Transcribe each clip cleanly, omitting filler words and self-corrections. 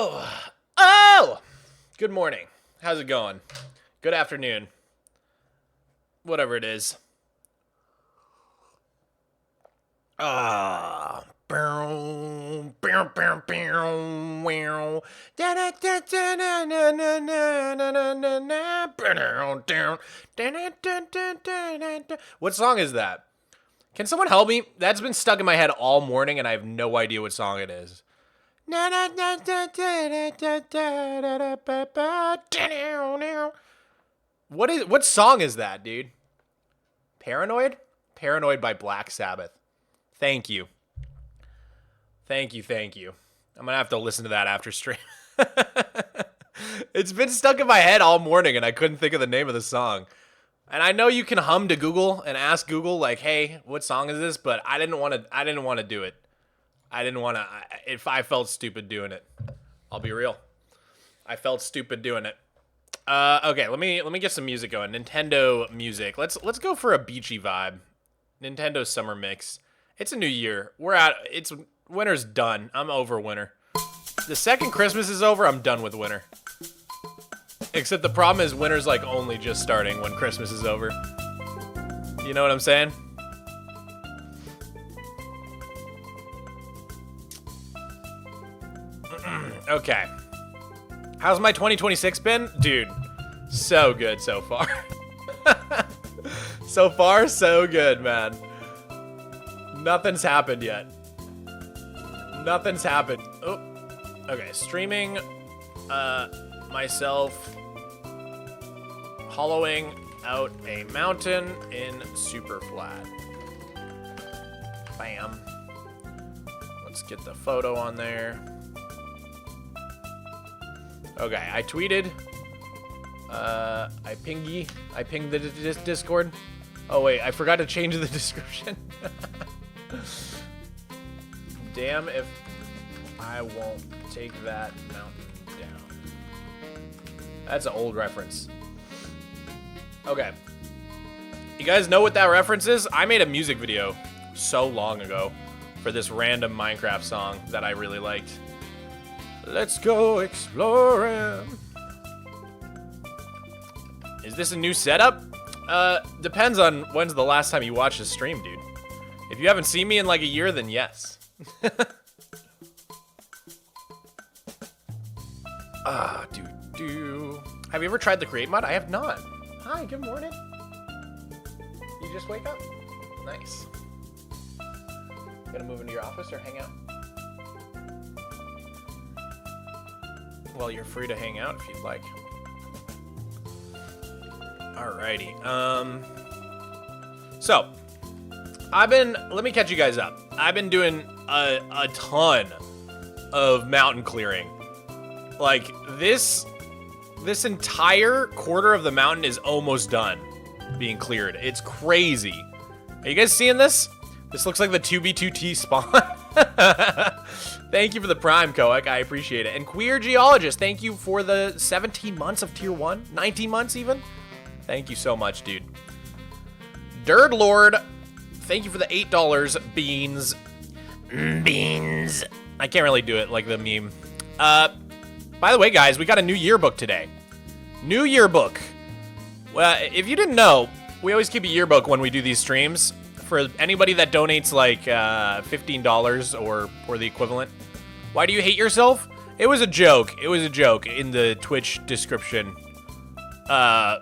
Oh! Good morning. How's it going? Good afternoon. Whatever it is. Ah. What song is that? Can someone help me? That's been stuck in my head all morning and I have no idea what song it is. What song is that, dude? Paranoid? Paranoid by Black Sabbath. Thank you. Thank you. I'm gonna have to listen to that after stream. It's been stuck in my head all morning and I couldn't think of the name of the song. And I know you can hum to Google and ask Google like, "Hey, what song is this?" But I didn't want to do it. I felt stupid doing it. I'll be real. I felt stupid doing it. Okay, let me get some music going. Nintendo music. Let's go for a beachy vibe. Nintendo summer mix. It's a new year. Winter's done. I'm over winter. The second Christmas is over, I'm done with winter. Except the problem is winter's like only just starting when Christmas is over. You know what I'm saying? Okay. How's my 2026 been? Dude, so good so far. So far, so good, man. Nothing's happened yet. Nothing's happened. Oh, okay. Streaming myself hollowing out a mountain in super flat. Bam. Let's get the photo on there. Okay, I tweeted. I pinged the Discord. Oh wait, I forgot to change the description. Damn if I won't take that mountain down. That's an old reference. Okay. You guys know what that reference is? I made a music video so long ago for this random Minecraft song that I really liked. Let's go exploring. Is this a new setup? Depends on when's the last time you watched a stream, dude. If you haven't seen me in like a year, then yes. Have you ever tried the create mod? I have not. Hi, good morning. You just wake up? Nice. Gonna move into your office or hang out? Well, you're free to hang out if you'd like. Alrighty. So, let me catch you guys up. I've been doing a ton of mountain clearing. Like, this entire quarter of the mountain is almost done being cleared. It's crazy. Are you guys seeing this? This looks like the 2B2T spawn. Thank you for the Prime, Koek. I appreciate it. And Queer Geologist, thank you for the 17 months of Tier 1. 19 months, even. Thank you so much, dude. Dirt Lord, thank you for the $8. Beans. Beans. I can't really do it like the meme. By the way, guys, we got a new yearbook today. New yearbook. Well, if you didn't know, we always keep a yearbook when we do these streams. For anybody that donates like $15 or the equivalent. Why do you hate yourself? It was a joke. It was a joke in the Twitch description. I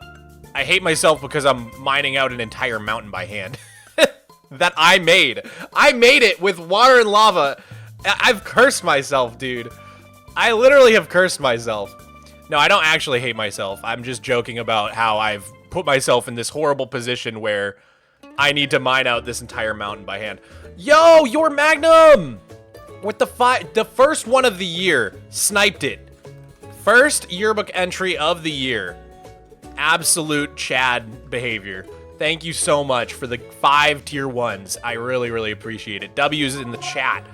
hate myself because I'm mining out an entire mountain by hand. That I made. I made it with water and lava. I've cursed myself, dude. I literally have cursed myself. No, I don't actually hate myself. I'm just joking about how I've put myself in this horrible position where I need to mine out this entire mountain by hand. Yo, your Magnum! With the first one of the year. Sniped it. First yearbook entry of the year. Absolute Chad behavior. Thank you so much for the 5 tier 1s. I really, really appreciate it. W's in the chat.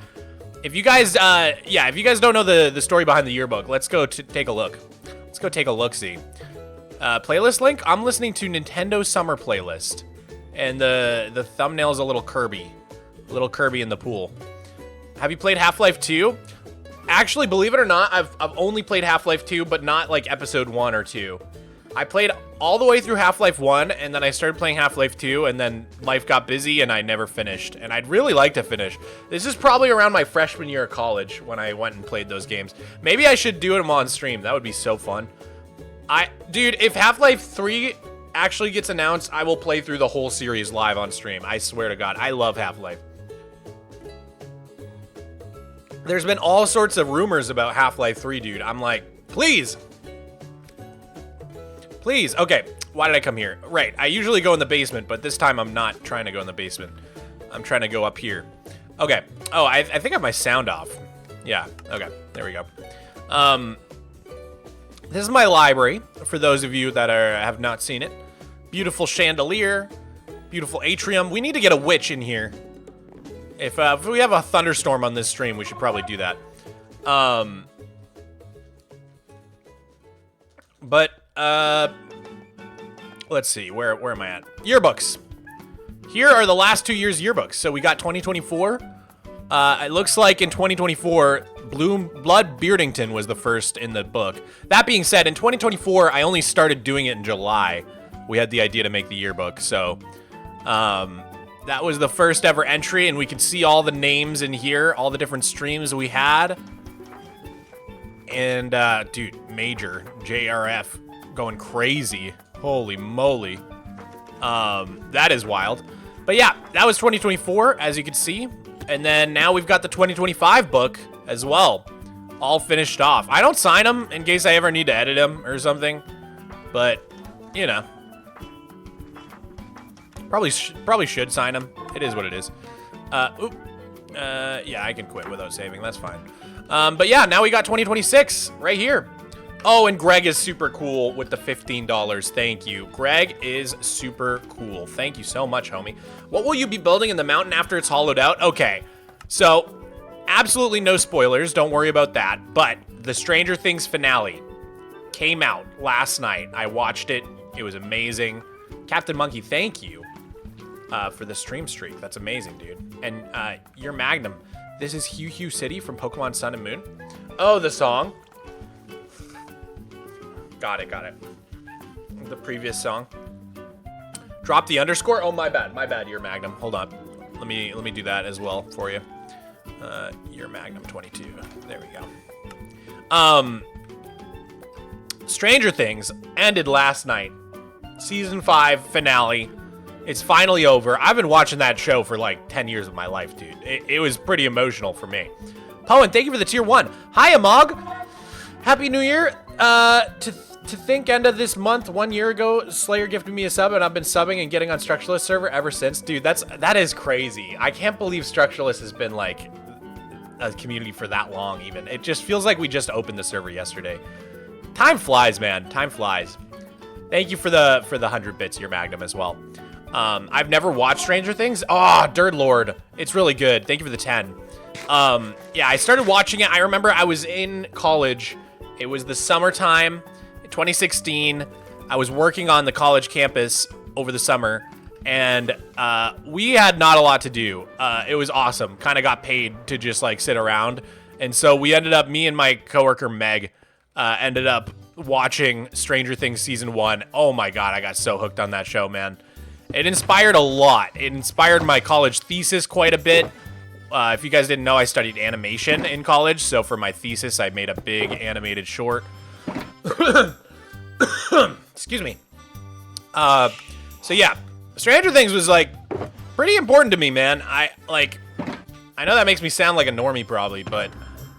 If you guys, if you guys don't know the story behind the yearbook, let's go take a look. Let's go take a look-see. Playlist link? I'm listening to Nintendo Summer Playlist. And the thumbnail's a little Kirby. A little Kirby in the pool. Have you played Half-Life 2? Actually, believe it or not, I've only played Half-Life 2, but not like episode 1 or 2. I played all the way through Half-Life 1, and then I started playing Half-Life 2, and then life got busy, and I never finished. And I'd really like to finish. This is probably around my freshman year of college when I went and played those games. Maybe I should do them on stream. That would be so fun. Dude, if Half-Life 3 actually gets announced, I will play through the whole series live on stream. I swear to God, I love Half-Life. There's been all sorts of rumors about Half-Life 3, dude. I'm like, please. Please. Okay, why did I come here? Right, I usually go in the basement, but this time I'm not trying to go in the basement. I'm trying to go up here. Okay. Oh, I think I have my sound off. Yeah, okay, there we go. This is my library, for those of you that have not seen it. Beautiful chandelier, beautiful atrium. We need to get a witch in here. If we have a thunderstorm on this stream, we should probably do that. Let's see, where am I at? Yearbooks. Here are the last 2 years' yearbooks. So we got 2024. It looks like in 2024, Blood Beardington was the first in the book. That being said, in 2024, I only started doing it in July. We had the idea to make the yearbook, so that was the first ever entry, and we can see all the names in here, all the different streams we had. And, dude, Major, JRF, going crazy. Holy moly. That is wild. But yeah, that was 2024, as you can see. And then now we've got the 2025 book as well, all finished off. I don't sign them in case I ever need to edit them or something, but, you know. Probably should sign them. It is what it is. Yeah, I can quit without saving. That's fine. But yeah, now we got 2026 right here. Oh, and Greg is super cool with the $15. Thank you. Greg is super cool. Thank you so much, homie. What will you be building in the mountain after it's hollowed out? Okay, so absolutely no spoilers. Don't worry about that. But the Stranger Things finale came out last night. I watched it. It was amazing. Captain Monkey, thank you for the stream streak. That's amazing, dude. And your Magnum. This is Hugh Hugh City from Pokemon Sun and Moon. Oh, the song. Got it. The previous song. Drop the underscore. Oh, my bad. Your Magnum. Hold on. Let me do that as well for you. Your Magnum 22. There we go. Stranger Things ended last night. Season 5 finale. It's finally over. I've been watching that show for like 10 years of my life, dude. It was pretty emotional for me. Poen, thank you for the tier 1. Hi, Amog. Happy New Year. To think end of this month, 1 year ago, Slayer gifted me a sub, and I've been subbing and getting on Structuralist server ever since. Dude, that is crazy. I can't believe Structuralist has been like a community for that long even. It just feels like we just opened the server yesterday. Time flies, man. Time flies. Thank you for the 100 bits, your Magnum, as well. I've never watched Stranger Things. Oh, Dirt Lord. It's really good. Thank you for the 10. Yeah, I started watching it. I remember I was in college. It was the summertime, 2016. I was working on the college campus over the summer, and we had not a lot to do. It was awesome. Kind of got paid to just like sit around. And so we ended up, me and my coworker Meg, ended up watching Stranger Things season 1. Oh my God, I got so hooked on that show, man. It inspired a lot. It inspired my college thesis quite a bit. If you guys didn't know, I studied animation in college, so for my thesis, I made a big animated short. Excuse me. So yeah, Stranger Things was like pretty important to me, man. I know that makes me sound like a normie probably, but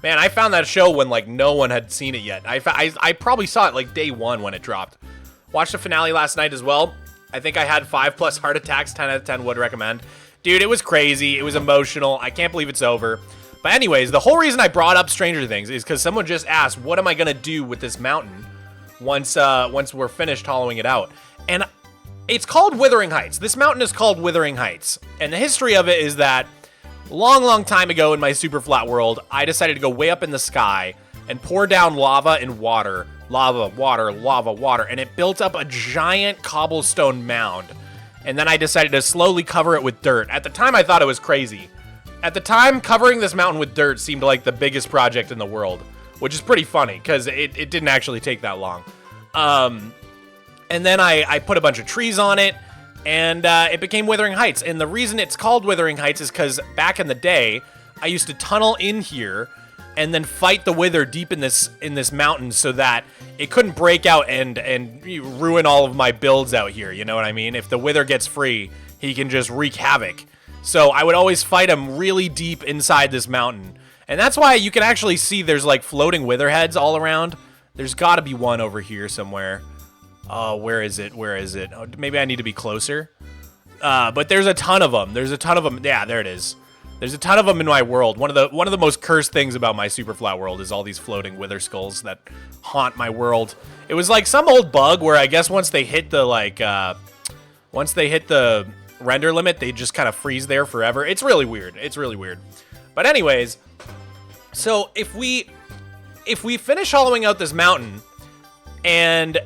man, I found that show when like no one had seen it yet. I probably saw it like day 1 when it dropped. Watched the finale last night as well. I think I had 5+ heart attacks. 10 out of 10 would recommend. Dude, it was crazy. It was emotional. I can't believe it's over. But anyways, the whole reason I brought up Stranger Things is because someone just asked, what am I going to do with this mountain once we're finished hollowing it out? And it's called Withering Heights. This mountain is called Withering Heights. And the history of it is that long time ago in my super flat world, I decided to go way up in the sky and pour down lava and water. Lava, water. And it built up a giant cobblestone mound. And then I decided to slowly cover it with dirt. At the time, I thought it was crazy. at the time, covering this mountain with dirt seemed like the biggest project in the world, which is pretty funny because it didn't actually take that long. And then I put a bunch of trees on it, and it became Withering Heights. And the reason it's called Withering Heights is because back in the day, I used to tunnel in here and then fight the wither deep in this mountain so that it couldn't break out and ruin all of my builds out here. You know what I mean? If the wither gets free, he can just wreak havoc. So I would always fight him really deep inside this mountain. And that's why you can actually see there's like floating wither heads all around. There's got to be one over here somewhere. Oh, where is it? Where is it? Oh, maybe I need to be closer. But there's a ton of them. There's a ton of them. Yeah, there it is. There's a ton of them in my world. One of the most cursed things about my super flat world is all these floating wither skulls that haunt my world. It was like some old bug where I guess once they hit the render limit, they just kind of freeze there forever. It's really weird. It's really weird. But anyways, so if we finish hollowing out this mountain and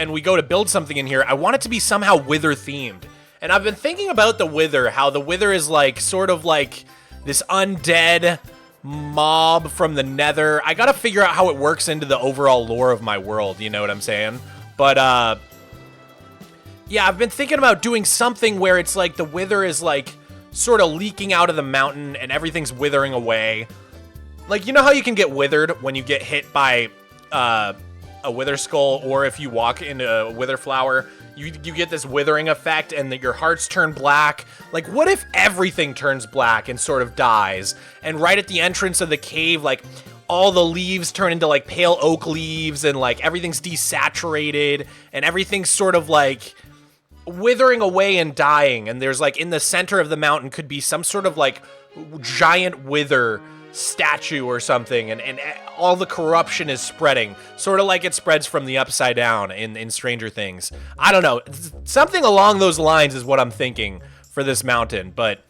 we go to build something in here, I want it to be somehow wither themed. And I've been thinking about the wither, how the wither is like sort of like this undead mob from the nether. I gotta figure out how it works into the overall lore of my world, you know what I'm saying? But yeah, I've been thinking about doing something where it's like the wither is like sort of leaking out of the mountain and everything's withering away. Like, you know how you can get withered when you get hit by a wither skull, or if you walk into a wither flower, you get this withering effect and that your hearts turn black. Like, what if everything turns black and sort of dies? And right at the entrance of the cave, like, all the leaves turn into, like, pale oak leaves and, like, everything's desaturated and everything's sort of, like, withering away and dying. And there's, like, in the center of the mountain could be some sort of, like, giant wither statue or something, and all the corruption is spreading, sort of like it spreads from the upside down in Stranger Things. I don't know, something along those lines is what I'm thinking for this mountain. But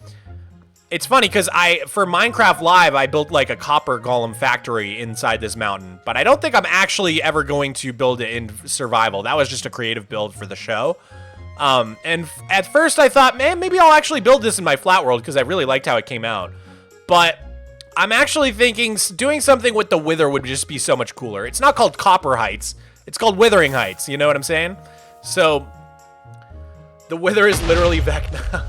it's funny because for Minecraft Live, I built like a copper golem factory inside this mountain, but I don't think I'm actually ever going to build it in survival. That was just a creative build for the show. And at first I thought, man, maybe I'll actually build this in my flat world because I really liked how it came out. But I'm actually thinking doing something with the wither would just be so much cooler. It's not called Copper Heights. It's called Withering Heights. You know what I'm saying? So the wither is literally Vecna.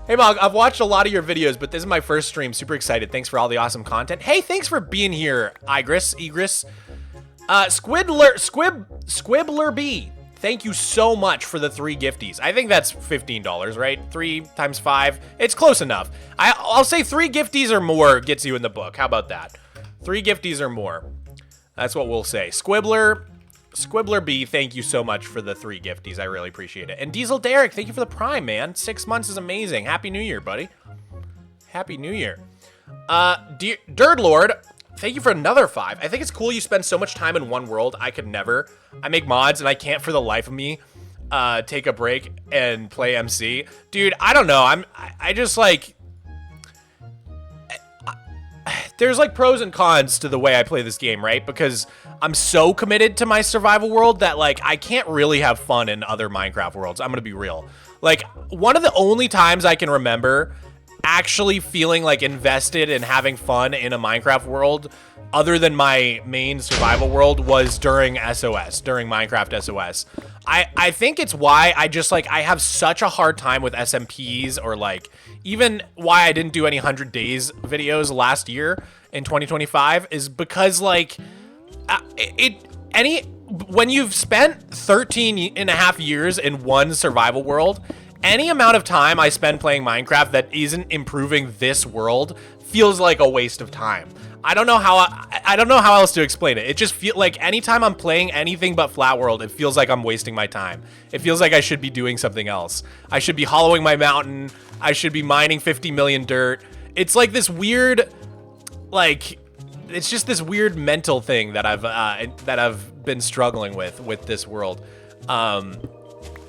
Hey, Mog, I've watched a lot of your videos, but this is my first stream. Super excited. Thanks for all the awesome content. Hey, thanks for being here, Igris. Squibbler B. Thank you so much for the 3 gifties. I think that's $15, right? 3 times 5. It's close enough. I'll say 3 gifties or more gets you in the book. How about that? 3 gifties or more. That's what we'll say. Squibbler B, thank you so much for the 3 gifties. I really appreciate it. And Diesel Derek, thank you for the Prime, man. 6 months is amazing. Happy New Year, buddy. Happy New Year. Dirt Lord, thank you for another 5. I think it's cool you spend so much time in one world. I could never. I make mods and I can't for the life of me take a break and play MC. Dude, I don't know. I just like... There's like pros and cons to the way I play this game, right? Because I'm so committed to my survival world that like I can't really have fun in other Minecraft worlds. I'm gonna be real. Like, one of the only times I can remember actually feeling like invested and having fun in a Minecraft world other than my main survival world was during SOS, during Minecraft SOS. I think it's why I just like, I have such a hard time with SMPs, or like even why I didn't do any 100 days videos last year in 2025 is because like when you've spent 13 and a half years in one survival world, any amount of time I spend playing Minecraft that isn't improving this world feels like a waste of time. I don't know how else to explain it. It just feels like anytime I'm playing anything but Flat World, it feels like I'm wasting my time. It feels like I should be doing something else. I should be hollowing my mountain. I should be mining 50 million dirt. It's like this weird, like, it's just this weird mental thing that I've been struggling with this world.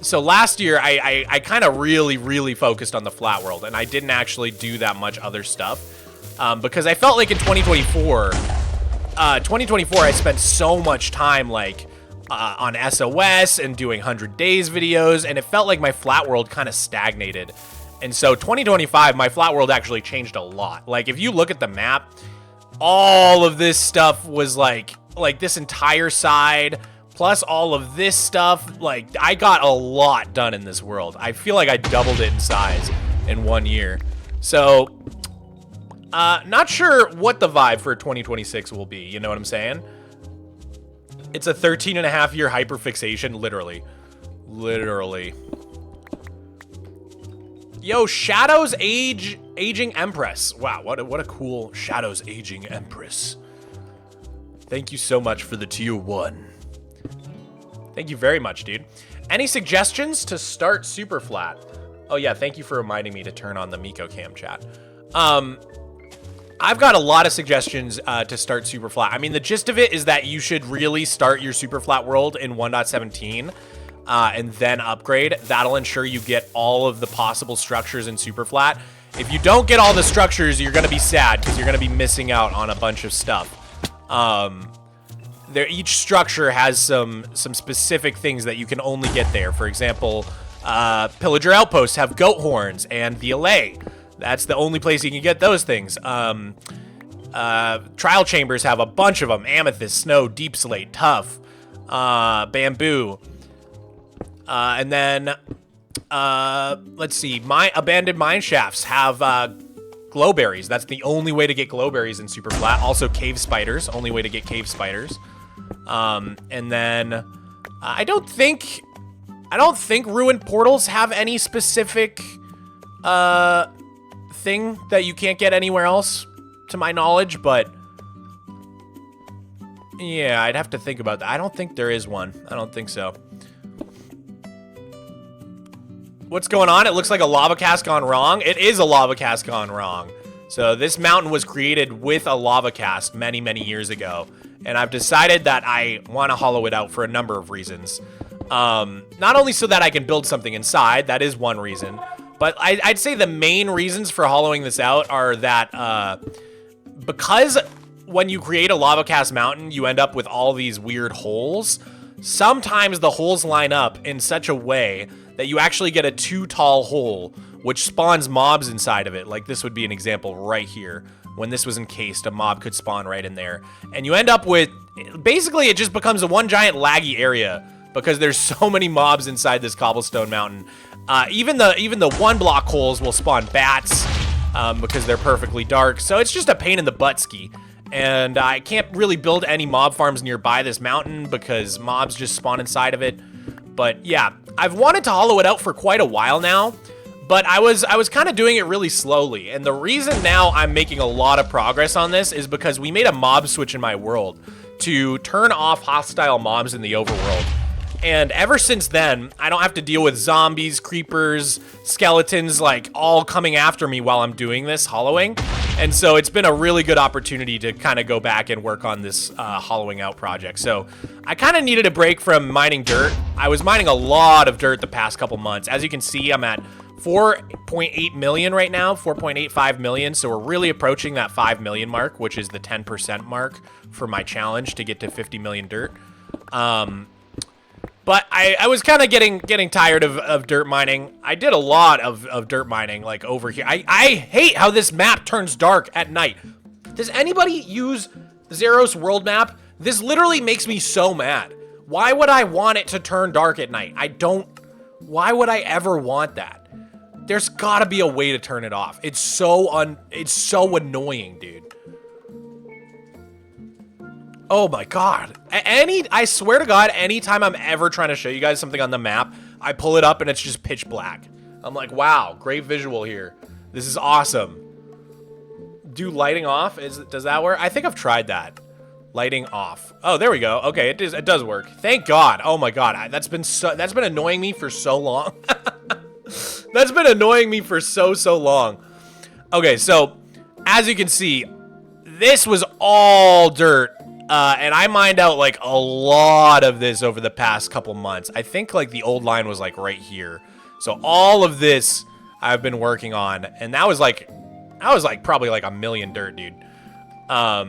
So last year, I kind of really focused on the Flat World, and I didn't actually do that much other stuff. Because I felt like in 2024, I spent so much time like on SOS and doing 100 days videos, and it felt like my Flat World kind of stagnated. And so 2025, my flat world actually changed a lot. Like, if you look at the map, all of this stuff was like this entire side, plus all of this stuff. Like, I got a lot done in this world. I feel like I doubled it in size in 1 year. So, not sure what the vibe for 2026 will be. You know what I'm saying? It's a 13.5-year hyperfixation, literally. Literally. Yo, Shadows Aging Empress. Wow, what a cool Shadows Aging Empress. Thank you so much for the tier 1. Thank you very much, dude. Any suggestions to start super flat? Oh yeah, thank you for reminding me to turn on the Miko cam chat. I've got a lot of suggestions to start super flat. I mean, the gist of it is that you should really start your super flat world in 1.17 and then upgrade. That'll ensure you get all of the possible structures in super flat. If you don't get all the structures, you're gonna be sad because you're gonna be missing out on a bunch of stuff. Each structure has some specific things that you can only get there. For example, Pillager Outposts have goat horns and the allay. That's the only place you can get those things. Trial Chambers have a bunch of them. Amethyst, Snow, Deep Slate, Tough, Bamboo. And then, let's see. Abandoned Mine Shafts have glowberries. That's the only way to get glowberries in super flat. Also cave spiders, only way to get cave spiders. And then I don't think ruined portals have any specific thing that you can't get anywhere else, to my knowledge, but yeah, I'd have to think about that. I don't think there is one. I don't think so. What's going on? It looks like a lava cast gone wrong. It is a lava cast gone wrong. So this mountain was created with a lava cast many, many years ago. And I've decided that I want to hollow it out for a number of reasons. Not only so that I can build something inside, that is one reason. But I'd say the main reasons for hollowing this out are that because when you create a lava cast mountain, you end up with all these weird holes. Sometimes the holes line up in such a way that you actually get a too tall hole, which spawns mobs inside of it. Like this would be an example right here. When this was encased, a mob could spawn right in there. And you end up with, basically it just becomes a one giant laggy area because there's so many mobs inside this cobblestone mountain. Even the one block holes will spawn bats because they're perfectly dark. So it's just a pain in the butt ski. And I can't really build any mob farms nearby this mountain because mobs just spawn inside of it. But yeah, I've wanted to hollow it out for quite a while now, but I was kind of doing it really slowly. And the reason now I'm making a lot of progress on this is because we made a mob switch in my world to turn off hostile mobs in the overworld. And ever since then, I don't have to deal with zombies, creepers, skeletons, like all coming after me while I'm doing this hollowing. And so it's been a really good opportunity to kind of go back and work on this hollowing out project. So I kind of needed a break from mining dirt. I was mining a lot of dirt the past couple months. As you can see, I'm at 4.8 million right now, 4.85 million. So we're really approaching that 5 million mark, which is the 10% mark for my challenge to get to 50 million dirt. But I was kind of getting tired of dirt mining. I did a lot of dirt mining, like, over here. I hate how this map turns dark at night. Does anybody use Zeros world map? This literally makes me so mad. Why would I want it to turn dark at night? Why would I ever want that? There's gotta be a way to turn it off. It's so annoying, dude. Oh my God. I swear to God, anytime I'm ever trying to show you guys something on the map, I pull it up and it's just pitch black. I'm like, wow, great visual here. This is awesome. Do lighting off? Does that work? I think I've tried that. Lighting off. Oh, there we go. Okay, it does work. Thank God. Oh my God. That's been annoying me for so long. That's been annoying me for so long. Okay, so as you can see, this was all dirt. And I mined out like a lot of this over the past couple months. I think like the old line was like right here. So all of this I've been working on, and that was like probably like a million dirt, dude. But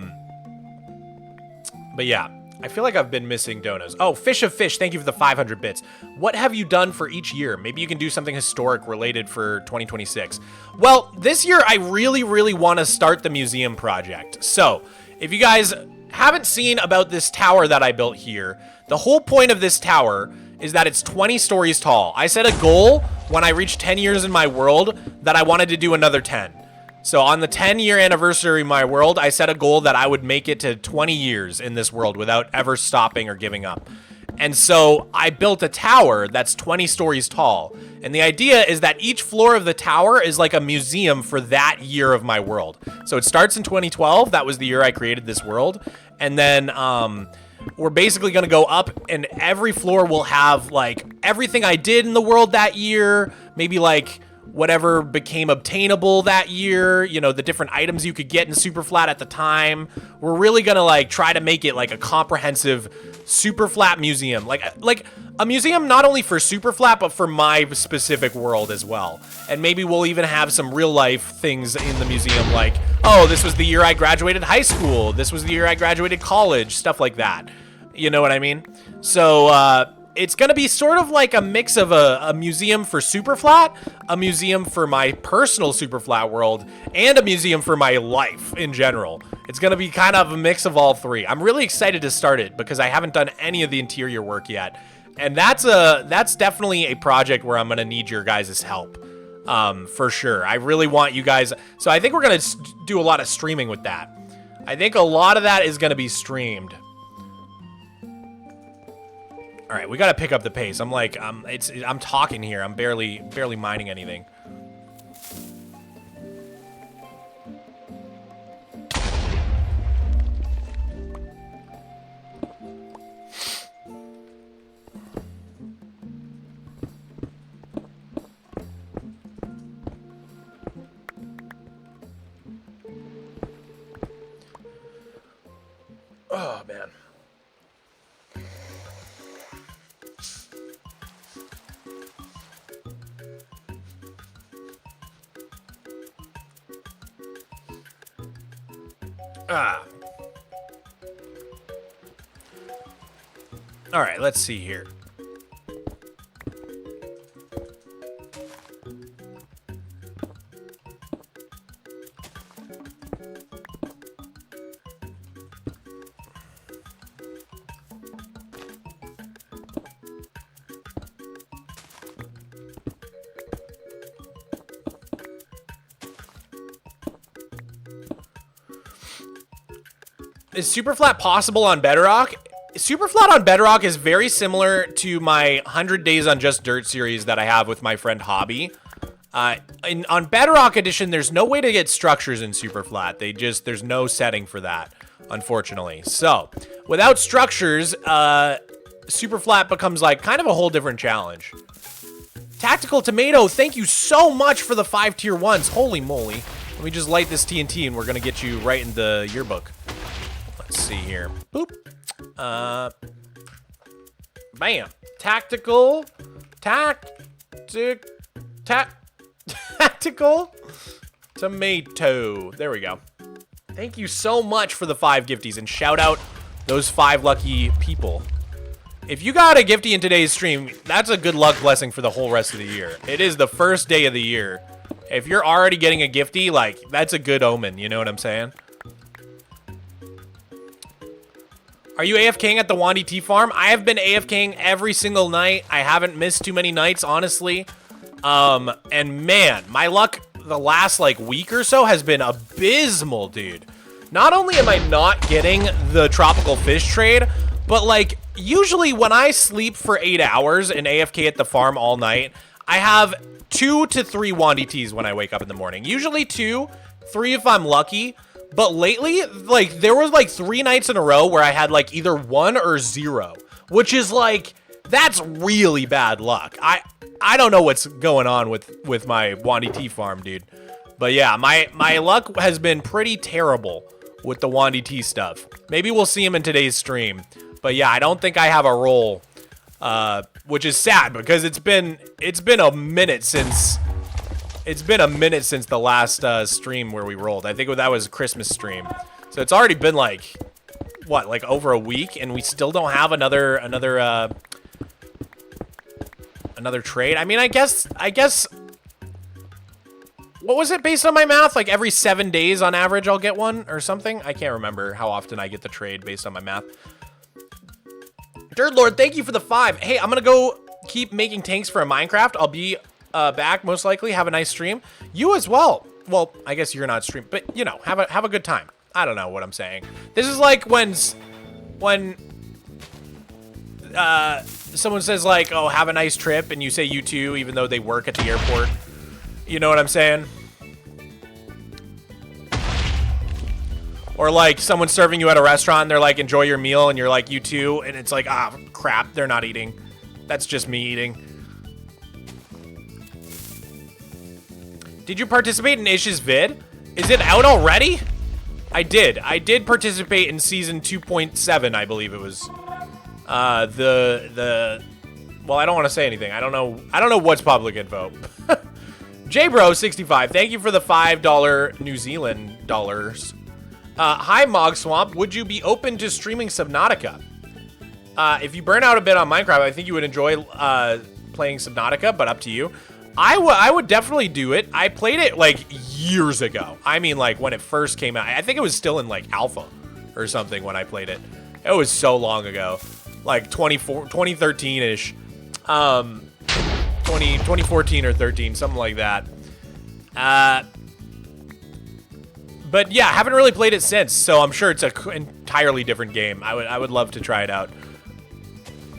yeah, I feel like I've been missing donos. Oh, Fish of Fish, thank you for the 500 bits. What have you done for each year? Maybe you can do something historic related for 2026. Well, this year I really, really want to start the museum project. So, if you guys haven't seen about this tower that I built here, the whole point of this tower is that it's 20 stories tall. I set a goal when I reached 10 years in my world that I wanted to do another 10. So on the 10-year anniversary of my world, I set a goal that I would make it to 20 years in this world without ever stopping or giving up. And so I built a tower that's 20 stories tall. And the idea is that each floor of the tower is like a museum for that year of my world. So it starts in 2012. That was the year I created this world. And then we're basically going to go up, and every floor will have like everything I did in the world that year, maybe like whatever became obtainable that year, you know, the different items you could get in Superflat at the time. We're really gonna like try to make it like a comprehensive Superflat museum, like a museum not only for Superflat but for my specific world as well. And maybe we'll even have some real life things in the museum, like, oh, this was the year I graduated high school, this was the year I graduated college, stuff like that. You know what I mean? So it's going to be sort of like a mix of a museum for Superflat, a museum for my personal Superflat world, and a museum for my life in general. It's going to be kind of a mix of all three. I'm really excited to start it because I haven't done any of the interior work yet. And that's definitely a project where I'm going to need your guys' help, for sure. I really want you guys. So I think we're going to do a lot of streaming with that. I think a lot of that is going to be streamed. All right, we gotta pick up the pace. I'm like, I'm talking here. I'm barely mining anything. Oh man. All right, let's see here. Is Superflat possible on Bedrock? Superflat on Bedrock is very similar to my 100 Days on Just Dirt series that I have with my friend Hobby. On Bedrock Edition, there's no way to get structures in Superflat. There's no setting for that, unfortunately. So, without structures, Superflat becomes like kind of a whole different challenge. Tactical Tomato, thank you so much for the 5 tier 1s. Holy moly. Let me just light this TNT and we're gonna get you right in the yearbook. Let's see here. Boop. Bam. Tactical Tomato. There we go. Thank you so much for the 5 gifties, and shout out those 5 lucky people. If you got a gifty in today's stream, that's a good luck blessing for the whole rest of the year. It is the first day of the year. If you're already getting a gifty, like, that's a good omen, you know what I'm saying? Are you AFKing at the Wandy Tea Farm? I have been AFKing every single night. I haven't missed too many nights, honestly. And man, my luck the last like week or so has been abysmal, dude. Not only am I not getting the tropical fish trade, but like usually when I sleep for 8 hours and AFK at the farm all night, I have 2 to 3 Wandy Teas when I wake up in the morning. Usually 2, 3 if I'm lucky. But lately, like, there was, like, 3 nights in a row where I had, like, either 1 or 0. Which is, like, that's really bad luck. I don't know what's going on with my Wandy Tea farm, dude. But, yeah, my luck has been pretty terrible with the Wandy Tea stuff. Maybe we'll see him in today's stream. But, yeah, I don't think I have a role, which is sad because it's been a minute since... It's been a minute since the last stream where we rolled. I think that was a Christmas stream. So it's already been like what, like over a week, and we still don't have another trade. I mean, I guess. What was it based on my math? Like every 7 days on average, I'll get one or something. I can't remember how often I get the trade based on my math. Dirt Lord, thank you for the 5. Hey, I'm gonna go keep making tanks for a Minecraft. I'll be back most likely. Have a nice stream. You as well. Well, I guess you're not streaming, but you know, have a good time. I don't know what I'm saying. This is like when someone says like, "Oh, have a nice trip," and you say "you too," even though they work at the airport. You know what I'm saying? Or like someone serving you at a restaurant and they're like, enjoy your meal, and you're like, you too, and it's like, ah, crap, they're not eating. That's just me eating. Did you participate in Ish's vid? Is it out already? I did participate in season 2.7, I believe it was. Well, I don't want to say anything. I don't know what's public info. JBro65, thank you for the $5 New Zealand dollars. Hi, Mogswamp. Would you be open to streaming Subnautica? If you burn out a bit on Minecraft, I think you would enjoy playing Subnautica, but up to you. I would definitely do it. I played it like years ago. I mean, like when it first came out. I think it was still in like alpha or something when I played it. It was so long ago, like 2013-ish, 2014 or 13, something like that. But yeah, haven't really played it since, so I'm sure it's an entirely different game. I would love to try it out.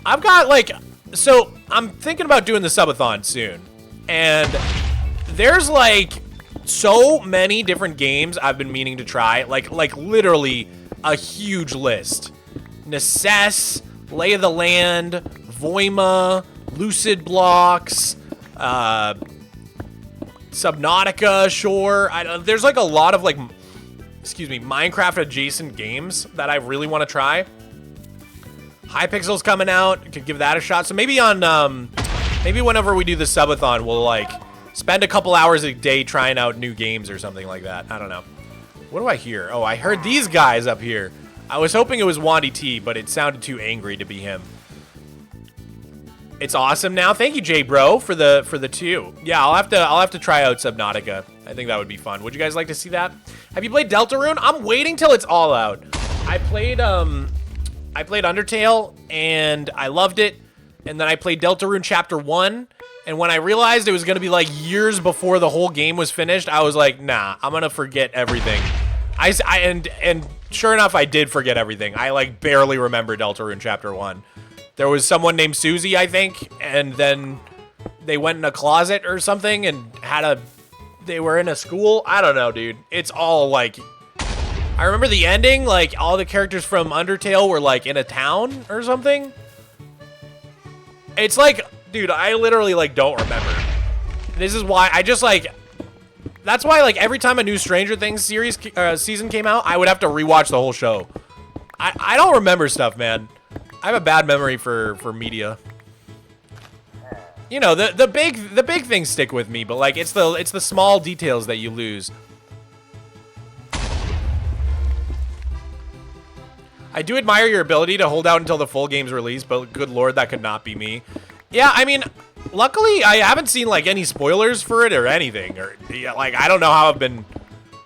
I've got like, so I'm thinking about doing the subathon soon, and there's like so many different games I've been meaning to try, like literally a huge list. Necess, Lay of the Land, Voima, Lucid Blocks, Subnautica, sure. There's like a lot of like, Minecraft adjacent games that I really want to try. Hypixel's coming out, could give that a shot. So maybe on, maybe whenever we do the subathon, we'll like spend a couple hours a day trying out new games or something like that. I don't know. What do I hear? Oh, I heard these guys up here. I was hoping it was Wandy T, but it sounded too angry to be him. It's awesome now. Thank you, J Bro, for the 2. Yeah, I'll have to try out Subnautica. I think that would be fun. Would you guys like to see that? Have you played Deltarune? I'm waiting till it's all out. I played Undertale and I loved it. And then I played Deltarune Chapter 1, and when I realized it was going to be like years before the whole game was finished, I was like, nah, I'm going to forget everything. And sure enough, I did forget everything. I like barely remember Deltarune Chapter 1. There was someone named Susie, I think, and then they went in a closet or something and they were in a school. I don't know, dude. It's all like, I remember the ending, like all the characters from Undertale were like in a town or something. It's like, dude, I literally like don't remember. This is why I just like, that's why like every time a new Stranger Things season came out, I would have to rewatch the whole show. I don't remember stuff, man. I have a bad memory for media. You know, the big things stick with me, but like it's the small details that you lose. I do admire your ability to hold out until the full game's released, but good lord, that could not be me. Yeah, I mean, luckily I haven't seen like any spoilers for it or anything, or yeah, like I don't know how I've been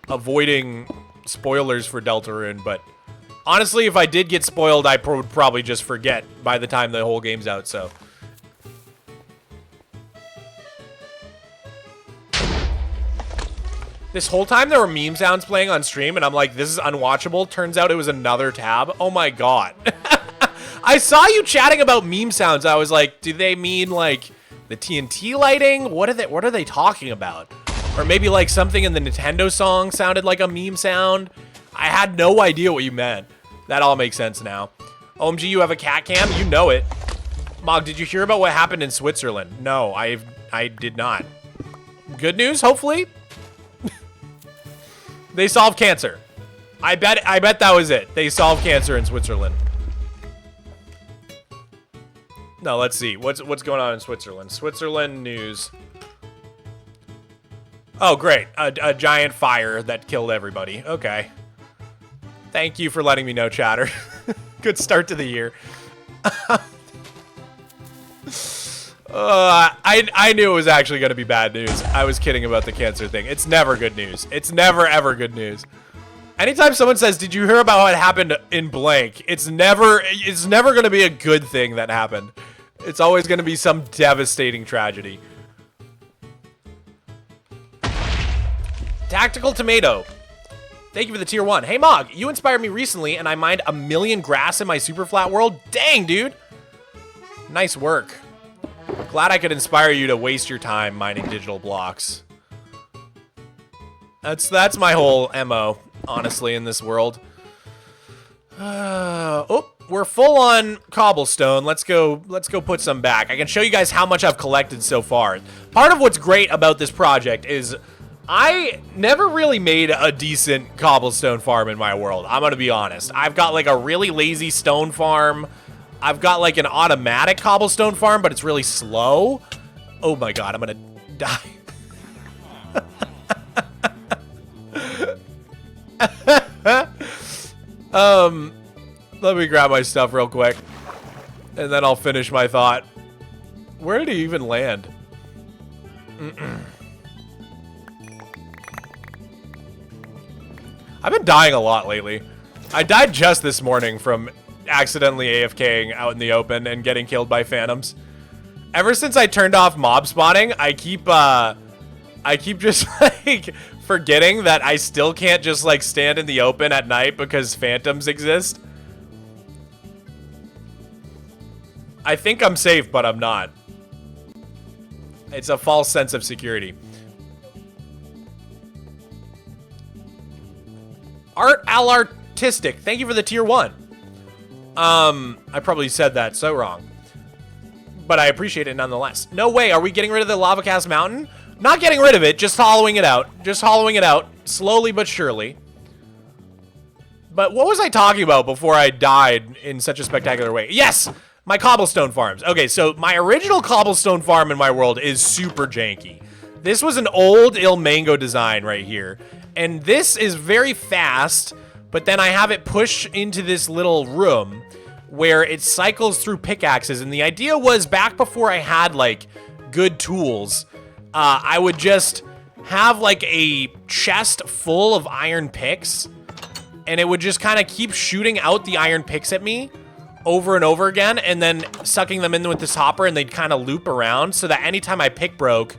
avoiding spoilers for Deltarune, but honestly, if I did get spoiled, I would probably just forget by the time the whole game's out, so. This whole time there were meme sounds playing on stream, and I'm like, this is unwatchable. Turns out it was another tab. Oh my god. I saw you chatting about meme sounds. I was like, do they mean like the TNT lighting? What are they talking about? Or maybe like something in the Nintendo song sounded like a meme sound. I had no idea what you meant. That all makes sense now. OMG, you have a cat cam? You know it. Mog, did you hear about what happened in Switzerland? No, I did not. Good news, hopefully. They solved cancer. I bet that was it. They solved cancer in Switzerland. No, let's see. What's going on in Switzerland? Switzerland news. Oh, great. A giant fire that killed everybody. Okay. Thank you for letting me know, chatter. Good start to the year. I knew it was actually going to be bad news. I was kidding about the cancer thing. It's never good news. It's never, ever good news. Anytime someone says, did you hear about what happened in blank? It's never going to be a good thing that happened. It's always going to be some devastating tragedy. Tactical Tomato. Thank you for the tier 1. Hey, Mog, you inspired me recently, and I mined 1,000,000 grass in my super flat world. Dang, dude. Nice work. Glad I could inspire you to waste your time mining digital blocks. That's my whole MO, honestly, in this world. Oh, we're full on cobblestone. Let's go put some back. I can show you guys how much I've collected so far. Part of what's great about this project is I never really made a decent cobblestone farm in my world. I'm gonna be honest. I've got like a really lazy stone farm. I've got like an automatic cobblestone farm, but it's really slow. Oh my god, I'm gonna die. Let me grab my stuff real quick, and then I'll finish my thought. Where did he even land? I've been dying a lot lately. I died just this morning from accidentally AFKing out in the open and getting killed by phantoms. Ever since I turned off mob spawning, I keep just like forgetting that I still can't just like stand in the open at night because phantoms exist. I think I'm safe, but I'm not. It's a false sense of security. Art Al Artistic, thank you for the tier 1. I probably said that so wrong, but I appreciate it nonetheless. No way, are we getting rid of the Lava Cast Mountain? Not getting rid of it, just hollowing it out. Just hollowing it out, slowly but surely. But what was I talking about before I died in such a spectacular way? Yes, my cobblestone farms. Okay, so my original cobblestone farm in my world is super janky. This was an old Ilmango design right here. And this is very fast, but then I have it push into this little room where it cycles through pickaxes. And the idea was back before I had like good tools, I would just have like a chest full of iron picks, and it would just kind of keep shooting out the iron picks at me over and over again, and then sucking them in with this hopper, and they'd kind of loop around so that anytime I pick broke,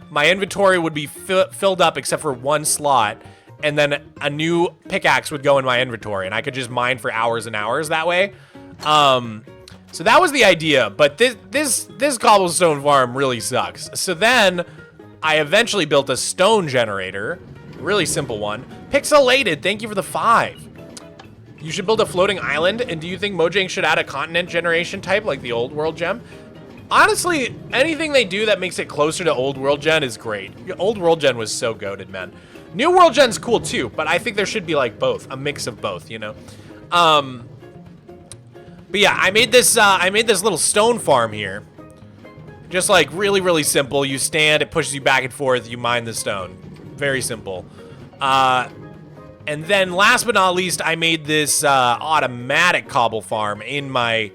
my inventory would be filled up except for one slot, and then a new pickaxe would go in my inventory, and I could just mine for hours and hours that way. So that was the idea, but this cobblestone farm really sucks. So then I eventually built a stone generator, really simple one. Pixelated, thank you for the 5. You should build a floating island, and do you think Mojang should add a continent generation type like the old world gem? Honestly, anything they do that makes it closer to old world gen is great. Old world gen was so goated, man. New world gen's cool too, but I think there should be like both, a mix of both, you know? But yeah, I made this little stone farm here. Just like really, really simple. You stand, it pushes you back and forth, you mine the stone. Very simple. And then last but not least, I made this automatic cobble farm in my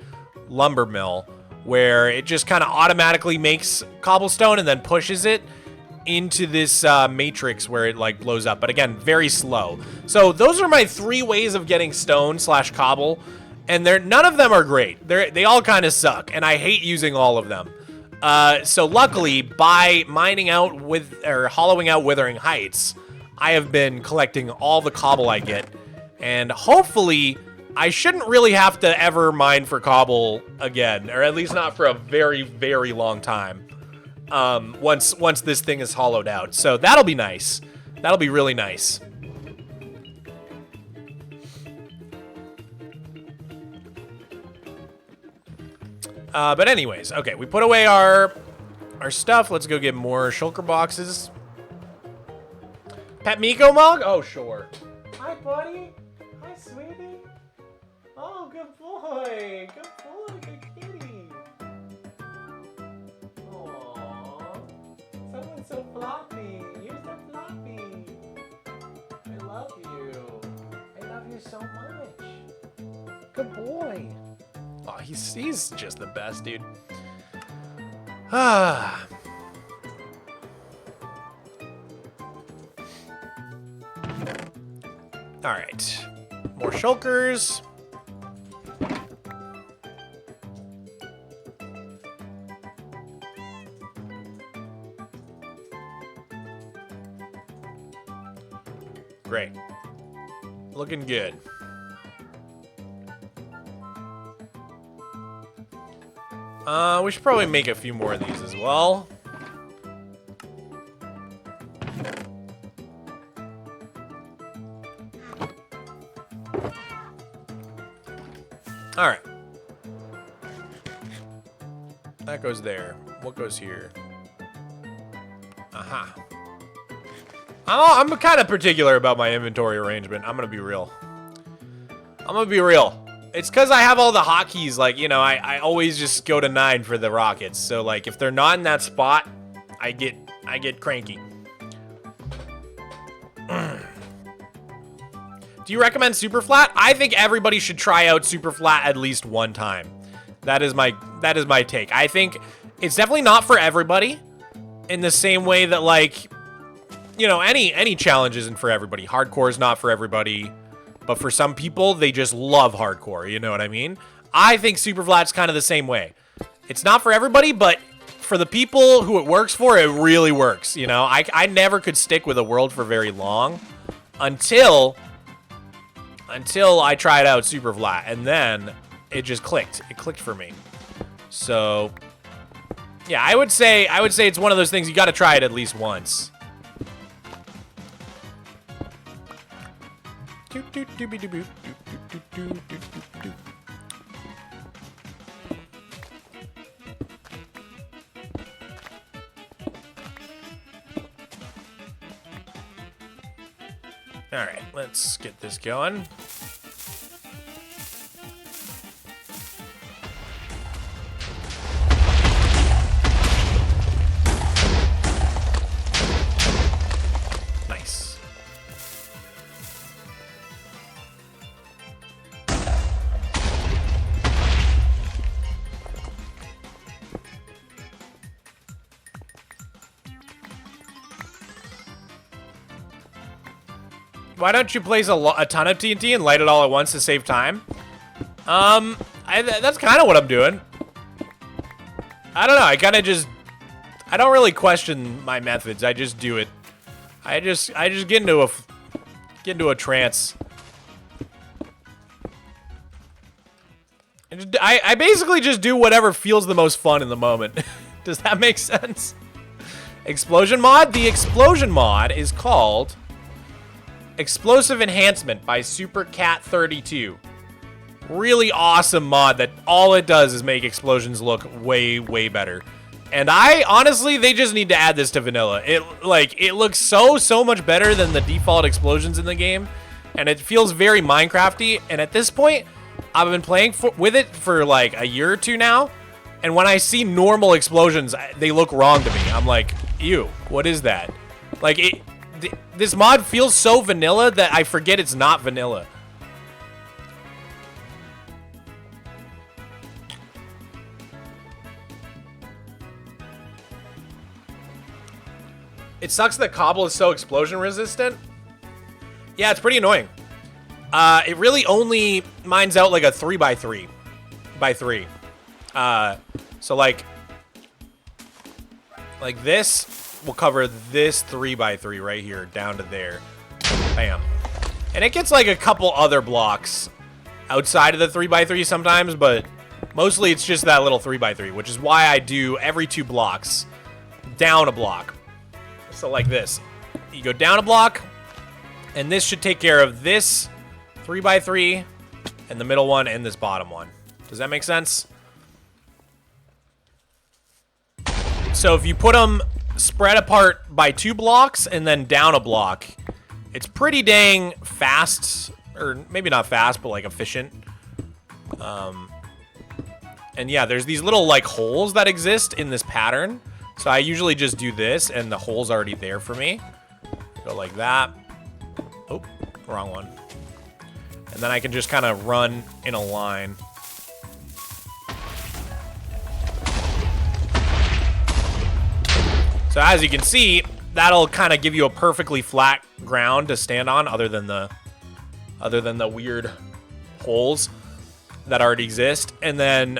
lumber mill, where it just kind of automatically makes cobblestone and then pushes it into this matrix where it like blows up. But again, very slow. So those are my 3 ways of getting stone / cobble, and none of them are great. They all kind of suck, and I hate using all of them. So luckily, by mining out hollowing out Withering Heights, I have been collecting all the cobble I get, and hopefully I shouldn't really have to ever mine for cobble again, or at least not for a very, very long time. Once this thing is hollowed out. So that'll be nice. That'll be really nice. But anyways, okay, we put away our stuff. Let's go get more shulker boxes. Pet Miko Mog? Oh, sure. Hi, buddy. Hi, sweetie. Oh, good boy. Good boy. Good kitty. Aww. Someone's so floppy. You're so floppy. I love you. I love you so much. good boy. Oh, he's just the best, dude. Ah. All right. More shulkers. Great. Looking good. We should probably make a few more of these as well. All right. That goes there. What goes here? Aha. I'm kind of particular about my inventory arrangement. I'm gonna be real. It's because I have all the hotkeys. Like, you know, I always just go to 9 for the rockets. So, like, if they're not in that spot, I get cranky. Do you recommend super flat? I think everybody should try out super flat at least one time. That is my take. I think it's definitely not for everybody. In the same way that, like, you know, any challenge isn't for everybody. Hardcore is not for everybody. But for some people, they just love hardcore. You know what I mean? I think super flat's kind of the same way. It's not for everybody, but for the people who it works for, it really works. You know, I never could stick with a world for very long until I tried out super flat, and then it just clicked. It clicked for me. So, yeah, I would say it's one of those things you got to try it at least once. All right, let's get this going. Nice. Why don't you place a ton of TNT and light it all at once to save time? That's kind of what I'm doing. I don't know. I don't really question my methods. I just do it. I just get into a trance. I basically just do whatever feels the most fun in the moment. Does that make sense? Explosion mod? The explosion mod is called Explosive Enhancement by SuperCat32. Really awesome mod that all it does is make explosions look way, way better. And honestly, they just need to add this to vanilla. It looks so much better than the default explosions in the game. And it feels very Minecrafty. And at this point, I've been playing with it for like a year or two now. And when I see normal explosions, they look wrong to me. I'm like, ew, what is that? Like, this mod feels so vanilla that I forget it's not vanilla. It sucks that cobble is so explosion resistant. Yeah, it's pretty annoying. It really only mines out like a 3x3 by 3. So like this will cover this 3x3 right here down to there. Bam. And it gets like a couple other blocks outside of the 3x3 sometimes, but mostly it's just that little 3x3, which is why I do every 2 blocks down a block. So like this. You go down a block, and this should take care of this 3x3 and the middle one and this bottom one. Does that make sense? So if you put them spread apart by 2 blocks and then down a block, it's pretty dang fast, or maybe not fast, but like efficient. And yeah, there's these little like holes that exist in this pattern. So I usually just do this and the hole's already there for me. Go like that. Oh, wrong one. And then I can just kind of run in a line. So as you can see, that'll kind of give you a perfectly flat ground to stand on, other than the weird holes that already exist. And then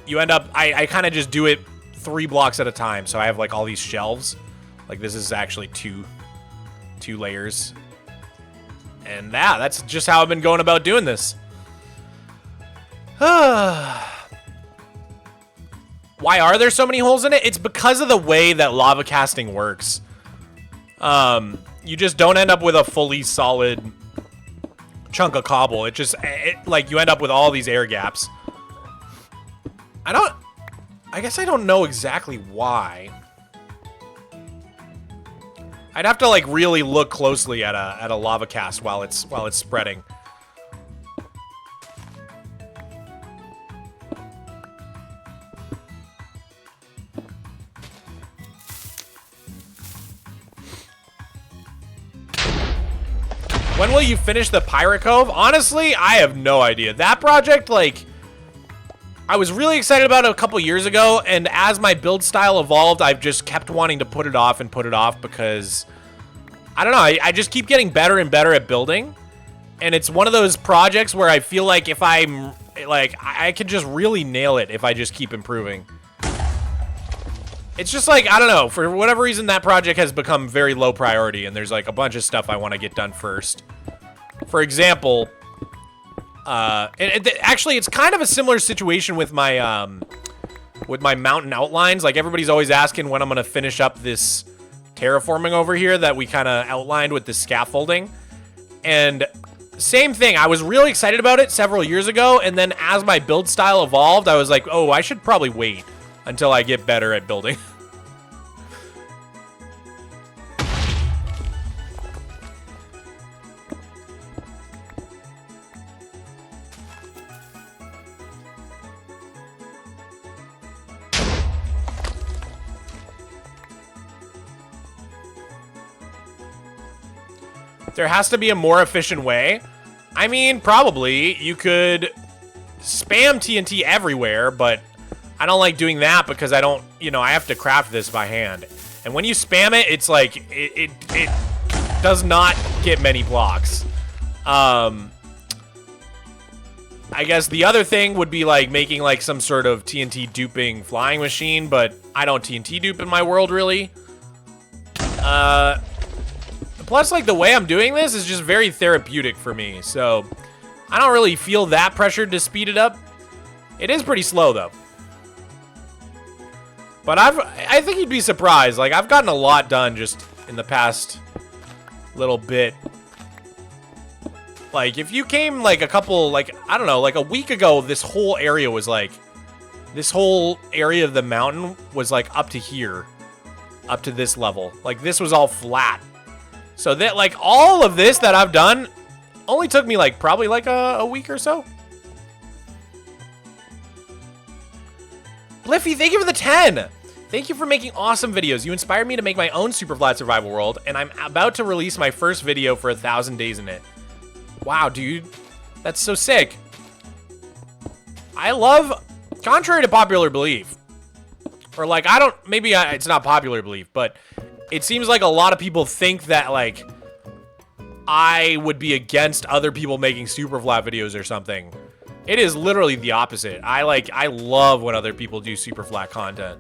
you end up, I kind of just do it 3 blocks at a time. So I have like all these shelves. Like this is actually two layers. And yeah, that's just how I've been going about doing this. Why are there so many holes in it? It's because of the way that lava casting works. You just don't end up with a fully solid chunk of cobble. Like you end up with all these air gaps. I guess I don't know exactly why. I'd have to like really look closely at a lava cast while it's spreading. When will you finish the Pirate Cove? Honestly, I have no idea. That project, like, I was really excited about it a couple years ago, and as my build style evolved, I've just kept wanting to put it off because, I don't know, I just keep getting better and better at building, and it's one of those projects where I feel like if I'm, like, I can just really nail it if I just keep improving. It's just like, I don't know, for whatever reason, that project has become very low priority, and there's like a bunch of stuff I want to get done first. For example, actually, it's kind of a similar situation with my mountain outlines. Like, everybody's always asking when I'm going to finish up this terraforming over here that we kind of outlined with the scaffolding. And same thing, I was really excited about it several years ago, and then as my build style evolved, I was like, oh, I should probably wait until I get better at building. There has to be a more efficient way. I mean, probably. You could spam TNT everywhere, but I don't like doing that because I don't, you know, I have to craft this by hand. And when you spam it, it's like, it does not get many blocks. I guess the other thing would be like making like some sort of TNT duping flying machine, but I don't TNT dupe in my world, really. Plus, like, the way I'm doing this is just very therapeutic for me, so I don't really feel that pressured to speed it up. It is pretty slow, though. But I think you'd be surprised. Like, I've gotten a lot done just in the past little bit. Like, if you came, like, a couple, like, I don't know, like a week ago, this whole area was, like, this whole area of the mountain was, like, up to here. Up to this level. Like, this was all flat. So that, like, all of this that I've done only took me, like, probably, like, a week or so. Bliffy, thank you for the 10. Thank you for making awesome videos. You inspired me to make my own super flat survival world, and I'm about to release my first video for 1,000 days in it. Wow, dude. That's so sick. I love, contrary to popular belief, or, like, I don't, maybe it's not popular belief, but it seems like a lot of people think that, like, I would be against other people making super flat videos or something. It is literally the opposite. I love when other people do super flat content.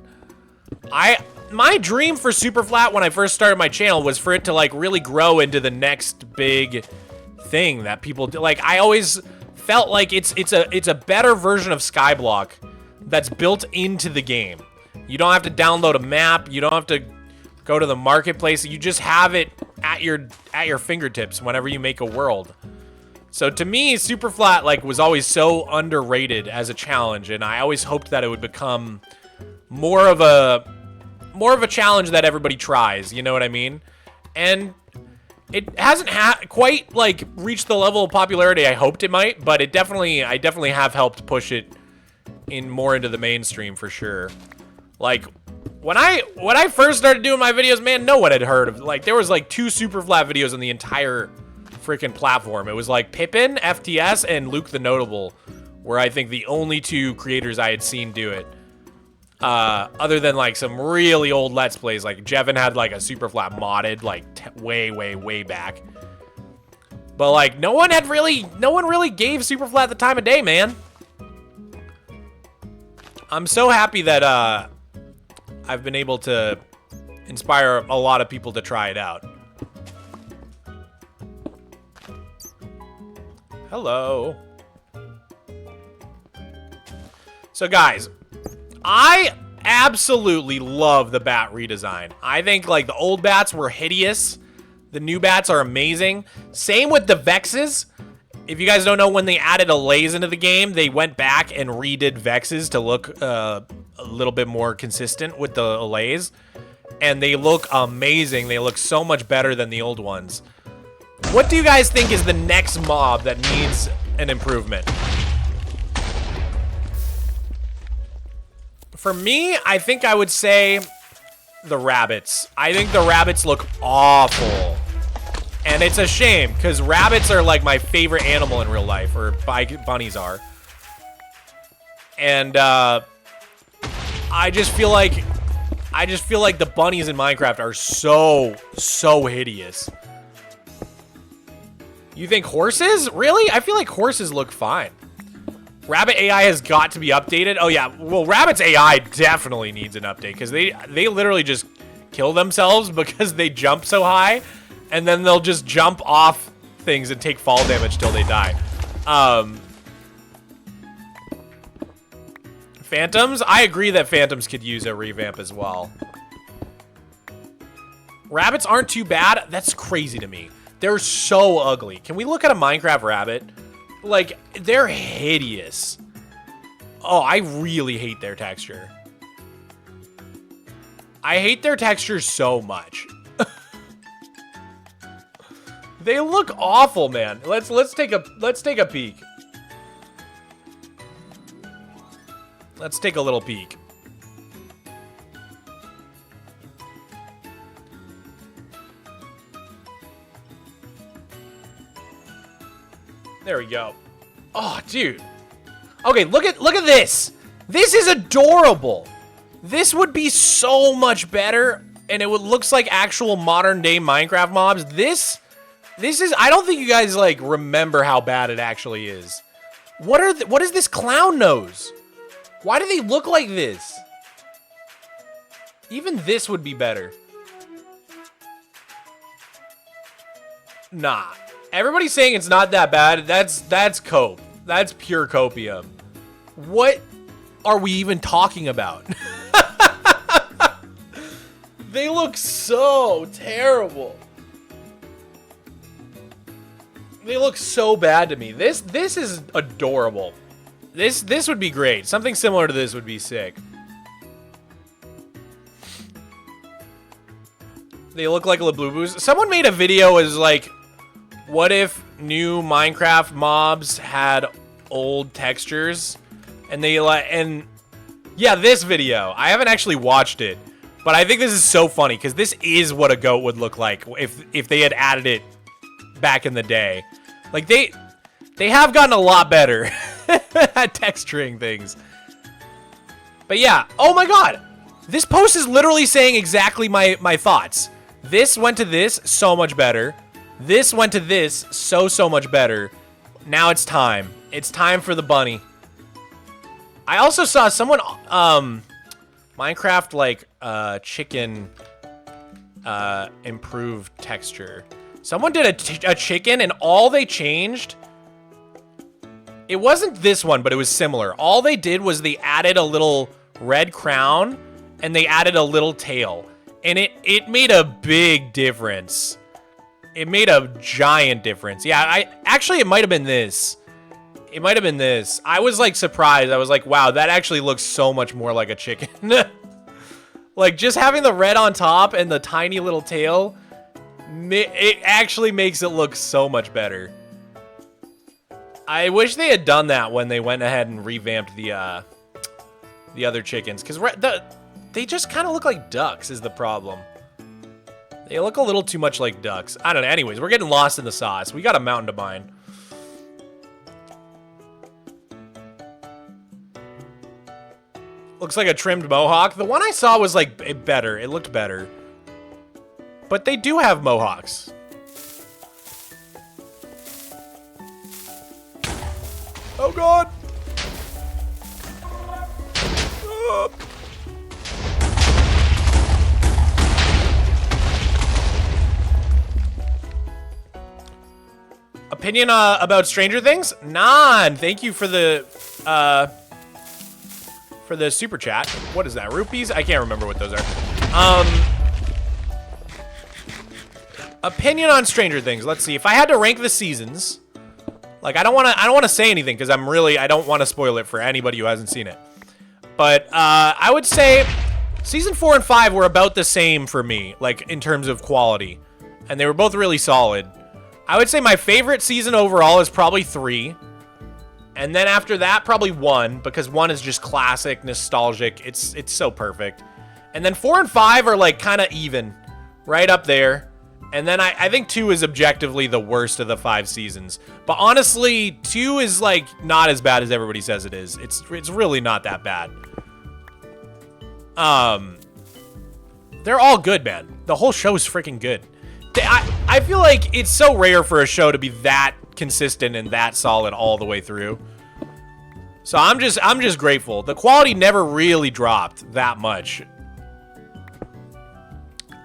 My dream for super flat when I first started my channel was for it to, like, really grow into the next big thing that people do. Like, I always felt like it's a better version of Skyblock that's built into the game. You don't have to download a map. You don't have to go to the marketplace. You just have it at your fingertips whenever you make a world. So to me, super flat, like, was always so underrated as a challenge, and I always hoped that it would become more of a challenge that everybody tries. You know what I mean? And it hasn't quite, like, reached the level of popularity I hoped it might, but I definitely have helped push it more into the mainstream for sure. Like, when I first started doing my videos, man, no one had heard of, like, there was like 2 super flat videos in the entire freaking platform. It was like Pippin, FTS, and Luke the Notable were, I think, the only 2 creators I had seen do it. Other than like some really old Let's Plays, like Jevin had like a Superflat modded like way back. But like no one really gave Superflat the time of day, man. I'm so happy that I've been able to inspire a lot of people to try it out. Hello. So guys, I absolutely love the bat redesign. I think like the old bats were hideous. The new bats are amazing. Same with the Vexes. If you guys don't know, when they added Allays into the game, they went back and redid Vexes to look a little bit more consistent with the Allays. And they look amazing. They look so much better than the old ones. What do you guys think is the next mob that needs an improvement? For me, I think I would say the rabbits. I think the rabbits look awful. And it's a shame, because rabbits are like my favorite animal in real life, or bunnies are. And I just feel like the bunnies in Minecraft are so hideous. You think horses? Really? I feel like horses look fine. Rabbit AI has got to be updated. Oh yeah, well Rabbit's AI definitely needs an update because they literally just kill themselves because they jump so high, and then they'll just jump off things and take fall damage till they die. Phantoms? I agree that Phantoms could use a revamp as well. Rabbits aren't too bad. That's crazy to me. They're so ugly. Can we look at a Minecraft rabbit? Like, they're hideous. Oh, I really hate their texture. I hate their texture so much. They look awful, man. Let's take a peek. Let's take a little peek. There we go. Oh, dude. Okay, look at this. This is adorable. This would be so much better, and it looks like actual modern day Minecraft mobs. This is, I don't think you guys like remember how bad it actually is. What is this clown nose? Why do they look like this? Even this would be better. Nah. Everybody's saying it's not that bad. That's cope. That's pure copium. What are we even talking about? They look so terrible. They look so bad to me. This is adorable. This would be great. Something similar to this would be sick. They look like Lablubus. Someone made a video as like, what if new Minecraft mobs had old textures? And they yeah, this video. I haven't actually watched it, but I think this is so funny because this is what a goat would look like if they had added it back in the day. Like they have gotten a lot better at texturing things. But yeah, oh my god. This post is literally saying exactly my thoughts. This went to this, so much better. This went to this, so much better. Now it's time. It's time for the bunny. I also saw someone, Minecraft, like, chicken, improved texture. Someone did a chicken, and all they changed, it wasn't this one, but it was similar. All they did was they added a little red crown, and they added a little tail. And it made a big difference. It made a giant difference. Yeah, actually, it might have been this. It might have been this. I was, like, surprised. I was like, wow, that actually looks so much more like a chicken. Like, just having the red on top and the tiny little tail, it actually makes it look so much better. I wish they had done that when they went ahead and revamped the other chickens. Because they just kind of look like ducks is the problem. They look a little too much like ducks. I don't know. Anyways, we're getting lost in the sauce. We got a mountain to mine. Looks like a trimmed mohawk. The one I saw was like better. It looked better. But they do have mohawks. Oh god. Opinion about Stranger Things? None. Thank you for the super chat. What is that? Rupees? I can't remember what those are. Opinion on Stranger Things. Let's see. If I had to rank the seasons, like I don't want to say anything because I don't want to spoil it for anybody who hasn't seen it. But I would say season 4 and 5 were about the same for me, like in terms of quality, and they were both really solid. I would say my favorite season overall is probably 3. And then after that, probably 1, because 1 is just classic, nostalgic. It's so perfect. And then 4 and 5 are like kind of even, right up there. And then I think 2 is objectively the worst of the 5 seasons. But honestly, 2 is like not as bad as everybody says it is. It's really not that bad. They're all good, man. The whole show is freaking good. I feel like it's so rare for a show to be that consistent and that solid all the way through. So I'm just grateful. The quality never really dropped that much.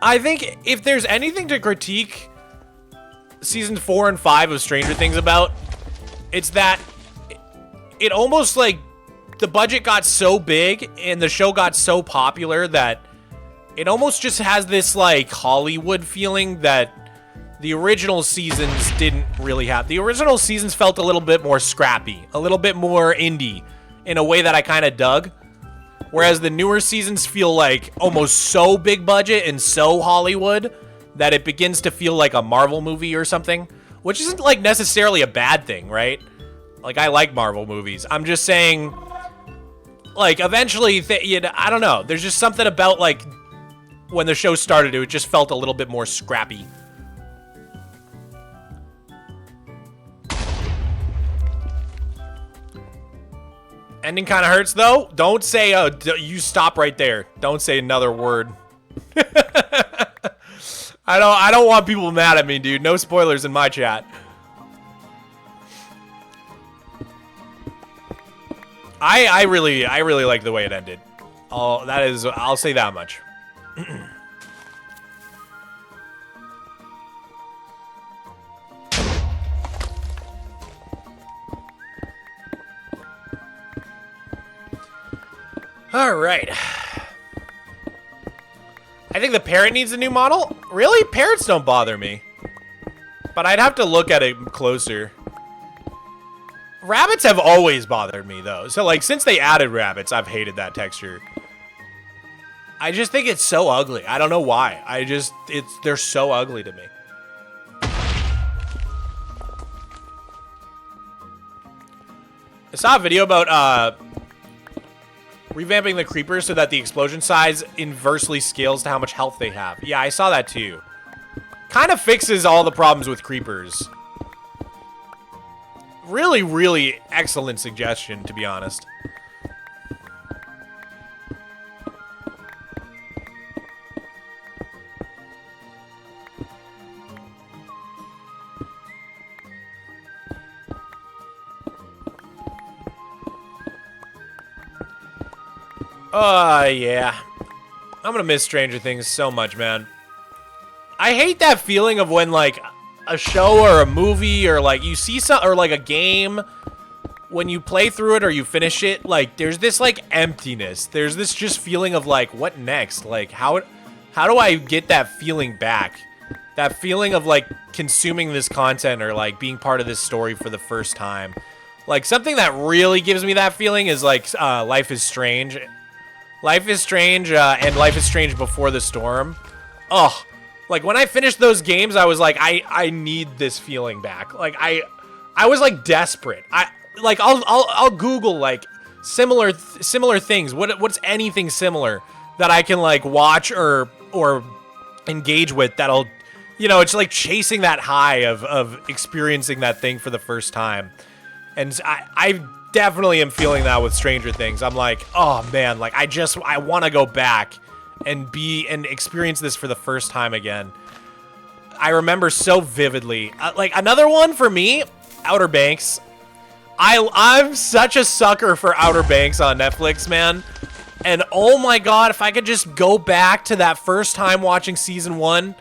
I think if there's anything to critique season 4 and 5 of Stranger Things about, it's that it almost like the budget got so big and the show got so popular that it almost just has this like Hollywood feeling that the original seasons didn't really have. The original seasons felt a little bit more scrappy, a little bit more indie in a way that I kind of dug. Whereas the newer seasons feel like almost so big budget and so Hollywood that it begins to feel like a Marvel movie or something, which isn't like necessarily a bad thing, right? Like I like Marvel movies. I'm just saying, like eventually, I don't know. There's just something about like when the show started, it just felt a little bit more scrappy. Ending kind of hurts though. Don't say, you stop right there. Don't say another word. I don't want people mad at me, dude. No spoilers in my chat. I really like the way it ended. I'll say that much. All right. I think the parrot needs a new model. Really? Parrots don't bother me. But I'd have to look at it closer. Rabbits have always bothered me, though. So, like, since they added rabbits, I've hated that texture. I just think it's so ugly. I don't know why. They're so ugly to me. I saw a video about, revamping the creepers so that the explosion size inversely scales to how much health they have. Yeah, I saw that too. Kind of fixes all the problems with creepers. Really, really excellent suggestion, to be honest. Yeah. I'm gonna miss Stranger Things so much, man. I hate that feeling of when, like, a show or a movie or, like, you see or, like, a game, when you play through it or you finish it, like, there's this, like, emptiness. There's this just feeling of, like, what next? Like, how do I get that feeling back? That feeling of, like, consuming this content or, like, being part of this story for the first time. Like, something that really gives me that feeling is, like, Life is Strange. Life is Strange, and Life is Strange Before the Storm. Ugh. Like, when I finished those games, I was like, I need this feeling back. Like, I was, like, desperate. I'll Google, like, similar things. What's anything similar that I can, like, watch or engage with that'll, you know, it's like chasing that high of experiencing that thing for the first time. And I definitely am feeling that with Stranger Things. I'm like, oh man, like I want to go back and experience this for the first time again. I remember so vividly. Like another one for me, Outer Banks. I'm such a sucker for Outer Banks on Netflix, man. And oh my god, if I could just go back to that first time watching season 1,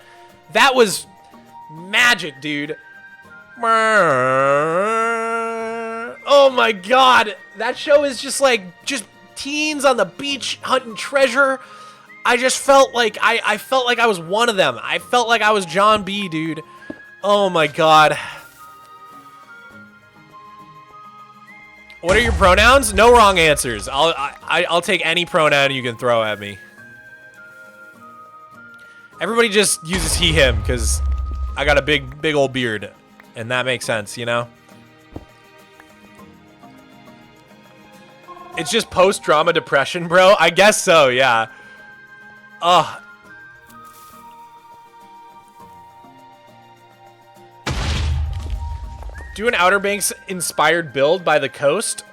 that was magic, dude. Oh my god, that show is just like, just teens on the beach hunting treasure. I just felt like, I felt like I was one of them. I felt like I was John B, dude. Oh my god. What are your pronouns? No wrong answers. I'll take any pronoun you can throw at me. Everybody just uses he, him, because I got a big old beard. And that makes sense, you know? It's just post-trauma depression, bro? I guess so, yeah. Ugh. Do an Outer Banks inspired build by the coast.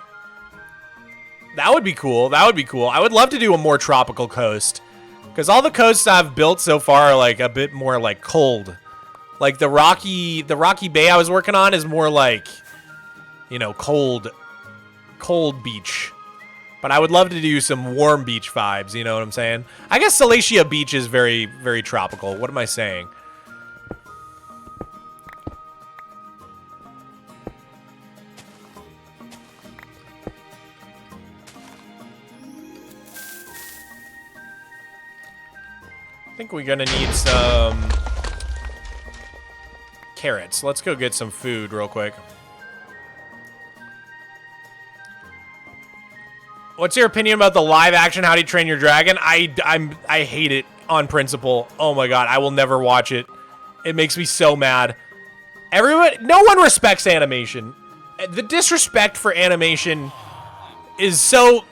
That would be cool. That would be cool. I would love to do a more tropical coast. Because all the coasts I've built so far are like a bit more like cold. Like the Rocky Bay I was working on is more like, you know, cold beach. But I would love to do some warm beach vibes, you know what I'm saying? I guess Salacia Beach is very, very tropical. What am I saying? I think we're gonna need some carrots. Let's go get some food real quick. What's your opinion about the live action How to Train Your Dragon? I hate it on principle. Oh my god, I will never watch it. It makes me so mad. No one respects animation. The disrespect for animation is so...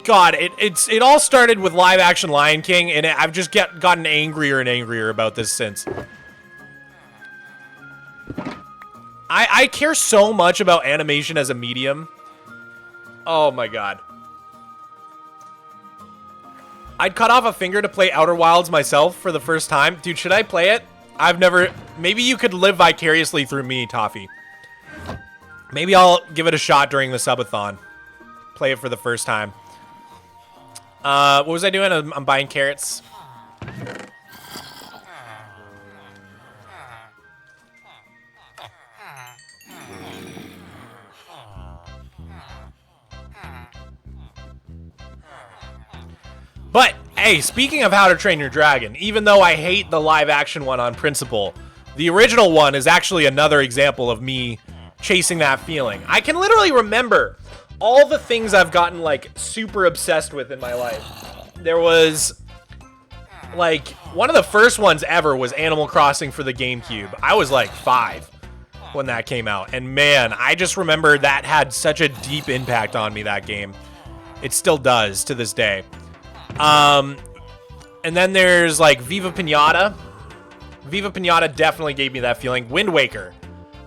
God, it all started with live action Lion King, and I've just gotten angrier and angrier about this since. I care so much about animation as a medium. Oh my god. I'd cut off a finger to play Outer Wilds myself for the first time. Dude, should I play it? I've never... Maybe you could live vicariously through me, Toffee. Maybe I'll give it a shot during the subathon. Play it for the first time. What was I doing? I'm buying carrots. But, hey, speaking of How to Train Your Dragon, even though I hate the live action one on principle, the original one is actually another example of me chasing that feeling. I can literally remember all the things I've gotten, like, super obsessed with in my life. There was, like, one of the first ones ever was Animal Crossing for the GameCube. I was, like, 5 when that came out. And, man, I just remember that had such a deep impact on me, that game. It still does to this day. And then there's, like, Viva Pinata. Viva Pinata definitely gave me that feeling. Wind Waker.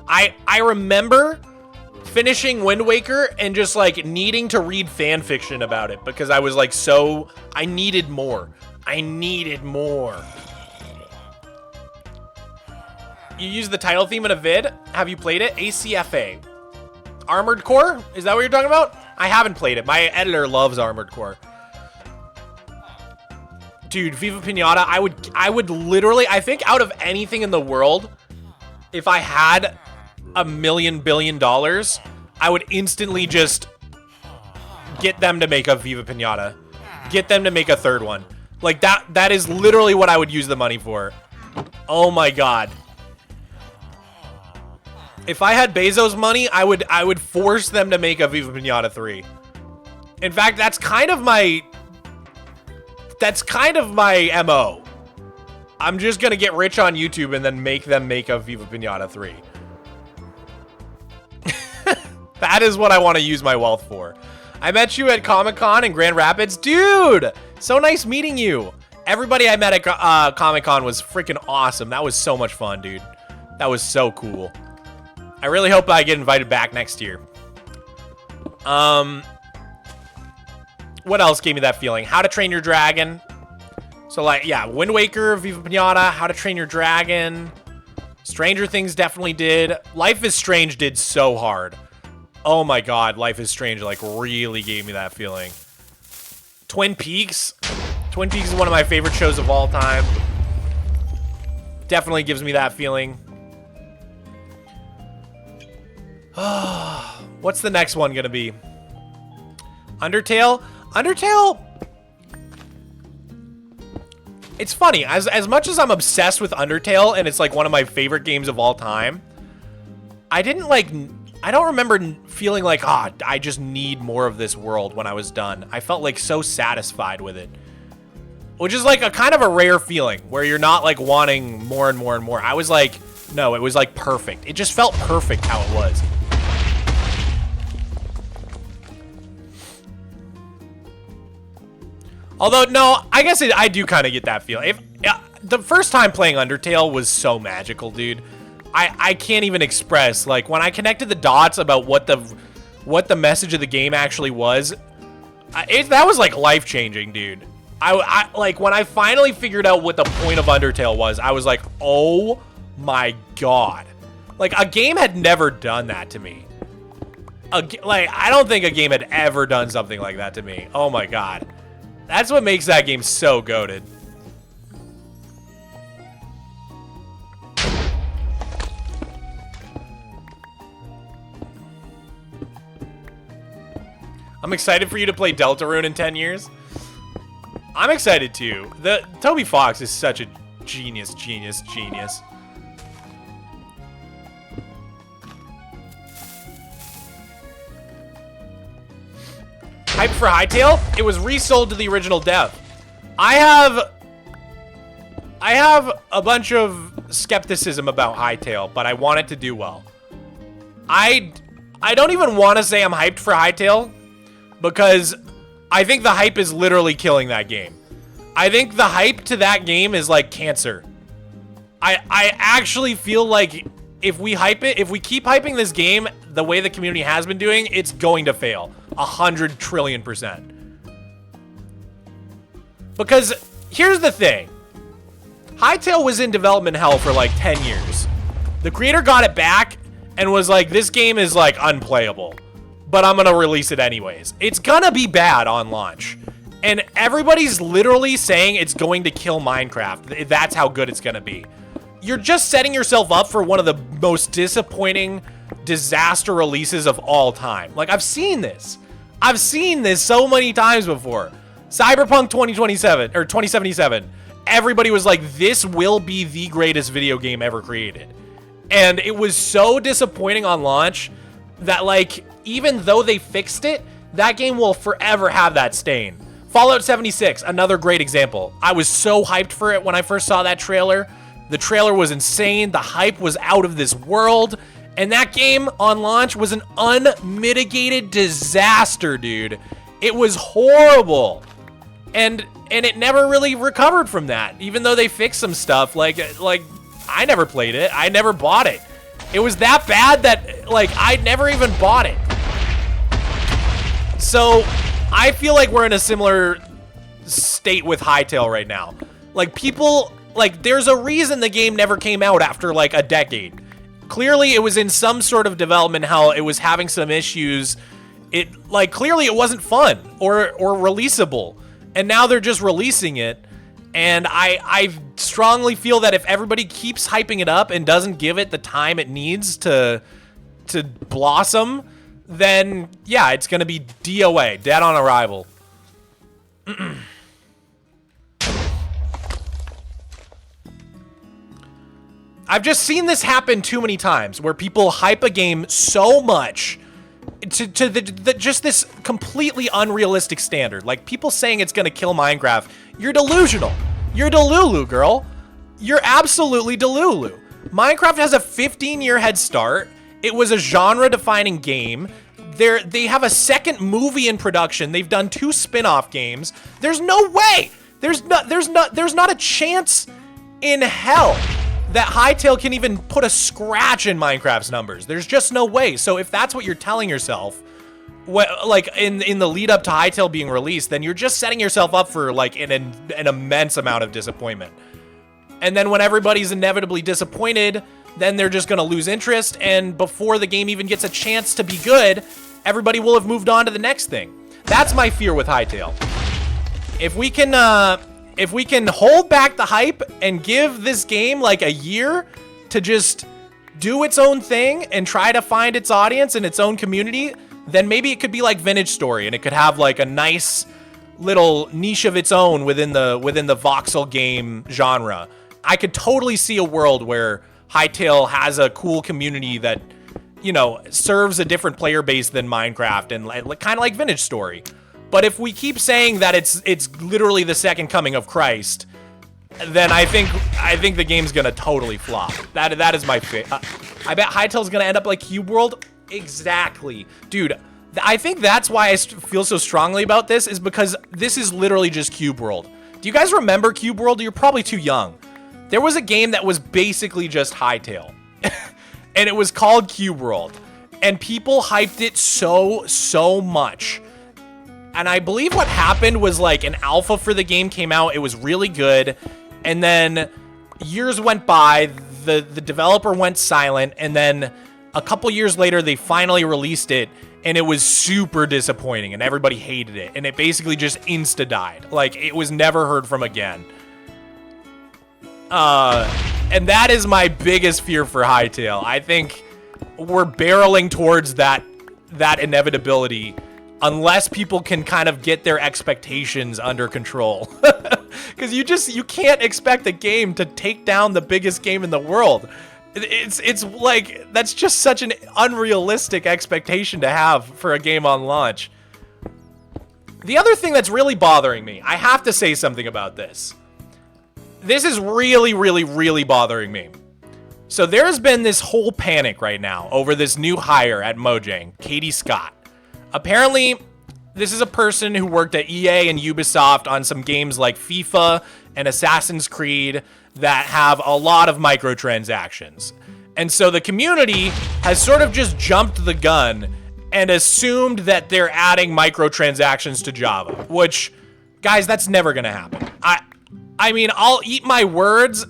I remember finishing Wind Waker and just, like, needing to read fan fiction about it because I was, like, so... I needed more. I needed more. You use the title theme in a vid? Have you played it? ACFA. Armored Core? Is that what you're talking about? I haven't played it. My editor loves Armored Core. Dude, Viva Pinata, I would literally... I think out of anything in the world, if I had $1 billion, I would instantly just get them to make a Viva Pinata. Get them to make a third one. Like, that is literally what I would use the money for. Oh my god. If I had Bezos money, I would force them to make a Viva Pinata 3. In fact, that's kind of my MO. I'm just gonna get rich on YouTube and then make them make a Viva Pinata 3. That is what I want to use my wealth for. I met you at Comic-Con in Grand Rapids. Dude, so nice meeting you. Everybody I met at Comic-Con was freaking awesome. That was so much fun, dude. That was so cool. I really hope I get invited back next year. What else gave me that feeling? How to Train Your Dragon. So, like, yeah, Wind Waker, Viva Pinata, How to Train Your Dragon. Stranger Things definitely did. Life is Strange did so hard. Oh my god, Life is Strange, like, really gave me that feeling. Twin Peaks. Twin Peaks is one of my favorite shows of all time. Definitely gives me that feeling. What's the next one gonna be? Undertale? Undertale? It's funny, as much as I'm obsessed with Undertale, and it's like one of my favorite games of all time, I don't remember feeling like, I just need more of this world when I was done. I felt like so satisfied with it. Which is like a kind of a rare feeling, where you're not like wanting more and more and more. I was like, no, it was like perfect. It just felt perfect how it was. Although, no, I guess I do kind of get that feeling. The first time playing Undertale was so magical, dude. I can't even express, like, when I connected the dots about what the message of the game actually was, that was, like, life-changing, dude. Like, when I finally figured out what the point of Undertale was, I was like, oh my god. Like, a game had never done that to me. Like, I don't think a game had ever done something like that to me. Oh my god. That's what makes that game so goated. I'm excited for you to play Deltarune in 10 years. I'm excited too. Toby Fox is such a genius. Hype for Hytale? It was resold to the original dev. I have a bunch of skepticism about Hytale, but I want it to do well. I don't even want to say I'm hyped for Hytale, because I think the hype is literally killing that game. I think the hype to that game is like cancer. I actually feel like if we keep hyping this game the way the community has been doing, it's going to fail. 100 trillion%. Because here's the thing. Hytale was in development hell for like 10 years. The creator got it back and was like, this game is like unplayable, but I'm gonna release it anyways. It's gonna be bad on launch. And everybody's literally saying it's going to kill Minecraft. That's how good it's gonna be. You're just setting yourself up for one of the most disappointing disaster releases of all time. Like, I've seen this. I've seen this so many times before. Cyberpunk 2027 or 2077. Everybody was like, this will be the greatest video game ever created. And it was so disappointing on launch that, like, even though they fixed it, that game will forever have that stain. Fallout 76, another great example. I was so hyped for it when I first saw that trailer. The trailer was insane. The hype was out of this world. And that game on launch was an unmitigated disaster, dude. It was horrible. And it never really recovered from that. Even though they fixed some stuff, like I never played it. I never bought it. It was that bad that, like, I never even bought it. So I feel like we're in a similar state with Hytale right now. Like, people, like, there's a reason the game never came out after like a decade. Clearly it was in some sort of development hell. It was having some issues. Clearly it wasn't fun or releasable. And now they're just releasing it. And I strongly feel that if everybody keeps hyping it up and doesn't give it the time it needs to blossom, then yeah, it's gonna be DOA, dead on arrival. I've just seen this happen too many times, where people hype a game so much to just this completely unrealistic standard. Like, people saying it's gonna kill Minecraft. You're delusional. You're Delulu, girl. You're absolutely Delulu. Minecraft has a 15-year head start. It was a genre-defining game. They have a second movie in production. They've done 2 spin-off games. There's no way There's not a chance in hell that Hytale can even put a scratch in Minecraft's numbers. There's just no way. So if that's what you're telling yourself, like in the lead up to Hytale being released, then you're just setting yourself up for like an immense amount of disappointment. And then when everybody's inevitably disappointed, then they're just going to lose interest. And before the game even gets a chance to be good, everybody will have moved on to the next thing. That's my fear with Hytale. If we can hold back the hype and give this game like a year to just do its own thing and try to find its audience and its own community, then maybe it could be like Vintage Story and it could have like a nice little niche of its own within the voxel game genre. I could totally see a world where Hytale has a cool community that, you know, serves a different player base than Minecraft and kind of like Vintage Story. But if we keep saying that it's literally the second coming of Christ, then I think the game's gonna totally flop. That is my I bet Hytale's gonna end up like Cube World. Exactly, dude. I think that's why I feel so strongly about this, is because this is literally just Cube World. Do you guys remember Cube World? You're probably too young. There was a game that was basically just Hytale, and it was called Cube World, and people hyped it so much. And I believe what happened was like an alpha for the game came out. It was really good. And then years went by, the developer went silent. And then a couple years later, they finally released it. And it was super disappointing. And everybody hated it. And it basically just insta-died. Like, it was never heard from again. And that is my biggest fear for Hytale. I think we're barreling towards that inevitability, unless people can kind of get their expectations under control. Because you can't expect a game to take down the biggest game in the world. It's like, that's just such an unrealistic expectation to have for a game on launch. The other thing that's really bothering me, I have to say something about this. This is really, really, really bothering me. So there has been this whole panic right now over this new hire at Mojang, Katie Scott. Apparently, this is a person who worked at EA and Ubisoft on some games like FIFA and Assassin's Creed that have a lot of microtransactions. And so the community has sort of just jumped the gun and assumed that they're adding microtransactions to Java, which, guys, that's never going to happen. I mean, I'll eat my words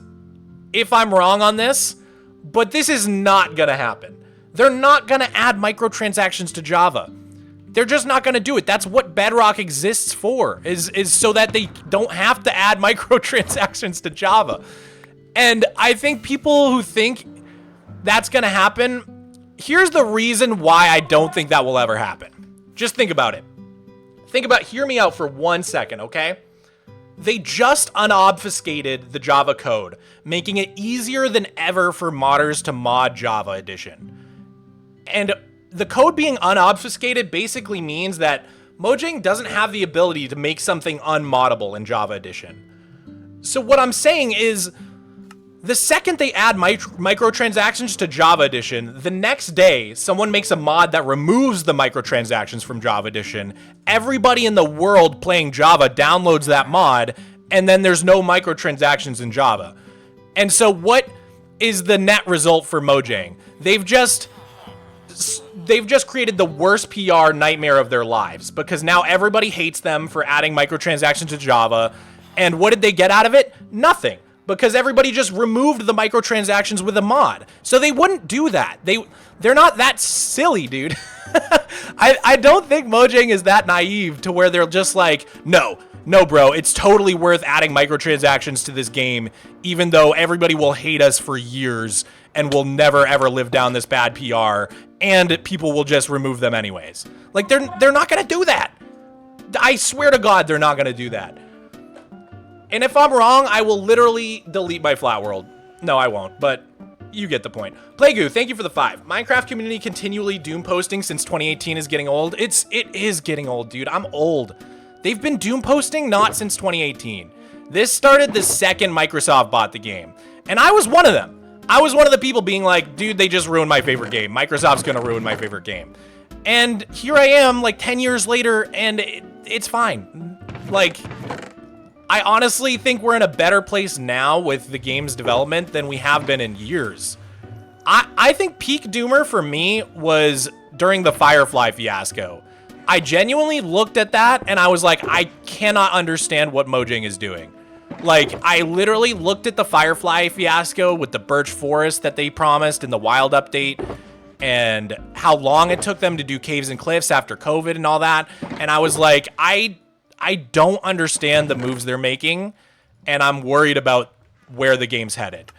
if I'm wrong on this, but this is not going to happen. They're not going to add microtransactions to Java. They're just not going to do it. That's what Bedrock exists for, is so that they don't have to add microtransactions to Java. And I think people who think that's going to happen, here's the reason why I don't think that will ever happen. Just think about it. Hear me out for 1 second, okay? They just unobfuscated the Java code, making it easier than ever for modders to mod Java Edition. And the code being unobfuscated basically means that Mojang doesn't have the ability to make something unmoddable in Java Edition. So what I'm saying is, the second they add microtransactions to Java Edition, the next day, someone makes a mod that removes the microtransactions from Java Edition. Everybody in the world playing Java downloads that mod, and then there's no microtransactions in Java. And so what is the net result for Mojang? They've just created the worst PR nightmare of their lives, because now everybody hates them for adding microtransactions to Java. And what did they get out of it? Nothing. Because everybody just removed the microtransactions with a mod. So they wouldn't do that. They're not that silly, dude. I don't think Mojang is that naive to where they're just like, no, bro, it's totally worth adding microtransactions to this game, even though everybody will hate us for years and will never ever live down this bad PR, and people will just remove them anyways. Like, they're not gonna do that. I swear to God, they're not gonna do that. And if I'm wrong, I will literally delete my Flat World. No, I won't, but you get the point. Playgoo, thank you for the 5. Minecraft community continually doom posting since 2018 is getting old. It is getting old, dude. I'm old. They've been doom posting not since 2018. This started the second Microsoft bought the game. And I was one of them. I was one of the people being like, dude, they just ruined my favorite game. Microsoft's gonna ruin my favorite game. And here I am, like 10 years later, and it's fine. Like, I honestly think we're in a better place now with the game's development than we have been in years. I think peak Doomer for me was during the Firefly fiasco. I genuinely looked at that and I was like, I cannot understand what Mojang is doing. Like, I literally looked at the Firefly fiasco with the birch forest that they promised in the wild update and how long it took them to do caves and cliffs after COVID and all that. And I was like, I don't understand the moves they're making, and I'm worried about where the game's headed.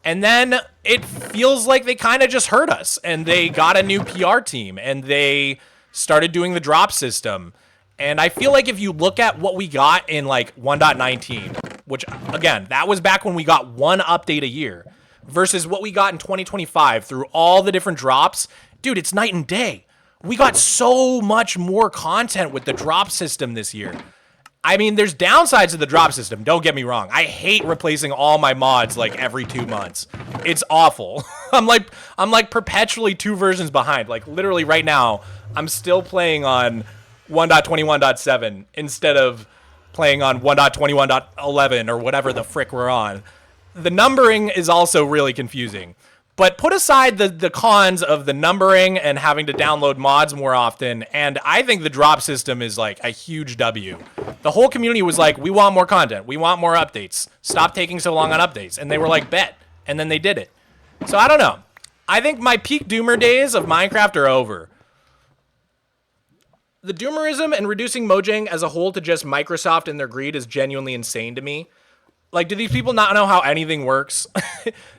And then it feels like they kind of just hurt us, and they got a new PR team, and they started doing the drop system. And I feel like if you look at what we got in like 1.19, which again, that was back when we got one update a year, versus what we got in 2025 through all the different drops, dude, it's night and day. We got so much more content with the drop system this year. I mean, there's downsides to the drop system, don't get me wrong. I hate replacing all my mods like every 2 months. It's awful. I'm like perpetually 2 versions behind. Like literally right now, I'm still playing on 1.21.7 instead of playing on 1.21.11 or whatever the frick we're on. The numbering is also really confusing. But put aside the cons of the numbering and having to download mods more often, and I think the drop system is like a huge W. The whole community was like, we want more content. We want more updates. Stop taking so long on updates. And they were like, bet. And then they did it. So I don't know. I think my peak Doomer days of Minecraft are over. The Doomerism and reducing Mojang as a whole to just Microsoft and their greed is genuinely insane to me. Like, do these people not know how anything works?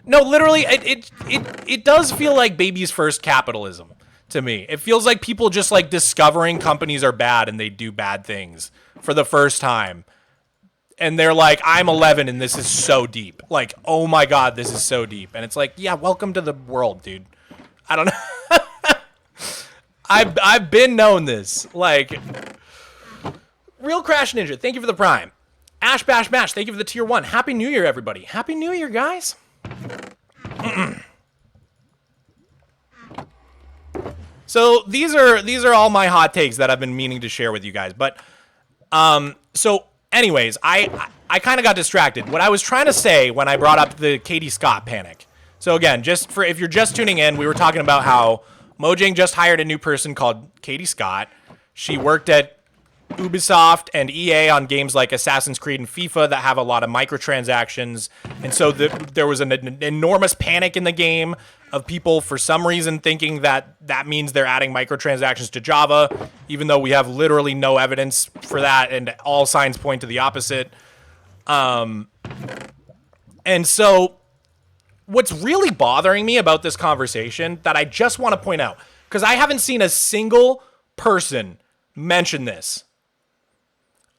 No, literally, it does feel like baby's first capitalism to me. It feels like people just like discovering companies are bad and they do bad things for the first time. And they're like, I'm 11 and this is so deep. Like, oh my God, this is so deep. And it's like, yeah, welcome to the world, dude. I don't know. I've been known this. Like, Real Crash Ninja, thank you for the Prime. Ash Bash Mash, thank you for the tier 1. Happy New Year, everybody. Happy New Year, guys. So these are all my hot takes that I've been meaning to share with you guys. But so anyways, I kind of got distracted. What I was trying to say when I brought up the Katie Scott panic. So again, just for if you're just tuning in, we were talking about how Mojang just hired a new person called Katie Scott. She worked at Ubisoft and EA on games like Assassin's Creed and FIFA that have a lot of microtransactions. And so there was an enormous panic in the game of people for some reason thinking that that means they're adding microtransactions to Java, even though we have literally no evidence for that and all signs point to the opposite. And so what's really bothering me about this conversation that I just want to point out, because I haven't seen a single person mention this.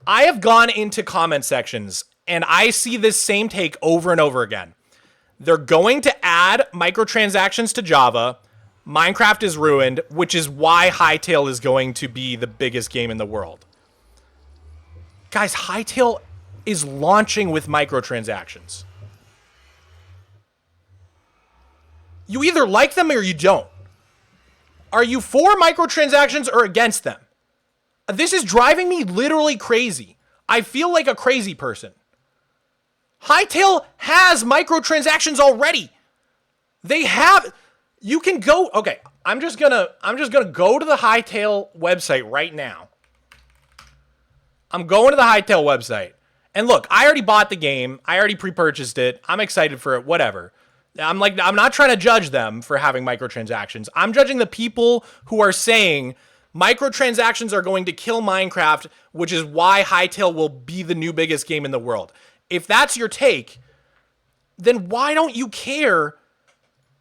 I have gone into comment sections and I see this same take over and over again. They're going to add microtransactions to Java. Minecraft is ruined, which is why Hytale is going to be the biggest game in the world. Guys, Hytale is launching with microtransactions. You either like them or you don't. Are you for microtransactions or against them? This is driving me literally crazy. I feel like a crazy person. Hytale has microtransactions already. They have. You can go. Okay, I'm just gonna go to the Hytale website right now. I'm going to the Hytale website, and look, I already bought the game. I already pre-purchased it. I'm excited for it. Whatever. I'm not trying to judge them for having microtransactions. I'm judging the people who are saying microtransactions are going to kill Minecraft, which is why Hytale will be the new biggest game in the world. If that's your take, then why don't you care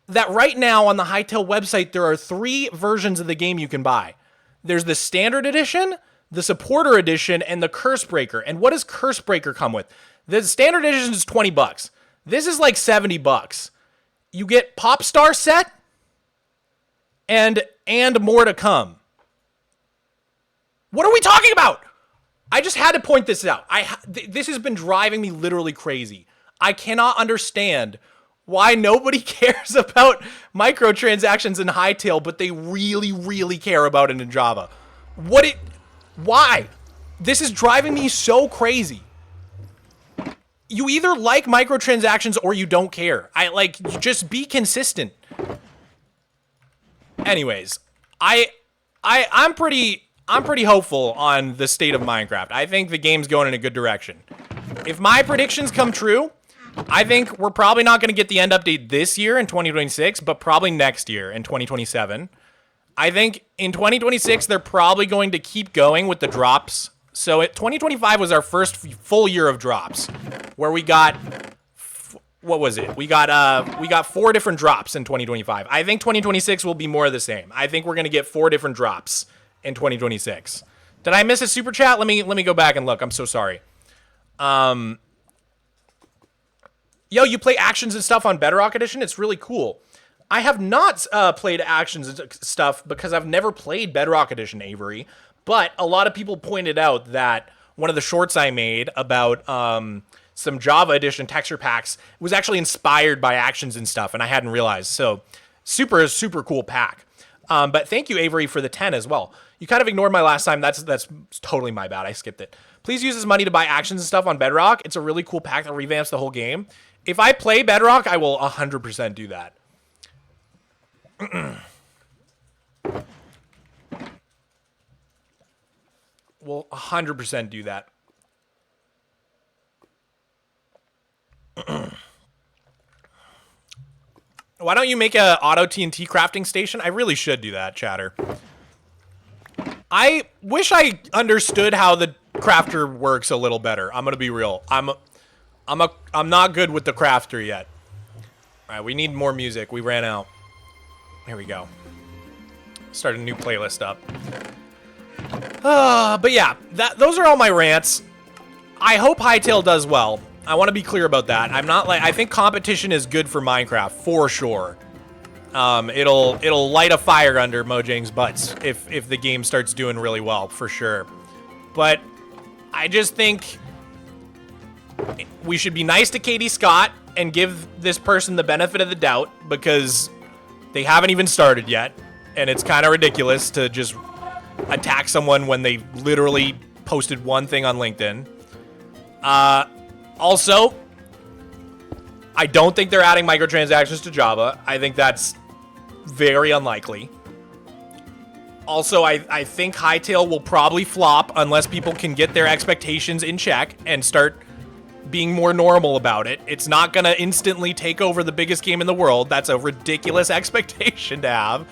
that right now on the Hytale website, there are 3 versions of the game you can buy. There's the standard edition, the supporter edition, and the curse breaker. And what does curse breaker come with? The standard edition is $20. This is like $70. You get Pop Star set and more to come. What are we talking about? I just had to point this out. This has been driving me literally crazy. I cannot understand why nobody cares about microtransactions in Hytale, but they really, really care about it in Java. Why? This is driving me so crazy. you either like microtransactions or you don't care. Just be consistent. Anyways, I'm pretty hopeful on the state of Minecraft. I think the game's going in a good direction. If my predictions come true, I think we're probably not going to get the end update this year in 2026, but probably next year in 2027. I think in 2026, they're probably going to keep going with the drops. So 2025 was our first full year of drops, where we got, what was it? We got 4 different drops in 2025. I think 2026 will be more of the same. I think we're going to get 4 different drops in 2026. Did I miss a super chat? Let me go back and look. I'm so sorry. Yo, you play actions and stuff on Bedrock Edition? It's really cool. I have not played actions and stuff because I've never played Bedrock Edition, Avery. But a lot of people pointed out that one of the shorts I made about some Java Edition texture packs was actually inspired by actions and stuff, and I hadn't realized. So super, super cool pack. But thank you, Avery, for the 10 as well. You kind of ignored my last time. That's totally my bad. I skipped it. Please use this money to buy actions and stuff on Bedrock. It's a really cool pack that revamps the whole game. If I play Bedrock, I will 100% do that. We'll 100% do that. Why don't you make a auto TNT crafting station? I really should do that, chatter. I wish I understood how the crafter works a little better. I'm gonna be real. I'm not good with the crafter yet. All right, we need more music. We ran out. Here we go. Start a new playlist up. But yeah, those are all my rants. I hope Hytale does well. I want to be clear about that. I think competition is good for Minecraft for sure. It'll light a fire under Mojang's butts if the game starts doing really well, for sure. But I just think we should be nice to Katie Scott and give this person the benefit of the doubt, because they haven't even started yet, and it's kind of ridiculous to just attack someone when they literally posted one thing on LinkedIn. Also, I don't think they're adding microtransactions to Java. I think that's very unlikely. Also, I think Hytale will probably flop unless people can get their expectations in check and start being more normal about it. It's not going to instantly take over the biggest game in the world. That's a ridiculous expectation to have.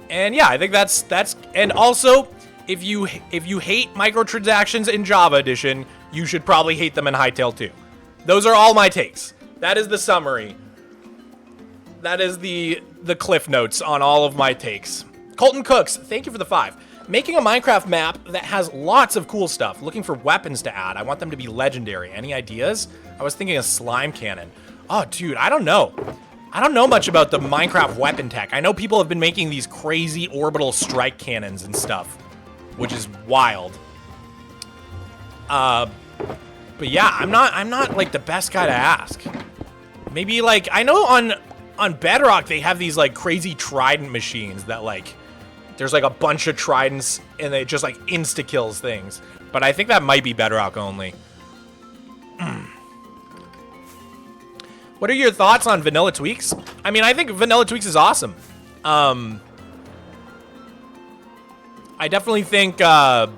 And yeah, I think that's and also if you hate microtransactions in Java Edition, you should probably hate them in Hytale too. Those are all my takes. That is the summary. That is the cliff notes on all of my takes. Colton Cooks, thank you for the 5. Making a Minecraft map that has lots of cool stuff. Looking for weapons to add. I want them to be legendary. Any ideas? I was thinking a slime cannon. Oh, dude, I don't know. I don't know much about the Minecraft weapon tech. I know people have been making these crazy orbital strike cannons and stuff, which is wild. But yeah, I'm not like the best guy to ask. Maybe like, I know on Bedrock they have these like crazy trident machines that like, there's like a bunch of tridents and it just like insta kills things. But I think that might be Bedrock only. What are your thoughts on Vanilla Tweaks? I mean, I think Vanilla Tweaks is awesome. I definitely think, like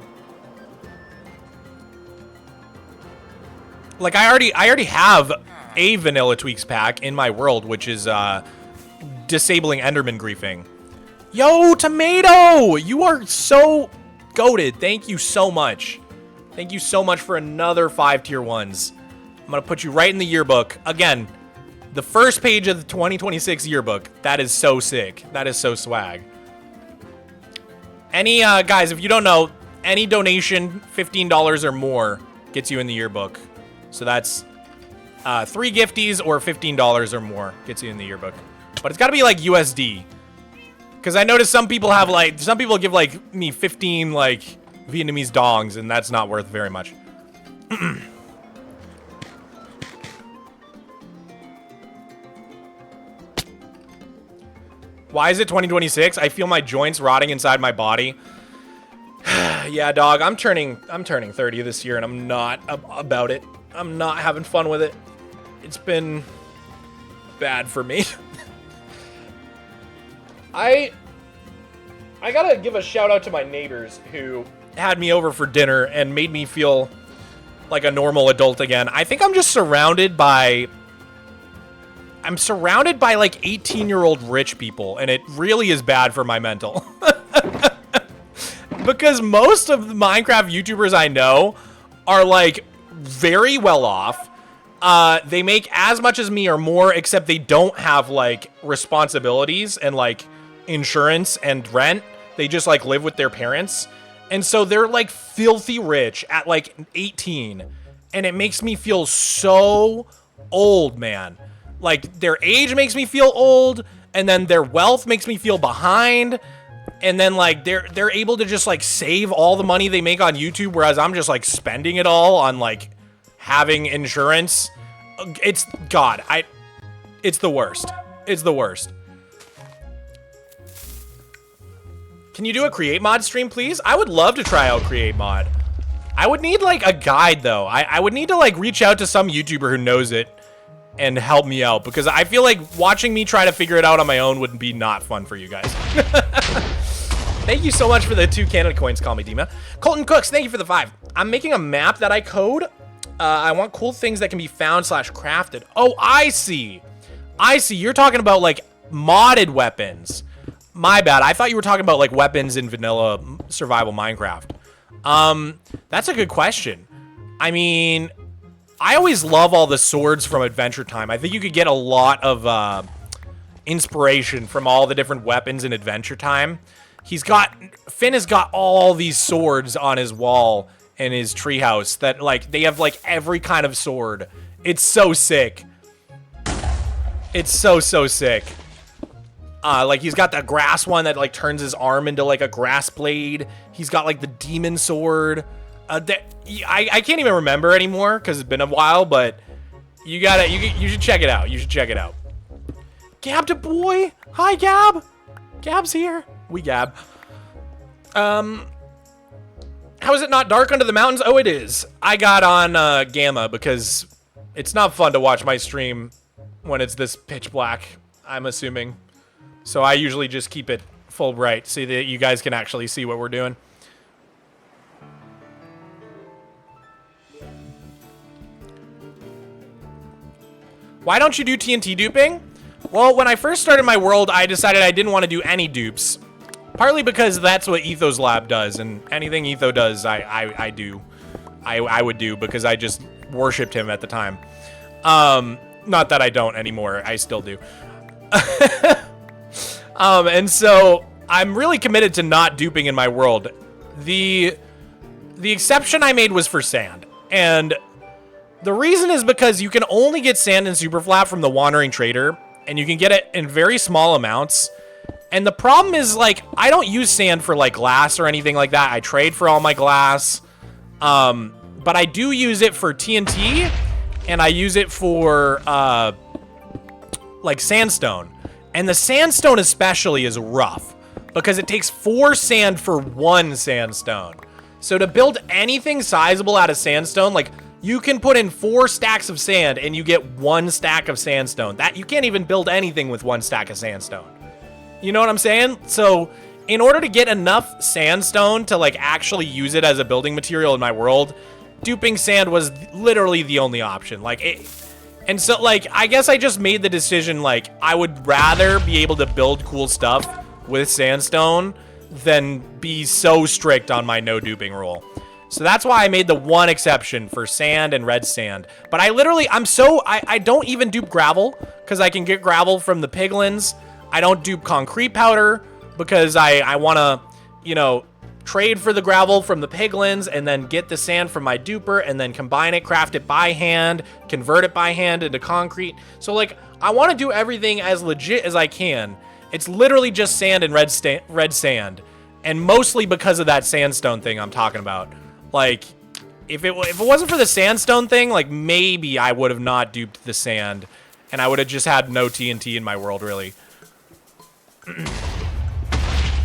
I already have a Vanilla Tweaks pack in my world, which is disabling Enderman griefing. Yo, Tomato! You are so goated. Thank you so much. Thank you so much for another 5 tier 1s. I'm gonna put you right in the yearbook. Again, the first page of the 2026 yearbook. That is so sick. That is so swag. Any, guys, if you don't know, any donation, $15 or more, gets you in the yearbook. So that's 3 gifties or $15 or more gets you in the yearbook. But it's gotta be like USD. Because I noticed some people have like, some people give like me 15 like Vietnamese dongs, and that's not worth very much. Why is it 2026? I feel my joints rotting inside my body. Yeah, dog, I'm turning 30 this year, and I'm not about it. I'm not having fun with it. It's been bad for me. I gotta give a shout out to my neighbors who had me over for dinner and made me feel like a normal adult again. I think I'm just surrounded by like 18-year-old rich people, and it really is bad for my mental. Because most of the Minecraft YouTubers I know are like very well off. They make as much as me or more, except they don't have like responsibilities and like insurance and rent. They just like live with their parents. And so they're like filthy rich at like 18. And it makes me feel so old, man. Like their age makes me feel old, and then their wealth makes me feel behind. And then like they're able to just like save all the money they make on YouTube, whereas I'm just like spending it all on like having insurance. It's the worst. It's the worst. Can you do a create mod stream, please? I would love to try out create mod. I would need like a guide though. I would need to like reach out to some YouTuber who knows it and help me out, because I feel like watching me try to figure it out on my own would be not fun for you guys. Thank you so much for the 2 Canada coins, call me Dima. Colton Cooks, thank you for the 5. I'm making a map that I code. I want cool things that can be found / crafted. Oh, I see. You're talking about like modded weapons. My bad. I thought you were talking about like weapons in vanilla survival Minecraft. That's a good question. I mean, I always love all the swords from Adventure Time. I think you could get a lot of inspiration from all the different weapons in Adventure Time. Finn has got all these swords on his wall in his treehouse that like they have like every kind of sword. It's so sick. It's so sick. Like he's got the grass one that like turns his arm into like a grass blade. He's got like the demon sword. I can't even remember anymore because it's been a while, but you should check it out. You should check it out. Gab to boy. Hi, Gab. Gab's here. We Gab. How is it not dark under the mountains? Oh, it is. I got on Gamma because it's not fun to watch my stream when it's this pitch black, I'm assuming. So I usually just keep it full bright so that you guys can actually see what we're doing. Why don't you do TNT duping? Well, when I first started my world, I decided I didn't want to do any dupes. Partly because that's what Etho's lab does, and anything Etho does, I do. I would do because I just worshipped him at the time. Not that I don't anymore. I still do. And so I'm really committed to not duping in my world. The exception I made was for sand, and the reason is because you can only get sand in Superflat from the Wandering Trader, and you can get it in very small amounts. And the problem is, like, I don't use sand for, like, glass or anything like that. I trade for all my glass. But I do use it for TNT, and I use it for, like, sandstone. And the sandstone especially is rough, because it takes 4 sand for 1 sandstone. So to build anything sizable out of sandstone, like, you can put in 4 stacks of sand, and you get 1 stack of sandstone. You can't even build anything with 1 stack of sandstone. You know what I'm saying? So in order to get enough sandstone to like actually use it as a building material in my world, duping sand was literally the only option. And so like, I guess I just made the decision, like, I would rather be able to build cool stuff with sandstone than be so strict on my no duping rule. So that's why I made the one exception for sand and red sand. But I don't even dupe gravel because I can get gravel from the piglins. I don't dupe concrete powder because I want to, you know, trade for the gravel from the piglins and then get the sand from my duper and then combine it, craft it by hand, convert it by hand into concrete. So, like, I want to do everything as legit as I can. It's literally just sand and red sand. And mostly because of that sandstone thing I'm talking about. Like, if it wasn't for the sandstone thing, like, maybe I would have not duped the sand. And I would have just had no TNT in my world, really.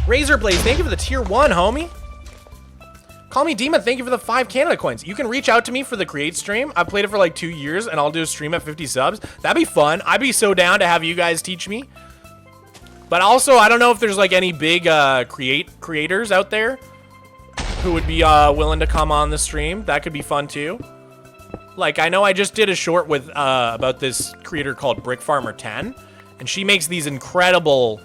Razor Blaze, thank you for the tier 1, homie. Call me Dima, thank you for the 5 Canada coins. You can reach out to me for the Create stream. I've played it for like 2 years, and I'll do a stream at 50 subs. That'd be fun. I'd be so down to have you guys teach me. But also, I don't know if there's like any big creators out there who would be willing to come on the stream. That could be fun too. Like, I know I just did a short with about this creator called Brick Farmer 10, and she makes these incredible,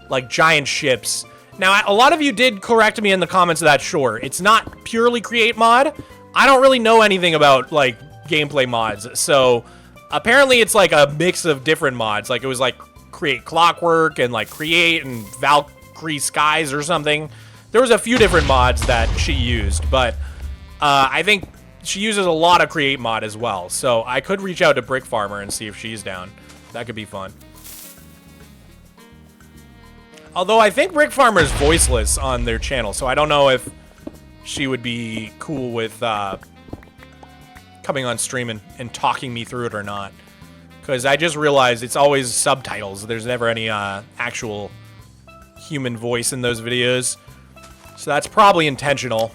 like, giant ships. Now, a lot of you did correct me in the comments of that short. It's not purely Create mod. I don't really know anything about, like, gameplay mods. So, apparently it's, like, a mix of different mods. Like, it was, like, Create Clockwork and, like, Create and Valkyrie Skies or something. There was a few different mods that she used, but I think she uses a lot of Create mod as well. So, I could reach out to Brick Farmer and see if she's down. That could be fun. Although I think Brick Farmer is voiceless on their channel, so I don't know if she would be cool with coming on stream and talking me through it or not. Because I just realized it's always subtitles. There's never any actual human voice in those videos. So that's probably intentional.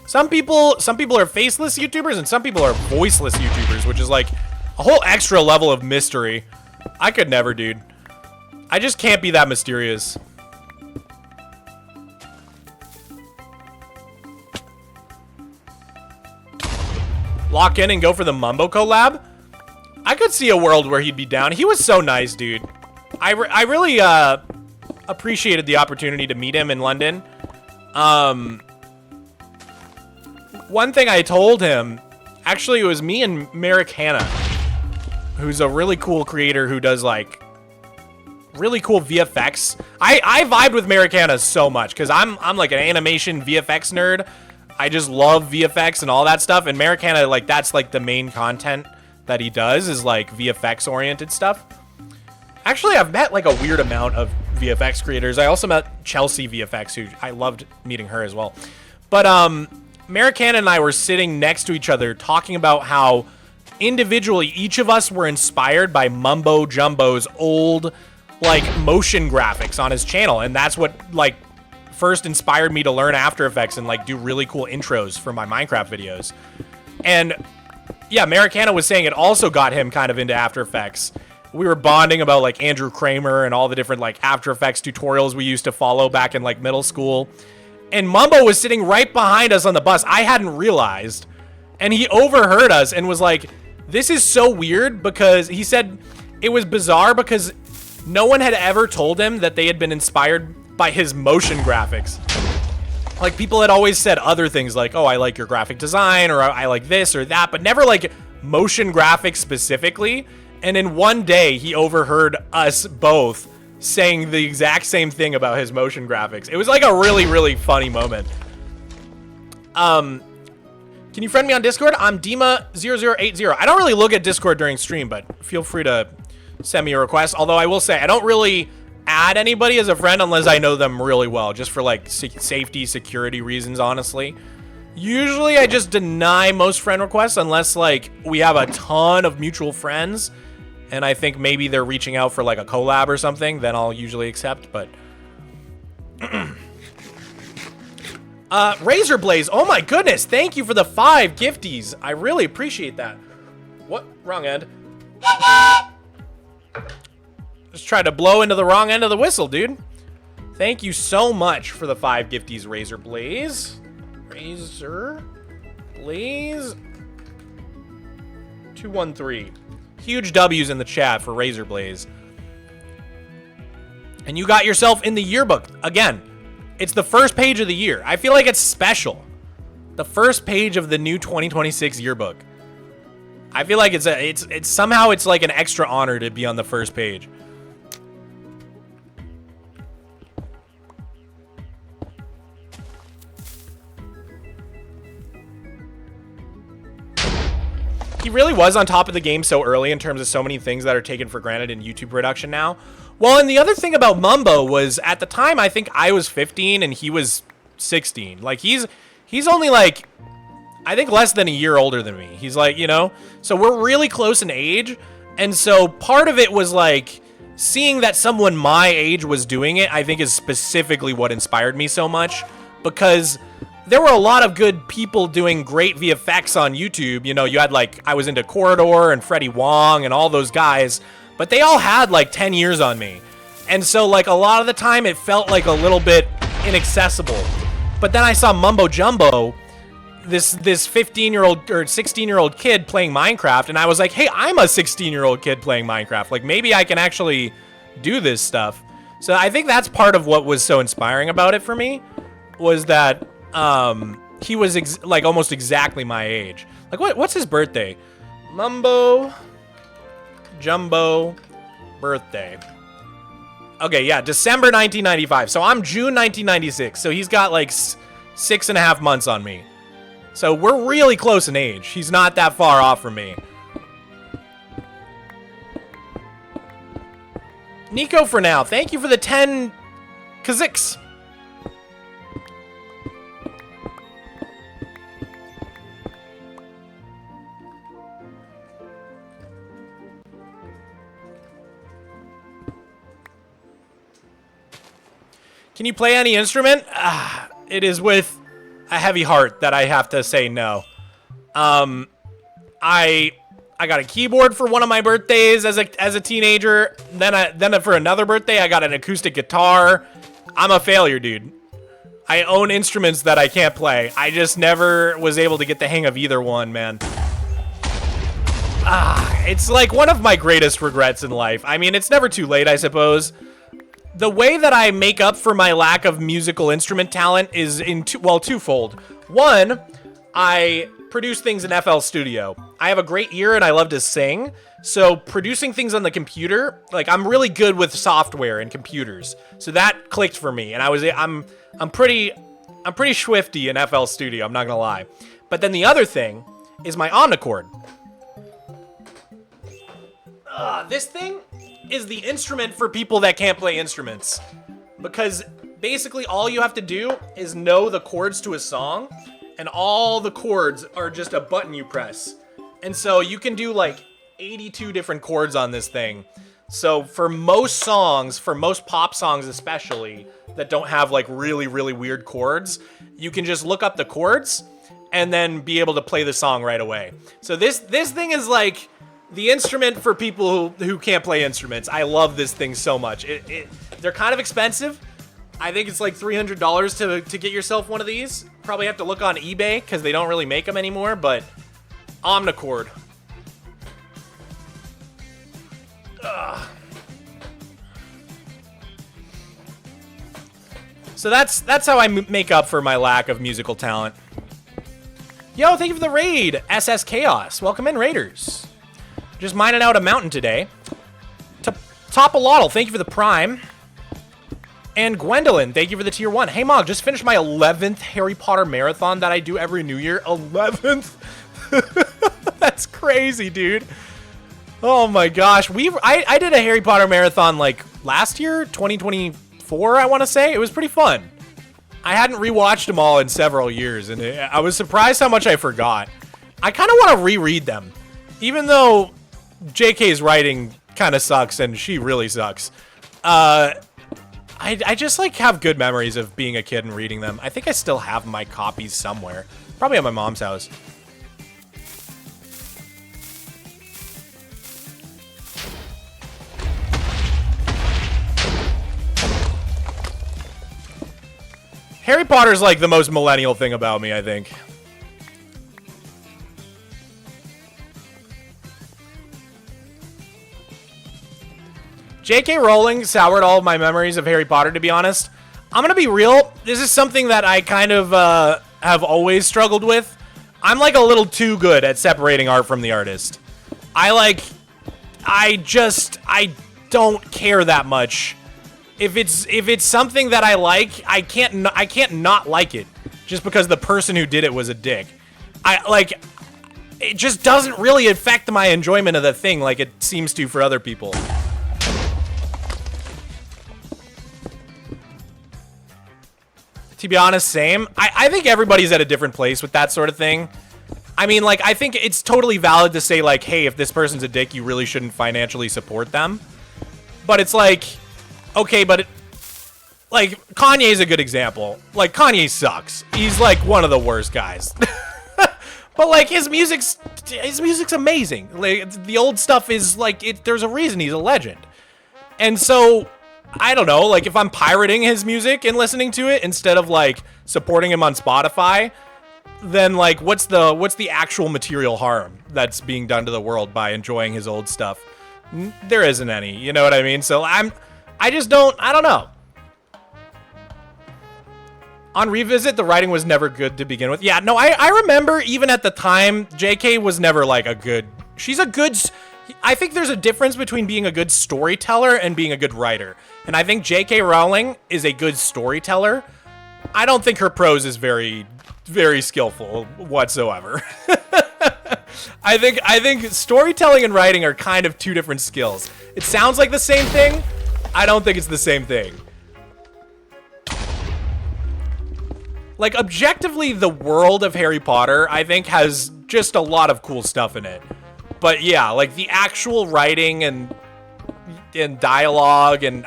Some people are faceless YouTubers and some people are voiceless YouTubers, which is like a whole extra level of mystery. I could never, dude. I just can't be that mysterious. Lock in and go for the Mumbo collab? I could see a world where he'd be down. He was so nice, dude. I really appreciated the opportunity to meet him in London. One thing I told him, actually it was me and Merrick Hanna, who's a really cool creator who does like really cool VFX. I vibe with Merrick Hanna so much because I'm like an animation VFX nerd. I just love VFX and all that stuff. And Merrick Hanna, like, that's like the main content that he does is like VFX oriented stuff. Actually, I've met like a weird amount of VFX creators. I also met Chelsea VFX, who I loved meeting her as well. But Merrick Hanna and I were sitting next to each other talking about how individually each of us were inspired by Mumbo Jumbo's old like motion graphics on his channel, and that's what like first inspired me to learn After Effects and like do really cool intros for my Minecraft videos. And yeah, Merrick Hanna was saying it also got him kind of into After Effects. We were bonding about like Andrew Kramer and all the different like After Effects tutorials we used to follow back in like middle school. And Mumbo was sitting right behind us on the bus. I hadn't realized, and he overheard us and was like, this is so weird, because he said it was bizarre because no one had ever told him that they had been inspired by his motion graphics. Like, people had always said other things like, oh, I like your graphic design, or I like this or that, but never like motion graphics specifically. And in one day, he overheard us both saying the exact same thing about his motion graphics. It was like a really, really funny moment. Can you friend me on Discord? I'm Dima0080. I don't really look at Discord during stream, but feel free to send me a request. Although I will say, I don't really add anybody as a friend unless I know them really well, just for like safety, security reasons, honestly. Usually I just deny most friend requests unless like we have a ton of mutual friends and I think maybe they're reaching out for like a collab or something, then I'll usually accept. But Razor Blaze, oh my goodness, thank you for the 5 gifties. I really appreciate that. What? Wrong end. Just tried to blow into the wrong end of the whistle, dude. Thank you so much for the 5 gifties, Razor Blaze. Razor Blaze 213. Huge W's in the chat for Razor Blaze. And you got yourself in the yearbook. Again, it's the first page of the year. I feel like it's special. The first page of the new 2026 yearbook. I feel like it's somehow it's like an extra honor to be on the first page. He really was on top of the game so early in terms of so many things that are taken for granted in YouTube production now. Well, and the other thing about Mumbo was at the time, I think I was 15 and he was 16. Like he's only like, I think less than a year older than me. He's like, you know, so we're really close in age. And so part of it was like seeing that someone my age was doing it, I think is specifically what inspired me so much, because there were a lot of good people doing great VFX on YouTube. You know, you had like, I was into Corridor and Freddie Wong and all those guys, but they all had like 10 years on me. And so like a lot of the time it felt like a little bit inaccessible. But then I saw Mumbo Jumbo, this 15-year-old or 16-year-old kid playing Minecraft, and I was like, hey, I'm a 16-year-old kid playing Minecraft. Like, maybe I can actually do this stuff. So I think that's part of what was so inspiring about it for me, was that he was like almost exactly my age. Like, what's his birthday? Mumbo Jumbo birthday. Okay, yeah, December 1995. So I'm June 1996. So he's got like 6.5 months on me. So we're really close in age. He's not that far off from me. Nico for now. Thank you for the 10 Kaziks. Can you play any instrument? It is with a heavy heart that I have to say no. I got a keyboard for one of my birthdays as a teenager. Then for another birthday, I got an acoustic guitar. I'm a failure, dude. I own instruments that I can't play. I just never was able to get the hang of either one, man. It's like one of my greatest regrets in life. I mean, it's never too late, I suppose. The way that I make up for my lack of musical instrument talent is twofold. One, I produce things in FL Studio. I have a great ear and I love to sing. So producing things on the computer, like I'm really good with software and computers. So that clicked for me, and I'm pretty swifty in FL Studio, I'm not gonna lie. But then the other thing is my omnichord. This thing is the instrument for people that can't play instruments, because basically all you have to do is know the chords to a song, and all the chords are just a button you press. And so you can do like 82 different chords on this thing. So for most songs, for most pop songs especially, that don't have like really, really weird chords, you can just look up the chords and then be able to play the song right away. So this thing is like the instrument for people who can't play instruments. I love this thing so much. They're kind of expensive. I think it's like $300 to get yourself one of these. Probably have to look on eBay because they don't really make them anymore, but omnichord. So that's how I make up for my lack of musical talent. Yo, thank you for the raid, SS Chaos. Welcome in, Raiders. Just mining out a mountain today. Topalotl, thank you for the prime. And Gwendolyn, thank you for the tier 1. Hey, Mog, just finished my 11th Harry Potter marathon that I do every New Year. 11th? That's crazy, dude. Oh my gosh. I did a Harry Potter marathon like last year, 2024, I want to say. It was pretty fun. I hadn't rewatched them all in several years, and I was surprised how much I forgot. I kind of want to reread them. Even though JK's writing kind of sucks, and she really sucks. I just like have good memories of being a kid and reading them. I think I still have my copies somewhere. Probably at my mom's house. Harry Potter's like the most millennial thing about me, I think. J.K. Rowling soured all of my memories of Harry Potter, to be honest. I'm going to be real. This is something that I kind of have always struggled with. I'm like a little too good at separating art from the artist. I don't care that much. If it's something that I like, I can't not like it just because the person who did it was a dick. It just doesn't really affect my enjoyment of the thing like it seems to for other people. To be honest, same. I think everybody's at a different place with that sort of thing. I mean, like, I think it's totally valid to say, like, hey, if this person's a dick, you really shouldn't financially support them. But it's like, okay, but like, Kanye's a good example. Like, Kanye sucks. He's, like, one of the worst guys. But, like, his music's amazing. Like, the old stuff is, like, there's a reason he's a legend. And so, I don't know, like, if I'm pirating his music and listening to it instead of, like, supporting him on Spotify, then, like, what's the actual material harm that's being done to the world by enjoying his old stuff? There isn't any, you know what I mean? So, I don't know. On Revisit, the writing was never good to begin with. Yeah, no, I remember even at the time, JK was never like a good... She's a good... I think there's a difference between being a good storyteller and being a good writer. And I think JK Rowling is a good storyteller. I don't think her prose is very, very skillful whatsoever. I think storytelling and writing are kind of two different skills. It sounds like the same thing. I don't think it's the same thing. Like, objectively, the world of Harry Potter, I think, has just a lot of cool stuff in it. But yeah, like, the actual writing and dialogue, and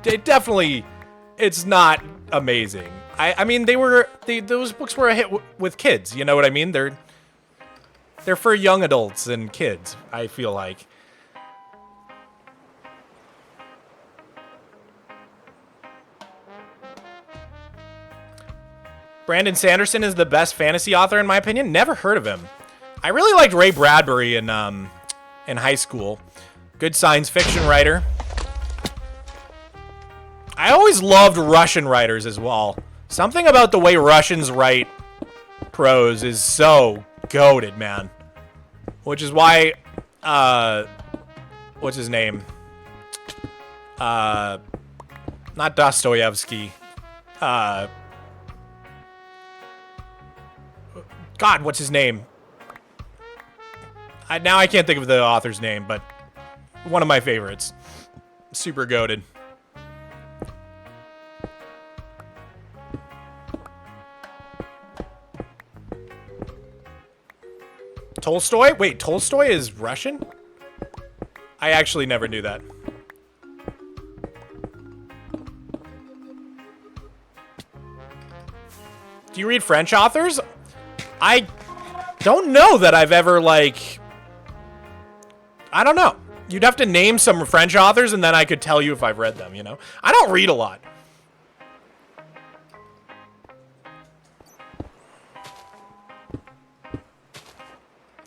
it's not amazing. I mean, those books were a hit with kids, you know what I mean? They're for young adults and kids, I feel like. Brandon Sanderson is the best fantasy author in my opinion. Never heard of him. I really liked Ray Bradbury in high school. Good science fiction writer. I always loved Russian writers as well. Something about the way Russians write prose is so goated, man. Which is why, what's his name? Not Dostoevsky. God, what's his name? Now I can't think of the author's name, but one of my favorites. Super goated. Tolstoy? Wait, Tolstoy is Russian? I actually never knew that. Do you read French authors? I don't know that I've ever, like... I don't know. You'd have to name some French authors, and then I could tell you if I've read them, you know? I don't read a lot.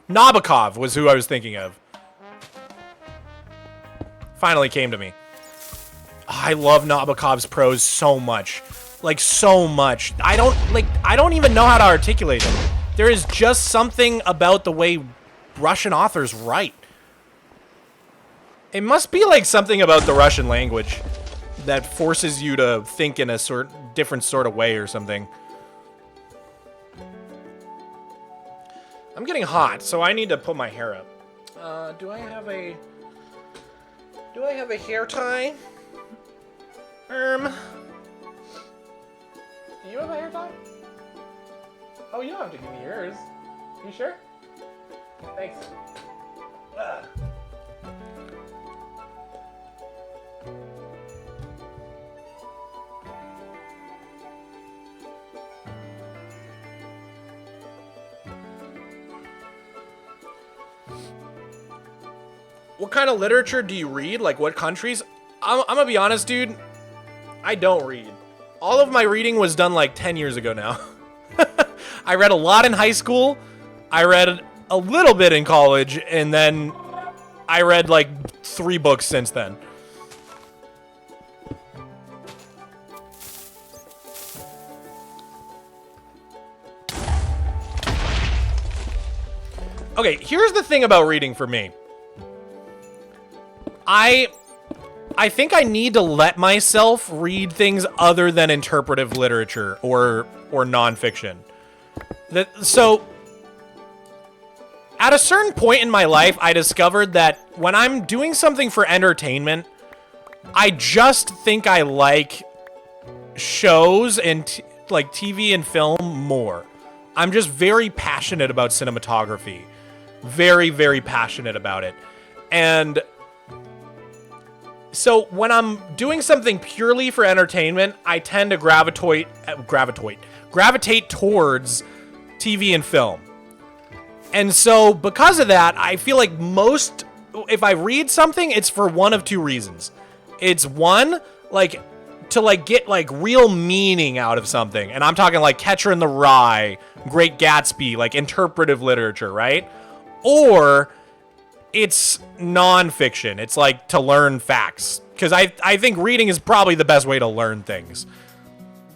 Nabokov was who I was thinking of. Finally came to me. I love Nabokov's prose so much. Like, so much. I don't even know how to articulate it. There is just something about the way Russian authors write. It must be like something about the Russian language that forces you to think in a different sort of way or something. I'm getting hot, so I need to put my hair up. Do I have a hair tie? Do you have a hair tie? Oh, you don't have to give me yours. You sure? Thanks. What kind of literature do you read? Like, what countries? I'm gonna be honest, dude. I don't read. All of my reading was done like 10 years ago now. I read a lot in high school. I read a little bit in college, and then I read like 3 books since then. Okay, here's the thing about reading for me. I think I need to let myself read things other than interpretive literature or nonfiction. So, at a certain point in my life, I discovered that when I'm doing something for entertainment, I just think I like shows and like TV and film more. I'm just very passionate about cinematography. Very, very passionate about it. And So when I'm doing something purely for entertainment, I tend to gravitate towards TV and film. And so because of that, I feel like if I read something, it's for one of two reasons. It's one, like, to like get like real meaning out of something. And I'm talking like Catcher in the Rye, Great Gatsby, like interpretive literature, right? Or it's nonfiction. It's like to learn facts. Because I think reading is probably the best way to learn things.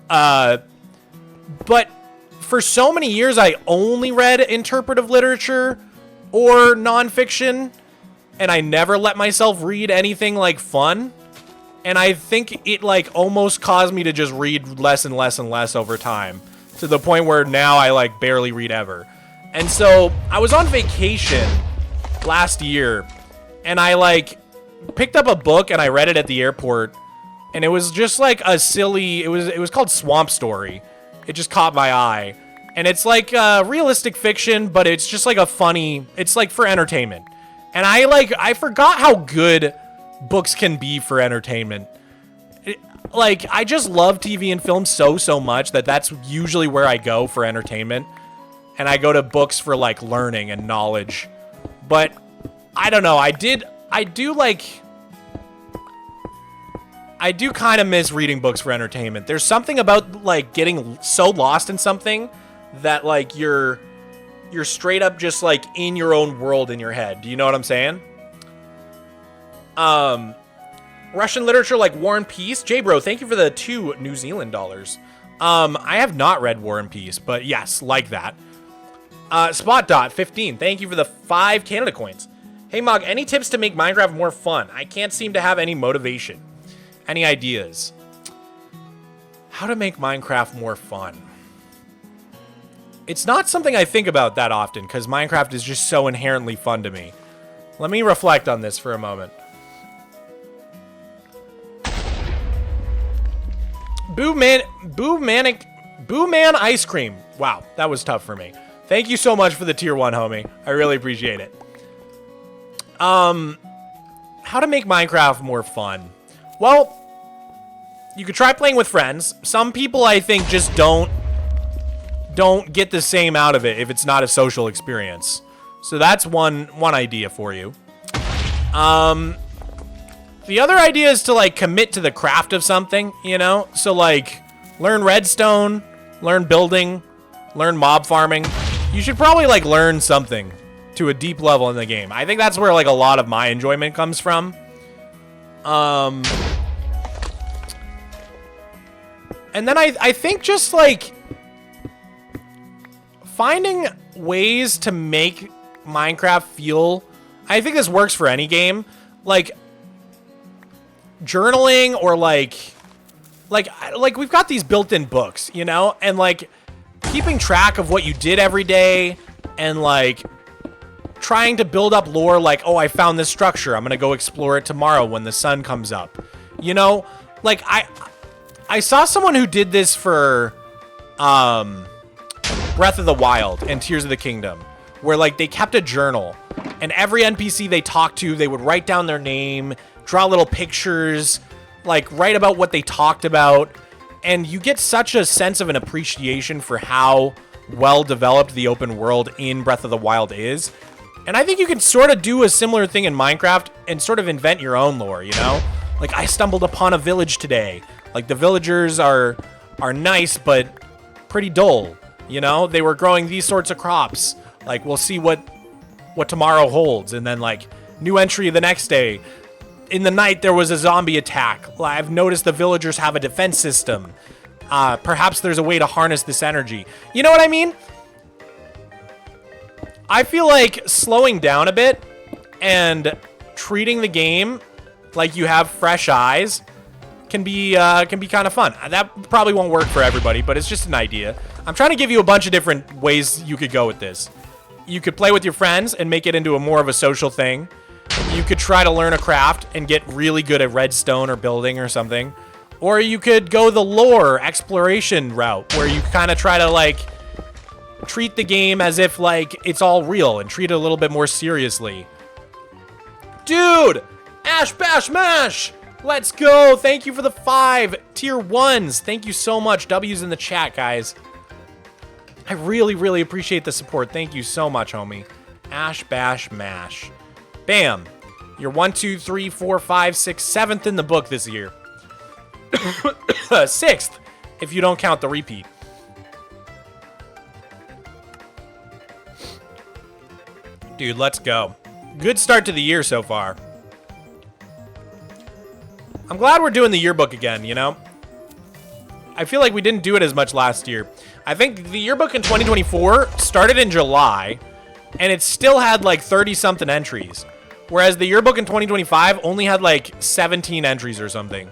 But for so many years, I only read interpretive literature or nonfiction. And I never let myself read anything like fun. And I think it like almost caused me to just read less and less and less over time. To the point where now I like barely read ever. And so I was on vacation last year. And I like picked up a book and I read it at the airport. And it was just like a silly, it was called Swamp Story. It just caught my eye. And it's like realistic fiction, but it's just like it's like for entertainment. And I forgot how good books can be for entertainment. I just love TV and film so much that's usually where I go for entertainment. And I go to books for like learning and knowledge. But I don't know, I do kind of miss reading books for entertainment. There's something about like getting so lost in something that like you're straight up just like in your own world in your head. Do you know what I'm saying? Russian literature like War and Peace. J-Bro, thank you for the $2 New Zealand dollars. I have not read War and Peace, but yes, like that. Spot.15, thank you for the 5 Canada coins. Hey Mog, any tips to make Minecraft more fun? I can't seem to have any motivation. Any ideas? How to make Minecraft more fun? It's not something I think about that often because Minecraft is just so inherently fun to me. Let me reflect on this for a moment. Boo Man Ice Cream. Wow, that was tough for me. Thank you so much for the tier 1, homie. I really appreciate it. How to make Minecraft more fun? Well, you could try playing with friends. Some people, I think, just don't get the same out of it if it's not a social experience. So that's one idea for you. The other idea is to like commit to the craft of something, you know? So like learn redstone, learn building, learn mob farming. You should probably like learn something to a deep level in the game. I think that's where like a lot of my enjoyment comes from. And then I think just like finding ways to make Minecraft feel, I think this works for any game, like journaling or like we've got these built-in books, you know, and like keeping track of what you did every day and like trying to build up lore like, oh, I found this structure, I'm gonna go explore it tomorrow when the sun comes up, you know? Like I saw someone who did this for Breath of the Wild and Tears of the Kingdom, where like they kept a journal and every NPC they talked to, they would write down their name, draw little pictures, like write about what they talked about. And you get such a sense of an appreciation for how well developed the open world in Breath of the Wild is. And I think you can sort of do a similar thing in Minecraft and sort of invent your own lore, you know? Like I stumbled upon a village today. Like the villagers are nice, but pretty dull. You know, they were growing these sorts of crops. Like we'll see what tomorrow holds. And then like new entry the next day. In the night, there was a zombie attack. I've noticed the villagers have a defense system. Perhaps there's a way to harness this energy. You know what I mean? I feel like slowing down a bit and treating the game like you have fresh eyes can be kind of fun. That probably won't work for everybody, but it's just an idea. I'm trying to give you a bunch of different ways you could go with this. You could play with your friends and make it into more of a social thing. You could try to learn a craft and get really good at redstone or building or something. Or you could go the lore exploration route where you kind of try to like treat the game as if like it's all real and treat it a little bit more seriously. Dude, Ash Bash Mash, Let's go. Thank you for the 5 tier 1s. Thank you so much. W's in the chat, guys. I really, really appreciate the support. Thank you so much, homie. Ash, bash, mash. Bam. You're 1, 2, 3, 4, 5, 6, 7th in the book this year. 6th, if you don't count the repeat. Dude, let's go. Good start to the year so far. I'm glad we're doing the yearbook again, you know? I feel like we didn't do it as much last year. I think the yearbook in 2024 started in July, and it still had like 30-something entries. Whereas the yearbook in 2025 only had like 17 entries or something.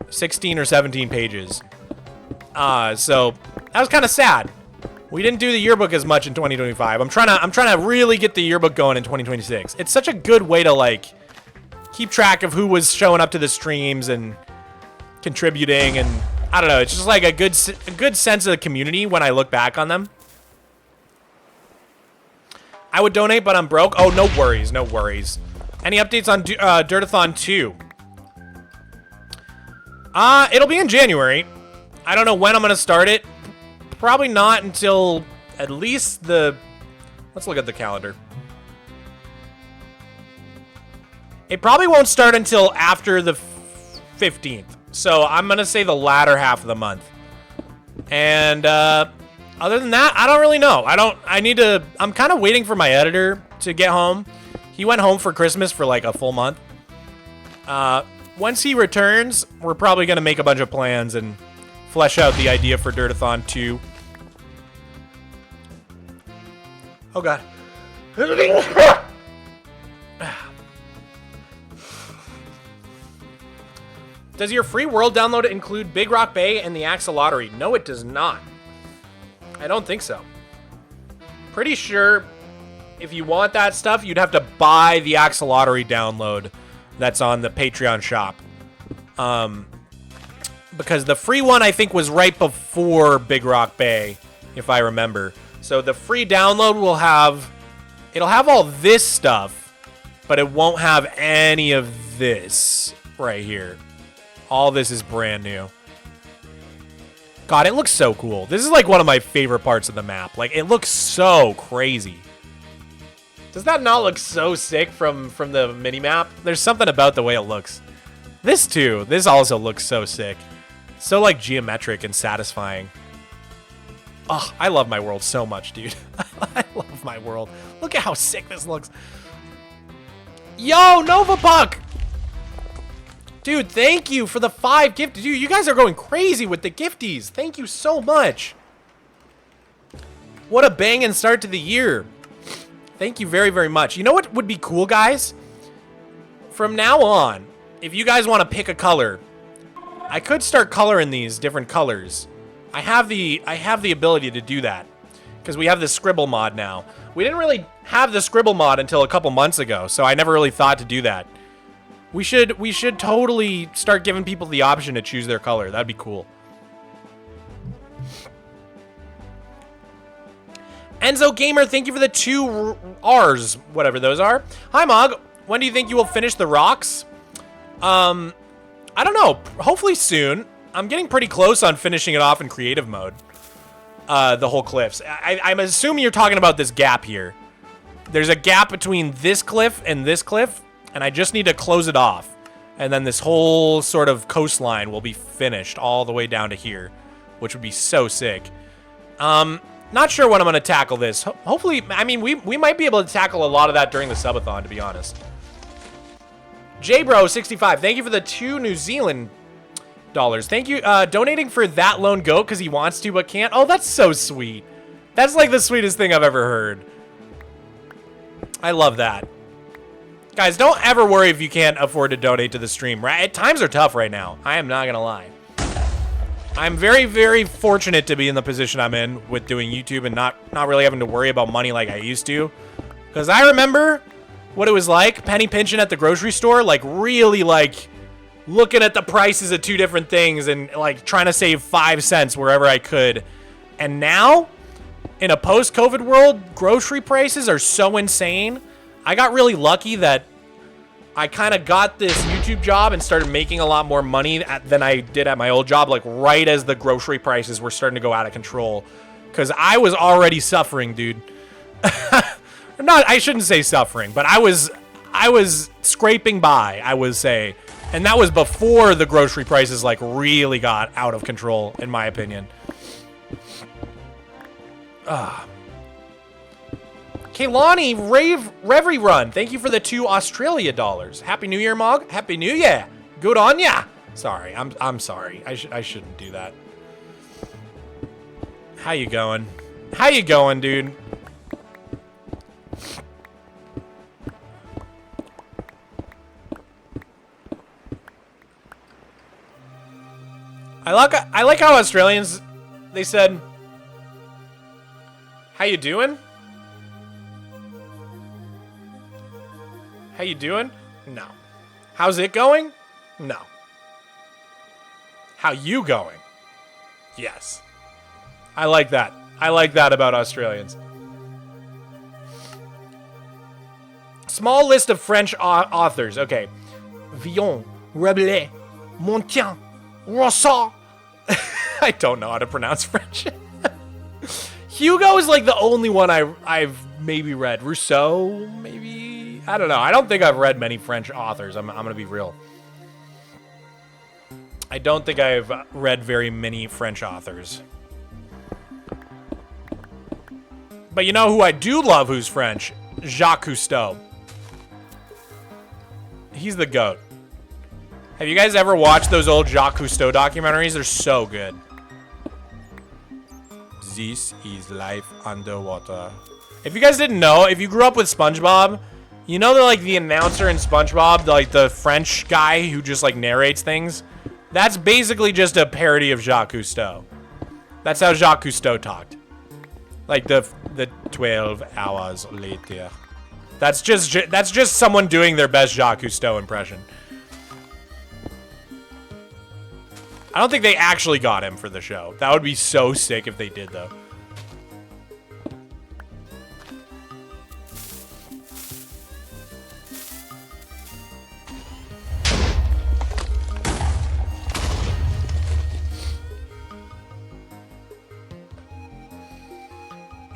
16 or 17 pages. So that was kind of sad. We didn't do the yearbook as much in 2025. I'm trying to really get the yearbook going in 2026. It's such a good way to like keep track of who was showing up to the streams and contributing, and I don't know. It's just like a good sense of the community when I look back on them. I would donate, but I'm broke. Oh, no worries, no worries. Any updates on Dirtathon 2? It'll be in January. I don't know when I'm gonna start it. Probably not until at least the... Let's look at the calendar. It probably won't start until after the 15th. So I'm going to say the latter half of the month. And other than that, I don't really know. I'm kind of waiting for my editor to get home. He went home for Christmas for like a full month. Once he returns, we're probably going to make a bunch of plans and flesh out the idea for Dirtathon 2. Oh, God. Does your free world download include Big Rock Bay and the Axolotl? No, it does not. I don't think so. Pretty sure if you want that stuff, you'd have to buy the Axolotl download that's on the Patreon shop. Because the free one, I think, was right before Big Rock Bay, if I remember. So the free download will have... It'll have all this stuff, but it won't have any of this right here. All this is brand new. God, it looks so cool. This is like one of my favorite parts of the map. Like, it looks so crazy. Does that not look so sick from the mini-map? There's something about the way it looks. This too. This also looks so sick. So like geometric and satisfying. Oh, I love my world so much, dude. I love my world. Look at how sick this looks. Yo, Nova Puck! Dude, thank you for the 5 gifts. Dude, you guys are going crazy with the gifties. Thank you so much. What a banging start to the year. Thank you very, very much. You know what would be cool, guys? From now on, if you guys want to pick a color, I could start coloring these different colors. I have the ability to do that because we have the scribble mod now. We didn't really have the scribble mod until a couple months ago, so I never really thought to do that. We should totally start giving people the option to choose their color. That'd be cool. Enzo Gamer, thank you for the 2 R's, whatever those are. Hi, Mog. When do you think you will finish the rocks? I don't know. Hopefully soon. I'm getting pretty close on finishing it off in creative mode. The whole cliffs. I'm assuming you're talking about this gap here. There's a gap between this cliff and this cliff, and I just need to close it off. And then this whole sort of coastline will be finished all the way down to here, which would be so sick. Not sure when I'm going to tackle this. Hopefully, I mean, we might be able to tackle a lot of that during the subathon, to be honest. JBro65, thank you for the 2 New Zealand dollars. Thank you. Donating for that lone goat because he wants to but can't. Oh, that's so sweet. That's like the sweetest thing I've ever heard. I love that. Guys, don't ever worry if you can't afford to donate to the stream. Right? Times are tough right now. I am not going to lie. I'm very, very fortunate to be in the position I'm in with doing YouTube and not really having to worry about money like I used to. Because I remember what it was like penny pinching at the grocery store, like really like looking at the prices of 2 different things and like trying to save 5 cents wherever I could. And now, in a post-COVID world, grocery prices are so insane. I got really lucky that I kind of got this YouTube job and started making a lot more money than I did at my old job, like right as the grocery prices were starting to go out of control. Because I was already suffering, dude. I shouldn't say suffering, but I was scraping by, I would say. And that was before the grocery prices like really got out of control, in my opinion. Kaylani Reverie Run, thank you for the 2 Australia dollars. Happy New Year, Mog. Happy New Year. Good on ya. Sorry, I'm sorry. I shouldn't do that. How you going? How you going, dude? I like how Australians, they said, how you doing? How you doing? No. How's it going? No. How you going? Yes. I like that. I like that about Australians. Small list of French authors. Okay. Villon, Rabelais, Montaigne, Rousseau. I don't know how to pronounce French. Hugo is like the only one I've maybe read. Rousseau, maybe? I don't know. I don't think I've read many French authors. I'm going to be real. I don't think I've read very many French authors. But you know who I do love who's French? Jacques Cousteau. He's the GOAT. Have you guys ever watched those old Jacques Cousteau documentaries? They're so good. This is life underwater. If you guys didn't know, if you grew up with SpongeBob, you know that like the announcer in SpongeBob, like the French guy who just like narrates things? That's basically just a parody of Jacques Cousteau. That's how Jacques Cousteau talked. Like the 12 hours later. That's just someone doing their best Jacques Cousteau impression. I don't think they actually got him for the show. That would be so sick if they did, though.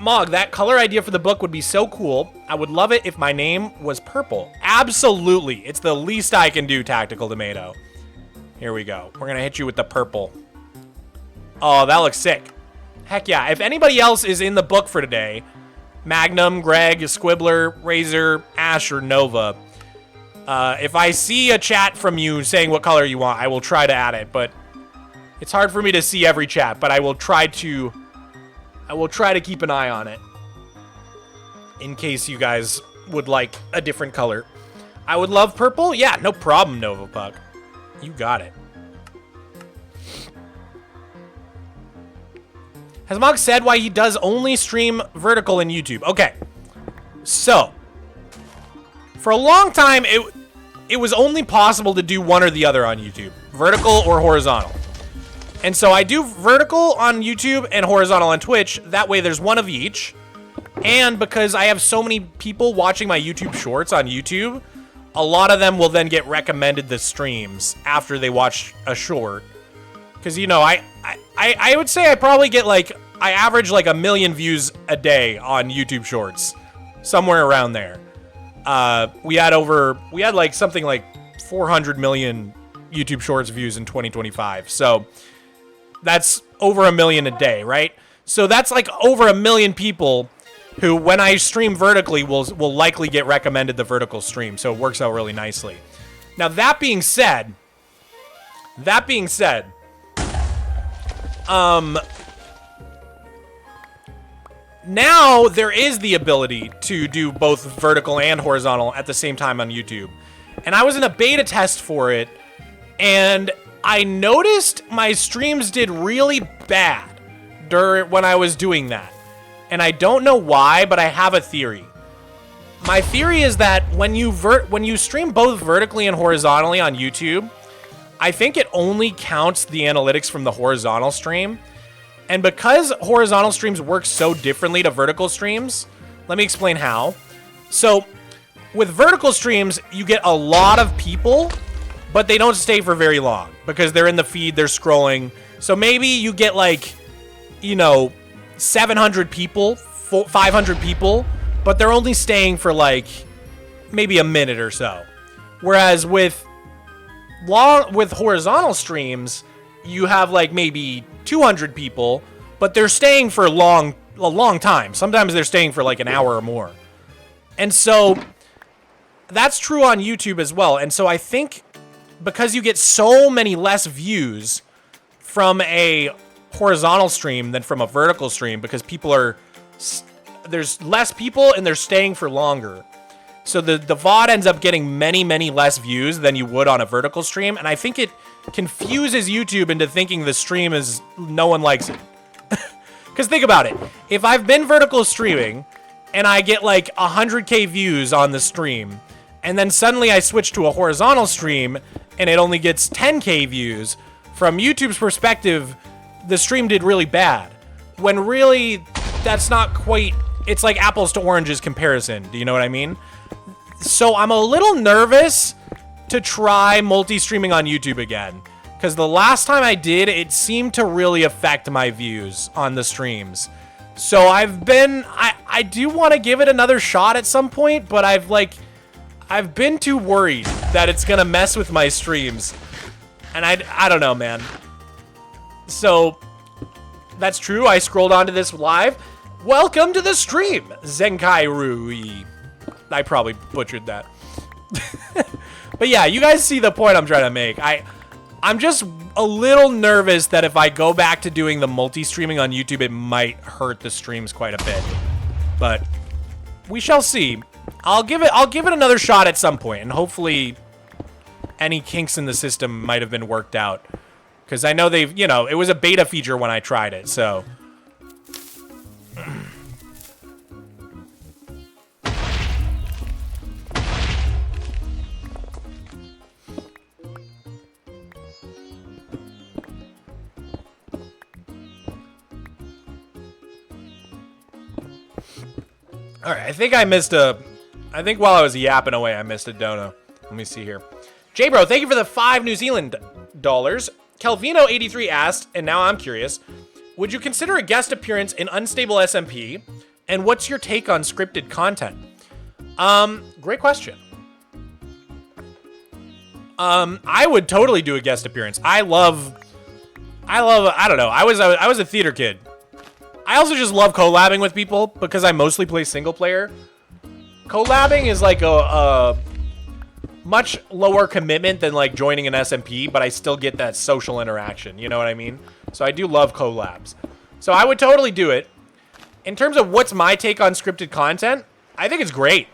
Mog, that color idea for the book would be so cool. I would love it if my name was purple. Absolutely. It's the least I can do, Tactical Tomato. Here we go. We're going to hit you with the purple. Oh, that looks sick. Heck yeah. If anybody else is in the book for today, Magnum, Greg, Squibbler, Razor, Ash, or Nova, if I see a chat from you saying what color you want, I will try to add it. But it's hard for me to see every chat, but I will try to keep an eye on it in case you guys would like a different color. I would love purple. Yeah, no problem, Nova Puck. You got it. Has Mog said why he does only stream vertical in YouTube? Okay. So, for a long time, it was only possible to do one or the other on YouTube. Vertical or horizontal. And so I do vertical on YouTube and horizontal on Twitch. That way there's one of each. And because I have so many people watching my YouTube shorts on YouTube, a lot of them will then get recommended the streams after they watch a short. Because, you know, I would say I probably get like, I average like 1 million views a day on YouTube shorts. Somewhere around there. We had like something like 400 million YouTube shorts views in 2025. So that's over 1 million a day, right? So that's like over 1 million people who, when I stream vertically, will likely get recommended the vertical stream. So it works out really nicely. Now, that being said, now there is the ability to do both vertical and horizontal at the same time on YouTube. And I was in a beta test for it, and I noticed my streams did really bad when I was doing that. And I don't know why, but I have a theory. My theory is that when you stream both vertically and horizontally on YouTube, I think it only counts the analytics from the horizontal stream. And because horizontal streams work so differently to vertical streams, let me explain how. So with vertical streams, you get a lot of people but they don't stay for very long because they're in the feed, they're scrolling. So maybe you get like, you know, 700 people, 500 people, but they're only staying for like maybe a minute or so. Whereas with horizontal streams, you have like maybe 200 people, but they're staying for a long time. Sometimes they're staying for like an hour or more. And so that's true on YouTube as well. And so I think because you get so many less views from a horizontal stream than from a vertical stream, because there's less people and they're staying for longer. So the VOD ends up getting many less views than you would on a vertical stream. And I think it confuses YouTube into thinking the stream is, no one likes it. Because think about it. If I've been vertical streaming and I get like 100K views on the stream, and then suddenly I switch to a horizontal stream and it only gets 10K views, from YouTube's perspective, the stream did really bad. When really, that's not quite, it's like apples to oranges comparison. Do you know what I mean? So I'm a little nervous to try multi-streaming on YouTube again. Because the last time I did, it seemed to really affect my views on the streams. So I do want to give it another shot at some point, but I've been too worried that it's gonna mess with my streams. And I don't know, man. So, that's true. I scrolled onto this live. Welcome to the stream, Zenkai Rui. I probably butchered that. But yeah, you guys see the point I'm trying to make. I'm just a little nervous that if I go back to doing the multi-streaming on YouTube, it might hurt the streams quite a bit. But we shall see. I'll give it another shot at some point, and hopefully any kinks in the system might have been worked out. Because I know they've, you know, it was a beta feature when I tried it, so. All right, I think while I was yapping away, I missed a dono. Let me see here. J-Bro, thank you for the 5 New Zealand dollars. Calvino83 asked, and now I'm curious, would you consider a guest appearance in Unstable SMP? And what's your take on scripted content? Great question. I would totally do a guest appearance. I don't know. I was a theater kid. I also just love collabing with people because I mostly play single player. Collabing is like a much lower commitment than like joining an SMP, but I still get that social interaction. You know what I mean? So I do love collabs. So I would totally do it. In terms of what's my take on scripted content, I think it's great.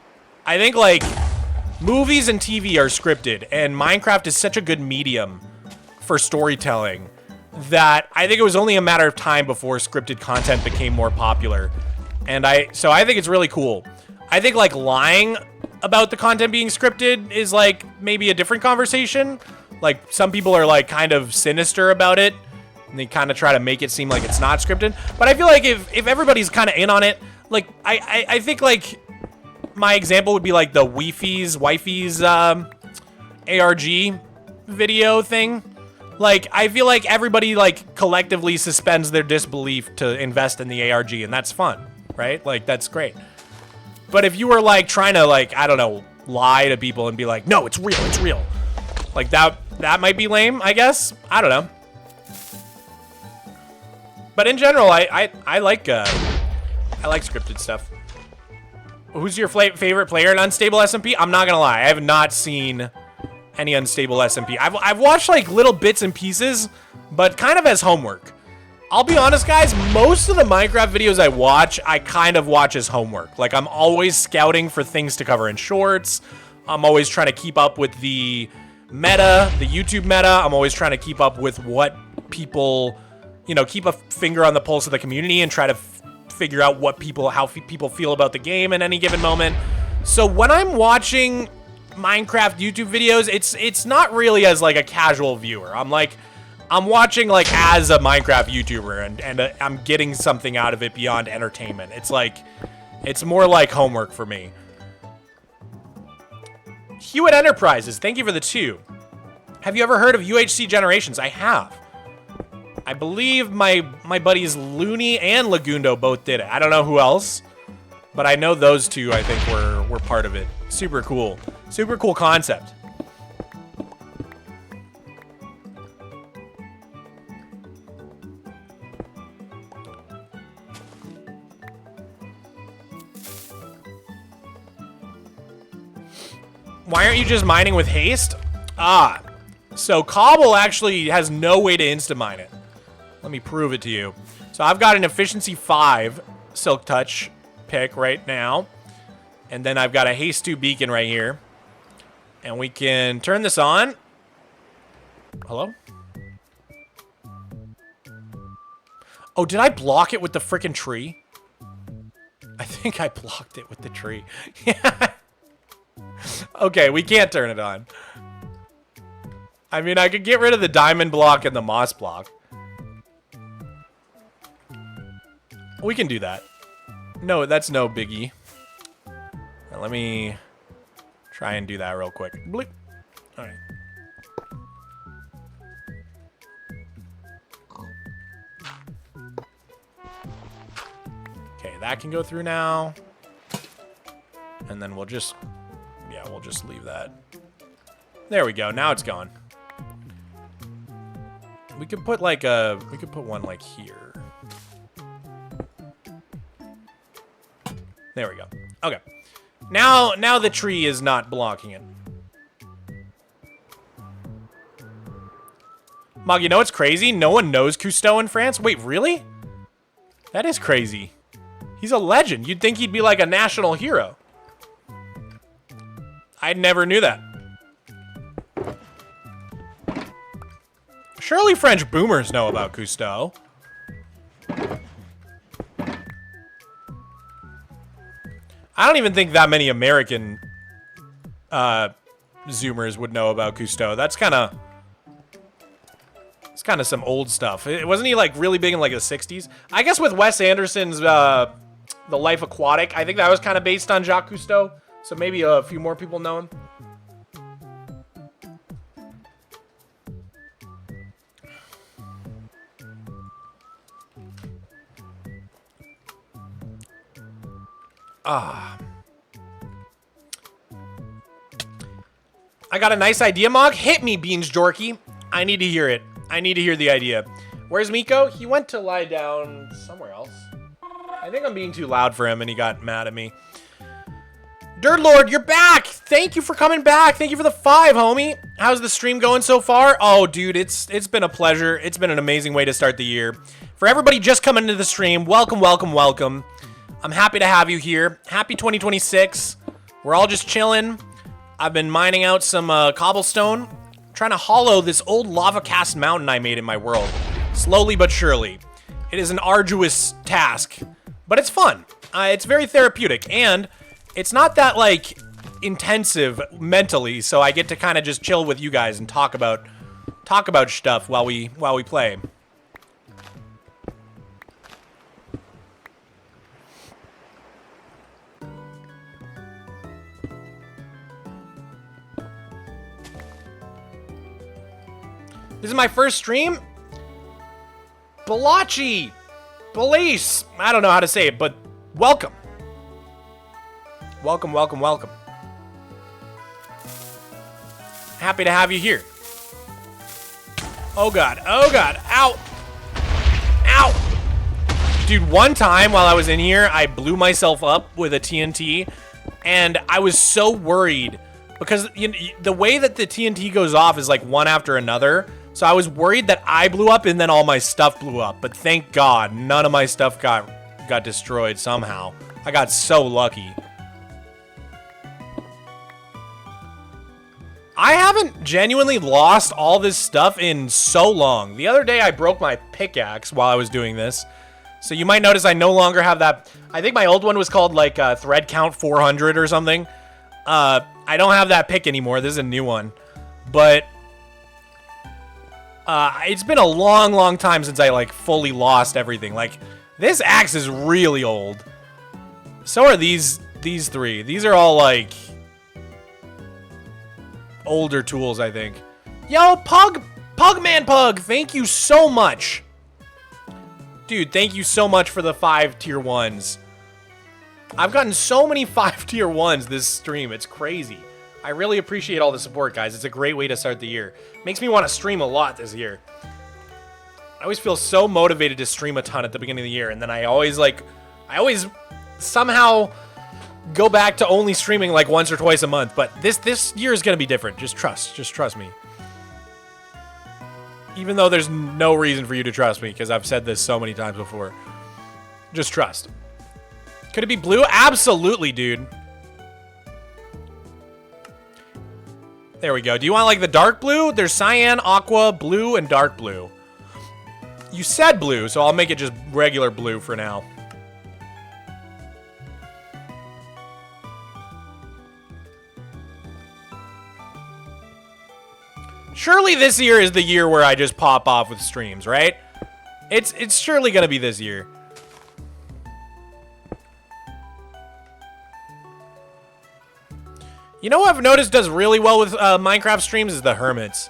I think like movies and TV are scripted, and Minecraft is such a good medium for storytelling that I think it was only a matter of time before scripted content became more popular. And so I think it's really cool. I think like lying about the content being scripted is like maybe a different conversation. Like some people are like kind of sinister about it, and they kind of try to make it seem like it's not scripted. But I feel like if everybody's kind of in on it, like I think like my example would be like the wifey's ARG video thing. Like, I feel like everybody, like, collectively suspends their disbelief to invest in the ARG, and that's fun, right? Like, that's great. But if you were, like, trying to, like, I don't know, lie to people and be like, no, it's real, it's real. Like, that might be lame, I guess. I don't know. But in general, I like scripted stuff. Who's your favorite player in Unstable SMP? I'm not gonna lie, I have not seen any Unstable SMP. I've watched like little bits and pieces, but kind of as homework. I'll be honest, guys, most of the Minecraft videos I watch, I kind of watch as homework. Like, I'm always scouting for things to cover in shorts. I'm always trying to keep up with the meta, the YouTube meta. I'm always trying to keep up with what people, you know, keep a finger on the pulse of the community and try to figure out how people feel about the game in any given moment. So when I'm watching Minecraft YouTube videos, it's not really as like a casual viewer. I'm watching like as a Minecraft YouTuber, and I'm getting something out of it beyond entertainment. It's more like homework for me. Hewitt Enterprises, thank you for the 2. Have you ever heard of UHC Generations? I have. I believe my buddies Looney and Lagundo both did it. I don't know who else, but I know those two, I think, were part of it. Super cool. Super cool concept. Why aren't you just mining with haste? Ah, so Cobble actually has no way to insta-mine it. Let me prove it to you. So I've got an efficiency 5 Silk Touch pick right now. And then I've got a haste 2 beacon right here. And we can turn this on. Hello? Oh, did I block it with the frickin' tree? I think I blocked it with the tree. Yeah. Okay, we can't turn it on. I mean, I could get rid of the diamond block and the moss block. We can do that. No, that's no biggie. Now, let me try and do that real quick. Bleep. All right. Okay, that can go through now. And then we'll just... yeah, we'll just leave that. There we go. Now it's gone. We could put like a... we could put one like here. There we go. Okay. Now the tree is not blocking it. Mog, you know what's crazy? No one knows Cousteau in France? Wait, really? That is crazy. He's a legend. You'd think he'd be like a national hero. I never knew that. Surely French boomers know about Cousteau. I don't even think that many American Zoomers would know about Cousteau. That's kind of... it's kind of some old stuff. Wasn't he like really big in like the 60s? I guess with Wes Anderson's The Life Aquatic, I think that was kind of based on Jacques Cousteau. So maybe a few more people know him. Ah. I got a nice idea, Mog. Hit me, Beans Jorky. I need to hear it. I need to hear the idea. Where's Miko? He went to lie down somewhere else. I think I'm being too loud for him and he got mad at me. Dirt Lord, you're back! Thank you for coming back. Thank you for the 5, homie. How's the stream going so far? Oh, dude, it's been a pleasure. It's been an amazing way to start the year. For everybody just coming into the stream, welcome, welcome, welcome. I'm happy to have you here. Happy 2026. We're all just chilling. I've been mining out some cobblestone, trying to hollow this old lava cast mountain I made in my world. Slowly but surely. It is an arduous task, but it's fun. It's very therapeutic, and it's not that, like, intensive mentally, so I get to kind of just chill with you guys and talk about stuff while we play. This is my first stream. Balachi, Belize. I don't know how to say it, but welcome. Welcome, welcome, welcome. Happy to have you here. Oh god, ow. Ow. Dude, one time while I was in here, I blew myself up with a TNT, and I was so worried because the way that the TNT goes off is like one after another. So I was worried that I blew up and then all my stuff blew up. But thank God, none of my stuff got destroyed somehow. I got so lucky. I haven't genuinely lost all this stuff in so long. The other day I broke my pickaxe while I was doing this. So you might notice I no longer have that. I think my old one was called like thread count 400 or something. I don't have that pick anymore. This is a new one. But it's been a long, long time since I like fully lost everything. Like this axe is really old. So are these 3. These are all like older tools, I think. Yo, Pugman Pug, thank you so much. Dude, thank you so much for the 5 tier 1s. I've gotten so many 5 tier 1s this stream. It's crazy. I really appreciate all the support, guys. It's a great way to start the year. Makes me want to stream a lot this year. I always feel so motivated to stream a ton at the beginning of the year, and then I always somehow go back to only streaming like once or twice a month. But this year is gonna be different. Just trust me. Even though there's no reason for you to trust me, because I've said this so many times before. Just trust. Could it be blue? Absolutely, dude. There we go. Do you want like the dark blue? There's cyan, aqua, blue, and dark blue. You said blue, so I'll make it just regular blue for now. Surely this year is the year where I just pop off with streams, right? It's surely gonna be this year. You know what I've noticed does really well with Minecraft streams is the Hermits.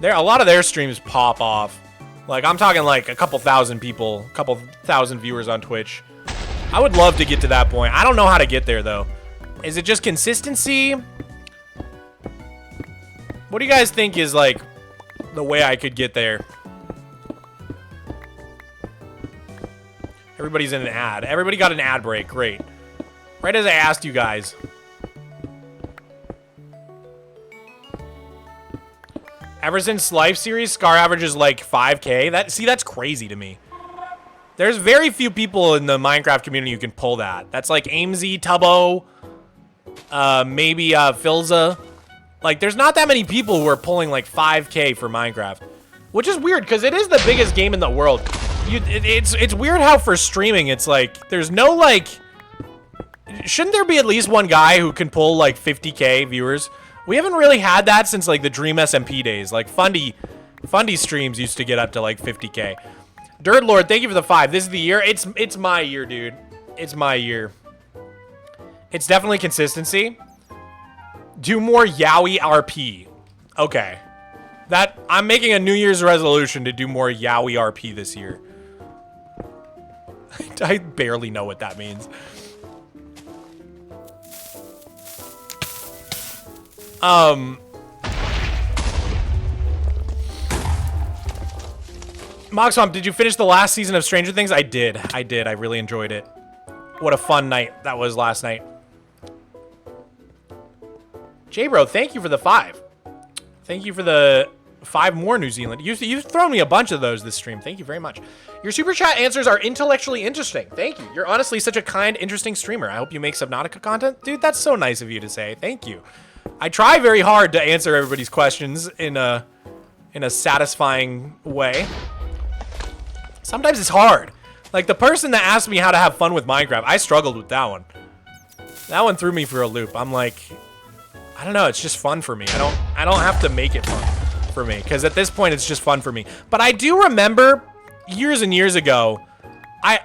A lot of their streams pop off. Like, I'm talking like a couple thousand people, a couple thousand viewers on Twitch. I would love to get to that point. I don't know how to get there, though. Is it just consistency? What do you guys think is, like, the way I could get there? Everybody's in an ad. Everybody got an ad break. Great. Right as I asked you guys. Ever since Life series, Scar averages like 5K. That's crazy to me. There's very few people in the Minecraft community who can pull that. That's like Amesy, Tubbo, maybe Filza. Like, there's not that many people who are pulling like 5K for Minecraft, which is weird because it is the biggest game in the world. It's weird how for streaming it's like there's no like. Shouldn't there be at least one guy who can pull like 50K viewers? We haven't really had that since like the Dream SMP days. Like Fundy streams used to get up to like 50K. Dirt Lord, thank you for the 5. This is the year. It's my year, dude. It's my year. It's definitely consistency. Do more Yowie RP. Okay. I'm making a New Year's resolution to do more Yowie RP this year. I barely know what that means. Mogswamp, did you finish the last season of Stranger Things? I did. I really enjoyed it. What a fun night that was last night. J-Bro, thank you for the 5. Thank you for the 5 more New Zealand. You've thrown me a bunch of those this stream. Thank you very much. Your super chat answers are intellectually interesting. Thank you. You're honestly such a kind, interesting streamer. I hope you make Subnautica content. Dude, that's so nice of you to say. Thank you. I try very hard to answer everybody's questions in a satisfying way. Sometimes it's hard. Like the person that asked me how to have fun with Minecraft, I struggled with that one. That one threw me for a loop. I'm like, I don't know, it's just fun for me. I don't have to make it fun for me, because at this point it's just fun for me. But I do remember years and years ago, I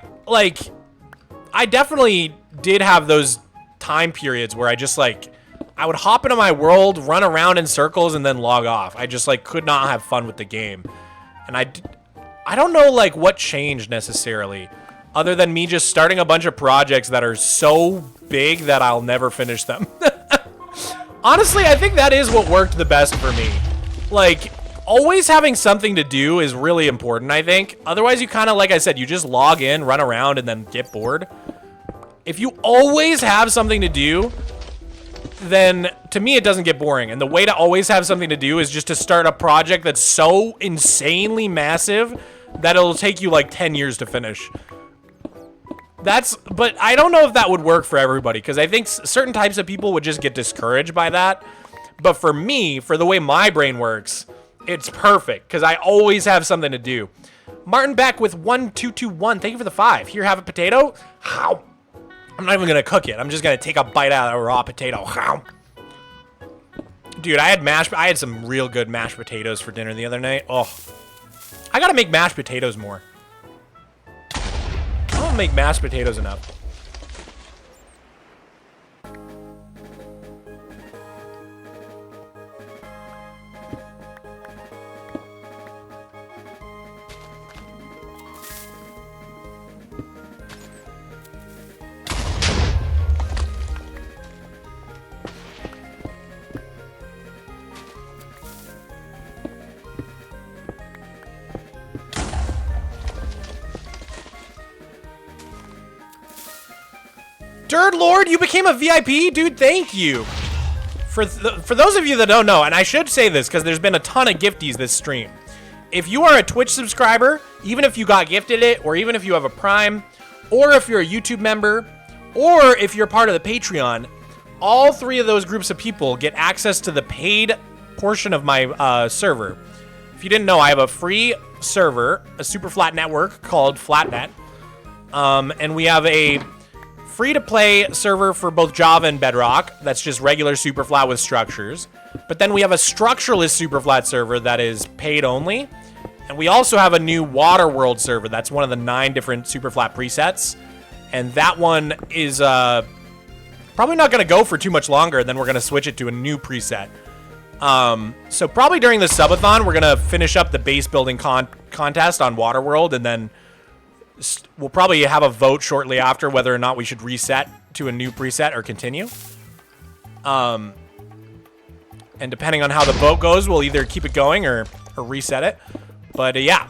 definitely did have those time periods where I just like, I would hop into my world, run around in circles, and then log off. I just like could not have fun with the game. And I don't know like what changed necessarily, other than me just starting a bunch of projects that are so big that I'll never finish them. Honestly, I think that is what worked the best for me. Like, always having something to do is really important, I think. Otherwise, you kind of, like I said, you just log in, run around, and then get bored. If you always have something to do, then to me it doesn't get boring. And the way to always have something to do is just to start a project that's so insanely massive that it'll take you like 10 years to finish. But I don't know if that would work for everybody, because I think certain types of people would just get discouraged by that. But for me, for the way my brain works, it's perfect, because I always have something to do. Martin Beck with 1221, thank you for the 5. Here, have a potato. How? I'm not even gonna cook it. I'm just gonna take a bite out of a raw potato. Dude, I had some real good mashed potatoes for dinner the other night. Oh, I gotta make mashed potatoes more. I don't make mashed potatoes enough. Dirt Lord, you became a VIP? Dude, thank you. For those of you that don't know, and I should say this because there's been a ton of gifties this stream. If you are a Twitch subscriber, even if you got gifted it, or even if you have a Prime, or if you're a YouTube member, or if you're part of the Patreon, all three of those groups of people get access to the paid portion of my server. If you didn't know, I have a free server, a super flat network called Flatnet, and we have a free-to-play server for both Java and Bedrock. That's just regular super flat with structures. But then we have a structuralist super flat server that is paid only. And we also have a new water world server. That's one of the 9 different super flat presets. And that one is probably not going to go for too much longer. Then we're going to switch it to a new preset. So probably during the subathon, we're going to finish up the base building contest on water world, and then we'll probably have a vote shortly after whether or not we should reset to a new preset or continue. And depending on how the vote goes, we'll either keep it going or reset it. But yeah,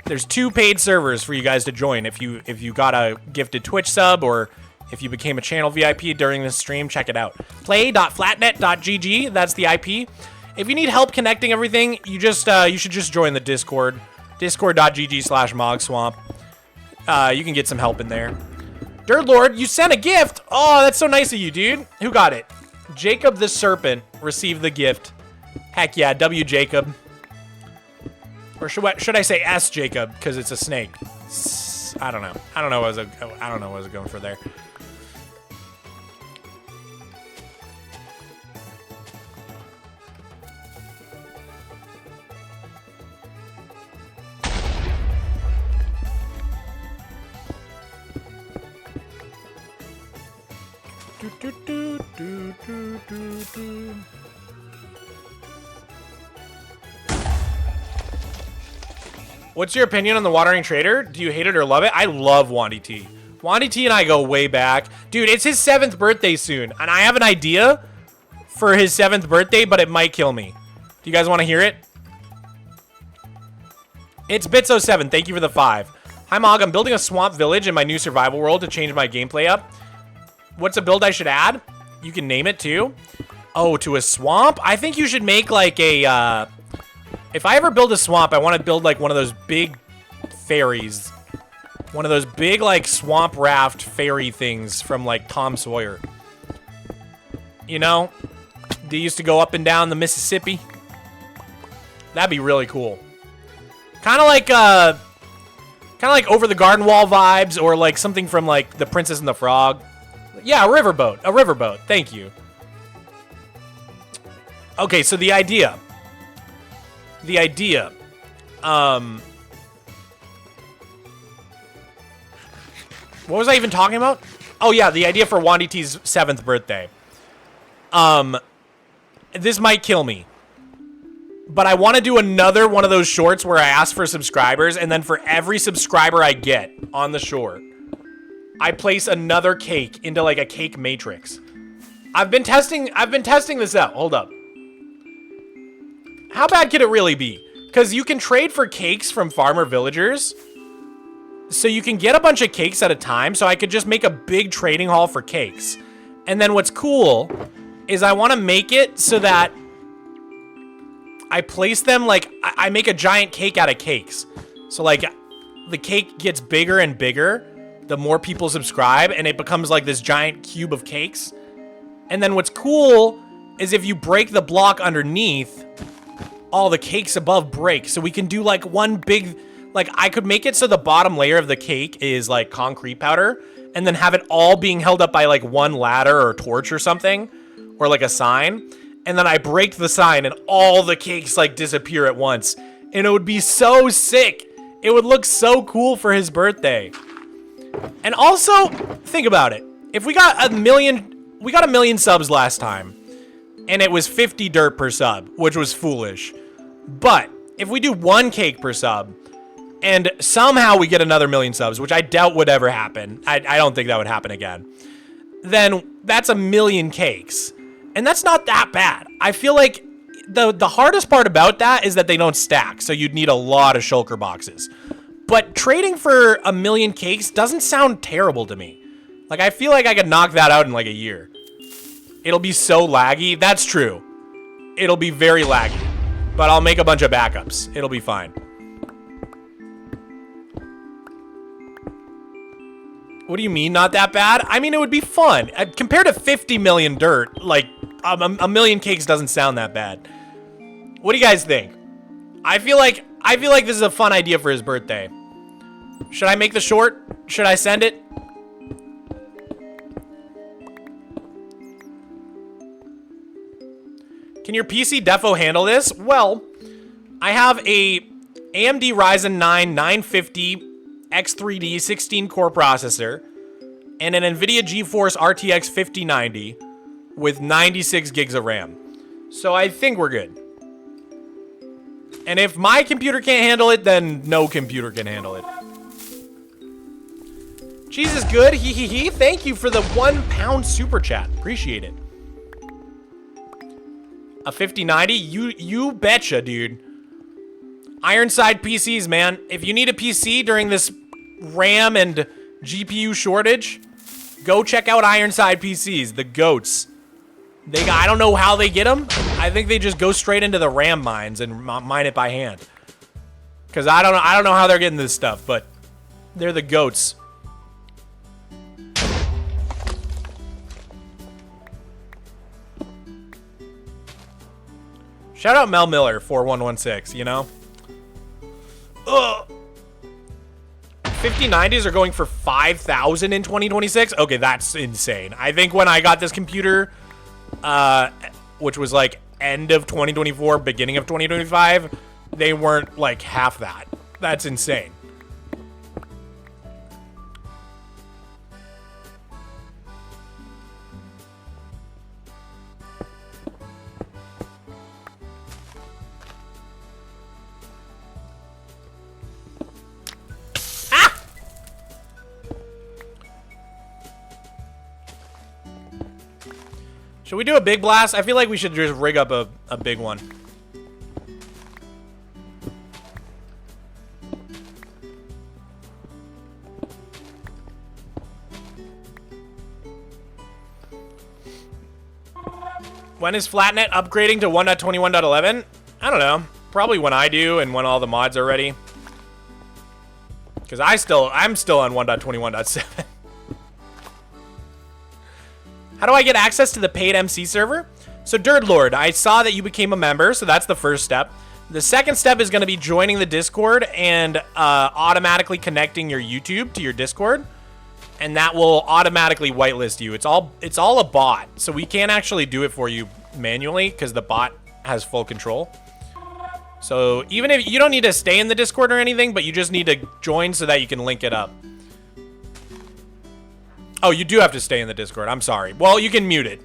there's 2 paid servers for you guys to join. If you got a gifted Twitch sub, or if you became a channel VIP during this stream, check it out. Play.flatnet.gg, that's the IP. If you need help connecting everything, you should just join the Discord. Discord.gg/Mogswamp. You can get some help in there. Dirt Lord, you sent a gift. Oh, that's so nice of you, dude. Who got it? Jacob the Serpent received the gift. Heck yeah, W Jacob. Or should I say S Jacob, because it's a snake. I don't know. I don't know what I was going for there. What's your opinion on the Watering Trader? Do you hate it or love it? I love Wandy T. Wandy T and I go way back. Dude, it's his 7th birthday soon, and I have an idea for his 7th birthday, but it might kill me. Do you guys want to hear it? It's Bits07. Thank you for the 5. Hi, Mog. I'm building a swamp village in my new survival world to change my gameplay up. What's a build I should add? You can name it too. Oh, to a swamp? I think you should make like a, if I ever build a swamp, I want to build like one of those big ferries. One of those big like swamp raft ferry things from like Tom Sawyer. You know? They used to go up and down the Mississippi. That'd be really cool. Kind of like Over the Garden Wall vibes, or like something from like The Princess and the Frog. Yeah, a riverboat. A riverboat. Thank you. Okay, so the idea. What was I even talking about? Oh yeah, the idea for Wandy T's 7th birthday. This might kill me, but I want to do another one of those shorts where I ask for subscribers, and then for every subscriber I get on the short, I place another cake into like a cake matrix. I've been testing this out. Hold up. How bad could it really be? Because you can trade for cakes from farmer villagers. So you can get a bunch of cakes at a time. So I could just make a big trading hall for cakes. And then what's cool is I want to make it so that I place them like I make a giant cake out of cakes. So like the cake gets bigger and bigger the more people subscribe, and it becomes like this giant cube of cakes. And then what's cool is if you break the block underneath, all the cakes above break. So we can do like one big, like I could make it so the bottom layer of the cake is like concrete powder, and then have it all being held up by like one ladder or torch or something, or like a sign. And then I break the sign and all the cakes like disappear at once. And it would be so sick. It would look so cool for his birthday. And also, think about it. If we got a million subs last time, and it was 50 dirt per sub, which was foolish. But if we do 1 cake per sub, and somehow we get another 1,000,000 subs, which I doubt would ever happen. I don't think that would happen again. Then that's 1,000,000 cakes. And that's not that bad. I feel like the hardest part about that is that they don't stack. So you'd need a lot of shulker boxes. But trading for 1,000,000 cakes doesn't sound terrible to me. Like, I feel like I could knock that out in like a year. It'll be so laggy. That's true. It'll be very laggy. But I'll make a bunch of backups. It'll be fine. What do you mean not that bad? I mean, it would be fun. Compared to 50 million dirt, like, a million cakes doesn't sound that bad. What do you guys think? I feel like this is a fun idea for his birthday. Should I make the short? Should I send it? Can your PC defo handle this? Well, I have a AMD Ryzen 9 950 X3D 16-core processor and an NVIDIA GeForce RTX 5090 with 96 gigs of RAM. So I think we're good. And if my computer can't handle it, then no computer can handle it. Cheese is good. Hee hee hee. Thank you for the £1 super chat. Appreciate it. A 5090? You betcha, dude. Ironside PCs, man. If you need a PC during this RAM and GPU shortage, go check out Ironside PCs, the goats. I don't know how they get them. I think they just go straight into the RAM mines and mine it by hand. Cause I don't know how they're getting this stuff, but they're the goats. Shout out Mel Miller 4116, you know? Ugh. 5090s are going for 5,000 in 2026? Okay, that's insane. I think when I got this computer, which was like end of 2024, beginning of 2025, they weren't like half that. That's insane. Should we do a big blast? I feel like we should just rig up a big one. When is Flatnet upgrading to 1.21.11? I don't know. Probably when I do and when all the mods are ready. Because I'm still on 1.21.7. How do I get access to the paid MC server? So Dirt Lord, I saw that you became a member, so that's the first step. The second step is going to be joining the Discord and automatically connecting your YouTube to your Discord, and that will automatically whitelist you. It's all a bot, so we can't actually do it for you manually because the bot has full control. So even if you don't need to stay in the Discord or anything, but you just need to join so that you can link it up. Oh, you do have to stay in the Discord. I'm sorry. Well, you can mute it.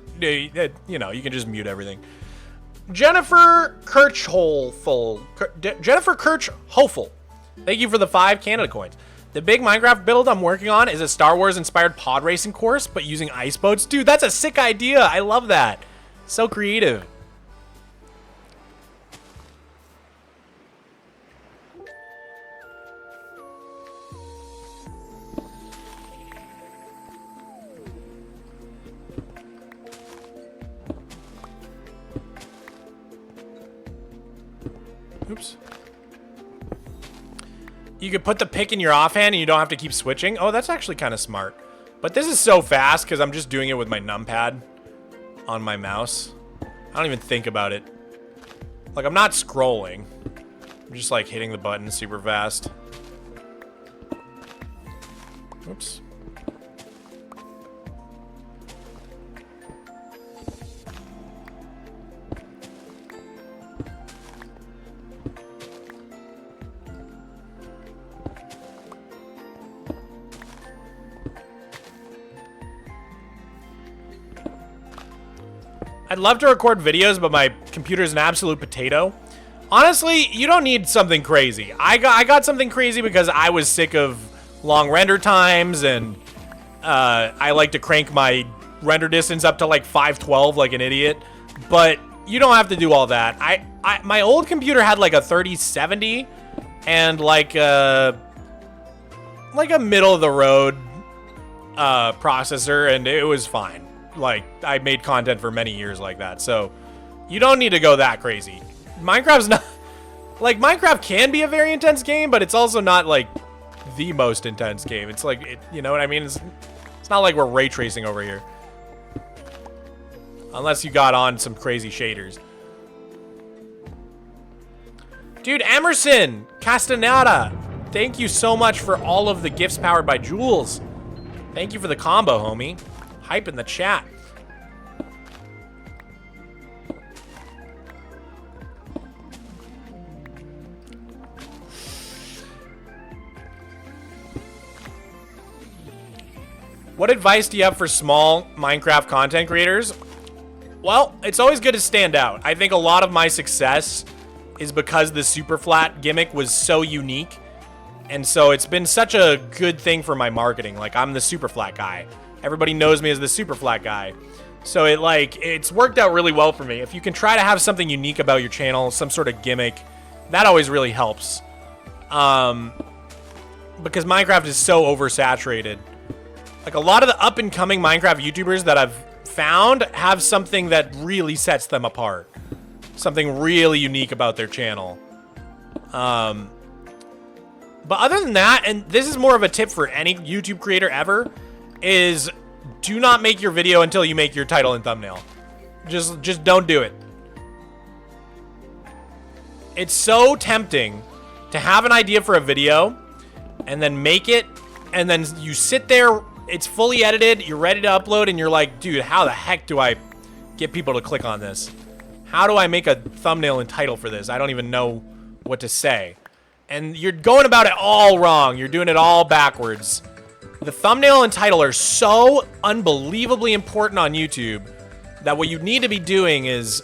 You know, you can just mute everything. Jennifer Kirchhoffel. Jennifer Kirchhoffel. Thank you for the 5 Canada coins. The big Minecraft build I'm working on is a Star Wars inspired pod racing course, but using ice boats. Dude, that's a sick idea. I love that. So creative. Oops. You could put the pick in your offhand and you don't have to keep switching. Oh, that's actually kind of smart. But this is so fast because I'm just doing it with my numpad on my mouse. I don't even think about it. Like, I'm not scrolling. I'm just like hitting the button super fast. Oops. I'd love to record videos, but my computer's an absolute potato. Honestly, you don't need something crazy. I got something crazy because I was sick of long render times, and I like to crank my render distance up to like 512 like an idiot. But you don't have to do all that. My old computer had like a 3070 and like a middle of the road processor, and it was fine. Like, I made content for many years like that, so you don't need to go that crazy. Minecraft's not... Like, Minecraft can be a very intense game, but it's also not, like, the most intense game. It's like, you know what I mean? It's not like we're ray tracing over here. Unless you got on some crazy shaders. Dude, Emerson Castaneda, thank you so much for all of the gifts powered by Jules. Thank you for the combo, homie. Hype in the chat. What advice do you have for small Minecraft content creators? Well, it's always good to stand out. I think a lot of my success is because the super flat gimmick was so unique. And so it's been such a good thing for my marketing. Like, I'm the super flat guy. Everybody knows me as the super flat guy. So it's worked out really well for me. If you can try to have something unique about your channel, some sort of gimmick, that always really helps. Because Minecraft is so oversaturated. Like, a lot of the up-and-coming Minecraft YouTubers that I've found have something that really sets them apart. Something really unique about their channel. But other than that, and this is more of a tip for any YouTube creator ever, is do not make your video until you make your title and thumbnail. Just don't do it. It's so tempting to have an idea for a video and then make it, and then you sit there, it's fully edited, you're ready to upload, and you're like, dude, how the heck do I get people to click on this? How do I make a thumbnail and title for this? I don't even know what to say. And you're going about it all wrong. You're doing it all backwards. The thumbnail and title are so unbelievably important on YouTube that what you need to be doing is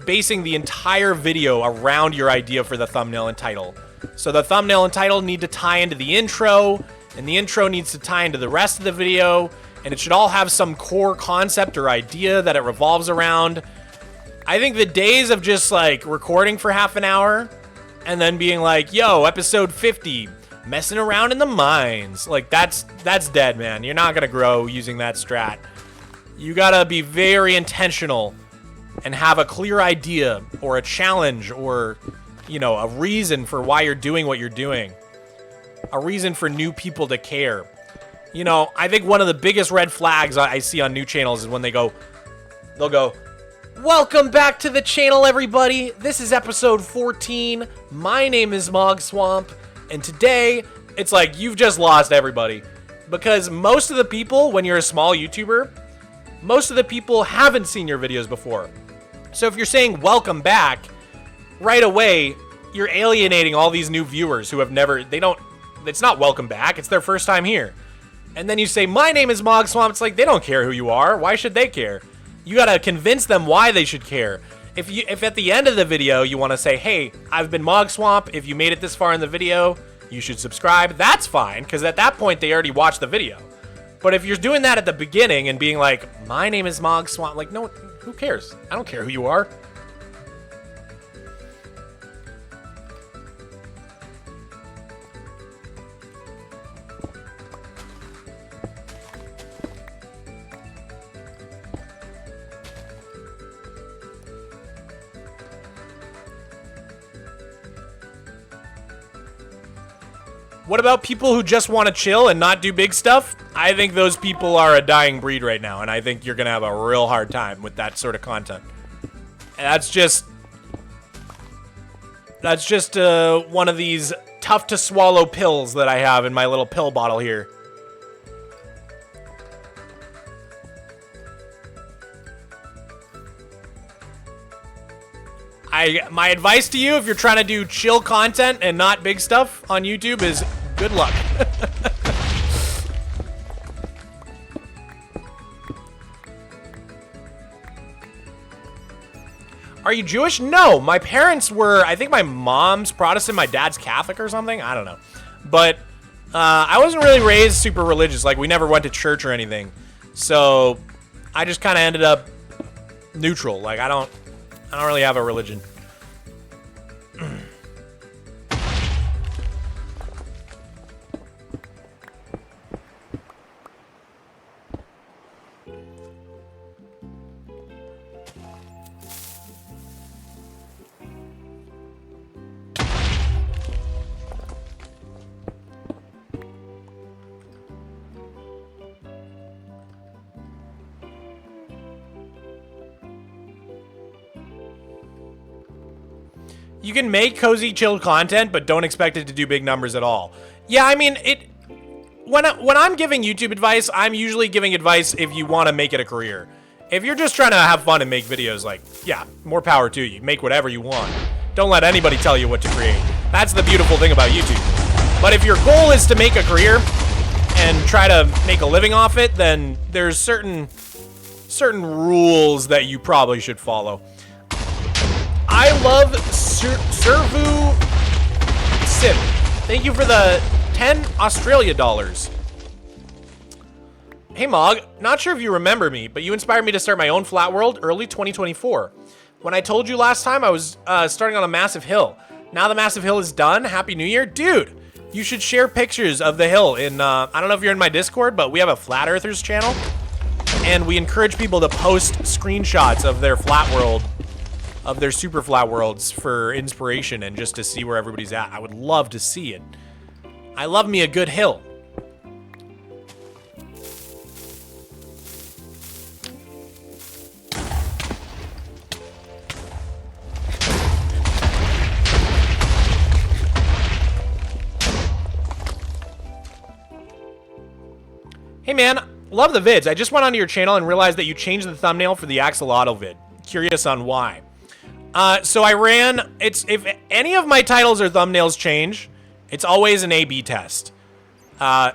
basing the entire video around your idea for the thumbnail and title. So the thumbnail and title need to tie into the intro, and the intro needs to tie into the rest of the video, and it should all have some core concept or idea that it revolves around. I think the days of just like recording for half an hour and then being like, yo, episode 50, messing around in the mines, like that's dead, man. You're not gonna grow using that strat. You gotta be very intentional and have a clear idea or a challenge or, you know, a reason for why you're doing what you're doing. A reason for new people to care. You know, I think one of the biggest red flags I see on new channels is when they'll go, welcome back to the channel, everybody. This is episode 14. My name is Mogswamp, and today it's like you've just lost everybody. Because most of the people, when you're a small YouTuber, most of the people haven't seen your videos before. So if you're saying welcome back, right away, you're alienating all these new viewers who have never, it's not welcome back, it's their first time here. And then you say, my name is Mogswamp, it's like, they don't care who you are, why should they care? You gotta convince them why they should care. If at the end of the video you wanna say, hey, I've been Mogswamp, if you made it this far in the video, you should subscribe, that's fine, because at that point they already watched the video. But if you're doing that at the beginning and being like, my name is Mogswamp, like, no, who cares? I don't care who you are. What about people who just want to chill and not do big stuff? I think those people are a dying breed right now, and I think you're going to have a real hard time with that sort of content. And that's just one of these tough to swallow pills that I have in my little pill bottle here. My advice to you, if you're trying to do chill content and not big stuff on YouTube, is good luck. Are you Jewish? No, my parents were, I think my mom's Protestant, my dad's Catholic or something. I don't know. But I wasn't really raised super religious. Like, we never went to church or anything. So I just kind of ended up neutral. Like, I don't really have a religion. You can make cozy, chill content, but don't expect it to do big numbers at all. Yeah, I mean, when I'm giving YouTube advice, I'm usually giving advice if you want to make it a career. If you're just trying to have fun and make videos, like, yeah, more power to you. Make whatever you want. Don't let anybody tell you what to create. That's the beautiful thing about YouTube. But if your goal is to make a career and try to make a living off it, then there's certain rules that you probably should follow. I love Servu Sim. Thank you for the 10 Australia dollars. Hey Mog, not sure if you remember me, but you inspired me to start my own flat world early 2024. When I told you last time I was starting on a massive hill. Now the massive hill is done. Happy New Year. Dude, you should share pictures of the hill in, I don't know if you're in my Discord, but we have a Flat Earthers channel. And we encourage people to post screenshots of their flat world, of their super flat worlds for inspiration and just to see where everybody's at. I would love to see it. I love me a good hill. Hey man, love the vids. I just went onto your channel and realized that you changed the thumbnail for the axolotl vid. Curious on why. So I ran, if any of my titles or thumbnails change, it's always an A/B test.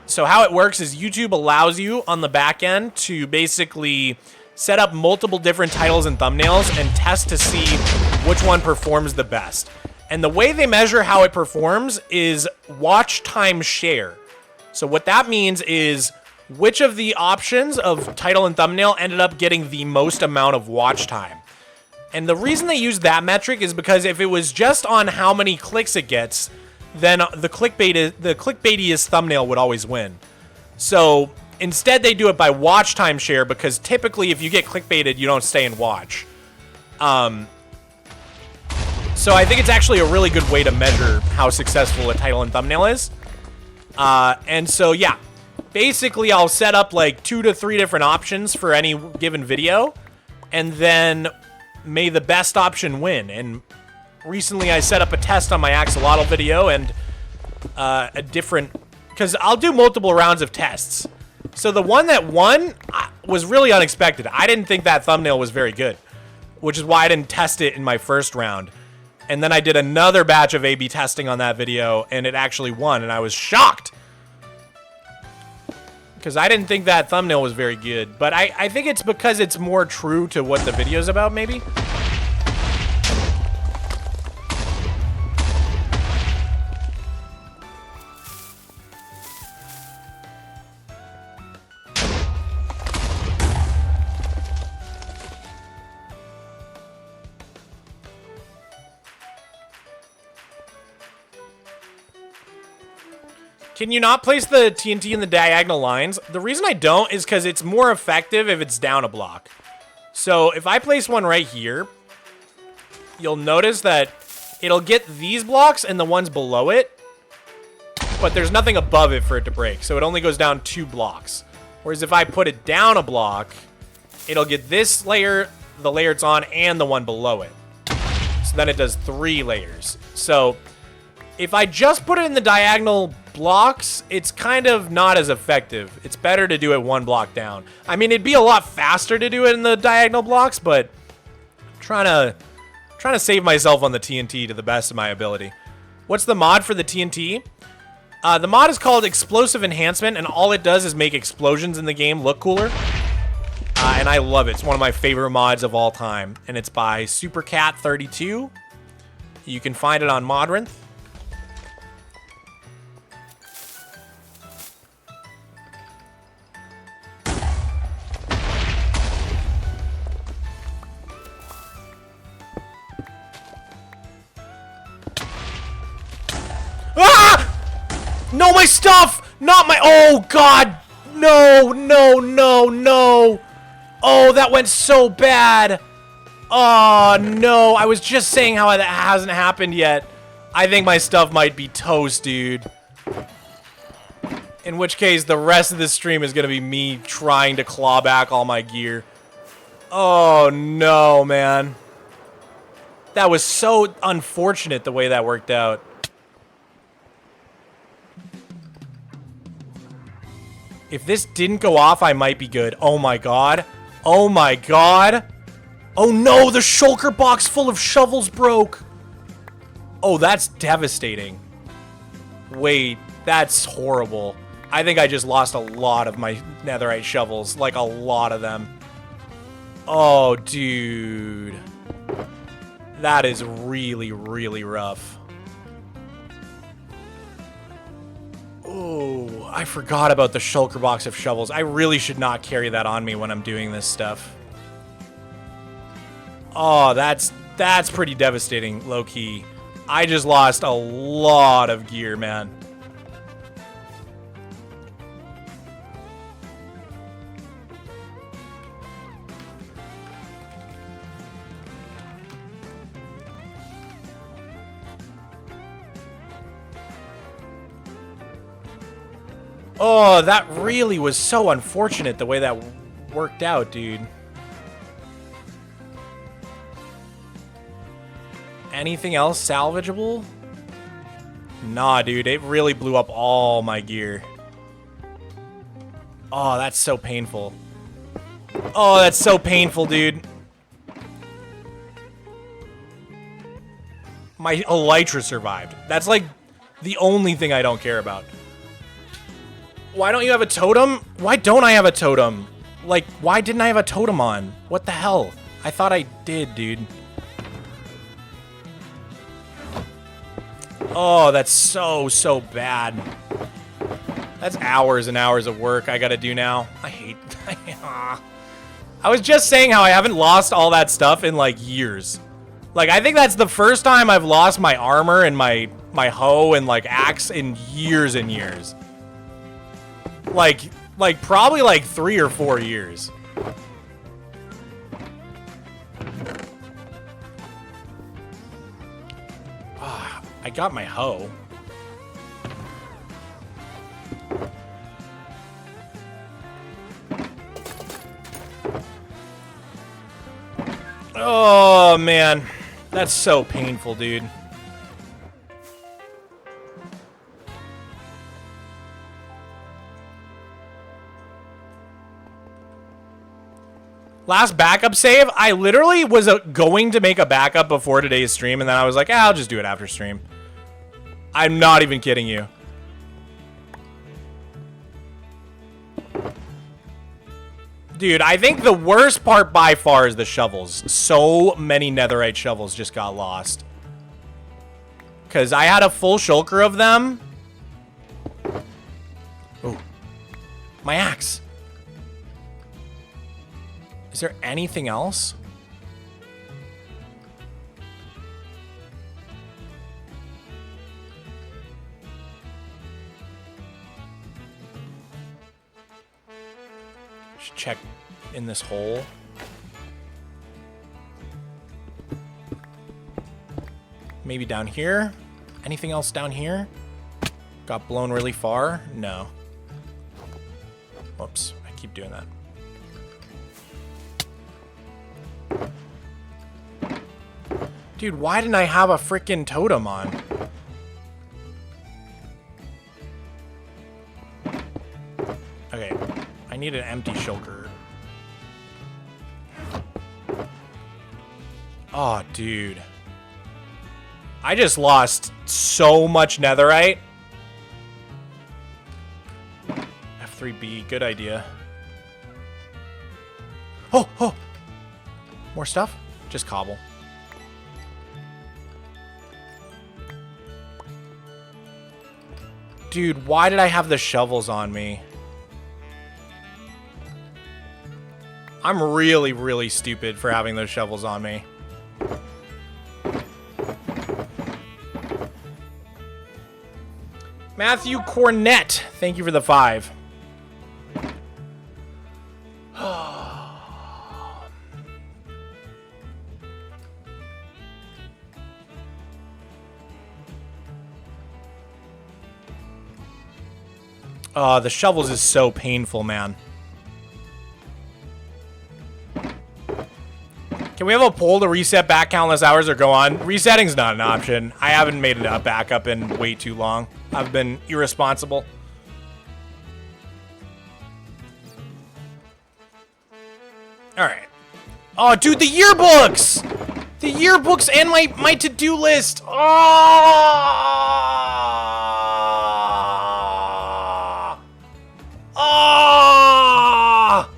So how it works is YouTube allows you on the back end to basically set up multiple different titles and thumbnails and test to see which one performs the best. And the way they measure how it performs is watch time share. So what that means is which of the options of title and thumbnail ended up getting the most amount of watch time. And the reason they use that metric is because if it was just on how many clicks it gets, then the clickbaitiest thumbnail would always win. So instead they do it by watch time share, because typically if you get clickbaited, you don't stay and watch. So I think it's actually a really good way to measure how successful a title and thumbnail is. And so yeah, basically I'll set up like 2 to 3 different options for any given video, and then may the best option win. And recently I set up a test on my axolotl video and a different, because I'll do multiple rounds of tests. So the one that won was really unexpected. I didn't think that thumbnail was very good, which is why I didn't test it in my first round. And then I did another batch of A/B testing on that video, and it actually won, and I was shocked. Because I didn't think that thumbnail was very good. But I think it's because it's more true to what the video's about, maybe? Can you not place the TNT in the diagonal lines? The reason I don't is because it's more effective if it's down a block. So if I place one right here, you'll notice that it'll get these blocks and the ones below it, but there's nothing above it for it to break. So it only goes down 2 blocks. Whereas if I put it down a block, it'll get this layer, the layer it's on, and the one below it. So then it does 3 layers. So if I just put it in the diagonal blocks, it's kind of not as effective. It's better to do it 1 block down. I mean, it'd be a lot faster to do it in the diagonal blocks, but I'm trying to save myself on the TNT to the best of my ability. What's the mod for the TNT? The mod is called Explosive Enhancement, and all it does is make explosions in the game look cooler. And I love it. It's one of my favorite mods of all time, and it's by SuperCat32. You can find it on Modrinth. No, my stuff! Not my... Oh, God! No, no, no, no! Oh, that went so bad! Oh, no. I was just saying how that hasn't happened yet. I think my stuff might be toast, dude. In which case, the rest of this stream is going to be me trying to claw back all my gear. Oh, no, man. That was so unfortunate the way that worked out. If this didn't go off, I might be good. Oh my god. Oh my god. Oh no, the shulker box full of shovels broke. Oh, that's devastating. Wait, that's horrible. I think I just lost a lot of my netherite shovels. Like, a lot of them. Oh, dude. That is really, really rough. Oh, I forgot about the shulker box of shovels. I really should not carry that on me when I'm doing this stuff. Oh, that's pretty devastating, low-key. I just lost a lot of gear, man. Oh, that really was so unfortunate the way that worked out, dude. Anything else salvageable? Nah, dude, it really blew up all my gear. Oh, that's so painful. Oh, that's so painful, dude. My elytra survived. That's like the only thing I don't care about. Why don't you have a totem? Why don't I have a totem? Like, why didn't I have a totem on? What the hell? I thought I did, dude. Oh, that's so bad. That's hours and hours of work I gotta do now. I hate... I was just saying how I haven't lost all that stuff in, like, years. Like, I think that's the first time I've lost my armor and my hoe and, like, axe in years and years. Like probably like 3 or 4 years. I got my hoe. Oh, man. That's so painful, dude. Last backup save, I literally was going to make a backup before today's stream, and then I was like, I'll just do it after stream. I'm not even kidding you. Dude, I think the worst part by far is the shovels. So many netherite shovels just got lost. Because I had a full shulker of them. Oh, my axe. Is there anything else? Should check in this hole. Maybe down here? Anything else down here? Got blown really far? No. Whoops, I keep doing that. Dude, why didn't I have a freaking totem on? Okay, I need an empty shulker. Oh, dude. I just lost so much netherite. F3B, good idea. Oh! More stuff? Just cobble. Dude, why did I have the shovels on me? I'm really, really stupid for having those shovels on me. Matthew Cornett, thank you for the 5. The shovels is so painful, man. Can Can we have a poll to reset back countless hours or go on? Resetting's not an option. I haven't made a backup in way too long. I've been irresponsible. All right. Oh, dude, the yearbooks! The yearbooks and my to-do list! Oh! Oh!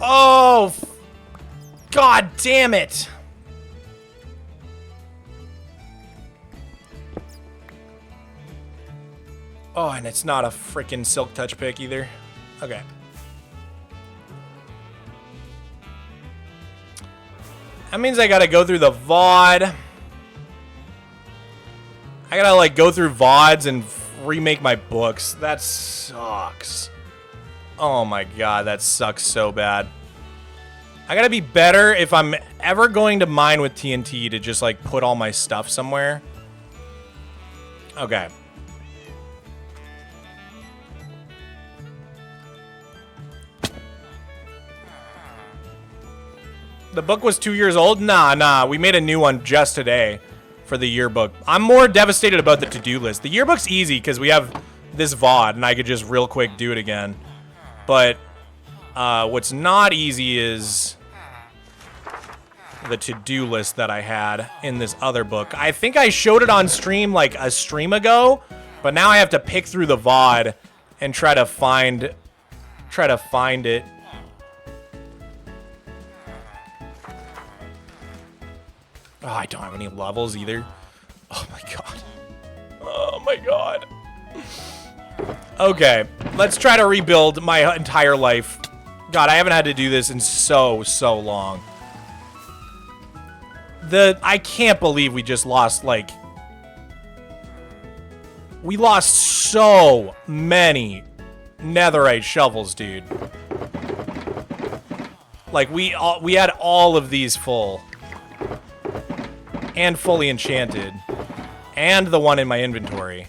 Oh! God damn it! Oh, and it's not a freaking Silk Touch pick either. Okay. That means I gotta go through the VOD. I gotta, like, go through VODs and remake my books. That sucks. Oh my god, that sucks so bad. I gotta be better if I'm ever going to mine with TNT to just, like, put all my stuff somewhere. Okay. The book was 2 years old? Nah. We made a new one just today for the yearbook. I'm more devastated about the to-do list. The yearbook's easy because we have this VOD and I could just real quick do it again. But what's not easy is the to-do list that I had in this other book. I think I showed it on stream like a stream ago, but now I have to pick through the VOD and try to find it. Oh, I don't have any levels either. Oh my god. Oh my god. Okay, let's try to rebuild my entire life. God, I haven't had to do this in so long. I can't believe we just lost, like... We lost so many netherite shovels, dude. Like, we had all of these full. And fully enchanted. And the one in my inventory.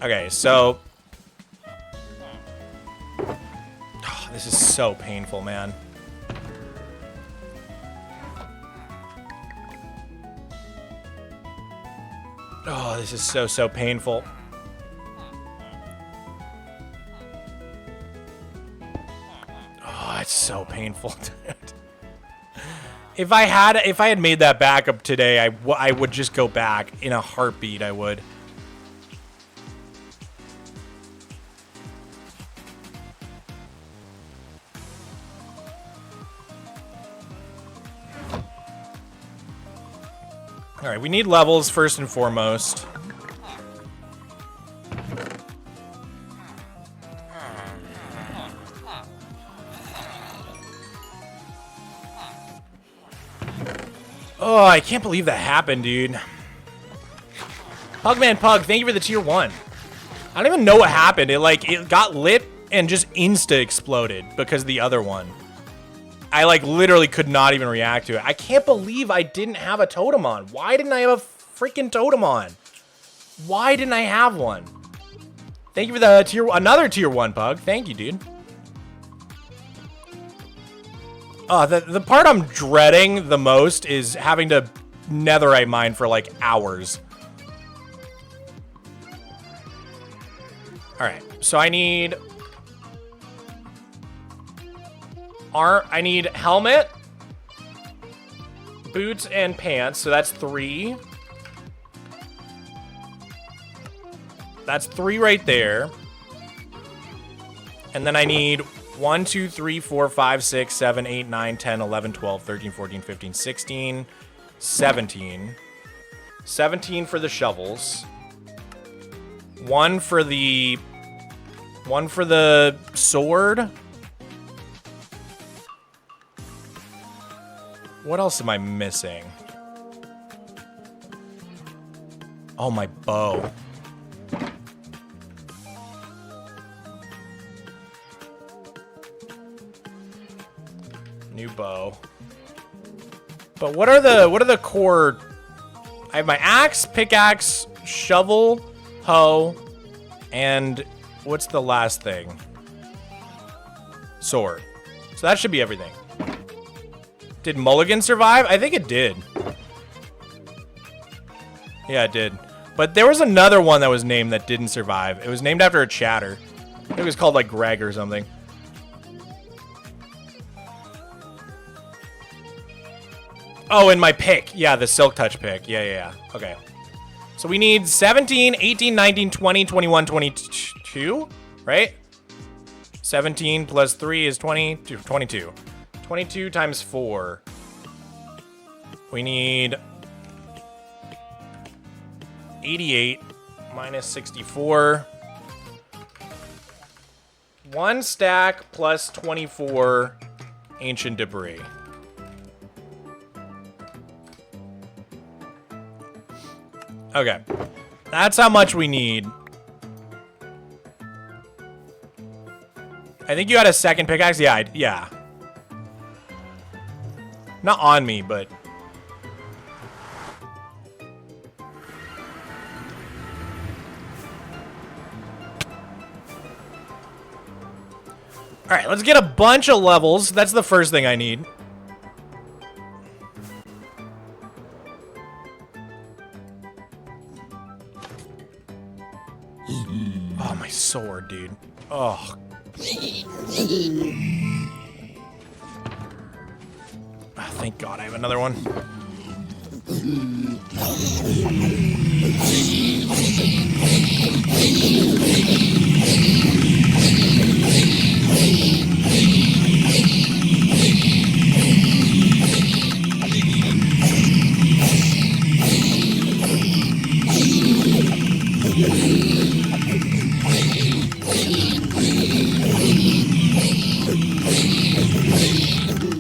Okay, so... Oh, this is so painful, man. Oh, this is so painful. Oh, it's so painful, dude. If I had made that backup today, I would just go back in a heartbeat. I would. All right, we need levels first and foremost. Oh, I can't believe that happened, dude. Pugman Pug, thank you for the tier 1. I don't even know what happened. It got lit and just insta-exploded because of the other one. I, like, literally could not even react to it. I can't believe I didn't have a totem on. Why didn't I have a freaking totem on? Why didn't I have one? Thank you for the another tier 1, Pug. Thank you, dude. The part I'm dreading the most is having to netherite mine for, like, hours. Alright, so I need... I need helmet, boots, and pants, so that's 3. That's 3 right there. And then I need 1, 2, 3, 4, 5, 6, 7, 8, 9, 10, 11, 12, 13, 14, 15, 16, 17. 17 for the shovels. 1 for the sword. What else am I missing? Oh, my bow. New bow. But what are the core? I have my axe, pickaxe, shovel, hoe, and what's the last thing? sword. So that should be everything. Did Mulligan survive? I think it did. Yeah, it did. But there was another one that was named that didn't survive. It was named after a chatter. It was called like Greg or something. Oh, and my pick. Yeah, the Silk Touch pick. Yeah. Okay. So we need 17, 18, 19, 20, 21, 22, right? 17 plus 3 is 22. 22 times 4. We need 88 minus 64. 1 stack plus 24 ancient debris. Okay. That's how much we need. I think you had a second pickaxe? Yeah, yeah. Not on me, but... Alright, let's get a bunch of levels. That's the first thing I need. Oh, my sword, dude. Oh. Oh, thank God I have another one.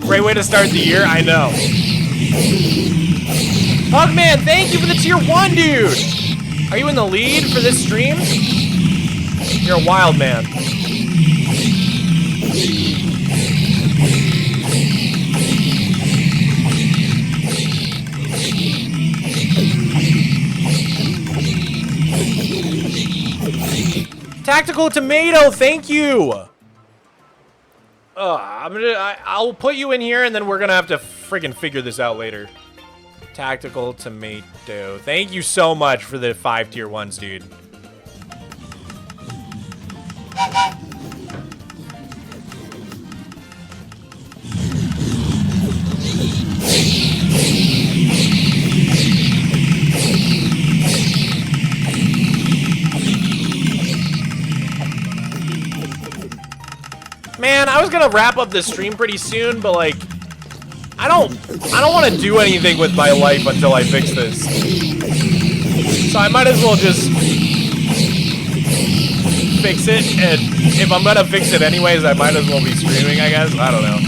Great way to start the year, I know. Pugman, thank you for the tier 1, dude! Are you in the lead for this stream? You're a wild man. Tactical Tomato, thank you! I'll put you in here and then we're gonna have to friggin' figure this out later. Tactical Tomato. Thank you so much for the 5 tier 1s, dude. Man, I was gonna wrap up the stream pretty soon, but like, I don't want to do anything with my life until I fix this. So I might as well just fix it, and if I'm gonna fix it anyways, I might as well be streaming, I guess. I don't know.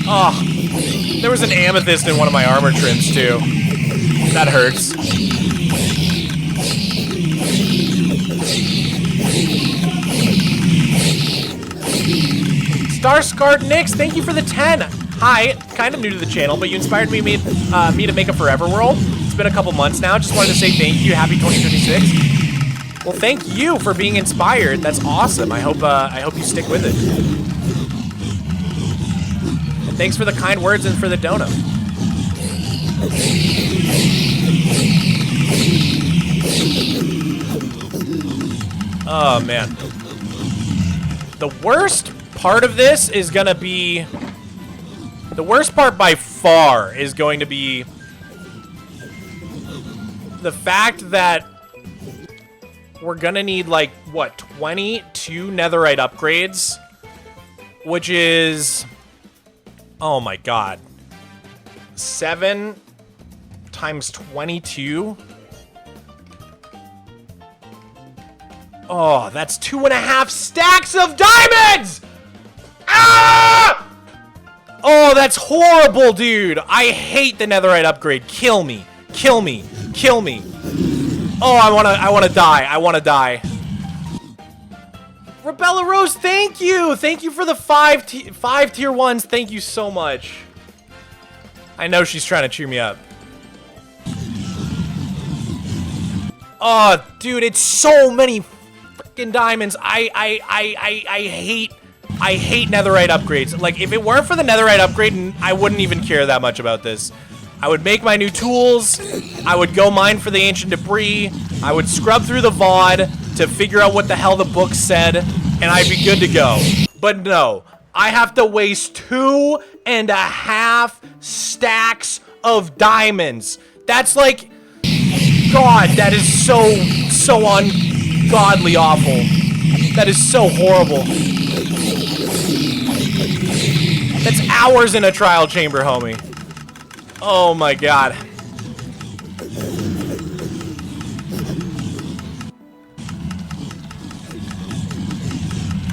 Oh, there was an amethyst in one of my armor trims too. That hurts. Starscarred Nix, thank you for the 10. Hi, kind of new to the channel, but you inspired me to make a Forever World. It's been a couple months now. Just wanted to say thank you. Happy 2026. Well, thank you for being inspired. That's awesome. I hope you stick with it. And thanks for the kind words and for the donut. Oh man. The worst part of this is gonna be... The worst part by far is going to be the fact that we're gonna need like, what, 22 netherite upgrades? Which is... Oh my god. 7 times 22? Oh, that's 2.5 stacks of diamonds! Ah! Oh, that's horrible, dude. I hate the netherite upgrade. Kill me. Kill me. Kill me. Oh, I wanna die. I wanna die. Rebella Rose, thank you. Thank you for the 5 tier 1s. Thank you so much. I know she's trying to cheer me up. Oh, dude, it's so many frickin' diamonds. I hate netherite upgrades. Like, if it weren't for the netherite upgrade, I wouldn't even care that much about this. I would make my new tools. I would go mine for the ancient debris. I would scrub through the VOD to figure out what the hell the book said, and I'd be good to go. But no, I have to waste 2.5 stacks of diamonds. That's like, God, that is so ungodly awful. That is so horrible. That's hours in a trial chamber, homie. Oh my God.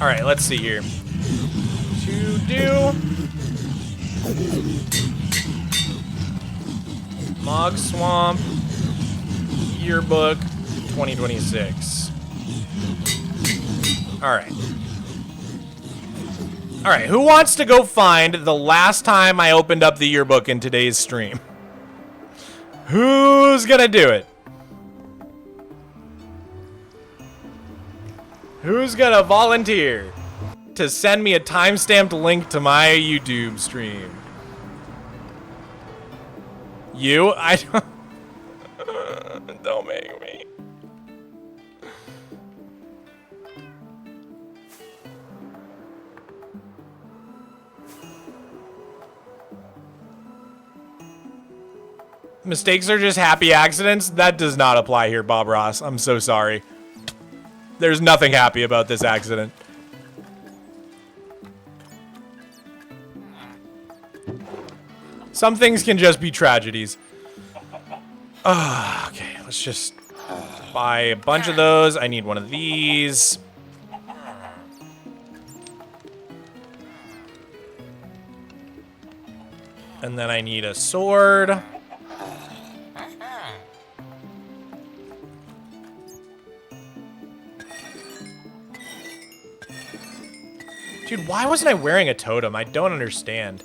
All right, let's see here. To do Mogswamp Yearbook 2026. All right. All right, who wants to go find the last time I opened up the yearbook in today's stream? Who's gonna do it? Who's gonna volunteer to send me a timestamped link to my YouTube stream? You? I don't... Don't make me. Mistakes are just happy accidents? That does not apply here, Bob Ross. I'm so sorry. There's nothing happy about this accident. Some things can just be tragedies. Okay, let's just buy a bunch of those. I need one of these. And then I need a sword. Dude, why wasn't I wearing a totem? I don't understand.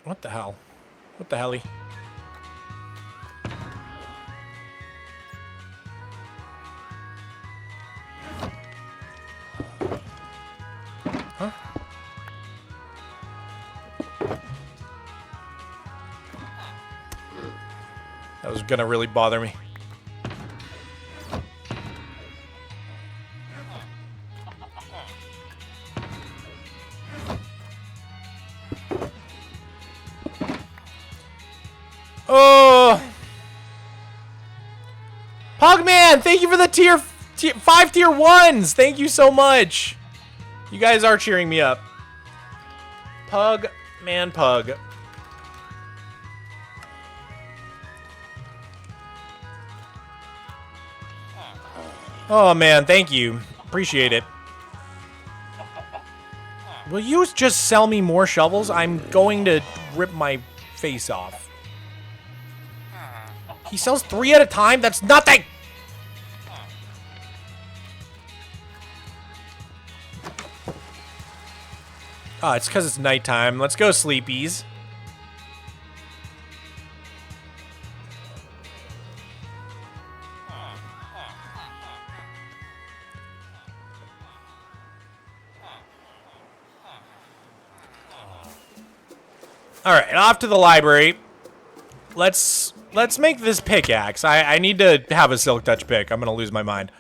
What the hell? What the helly? Huh? That was gonna really bother me. Oh, Pugman, thank you for the tier 5 tier 1s. Thank you so much. You guys are cheering me up. Pug, man, Pug. Oh man, thank you. Appreciate it. Will you just sell me more shovels? I'm going to rip my face off. He sells 3 at a time? That's nothing! Oh, it's because it's nighttime. Let's go, sleepies. All right, off to the library. Let's make this pickaxe. I need to have a silk touch pick. I'm gonna lose my mind.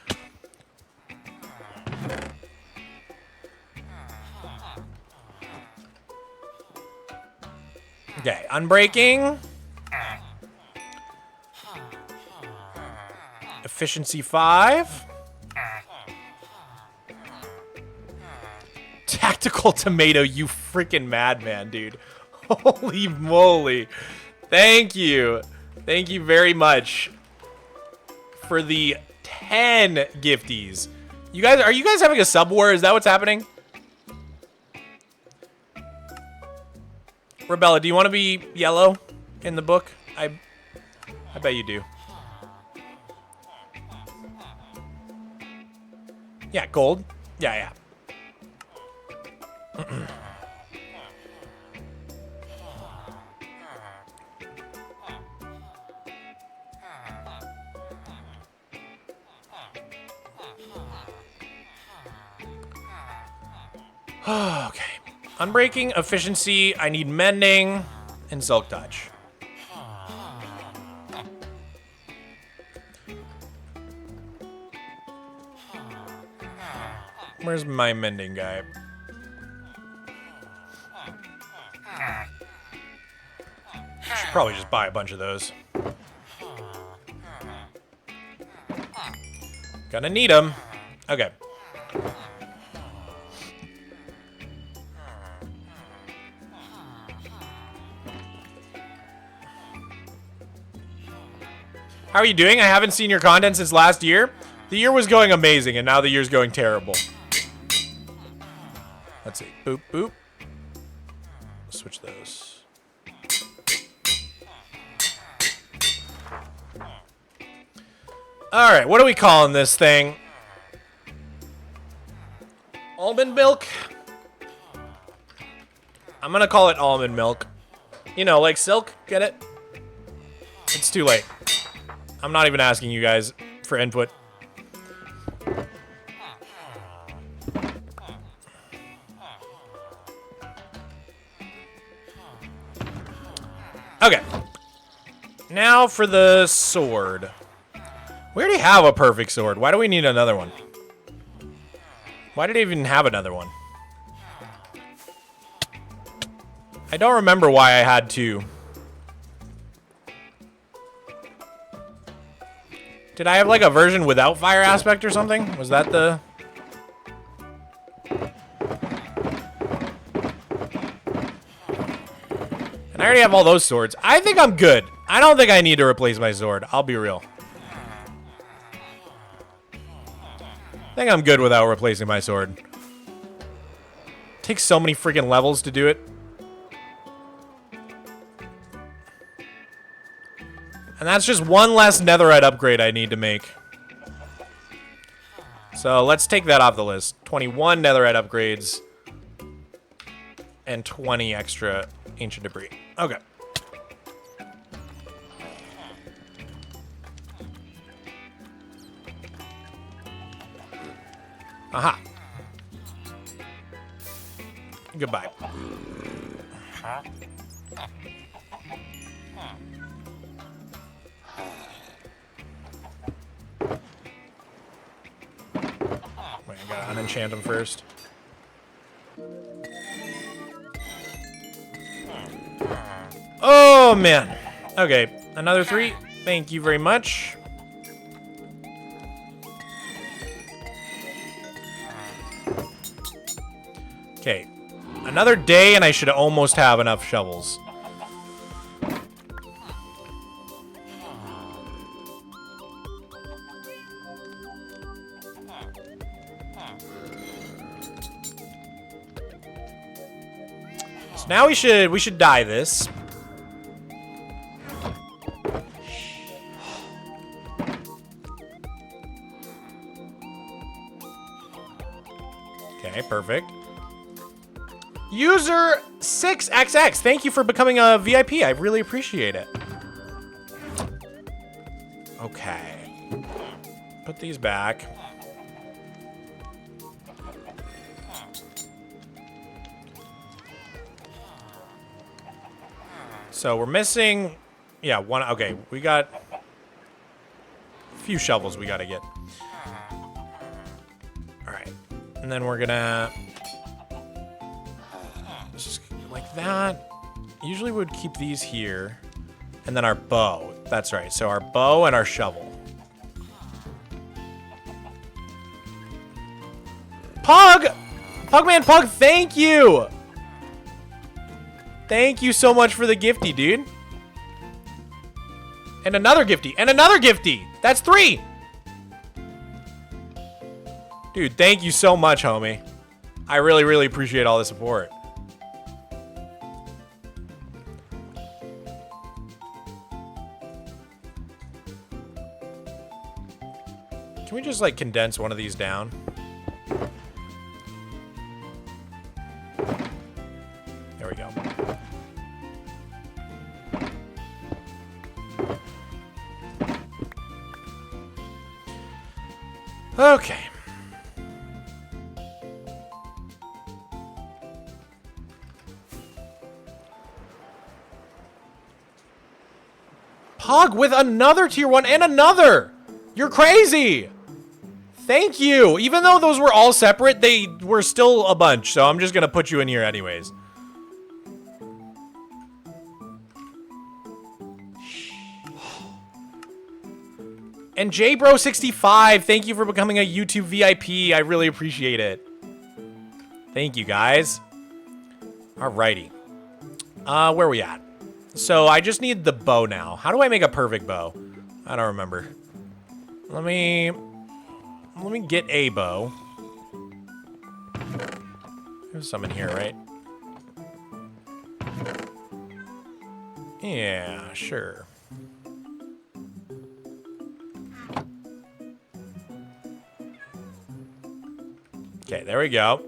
Okay, unbreaking. Efficiency 5. Tactical tomato, you freaking madman, dude. Holy moly. Thank you. Thank you very much for the 10 gifties. You guys, are you guys having a sub war? Is that what's happening? Rebella, do you want to be yellow in the book? I bet you do. Yeah, gold. Yeah, yeah. Okay. Unbreaking, efficiency, I need mending, and silk touch. Where's my mending guy? Should probably just buy a bunch of those. Gonna need them. Okay. How are you doing? I haven't seen your content since last year. The year was going amazing, and now the year's going terrible. Let's see. Boop, boop. Switch those. All right, what are we calling this thing? Almond milk? I'm gonna call it almond milk. You know, like silk, get it? It's too late. I'm not even asking you guys for input. Okay. Now for the sword. We already have a perfect sword. Why do we need another one? Why did I even have another one? I don't remember why I had two. Did I have like a version without fire aspect or something? Was that the... And I already have all those swords. I think I'm good. I don't think I need to replace my sword. I'll be real. I think I'm good without replacing my sword. Takes so many freaking levels to do it. And that's just one less netherite upgrade I need to make. So let's take that off the list. 21 netherite upgrades. And 20 extra ancient debris. Okay. Aha. Goodbye. Wait, I gotta unenchant him first. Oh, man. Okay, another 3. Thank you very much. Okay, another day and I should almost have enough shovels. So now we should dye this. Okay, perfect. User 6XX, thank you for becoming a VIP. I really appreciate it. Okay. Put these back. So we're missing, yeah, one. Okay, we got a few shovels we got to get. All right, and then we're gonna just like that. Usually we would keep these here, and then our bow. That's right. So our bow and our shovel. Pug, Pugman Pug, thank you. Thank you so much for the gifty, dude. And another gifty. And another gifty. That's 3. Dude, thank you so much, homie. I really, really appreciate all the support. Can we just, like, condense one of these down? Okay. Pug with another tier 1 and another. You're crazy. Thank you. Even though those were all separate, they were still a bunch. So I'm just going to put you in here anyways. And JBro65, thank you for becoming a YouTube VIP. I really appreciate it. Thank you, guys. Alrighty. Where are we at? So I just need the bow now. How do I make a perfect bow? I don't remember. Let me get a bow. There's some in here, right? Yeah, sure. Okay, there we go.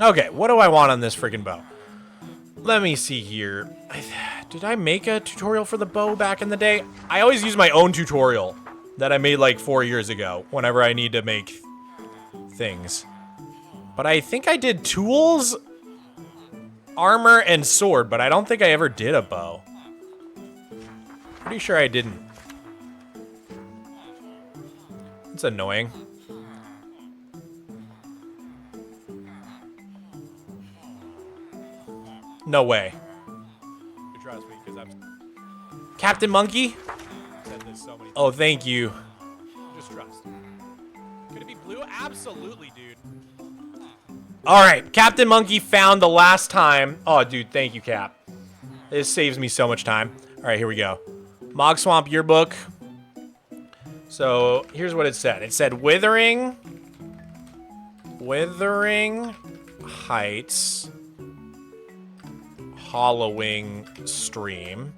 Okay, what do I want on this freaking bow? Let me see here. Did I make a tutorial for the bow back in the day? I always use my own tutorial that I made like 4 years ago whenever I need to make things. But I think I did tools, armor, and sword, but I don't think I ever did a bow. Pretty sure I didn't. It's annoying. No way. You trust me, because I'm Captain Monkey? Said this so many times. Oh, thank you. Just trust. Could it be blue? Absolutely, dude. All right, Captain Monkey found the last time. Oh, dude, thank you, Cap. This saves me so much time. All right, here we go. Mogswamp yearbook. So here's what it said. It said Withering Heights Hollowing stream,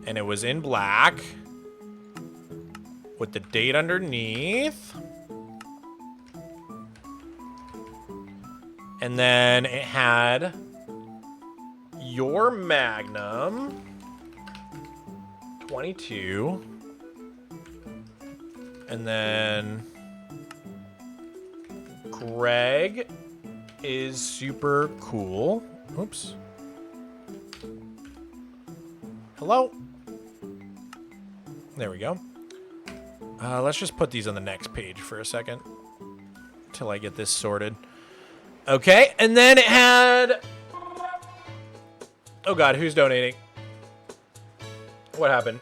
and it was in black with the date underneath, and then it had your Magnum 22, and then Greg is super cool. Oops. Hello? There we go. Let's just put these on the next page for a second till I get this sorted. Okay, and then it had... Oh god, who's donating? What happened?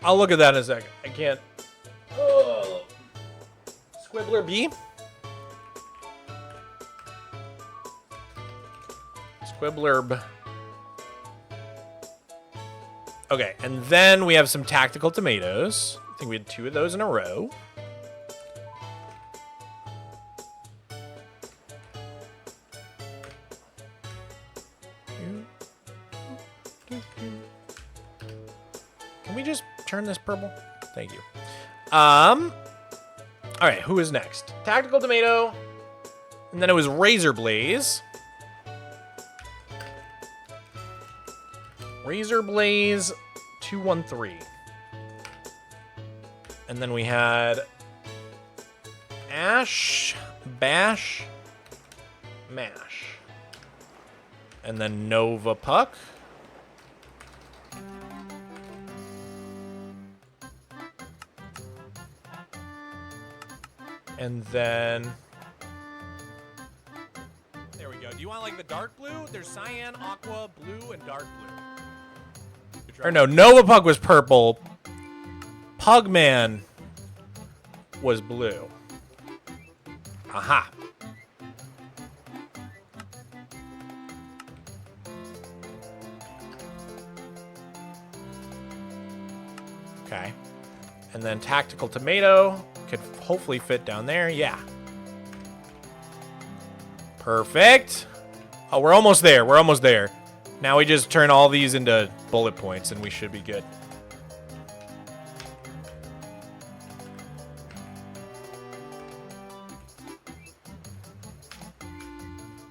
I'll look at that in a second. I can't... Oh. Squibbler B? Squibbler. Okay, and then we have some tactical tomatoes. I think we had 2 of those in a row. Can we just turn this purple? Thank you. All right, who is next? Tactical tomato, and then it was Razor Blaze. Razor Blaze 213. And then we had Ash, Bash, Mash. And then Nova Puck. And then... There we go. Do you want like the dark blue? There's cyan, aqua, blue, and dark blue. Or no, Nova Pug was purple. Pugman was blue. Aha. Okay. And then Tactical Tomato could hopefully fit down there. Yeah. Perfect. Oh, we're almost there. We're almost there. Now we just turn all these into bullet points and we should be good.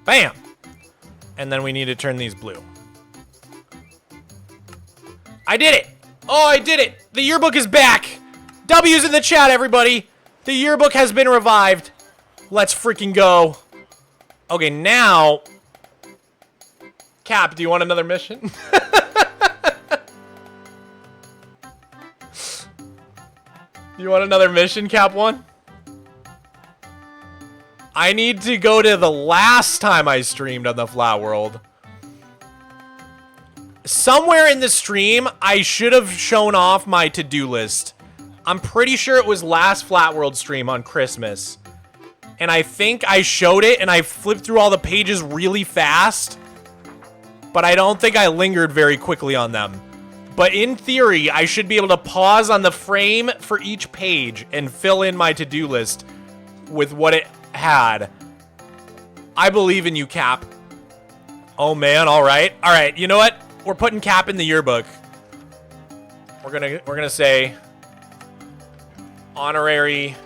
Bam! And then we need to turn these blue. I did it! Oh, I did it! The yearbook is back! W's in the chat, everybody! The yearbook has been revived. Let's freaking go. Okay, now... Cap, do you want another mission? You want another mission, Cap 1? I need to go to the last time I streamed on the Flat World. Somewhere in the stream, I should have shown off my to-do list. I'm pretty sure it was last Flat World stream on Christmas. And I think I showed it and I flipped through all the pages really fast. But I don't think I lingered very quickly on them. But in theory, I should be able to pause on the frame for each page and fill in my to-do list with what it had. I believe in you, Cap. Oh man, all right. All right, you know what? We're putting Cap in the yearbook. We're gonna say honorary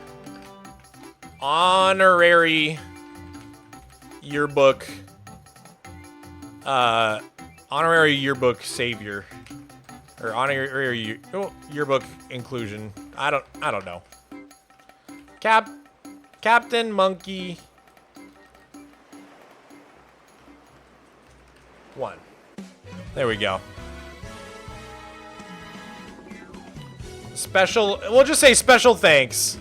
yearbook honorary yearbook savior, or honorary yearbook inclusion. I don't know. Captain Monkey 1. There we go. Special, we'll just say special thanks.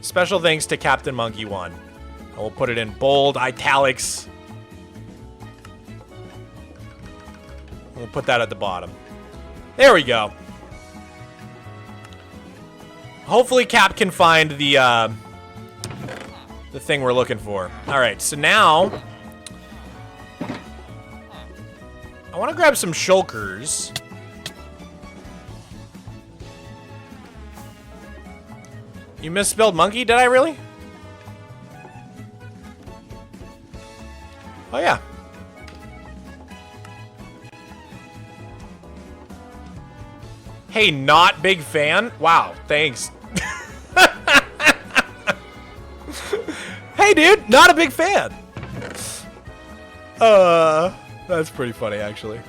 Special thanks to Captain Monkey 1. And we'll put it in bold, italics. We'll put that at the bottom. There we go. Hopefully Cap can find the thing we're looking for. All right, so now I want to grab some shulkers. You misspelled monkey? Did I really? Oh, yeah. Hey, not big fan? Wow, thanks. Hey, dude, not a big fan. That's pretty funny, actually.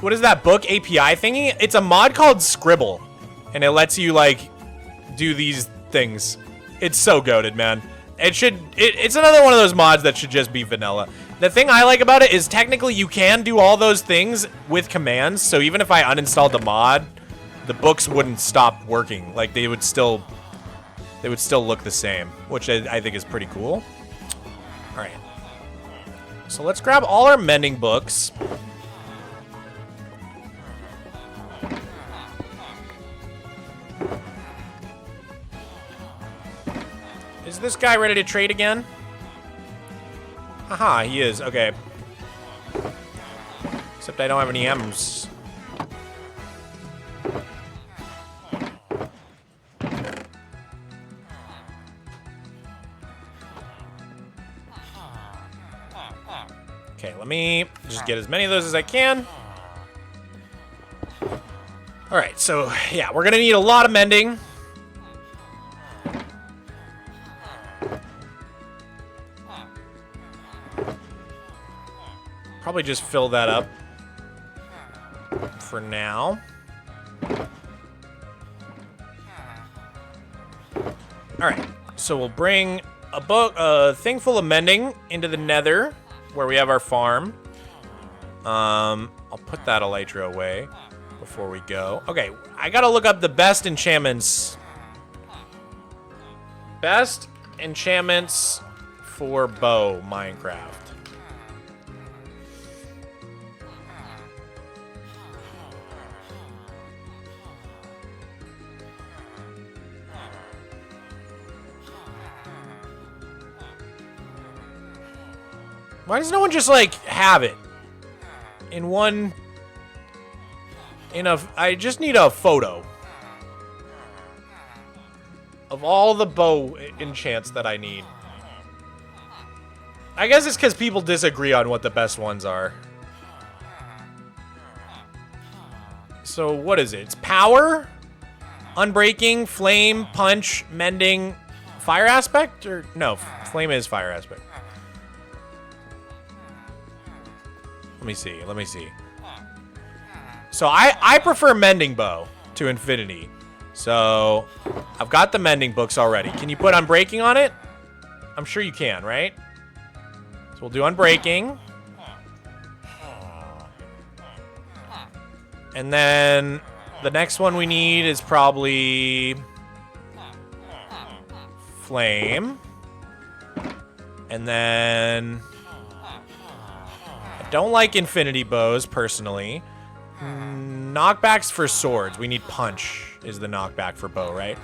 What is that book API thingy? It's a mod called Scribble, and it lets you like do these things. It's so goated, man. It's another one of those mods that should just be vanilla. The thing I like about it is technically you can do all those things with commands. So even if I uninstalled the mod, the books wouldn't stop working. Like they would still look the same, which I think is pretty cool. All right. So let's grab all our mending books. Is this guy ready to trade again? Haha, he is. Okay. Except I don't have any M's. Okay, let me just get as many of those as I can. All right, so yeah, we're gonna need a lot of mending. Probably just fill that up for now. All right, so we'll bring a thing full of mending into the nether where we have our farm. I'll put that elytra away before we go. Okay, I gotta look up the best enchantments. Best enchantments for bow Minecraft. Why does no one just, like, have it? In one... I just need a photo. Of all the bow enchants that I need. I guess it's because people disagree on what the best ones are. So, what is it? It's power, unbreaking, flame, punch, mending, fire aspect? Or, no, flame is fire aspect. Let me see. So, I prefer mending bow to infinity. So, I've got the mending books already. Can you put unbreaking on it? I'm sure you can, right? So, we'll do unbreaking. And then the next one we need is probably flame. And then I don't like infinity bows personally. Knockbacks for swords. We need punch is the knockback for bow, right?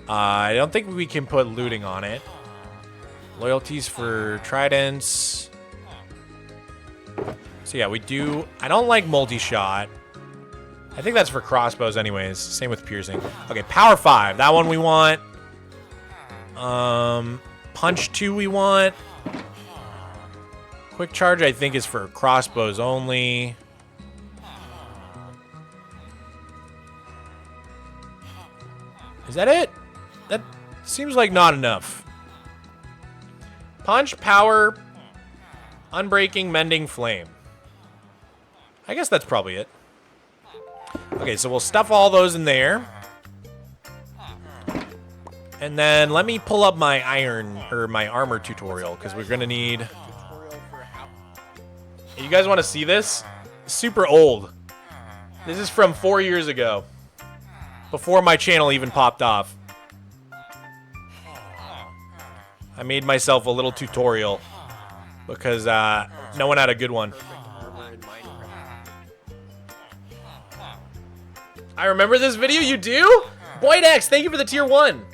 I don't think we can put looting on it. Loyalties for tridents. So yeah, we do. I don't like multi-shot. I think that's for crossbows anyways. Same with piercing. Okay, power 5. That one we want. Punch 2 we want. Quick charge I think is for crossbows only. Is that it? That seems like not enough. Punch, power, unbreaking, mending, flame. I guess that's probably it. Okay, so we'll stuff all those in there. And then let me pull up my iron, or my armor tutorial, because we're going to need... You guys want to see this? Super old. This is from 4 years ago. Before my channel even popped off. I made myself a little tutorial. Because no one had a good one. I remember this video, you do? Boydex, thank you for the tier 1.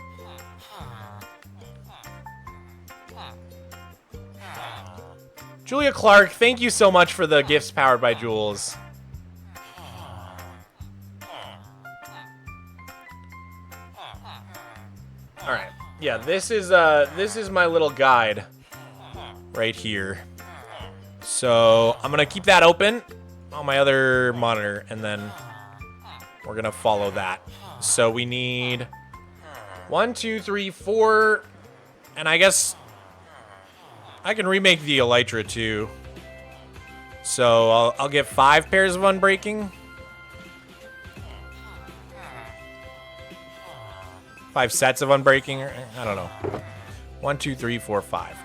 Julia Clark, thank you so much for the gifts powered by Jules. Alright. Yeah, this is my little guide right here. So I'm gonna keep that open on my other monitor, and then we're gonna follow that. So we need 1, 2, 3, 4, and I guess I can remake the Elytra too. So I'll get 5 pairs of unbreaking. 5 sets of unbreaking. I don't know. 1, 2, 3, 4, 5.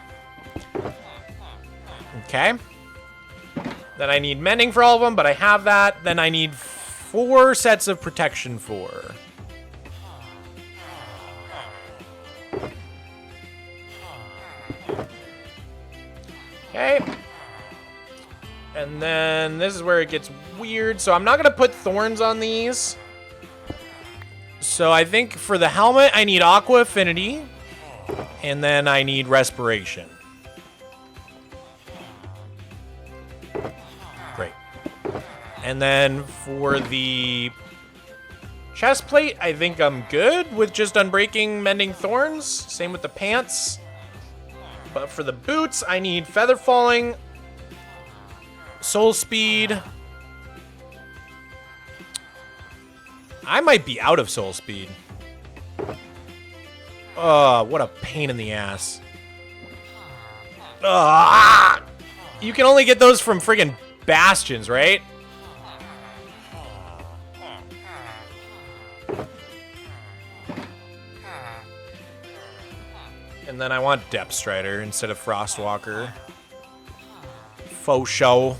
Okay. Then I need mending for all of them, but I have that. Then I need 4 sets of protection for. Okay. And then this is where it gets weird. So I'm not going to put thorns on these. So I think for the helmet, I need Aqua Affinity. And then I need Respiration. Great. And then for the chest plate, I think I'm good with just Unbreaking, Mending Thorns. Same with the pants. But for the boots, I need Feather Falling, Soul Speed. I might be out of Soul Speed. What a pain in the ass. You can only get those from friggin' bastions, right? And then I want Depth Strider instead of Frostwalker. Faux show.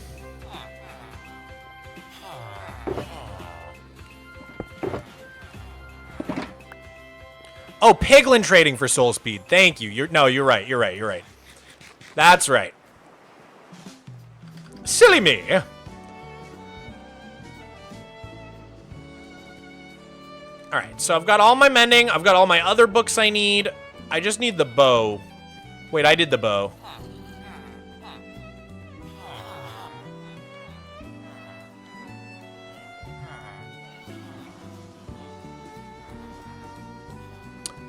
Oh, Piglin trading for soul speed. Thank you. You're right. You're right. That's right. Silly me. Alright, so I've got all my mending. I've got all my other books I need. I just need the bow. Wait, I did the bow.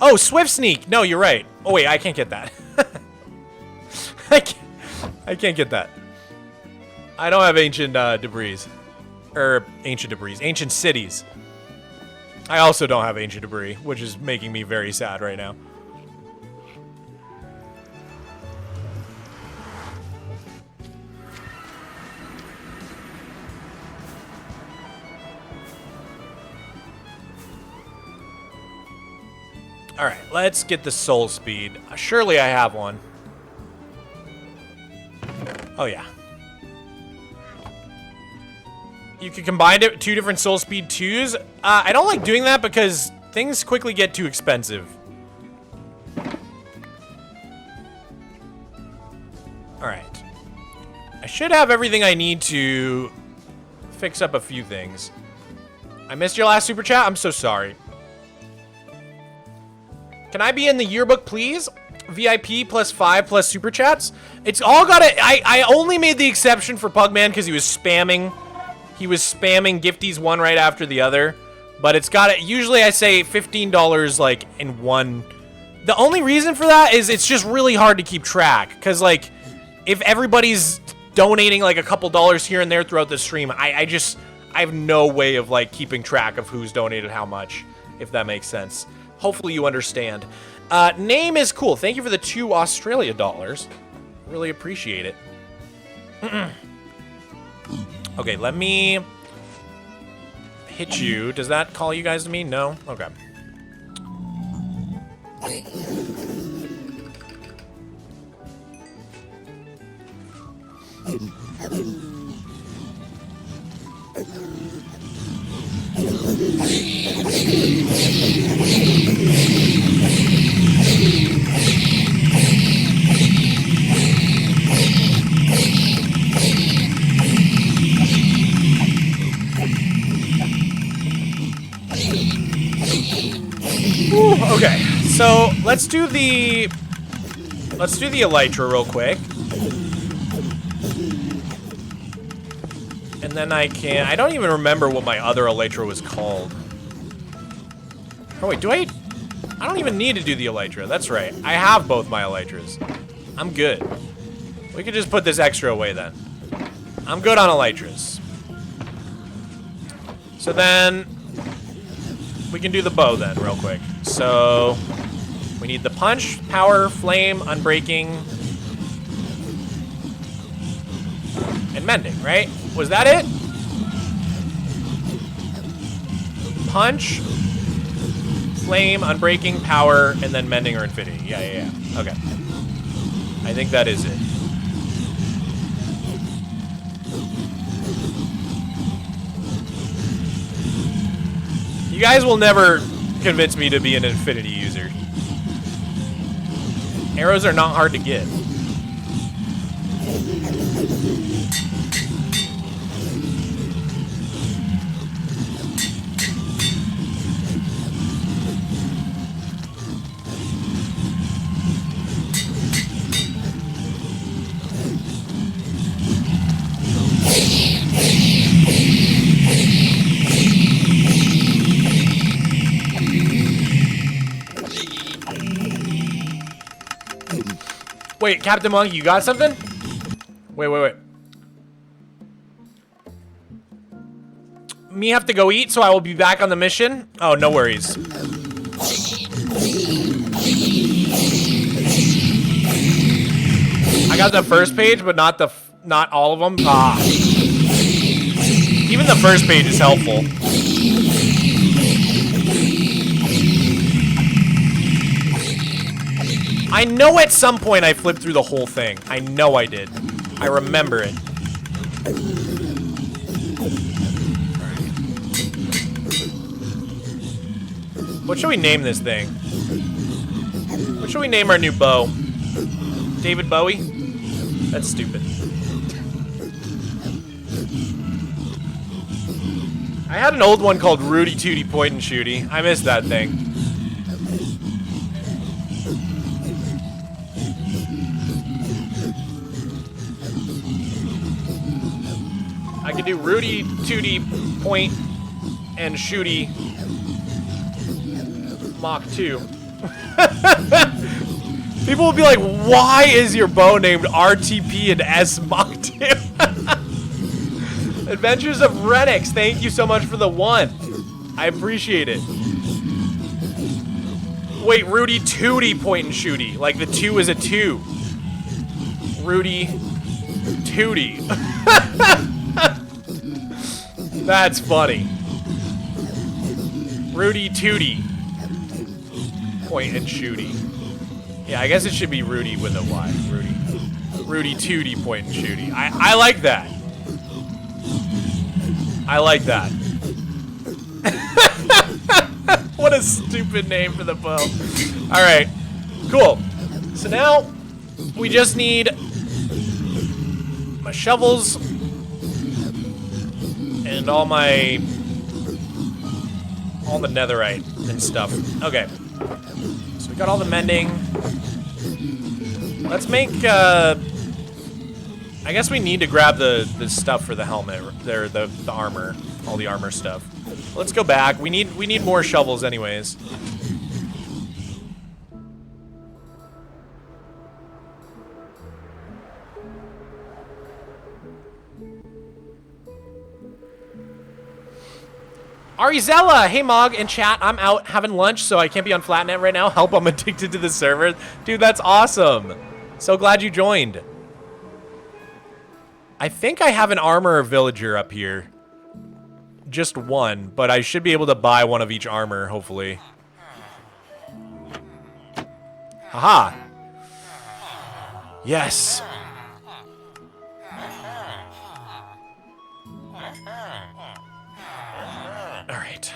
Oh, Swift Sneak. No, you're right. Oh, wait, I can't get that. I can't get that. I don't have ancient debris. Ancient cities. I also don't have ancient debris, which is making me very sad right now. Alright, let's get the soul speed. Surely I have one. Oh, yeah. You can combine it, 2 different soul speed 2s. I don't like doing that because things quickly get too expensive. Alright. I should have everything I need to fix up a few things. I missed your last super chat? I'm so sorry. Can I be in the yearbook, please? VIP plus 5 plus super chats? It's all gotta... I only made the exception for Pugman because he was spamming... He was spamming gifties one right after the other. But it's gotta... Usually I say $15, like, in one... The only reason for that is it's just really hard to keep track. Because, like, if everybody's donating, like, a couple dollars here and there throughout the stream, I have no way of, like, keeping track of who's donated how much, if that makes sense. Hopefully you understand. Name is cool. Thank you for the 2 Australia dollars. Really appreciate it. Okay, let me hit you. Does that call you guys to me? No? Okay. Ooh, okay, so let's do the elytra real quick. And then I don't even remember what my other elytra was called. Oh wait, I don't even need to do the elytra, that's right. I have both my elytras. I'm good. We could just put this extra away then. I'm good on elytras. So then, we can do the bow then, real quick. So, we need the punch, power, flame, unbreaking, and mending, right? Was that it? Punch, flame, unbreaking, power, and then mending or infinity. Yeah. Okay. I think that is it. You guys will never convince me to be an infinity user. Arrows are not hard to get. Wait, Captain Monkey, you got something? Wait. Me have to go eat, so I will be back on the mission? Oh, no worries. I got the first page, but not all of them. Ah. Even the first page is helpful. I know at some point I flipped through the whole thing. I know I did. I remember it. What should we name this thing? What should we name our new bow? David Bowie? That's stupid. I had an old one called Rudy Tooty Point and Shooty. I missed that thing. I could do Rudy, Tooty, Point, and Shooty Mach 2. People will be like, why is your bow named RTP and S Mach 2? Adventures of Renix, thank you so much for the 1. I appreciate it. Wait, Rudy Tooty point and shooty. Like the 2 is a 2. Rudy Tooty. That's funny. Rudy Tooty point and shooty. Yeah, I guess it should be Rudy with a Y. Rudy Tooty point and shooty. I like that. I like that. What a stupid name for the bow. Alright, cool. So now we just need my shovels and all the netherite and stuff. Okay. So we got all the mending. Let's make I guess we need to grab the stuff for the helmet, the armor, all the armor stuff. Let's go back. We need more shovels anyways. Arizella, hey Mog in chat. I'm out having lunch, so I can't be on Flatnet right now. Help, I'm addicted to the server. Dude, that's awesome. So glad you joined. I think I have an armor villager up here. Just one, but I should be able to buy one of each armor, hopefully. Haha. Yes. All right.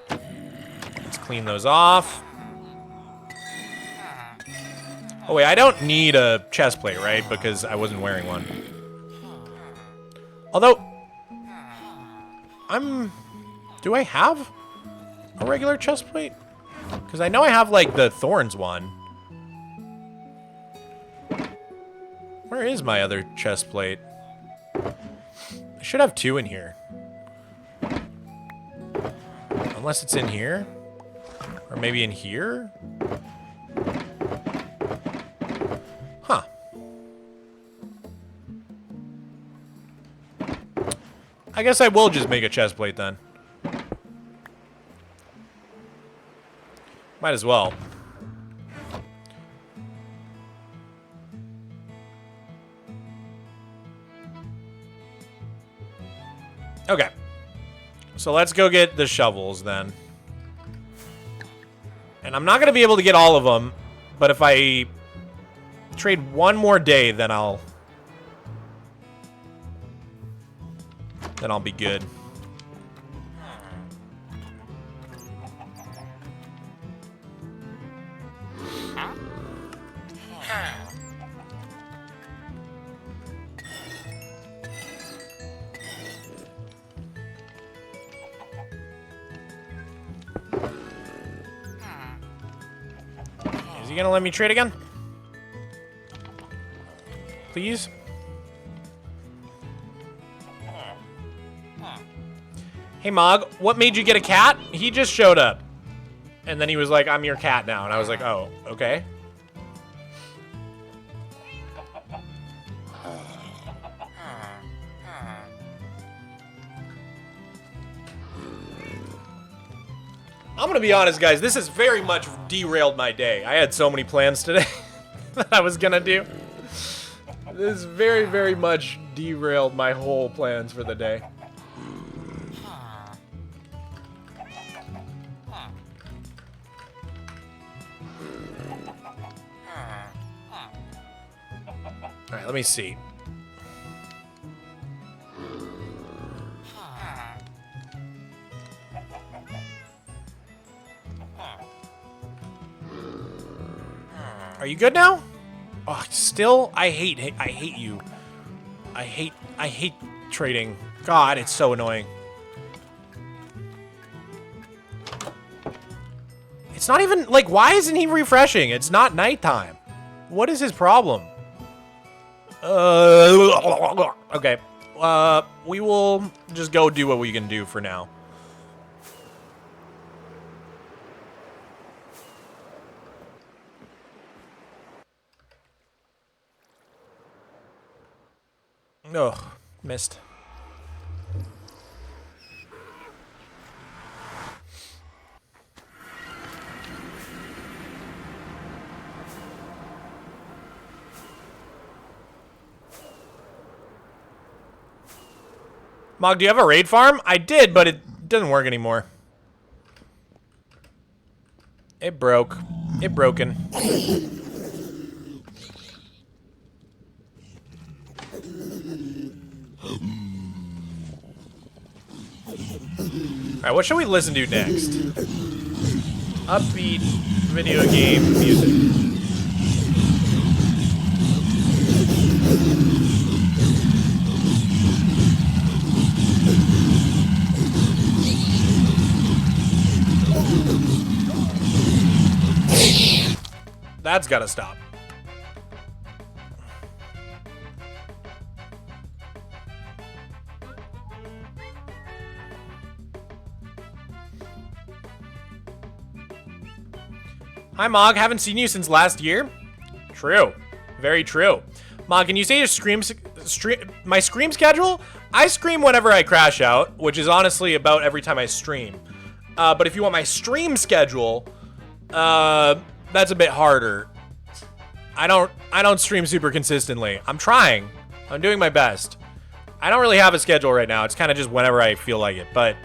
Let's clean those off. Oh wait, I don't need a chest plate, right? Because I wasn't wearing one. Although, do I have a regular chest plate? Because I know I have, like, the thorns one. Where is my other chest plate? I should have 2 in here. Unless it's in here? Or maybe in here? Huh. I guess I will just make a chest plate then. Might as well. Okay. So let's go get the shovels then. And I'm not going to be able to get all of them, but if I trade one more day, then I'll be good. Is he gonna let me trade again? Please? Hey Mog, what made you get a cat? He just showed up. And then he was like, I'm your cat now. And I was like, oh, okay. I'm gonna be honest, guys. This has very much derailed my day. I had so many plans today that I was gonna do. This very, very much derailed my whole plans for the day. All right, let me see. Are you good now? Oh, still? I hate you. I hate trading. God, it's so annoying. It's not even, like, why isn't he refreshing? It's not nighttime. What is his problem? Okay. We will just go do what we can do for now. Oh, missed. Mog, do you have a raid farm? I did, but it doesn't work anymore. It broke. It broken. Alright, what should we listen to next? Upbeat video game music. That's gotta stop. Hi, Mog. Haven't seen you since last year. True. Very true. Mog, can you say your my stream schedule? I stream whenever I crash out, which is honestly about every time I stream. But if you want my stream schedule, that's a bit harder. I don't stream super consistently. I'm trying. I'm doing my best. I don't really have a schedule right now. It's kind of just whenever I feel like it. But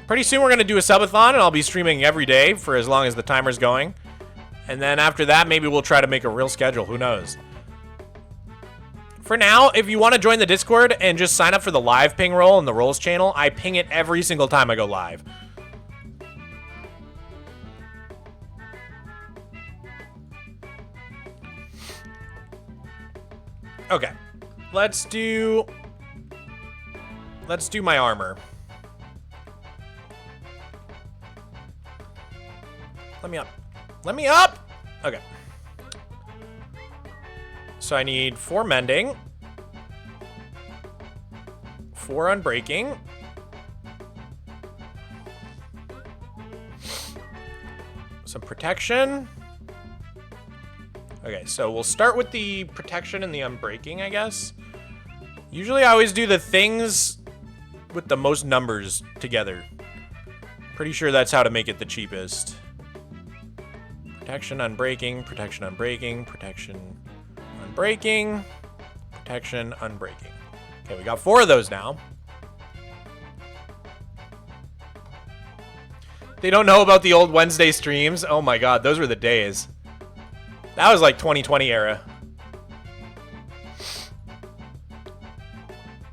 pretty soon we're going to do a subathon, and I'll be streaming every day for as long as the timer's going. And then after that, maybe we'll try to make a real schedule. Who knows? For now, if you want to join the Discord and just sign up for the live ping roll in the Rolls channel, I ping it every single time I go live. Okay. Let's do my armor. Let me up. Let me up! Okay. So I need 4 mending, 4 unbreaking, some protection. Okay, so we'll start with the protection and the unbreaking, I guess. Usually I always do the things with the most numbers together. Pretty sure that's how to make it the cheapest. Protection, unbreaking, protection, unbreaking, protection, unbreaking, protection, unbreaking. Okay, we got 4 of those now. They don't know about the old Wednesday streams. Oh my god, those were the days. That was like 2020 era.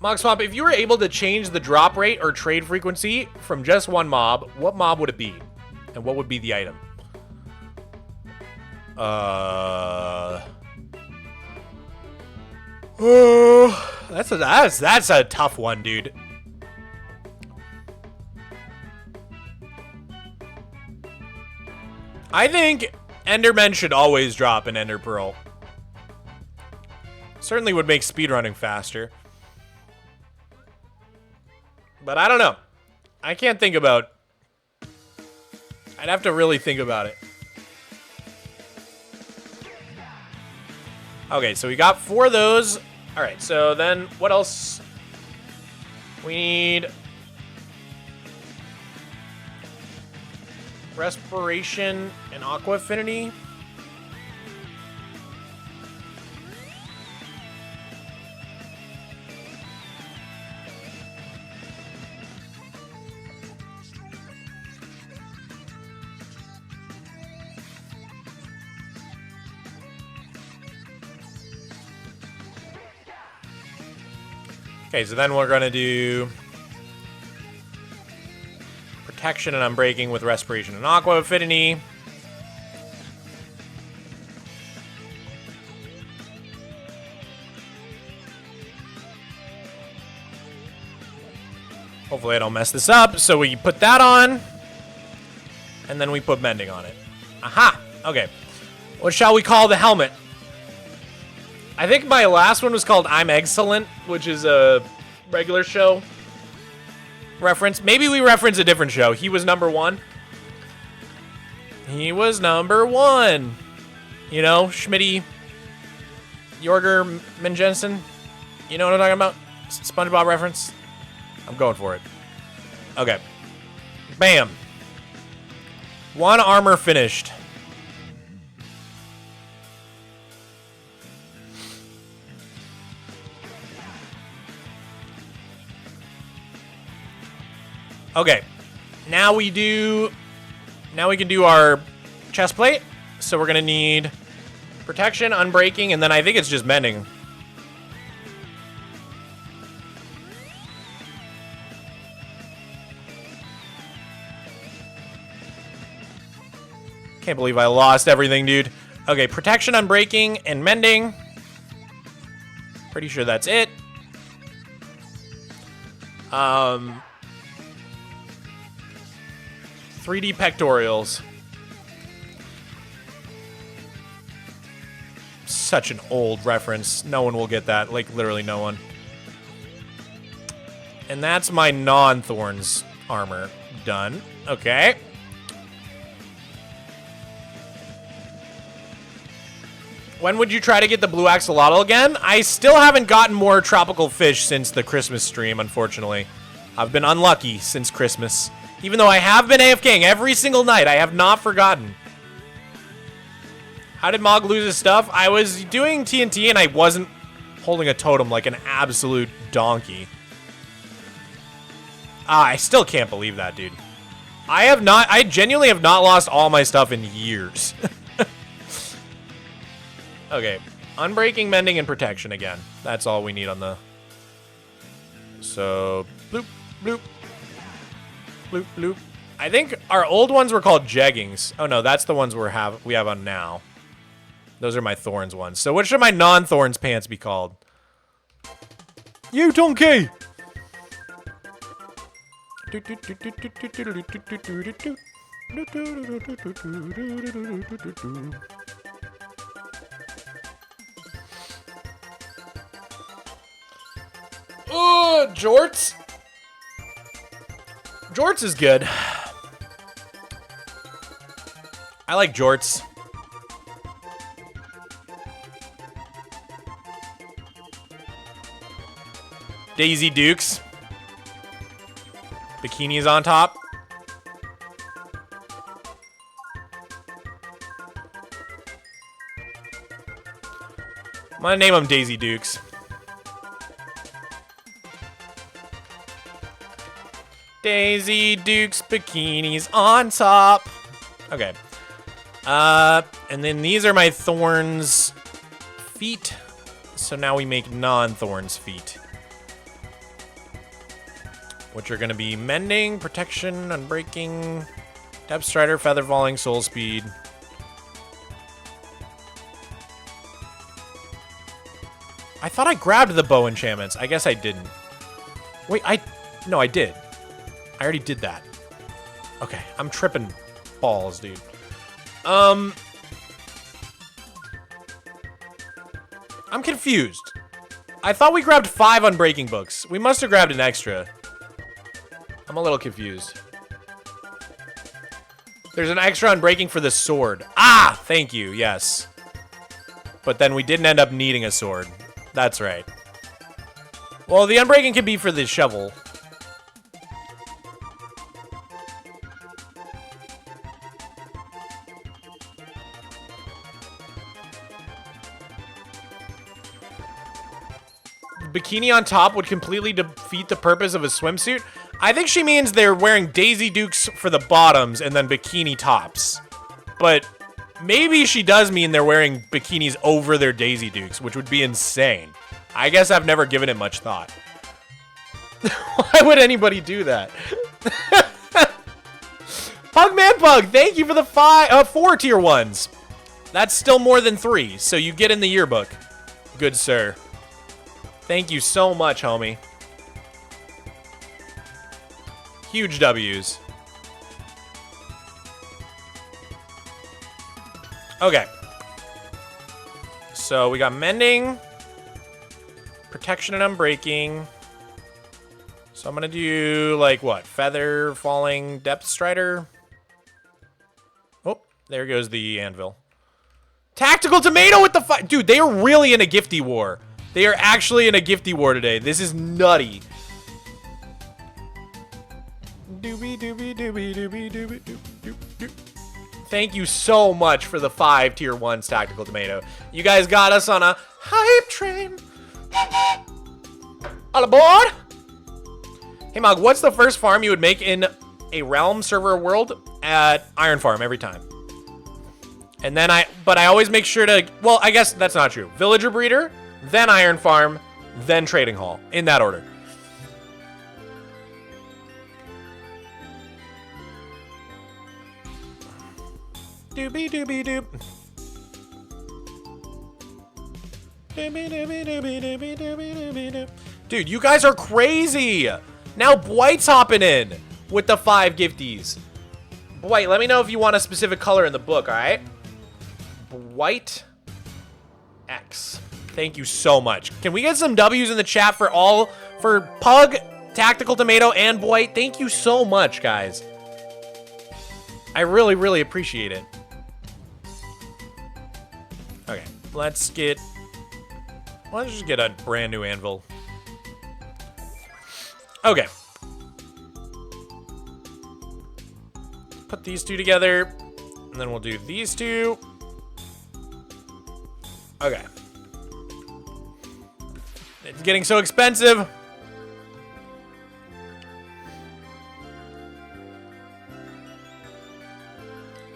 Mogswamp, if you were able to change the drop rate or trade frequency from just one mob, what mob would it be? And what would be the item? That's a tough one, dude. I think Endermen should always drop an Ender Pearl. Certainly would make speedrunning faster. But I don't know. I can't think about... I'd have to really think about it. Okay, so we got 4 of those. All right, so then what else? We need respiration and aqua affinity. Okay, so then we're going to do protection and unbreaking with respiration and aqua affinity. Hopefully I don't mess this up. So we put that on, and then we put mending on it. Aha! Okay. What shall we call the helmet? I think my last one was called I'm Excellent, which is a regular show reference. Maybe we reference a different show. He was number 1. He was number 1. You know, Schmitty Jorger Menjensen? You know what I'm talking about? SpongeBob reference? I'm going for it. Okay. Bam. 1 armor finished. Okay. Now we can do our chest plate. So we're gonna need protection, unbreaking, and then I think it's just mending. Can't believe I lost everything, dude. Okay, protection, unbreaking, and mending. Pretty sure that's it. 3D pectorials. Such an old reference. No one will get that. Like, literally no one. And that's my non-thorns armor done. Okay. When would you try to get the blue axolotl again? I still haven't gotten more tropical fish since the Christmas stream, unfortunately. I've been unlucky since Christmas. Even though I have been AFKing every single night, I have not forgotten. How did Mog lose his stuff? I was doing TNT and I wasn't holding a totem like an absolute donkey. I still can't believe that, dude. I genuinely have not lost all my stuff in years. Okay, unbreaking, mending, and protection again. That's all we need on the... So, bloop, bloop, bloop, bloop. I think our old ones were called jeggings. Oh no, that's the ones we have on now. Those are my thorns ones. So what should my non-thorns pants be called? You donkey! Jorts? Jorts is good. I like jorts. Daisy Dukes. Bikinis on top. I'm gonna name them Daisy Dukes. Daisy Dukes bikinis on top. Okay. And then these are my thorns feet. So now we make non-thorns feet. Which are gonna be mending, protection, unbreaking, depth strider, feather falling, soul speed. I thought I grabbed the bow enchantments. I guess I didn't. Wait, no, I did. I already did that. Okay, I'm tripping balls, dude. I'm confused. I thought we grabbed 5 unbreaking books. We must have grabbed an extra. I'm a little confused. There's an extra unbreaking for the sword. Ah, thank you, yes. But then we didn't end up needing a sword. That's right. Well, the unbreaking could be for the shovel. Bikini on top would completely defeat the purpose of a swimsuit. I think she means they're wearing Daisy Dukes for the bottoms and then bikini tops. But maybe she does mean they're wearing bikinis over their Daisy Dukes, which would be insane. I guess I've never given it much thought. Why would anybody do that? Pugman Pug, thank you for the 4 tier 1s. That's still more than 3, so you get in the yearbook. Good sir. Thank you so much, homie. Huge W's. Okay. So we got mending, protection and unbreaking. So I'm gonna do like what? Feather falling depth strider. Oh, there goes the anvil. Tactical Tomato with the five. Dude, they are really in a gifty war. They are actually in a gifty war today. This is nutty. Thank you so much for the 5 tier 1s, Tactical Tomato. You guys got us on a hype train. All aboard! Hey, Mog, what's the first farm you would make in a Realm server world? At Iron Farm every time. And then but I always make sure to, well, I guess that's not true. Villager Breeder, then Iron Farm, then Trading Hall, in that order. Doobie doobie doop. Doobie doobie doobie doobie doobie doobie doop. Dude, you guys are crazy. Now Bwite's hopping in with the 5 gifties. Bwite, let me know if you want a specific color in the book, all right? Bwite X. Thank you so much. Can we get some W's in the chat for Pug, Tactical Tomato, and Bwite? Thank you so much, guys. I really, really appreciate it. Okay, let's just get a brand new anvil. Okay. Put these 2 together, and then we'll do these 2. Okay. It's getting so expensive.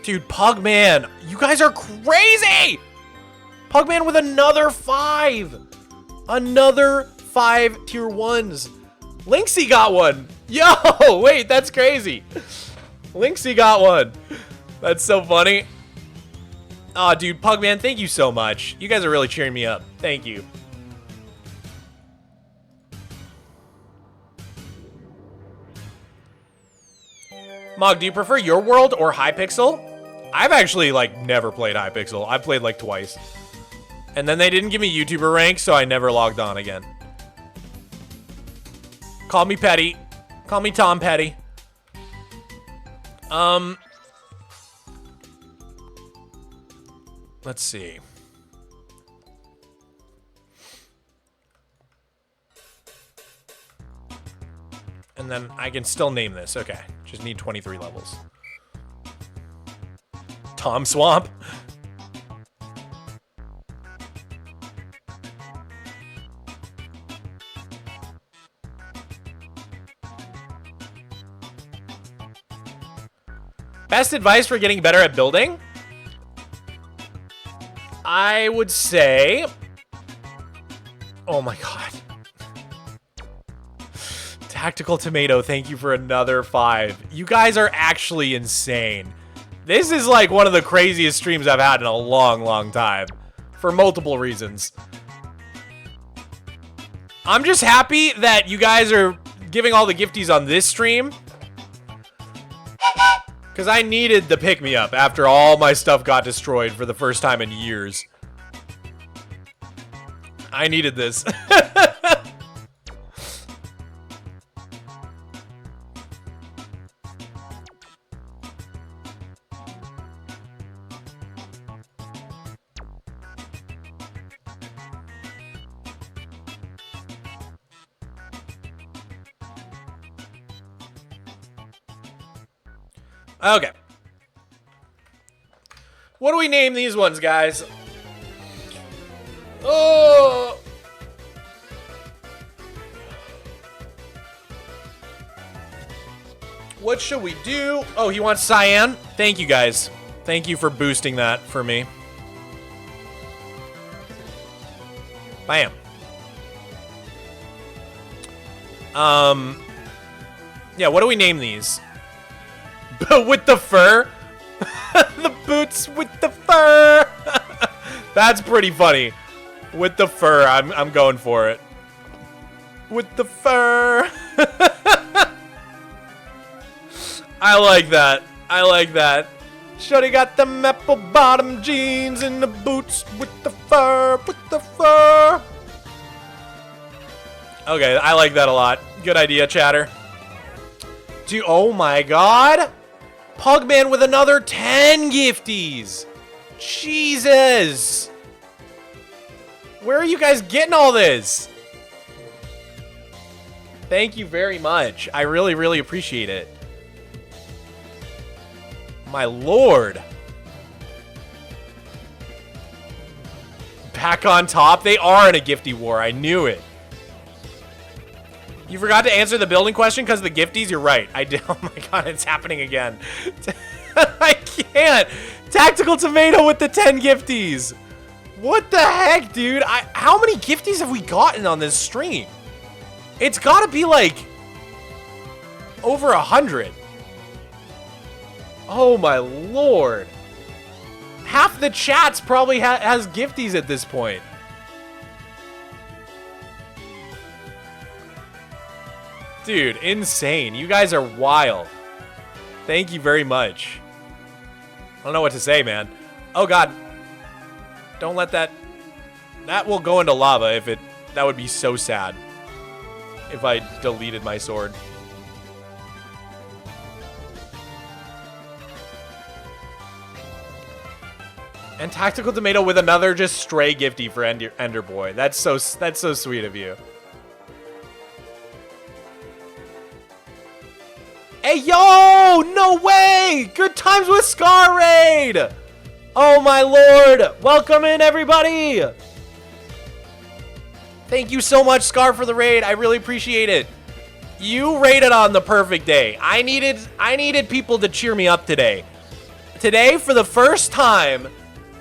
Dude, Pugman, you guys are crazy! Pugman with another 5. Another 5 tier 1s. Lynxy got one. Yo, wait, that's crazy. Lynxy got one. That's so funny. Aw, dude, Pugman, thank you so much. You guys are really cheering me up. Thank you. Mog, do you prefer your world or Hypixel? I've actually, like, never played Hypixel. I've played, like, twice. And then they didn't give me YouTuber rank, so I never logged on again. Call me Petty. Call me Tom Petty. Let's see. And then I can still name this. Okay. Just need 23 levels. Tom Swamp. Best advice for getting better at building? I would say... Oh my god. Tactical Tomato, thank you for another 5. You guys are actually insane. This is like one of the craziest streams I've had in a long, long time. For multiple reasons. I'm just happy that you guys are giving all the gifties on this stream. Because I needed the pick-me-up after all my stuff got destroyed for the first time in years. I needed this. Okay. What do we name these ones, guys? Oh. What should we do? Oh, he wants cyan. Thank you, guys. Thank you for boosting that for me. Bam. Yeah, what do we name these? With the fur? The boots with the fur. That's pretty funny. With the fur, I'm going for it. With the fur. I like that. I like that. Shorty got them apple bottom jeans and the boots with the fur. With the fur. Okay, I like that a lot. Good idea, chatter. Dude, oh my god. Pugman with another 10 gifties. Jesus! Where are you guys getting all this? Thank you very much. I really, really appreciate it. My lord. Back on top? They are in a gifty war. I knew it. You forgot to answer the building question because of the gifties? You're right. I did. Oh my god, it's happening again. I can't. Tactical Tomato with the 10 gifties. What the heck, dude? How many gifties have we gotten on this stream? It's gotta be like over 100. Oh my lord. Half the chat's probably has gifties at this point. Dude, insane. You guys are wild. Thank you very much. I don't know what to say, man. Oh god. Don't let that... That will go into lava if it... That would be so sad. If I deleted my sword. And Tactical Tomato with another just stray gifty for Ender Boy. That's so sweet of you. Hey, yo! No way! Good times with Scar Raid! Oh, my lord! Welcome in, everybody! Thank you so much, Scar, for the raid. I really appreciate it. You raided on the perfect day. I needed people to cheer me up today. Today, for the first time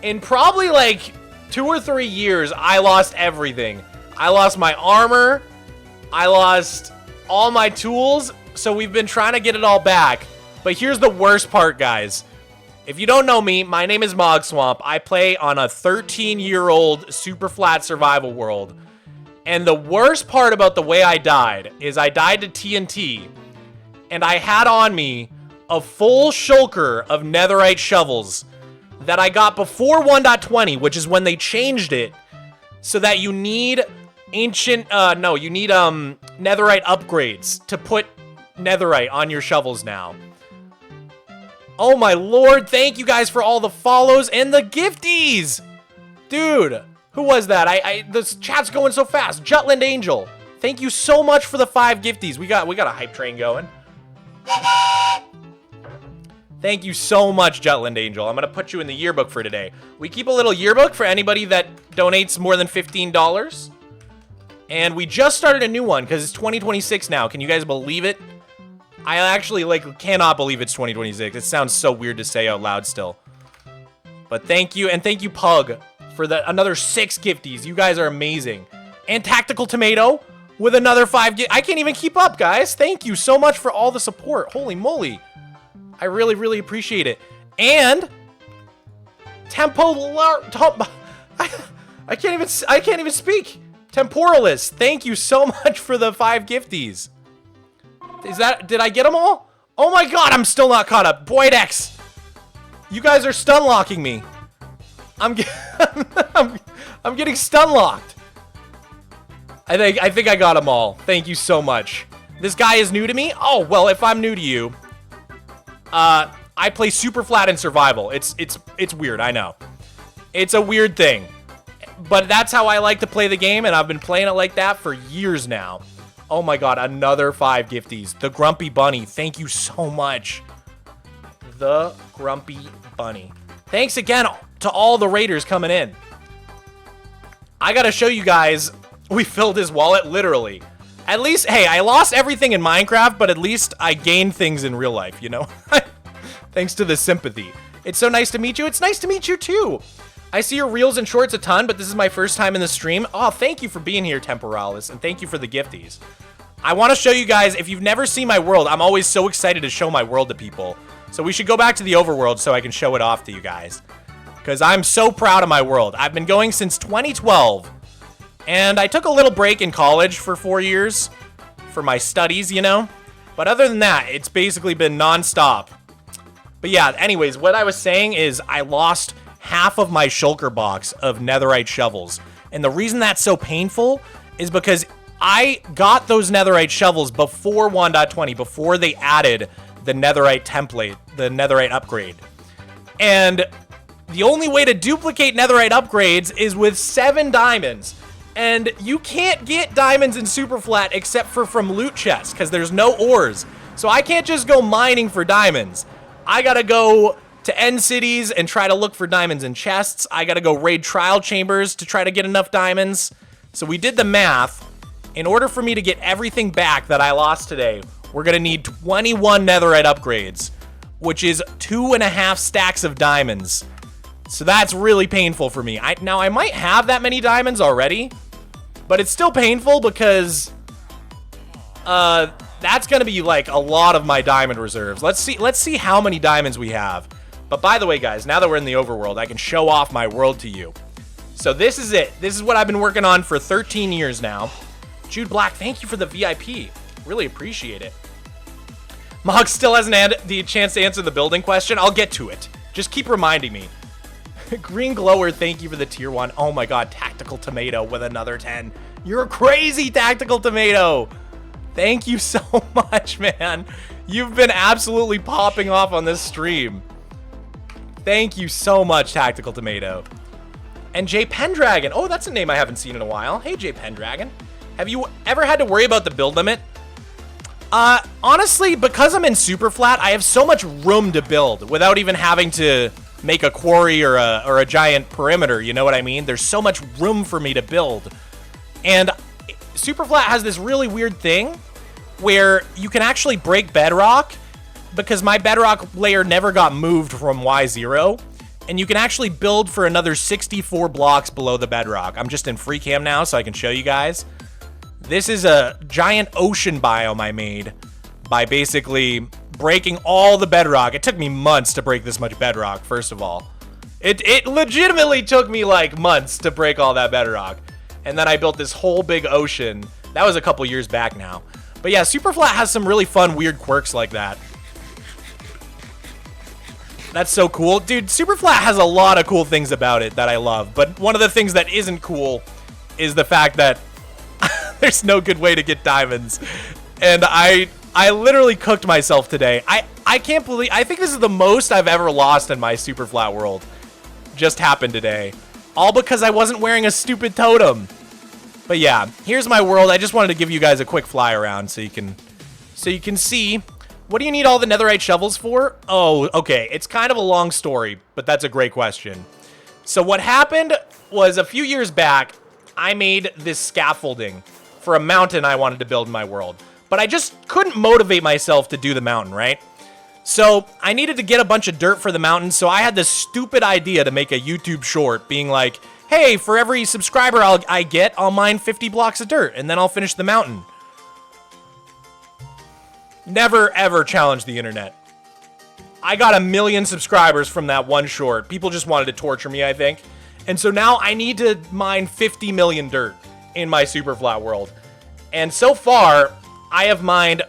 in probably like 2 or 3 years, I lost everything. I lost my armor. I lost all my tools. So we've been trying to get it all back. But here's the worst part, guys. If you don't know me, my name is Mogswamp. I play on a 13-year-old super flat survival world. And the worst part about the way I died is I died to TNT. And I had on me a full shulker of netherite shovels that I got before 1.20, which is when they changed it. So that you need netherite upgrades to put netherite on your shovels now. Oh my lord, thank you guys for all the follows and the gifties. Dude, who was that? This chat's going so fast. Jutland Angel, thank you so much for the 5 gifties. We got a hype train going. Thank you so much, Jutland Angel. I'm gonna put you in the yearbook for today. We keep a little yearbook for anybody that donates more than $15. And we just started a new one because it's 2026 now. Can you guys believe it? I actually, cannot believe it's 2026. It sounds so weird to say out loud still. But thank you, and thank you, Pug, for another 6 gifties. You guys are amazing. And Tactical Tomato with another 5 I can't even keep up, guys. Thank you so much for all the support. Holy moly. I really, really appreciate it. And I can't even speak. Temporalis, thank you so much for the 5 gifties. Did I get them all? Oh my god, I'm still not caught up. Boydex, you guys are stun locking me. I'm getting stun locked. I think I got them all. Thank you so much. This guy is new to me? Oh, well, if I'm new to you, I play super flat in survival. It's weird, I know. It's a weird thing. But that's how I like to play the game, and I've been playing it like that for years now. Oh my god, another 5 gifties. The Grumpy Bunny, thank you so much. The Grumpy Bunny. Thanks again to all the raiders coming in. I gotta show you guys, we filled his wallet, literally. At least, hey, I lost everything in Minecraft, but at least I gained things in real life, you know? Thanks to the sympathy. It's so nice to meet you. It's nice to meet you too. I see your reels and shorts a ton, but this is my first time in the stream. Oh, thank you for being here, Temporalis, and thank you for the gifties. I want to show you guys, if you've never seen my world, I'm always so excited to show my world to people. So we should go back to the overworld so I can show it off to you guys. Because I'm so proud of my world. I've been going since 2012. And I took a little break in college for 4 years for my studies, you know? But other than that, it's basically been non-stop. But yeah, anyways, what I was saying is I lost half of my shulker box of netherite shovels. And the reason that's so painful is because I got those netherite shovels before 1.20, before they added the netherite template, the netherite upgrade. And The only way to duplicate netherite upgrades is with 7 diamonds. And you can't get diamonds in super flat except for from loot chests, because there's no ores. So I can't just go mining for diamonds. I gotta go to end cities and try to look for diamonds in chests. I gotta go raid trial chambers to try to get enough diamonds. So we did the math. In order for me to get everything back that I lost today, we're gonna need 21 netherite upgrades, which is 2.5 stacks of diamonds. So that's really painful for me. Now I might have that many diamonds already, but it's still painful because that's gonna be like a lot of my diamond reserves. Let's see how many diamonds we have. But by the way, guys, now that we're in the overworld, I can show off my world to you. So this is it. This is what I've been working on for 13 years now. Jude Black, thank you for the VIP. Really appreciate it. Mog still hasn't had the chance to answer the building question. I'll get to it. Just keep reminding me. Green Glower, thank you for the tier 1. Oh my god, Tactical Tomato with another 10. You're crazy, Tactical Tomato. Thank you so much, man. You've been absolutely popping off on this stream. Thank you so much, Tactical Tomato. And J Pendragon. Oh, that's a name I haven't seen in a while. Hey, J Pendragon. Have you ever had to worry about the build limit? Honestly, because I'm in super flat, I have so much room to build without even having to make a quarry or a giant perimeter, you know what I mean? There's so much room for me to build. And Superflat has this really weird thing where you can actually break bedrock, because my bedrock layer never got moved from Y0, and you can actually build for another 64 blocks below the bedrock. I'm just in free cam now so I can show you guys. This is a giant ocean biome I made by basically breaking all the bedrock. It took me months to break this much bedrock, first of all. It legitimately took me like months to break all that bedrock. And then I built this whole big ocean. That was a couple years back now. But yeah, Superflat has some really fun, weird quirks like that. That's so cool. Dude, Superflat has a lot of cool things about it that I love. But one of the things that isn't cool is the fact that there's no good way to get diamonds. And I literally cooked myself today. I can't believe, I think this is the most I've ever lost in my Superflat world. Just happened today. All because I wasn't wearing a stupid totem. But yeah, here's my world. I just wanted to give you guys a quick fly around so you can see. What do you need all the netherite shovels for? Oh, okay. It's kind of a long story, but that's a great question. So what happened was a few years back, I made this scaffolding for a mountain I wanted to build in my world. But I just couldn't motivate myself to do the mountain, right? So I needed to get a bunch of dirt for the mountain, so I had this stupid idea to make a YouTube short being like, hey, for every subscriber I get, I'll mine 50 blocks of dirt, and then I'll finish the mountain. Never, ever challenge the internet. I got 1 million subscribers from that one short. People just wanted to torture me, I think. And so now I need to mine 50 million dirt in my Superflat world. And so far, I have mined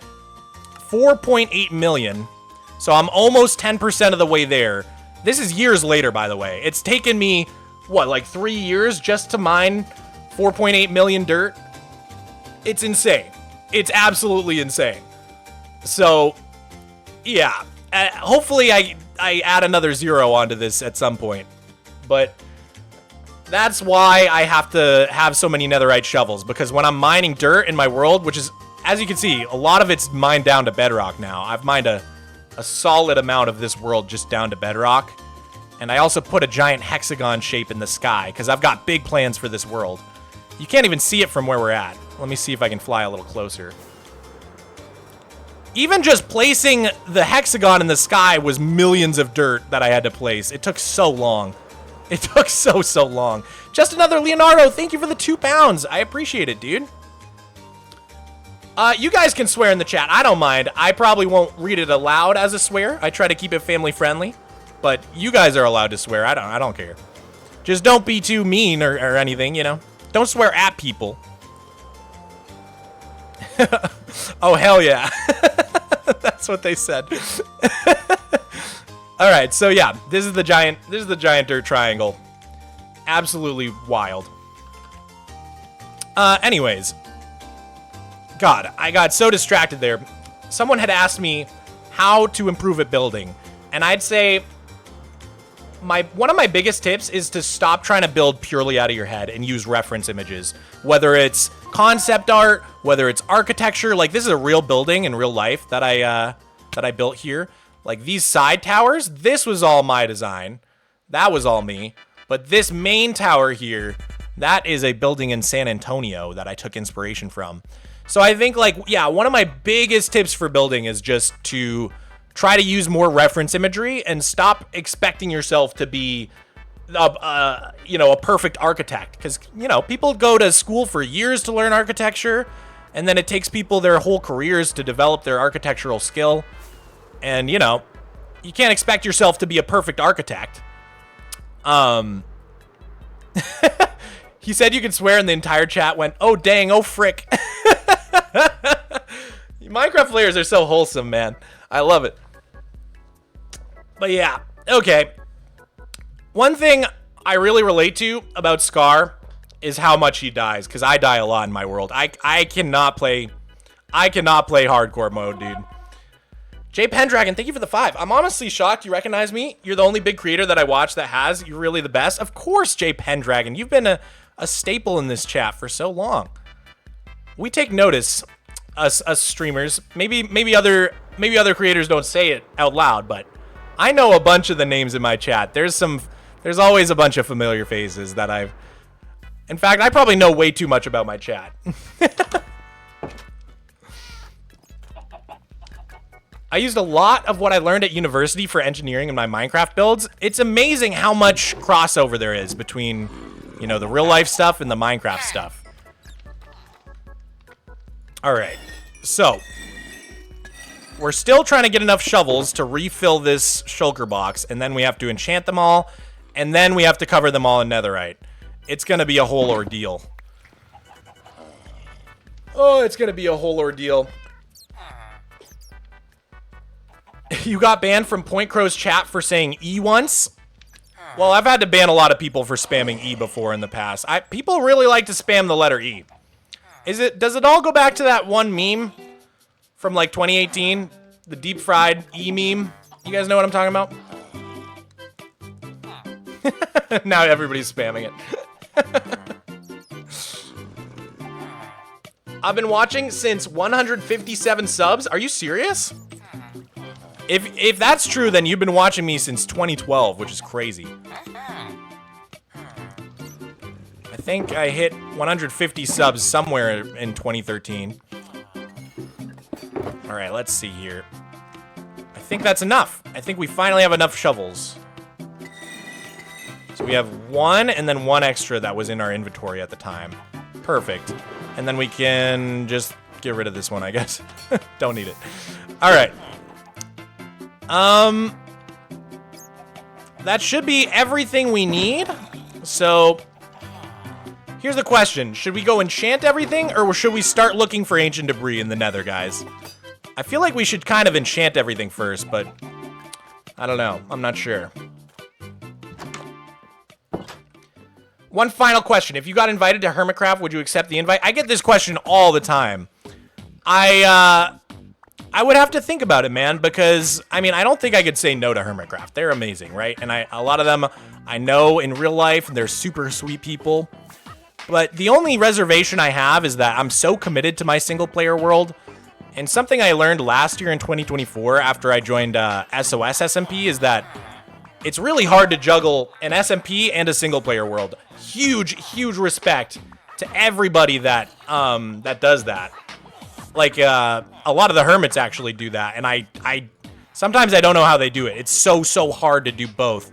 4.8 million. So I'm almost 10% of the way there. This is years later, by the way. It's taken me, what, like 3 years just to mine 4.8 million dirt? It's insane. It's absolutely insane. So, yeah. Hopefully I add another 0 onto this at some point. But that's why I have to have so many netherite shovels. Because when I'm mining dirt in my world, which is, as you can see, a lot of it's mined down to bedrock now. I've mined a solid amount of this world just down to bedrock. And I also put a giant hexagon shape in the sky because I've got big plans for this world. You can't even see it from where we're at. Let me see if I can fly a little closer. Even just placing the hexagon in the sky was millions of dirt that I had to place. It took so long. It took so long. Just another Leonardo, thank you for the 2 pounds. I appreciate it, dude. You guys can swear in the chat. I don't mind. I probably won't read it aloud as a swear. I try to keep it family friendly. But you guys are allowed to swear. I don't care. Just don't be too mean or anything, you know? Don't swear at people. Oh, hell yeah. That's what they said. All right, so yeah, this is the giant dirt triangle. Absolutely wild. Anyways, God, I got so distracted there. Someone had asked me how to improve at building, and I'd say one of my biggest tips is to stop trying to build purely out of your head and use reference images. Whether it's concept art, whether it's architecture, like this is a real building in real life that I built here. Like these side towers, this was all my design. That was all me. But this main tower here, that is a building in San Antonio that I took inspiration from. So I think like, yeah, one of my biggest tips for building is just to try to use more reference imagery and stop expecting yourself to be, you know, a perfect architect. Because, you know, people go to school for years to learn architecture, and then it takes people their whole careers to develop their architectural skill. And, you know, you can't expect yourself to be a perfect architect. He said you could swear, and the entire chat went, oh, dang, oh, frick. Minecraft players are so wholesome, man. I love it. But yeah, okay. One thing I really relate to about Scar is how much he dies, because I die a lot in my world. I cannot play hardcore mode, dude. Jay Pendragon, thank you for the 5. I'm honestly shocked you recognize me. You're the only big creator that I watch that has. You're really the best. Of course, Jay Pendragon. You've been a staple in this chat for so long. We take notice, us streamers. Maybe other creators don't say it out loud, but I know a bunch of the names in my chat. There's always a bunch of familiar faces that I've... In fact, I probably know way too much about my chat. I used a lot of what I learned at university for engineering in my Minecraft builds. It's amazing how much crossover there is between, you know, the real life stuff and the Minecraft stuff. All right, so we're still trying to get enough shovels to refill this shulker box, and then we have to enchant them all, and then we have to cover them all in netherite. It's gonna be a whole ordeal. Oh, it's gonna be a whole ordeal. You got banned from Point Crow's chat for saying E once? Well, I've had to ban a lot of people for spamming E before in the past. People really like to spam the letter E. Does it all go back to that one meme from like 2018? The deep fried E meme? You guys know what I'm talking about? Now everybody's spamming it. I've been watching since 157 subs. Are you serious? If that's true, then you've been watching me since 2012, which is crazy. I think I hit 150 subs somewhere in 2013. All right, let's see here. I think that's enough. I think we finally have enough shovels. So we have one and then one extra that was in our inventory at the time. Perfect. And then we can just get rid of this one, I guess. Don't need it. All right. That should be everything we need. So here's the question. Should we go enchant everything, or should we start looking for ancient debris in the nether, guys? I feel like we should kind of enchant everything first, but I don't know. I'm not sure. One final question. If you got invited to Hermitcraft, would you accept the invite? I get this question all the time. I would have to think about it, man, because, I mean, I don't think I could say no to Hermitcraft. They're amazing, right? And a lot of them I know in real life, and they're super sweet people. But the only reservation I have is that I'm so committed to my single-player world. And something I learned last year in 2024 after I joined SOS SMP is that it's really hard to juggle an SMP and a single-player world. Huge, huge respect to everybody that does that. Like, a lot of the hermits actually do that, and I sometimes I don't know how they do it. It's so hard to do both.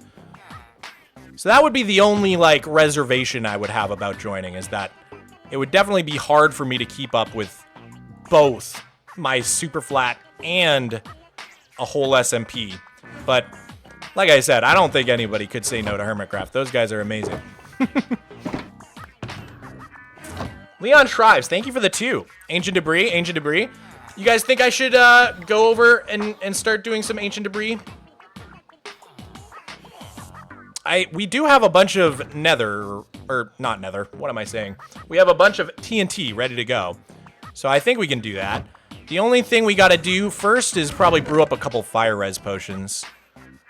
So that would be the only, like, reservation I would have about joining, is that it would definitely be hard for me to keep up with both my super flat and a whole SMP. But, like I said, I don't think anybody could say no to Hermitcraft. Those guys are amazing. Leon Shrives, thank you for the 2. Ancient Debris, Ancient Debris. You guys think I should go over and start doing some Ancient Debris? We do have a bunch of nether, or not nether, what am I saying? We have a bunch of TNT ready to go. So I think we can do that. The only thing we gotta do first is probably brew up a couple fire res potions.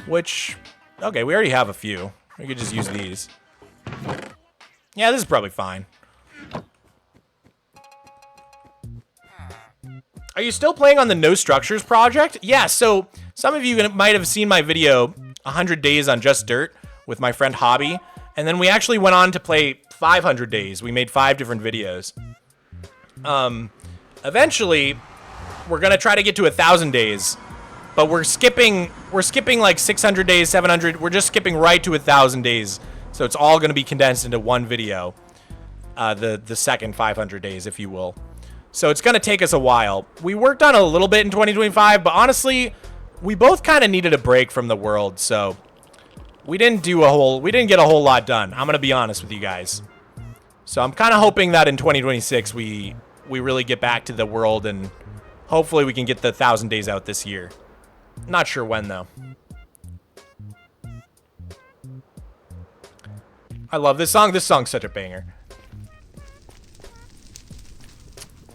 Which, Okay, we already have a few. We could just use these. Yeah, this is probably fine. Are you still playing on the No Structures project? Yeah, so some of you might have seen my video, 100 Days on Just Dirt, with my friend Hobby. And then we actually went on to play 500 Days. We made 5 different videos. Eventually, we're going to try to get to 1,000 days. But we're skipping like 600 days, 700. We're just skipping right to 1,000 days. So it's all going to be condensed into one video. The second 500 days, if you will. So it's going to take us a while. We worked on a little bit in 2025, but honestly, we both kind of needed a break from the world, so we didn't get a whole lot done. I'm going to be honest with you guys. So I'm kind of hoping that in 2026 we really get back to the world, and hopefully we can get the 1,000 days out this year. Not sure when though. I love this song. This song's such a banger.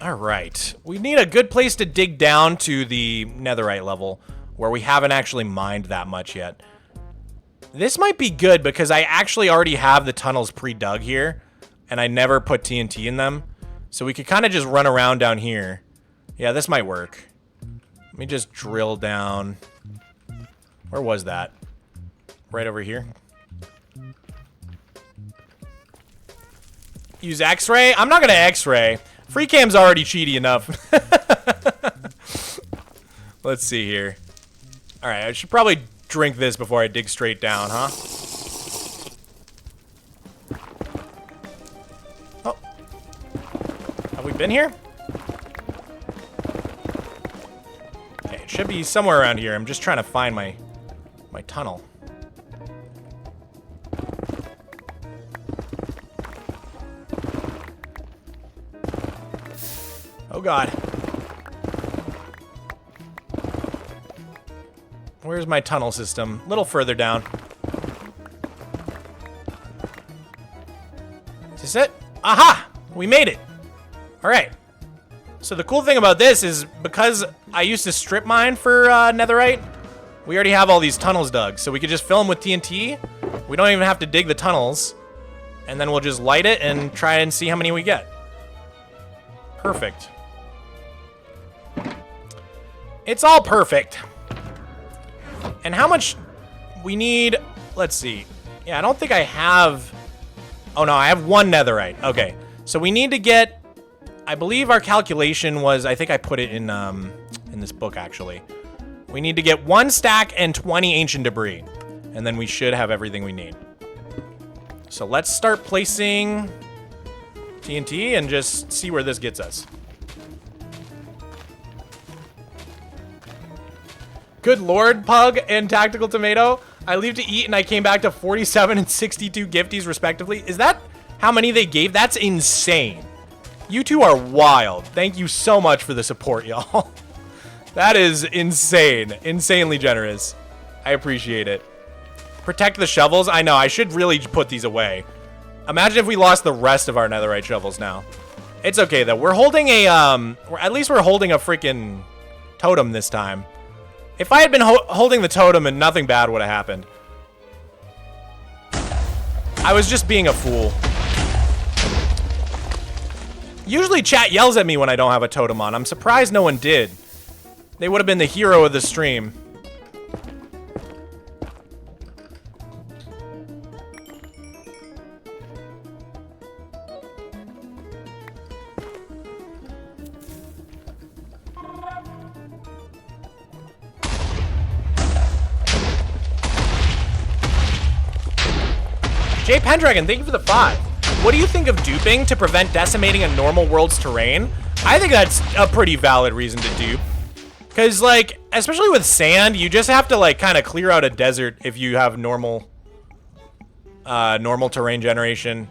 All right, we need a good place to dig down to the netherite level where we haven't actually mined that much yet. This might be good because I actually already have the tunnels pre-dug here and I never put TNT in them. So we could kind of just run around down here. Yeah, this might work. Let me just drill down. Where was that? Right over here. Use X-ray? I'm not gonna X-ray. FreeCam's already cheaty enough. Let's see here. Alright, I should probably drink this before I dig straight down, huh? Oh. Have we been here? Okay, it should be somewhere around here. I'm just trying to find my tunnel. Oh god. Where's my tunnel system? A little further down. Is this it? Aha! We made it! Alright. So the cool thing about this is because I used to strip mine for netherite, we already have all these tunnels dug. So we could just fill them with TNT. We don't even have to dig the tunnels. And then we'll just light it and try and see how many we get. Perfect. It's all perfect. And how much we need, let's see. Yeah, I don't think I have, oh no, I have 1 netherite. Okay, so we need to get, I believe our calculation was, I think I put it in this book actually. We need to get 1 stack and 20 ancient debris. And then we should have everything we need. So let's start placing TNT and just see where this gets us. Good lord, Pug and Tactical Tomato. I leave to eat and I came back to 47 and 62 gifties respectively. Is that how many they gave? That's insane. You two are wild. Thank you so much for the support, y'all. That is insane. Insanely generous. I appreciate it. Protect the shovels. I know, I should really put these away. Imagine if we lost the rest of our netherite shovels now. It's okay though. We're holding a, at least we're holding a freaking totem this time. If I had been holding the totem and nothing bad would have happened. I was just being a fool. Usually chat yells at me when I don't have a totem on. I'm surprised no one did. They would have been the hero of the stream. Jay Pendragon, thank you for the 5. What do you think of duping to prevent decimating a normal world's terrain? I think that's a pretty valid reason to dupe. Because, like, especially with sand, you just have to, like, kind of clear out a desert if you have normal terrain generation.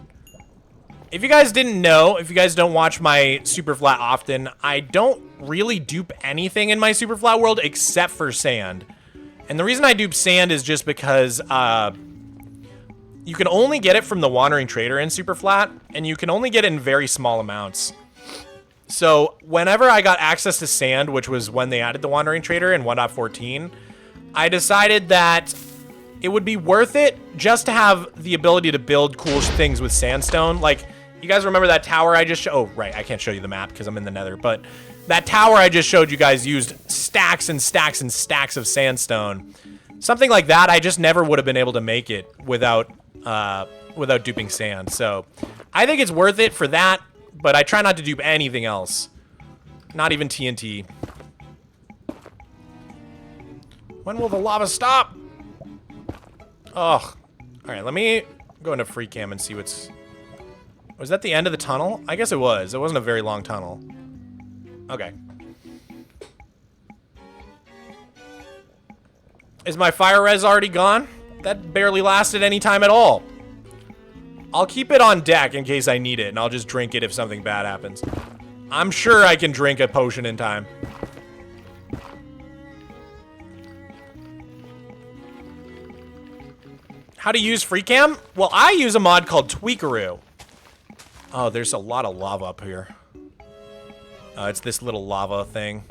If you guys didn't know, if you guys don't watch my super flat often, I don't really dupe anything in my super flat world except for sand. And the reason I dupe sand is just because, you can only get it from the Wandering Trader in super flat, and you can only get it in very small amounts. So whenever I got access to sand, which was when they added the Wandering Trader in 1.14, I decided that it would be worth it just to have the ability to build cool things with sandstone. Like, you guys remember that tower I just showed? Oh, right, I can't show you the map because I'm in the nether, but that tower I just showed you guys used stacks and stacks and stacks of sandstone. Something like that, I just never would have been able to make it without duping sand. So I think it's worth it for that, but I try not to dupe anything else. Not even TNT. When will the lava stop? Ugh. All right, let me go into free cam and see what's... Was that the end of the tunnel? I guess it was. It wasn't a very long tunnel. Okay. Is my fire res already gone? That barely lasted any time at all. I'll keep it on deck in case I need it, and I'll just drink it if something bad happens. I'm sure I can drink a potion in time. How to use free cam? Well, I use a mod called Tweakaroo. Oh, there's a lot of lava up here. It's this little lava thing.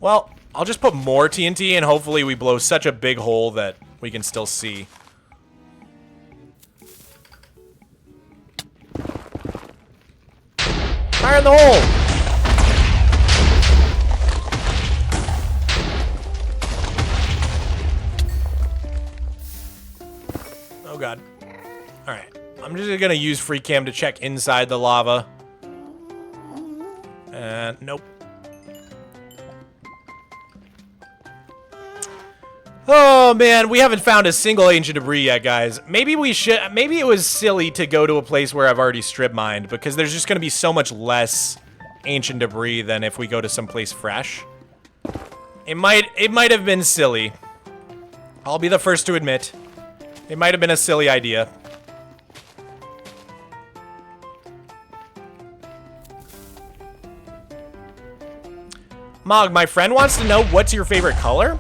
Well, I'll just put more TNT and hopefully we blow such a big hole that we can still see. Fire in the hole! Oh god. Alright. I'm just gonna use free cam to check inside the lava. And nope. Oh man, we haven't found a single ancient debris yet, guys. Maybe we should. Maybe it was silly to go to a place where I've already strip mined because there's just gonna be so much less ancient debris than if we go to someplace fresh. It might have been silly. I'll be the first to admit. It might have been a silly idea. Mog, my friend wants to know what's your favorite color?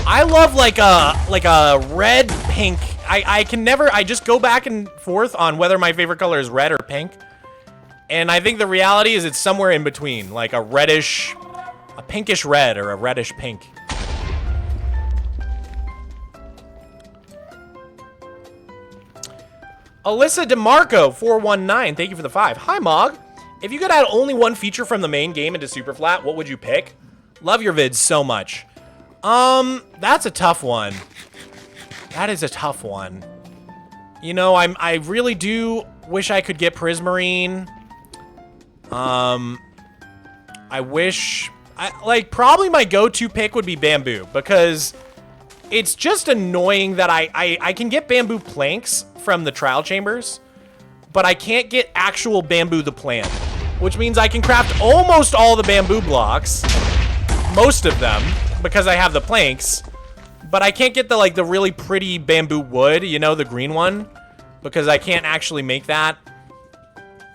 I love like a red pink. I can never, I just go back and forth on whether my favorite color is red or pink. And I think the reality is it's somewhere in between, like a reddish, a pinkish red or a reddish pink. Alyssa DeMarco 419, thank you for the 5. Hi Mog. If you could add only one feature from the main game into Superflat, what would you pick? Love your vids so much. That's a tough one. That is a tough one. You know, I really do wish I could get Prismarine. I wish, like, probably my go-to pick would be Bamboo, because it's just annoying that I can get Bamboo planks from the trial chambers, but I can't get actual Bamboo the plant, which means I can craft almost all the Bamboo blocks, most of them, because I have the planks, but I can't get the, like, the really pretty Bamboo wood, you know, the green one, because I can't actually make that.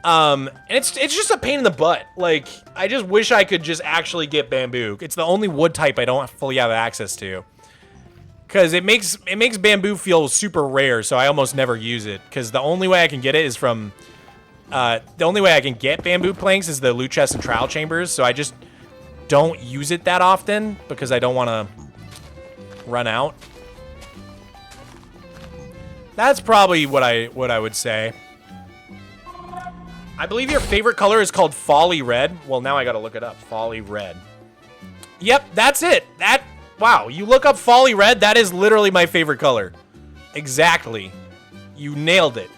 And it's just a pain in the butt. Like, I just wish I could just actually get Bamboo. It's the only wood type I don't fully have access to. Because it makes Bamboo feel super rare, so I almost never use it. Because the only way I can get it is from... the only way I can get Bamboo planks is the loot chest and trial chambers, so I just don't use it that often, because I don't want to run out. That's probably what I would say. I believe your favorite color is called Folly Red. Well, now I gotta look it up. Folly Red. Yep, that's it. Wow, you look up Folly Red, that is literally my favorite color. Exactly. You nailed it.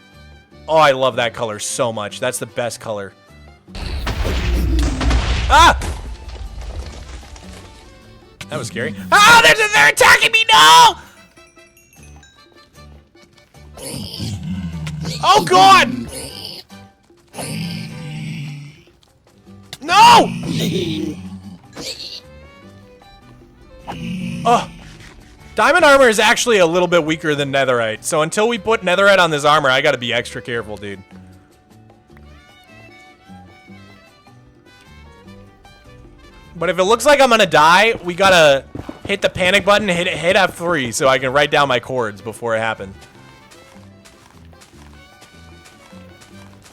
Oh, I love that color so much. That's the best color. Ah! That was scary. Ah, they're attacking me, no! Oh, God! No! Oh, diamond armor is actually a little bit weaker than netherite, so until we put netherite on this armor, I gotta be extra careful, dude. But if it looks like I'm gonna die, we gotta hit the panic button, hit F3 so I can write down my chords before it happens.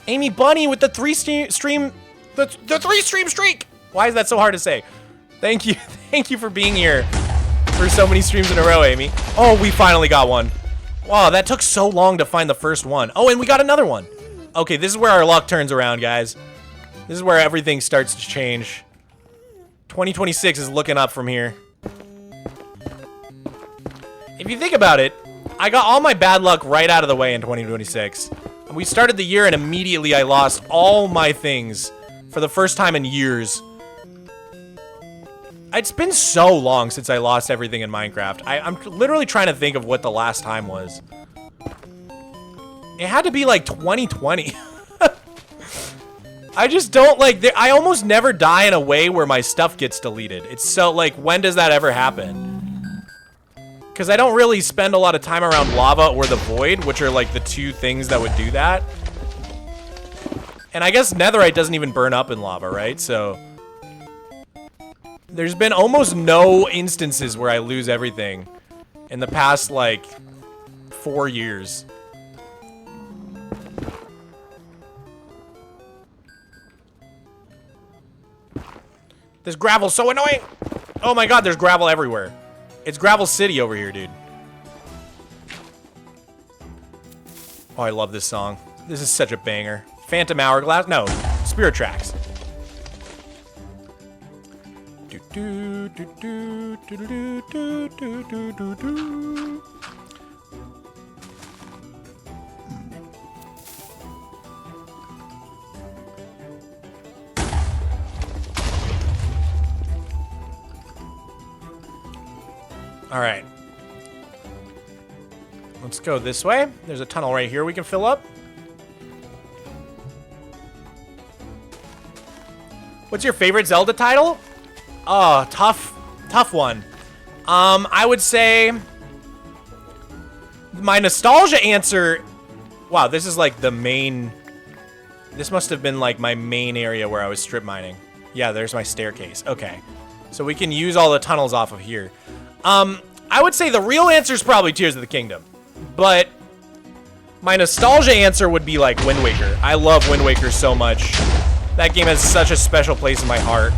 Amy Bunny with the three stream streak. Why is that so hard to say? Thank you for being here. for so many streams in a row, Amy. Oh, we finally got one. Wow, that took so long to find the first one. Oh, and we got another one. Okay, this is where our luck turns around, guys. This is where everything starts to change. 2026 is looking up from here. If you think about it, I got all my bad luck right out of the way in 2026. We started the year and immediately I lost all my things for the first time in years. It's been so long since I lost everything in Minecraft. I'm literally trying to think of what the last time was. It had to be like 2020. I just don't like, I almost never die in a way where my stuff gets deleted. It's so like, when does that ever happen? Because I don't really spend a lot of time around lava or the void, which are like the two things that would do that. And I guess netherite doesn't even burn up in lava, right? So there's been almost no instances where I lose everything in the past like 4 years. This gravel's so annoying. Oh my god, there's gravel everywhere. It's Gravel City over here, dude. Oh, I love this song. This is such a banger. Phantom Hourglass? No, Spirit Tracks. Do, do, do, do, do, do, do, do, do, do. All right. Let's go this way. There's a tunnel right here we can fill up. What's your favorite Zelda title? Oh, tough one. I would say my nostalgia answer. Wow, this is like the main. This must have been like my main area where I was strip mining. Yeah, there's my staircase. Okay, so we can use all the tunnels off of here. I would say the real answer is probably Tears of the Kingdom, but my nostalgia answer would be like Wind Waker. I love Wind Waker so much. That game has such a special place in my heart.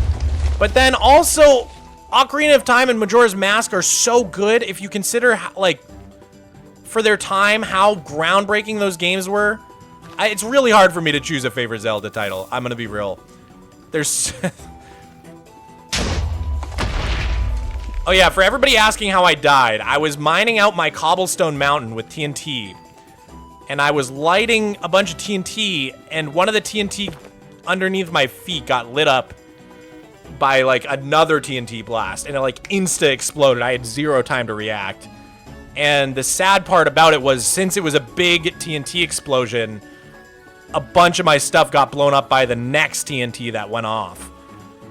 But then also, Ocarina of Time and Majora's Mask are so good if you consider, like, for their time, how groundbreaking those games were. It's really hard for me to choose a favorite Zelda title. I'm gonna be real. There's... Oh yeah, for everybody asking how I died, I was mining out my cobblestone mountain with TNT. And I was lighting a bunch of TNT, and one of the TNT underneath my feet got lit up by like another TNT blast, and it like insta exploded. I had 0 time to react. And the sad part about it was, since it was a big TNT explosion, a bunch of my stuff got blown up by the next TNT that went off.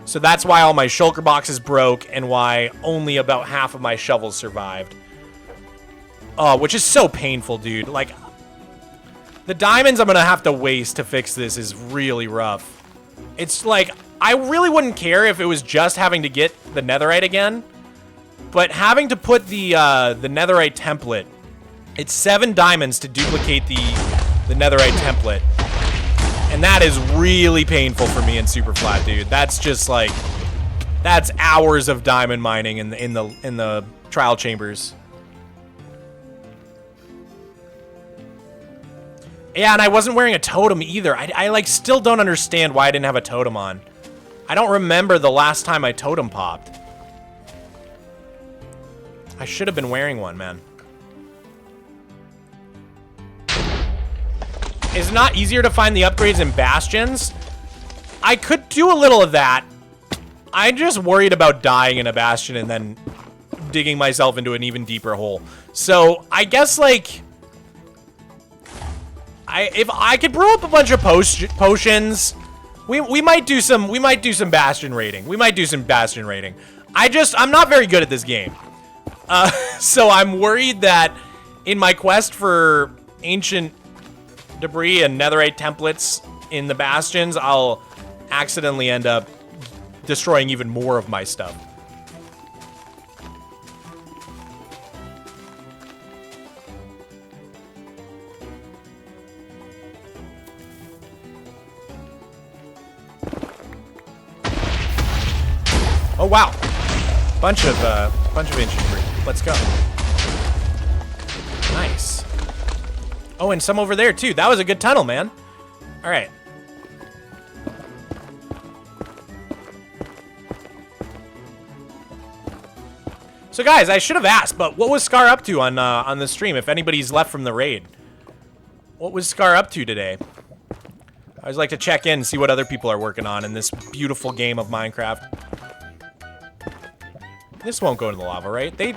So that's why all my shulker boxes broke, and why only about half of my shovels survived. Oh, which is so painful, dude. Like, the diamonds I'm gonna have to waste to fix this is really rough. It's like, I really wouldn't care if it was just having to get the netherite again, but having to put the netherite template, it's 7 diamonds to duplicate the netherite template. And that is really painful for me in Superflat, dude. That's just like, that's hours of diamond mining in the trial chambers. Yeah, and I wasn't wearing a totem either. I like still don't understand why I didn't have a totem on. I don't remember the last time my totem popped. I should have been wearing one, man. Is it not easier to find the upgrades in Bastions? I could do a little of that. I'm just worried about dying in a Bastion and then digging myself into an even deeper hole. So, I guess, like... if I could brew up a bunch of potions, we might do some Bastion raiding. We might do some Bastion raiding. I'm not very good at this game. So I'm worried that in my quest for ancient debris and netherite templates in the Bastions, I'll accidentally end up destroying even more of my stuff. Oh, wow. Bunch of infantry. Let's go. Nice. Oh, and some over there too. That was a good tunnel, man. All right. So guys, I should have asked, but what was Scar up to on the stream? If anybody's left from the raid, what was Scar up to today? I always like to check in and see what other people are working on in this beautiful game of Minecraft. This won't go in the lava, right? They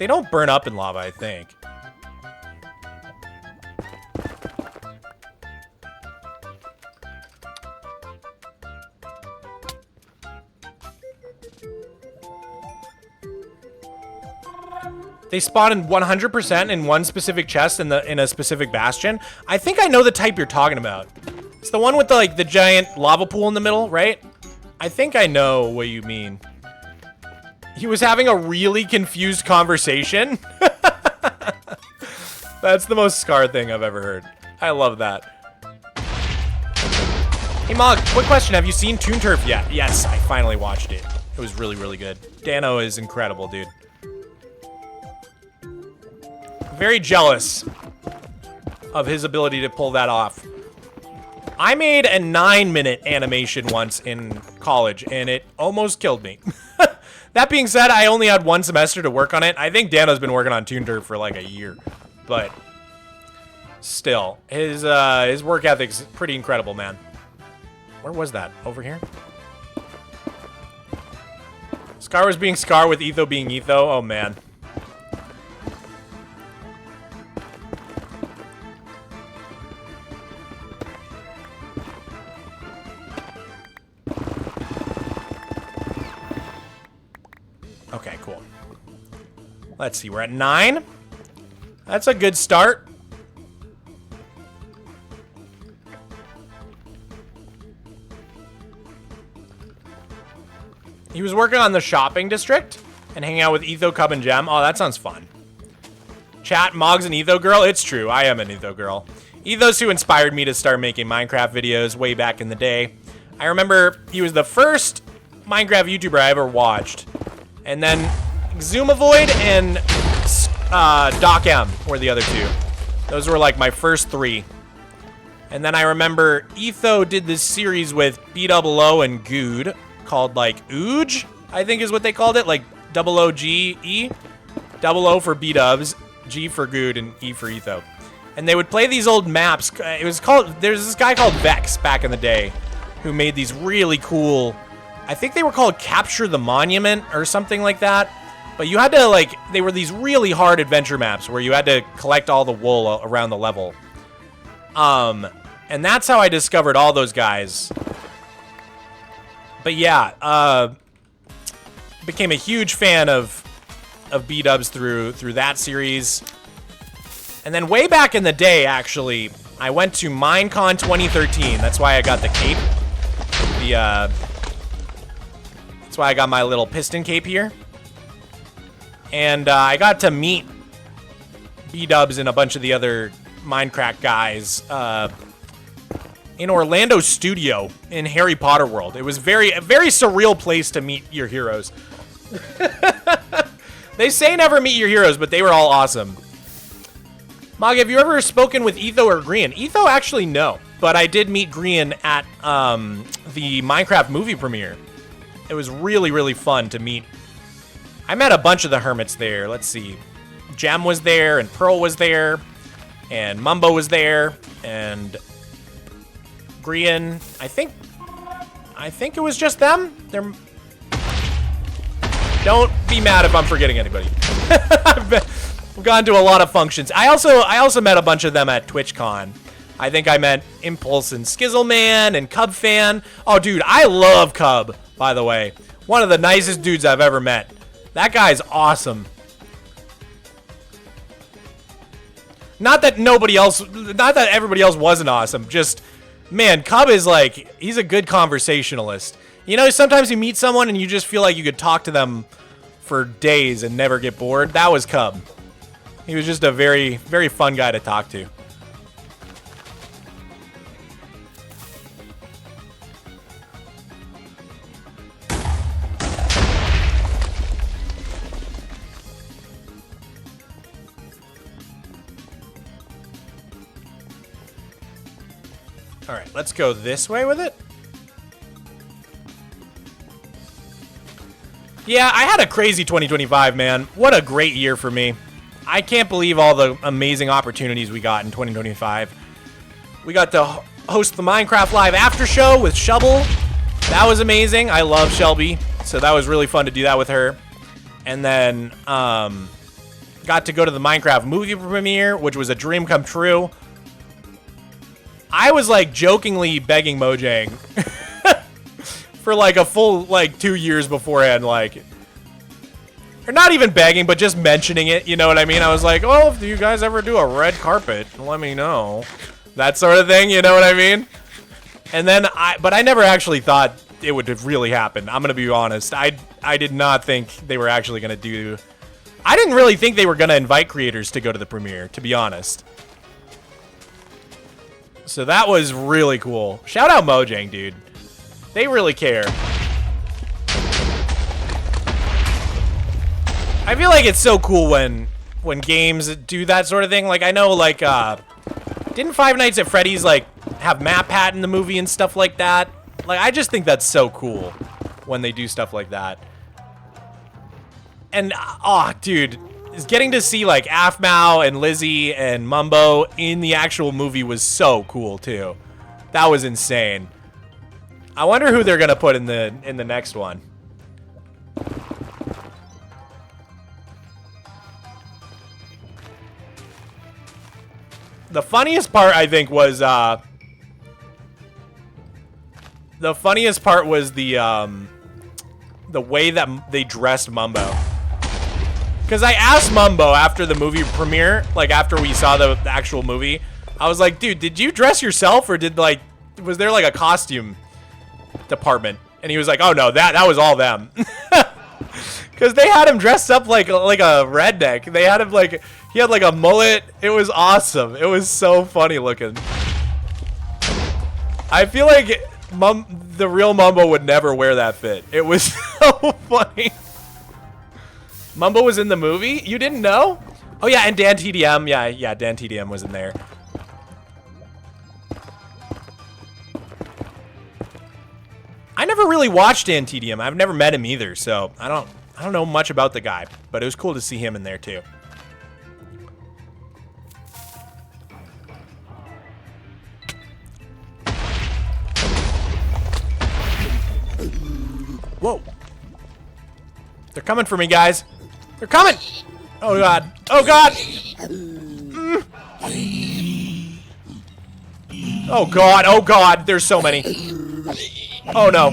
don't burn up in lava, I think. They spawn in 100% in one specific chest in a specific bastion. I think I know the type you're talking about. It's the one with the giant lava pool in the middle, right? I think I know what you mean. He was having a really confused conversation. That's the most Scar thing I've ever heard. I love that. Hey Mog, quick question. Have you seen Toon Turf yet? Yes, I finally watched it. It was really, really good. Dano is incredible, dude. Very jealous of his ability to pull that off. I made a 9-minute animation once in college, and it almost killed me. That being said, I only had 1 semester to work on it. I think Dano's been working on Toon Turf for like a year, but still, his work ethic's pretty incredible, man. Where was that? Over here? Scar was being Scar with Etho being Etho. Oh man. Okay, cool. Let's see, we're at 9. That's a good start. He was working on the shopping district and hanging out with Etho, Cub, and Gem. Oh, that sounds fun. Chat, Mog's an Etho girl? It's true, I am an Etho girl. Etho's who inspired me to start making Minecraft videos way back in the day. I remember he was the first Minecraft YouTuber I ever watched. And then Zoomavoid and Doc M were the other 2. Those were like my first 3. And then I remember Etho did this series with BOO and Good called like Ooge, I think is what they called it, like OOGE. O for B-dubs, G for Good, and E for Etho. And they would play these old maps. It was called, there's this guy called Vex back in the day who made these really cool, I think they were called Capture the Monument or something like that. But you had to, like, they were these really hard adventure maps where you had to collect all the wool around the level. And that's how I discovered all those guys. But yeah, became a huge fan of B-dubs through that series. And then way back in the day, actually, I went to Minecon 2013. That's why I got the cape. That's why I got my little piston cape here. And I got to meet B-dubs and a bunch of the other Minecraft guys in Orlando Studio in Harry Potter World. It was a very surreal place to meet your heroes. They say never meet your heroes, but they were all awesome. Mog, have you ever spoken with Etho or Grian? Etho, actually, no. But I did meet Grian at the Minecraft movie premiere. It was really, really fun to meet. I met a bunch of the hermits there. Let's see. Gem was there, and Pearl was there, and Mumbo was there, and Grian. I think it was just them. Don't be mad if I'm forgetting anybody. I've gone to a lot of functions. I also met a bunch of them at TwitchCon. I think I met Impulse and Skizzleman and Cub Fan. Oh, dude, I love Cub, by the way. One of the nicest dudes I've ever met. That guy's awesome. Not that everybody else wasn't awesome. Just, man, Cub is like, he's a good conversationalist. You know, sometimes you meet someone and you just feel like you could talk to them for days and never get bored. That was Cub. He was just a very, very fun guy to talk to. All right, let's go this way with it. Yeah, I had a crazy 2025, man. What a great year for me. I can't believe all the amazing opportunities we got in 2025. We got to host the Minecraft Live After Show with Shovel. That was amazing. I love Shelby, so that was really fun to do that with her. And then got to go to the Minecraft movie premiere, which was a dream come true. I was like jokingly begging Mojang for like a full like 2 years beforehand, like, or not even begging, but just mentioning it. You know what I mean? I was like, oh, if you guys ever do a red carpet, let me know. That sort of thing. You know what I mean? And then but I never actually thought it would have really happened. I'm gonna be honest. I did not think they were actually gonna do. I didn't really think they were gonna invite creators to go to the premiere, to be honest. So that was really cool. Shout out Mojang, dude. They really care. I feel like it's so cool when games do that sort of thing. Like, I know, like, didn't Five Nights at Freddy's, like, have Matt Pat in the movie and stuff like that? Like, I just think that's so cool when they do stuff like that. And, oh, dude, is getting to see, like, Aphmau and Lizzie and Mumbo in the actual movie was so cool, too. That was insane. I wonder who they're gonna put in the next one. The funniest part, I think, was the way that they dressed Mumbo. Because I asked Mumbo after the movie premiere, like after we saw the actual movie, I was like, dude, did you dress yourself, or was there like a costume department? And he was like, oh no, that was all them. Because they had him dressed up like a redneck. They had him like, he had like a mullet. It was awesome. It was so funny looking. I feel like the real Mumbo would never wear that fit. It was so funny. Mumbo was in the movie? You didn't know? Oh yeah, and Dan TDM. Yeah, Dan TDM was in there. I never really watched Dan TDM. I've never met him either, so I don't know much about the guy, but it was cool to see him in there too. Whoa. They're coming for me, guys. They're coming! Oh god. Oh god! Oh god, oh god, there's so many. Oh no.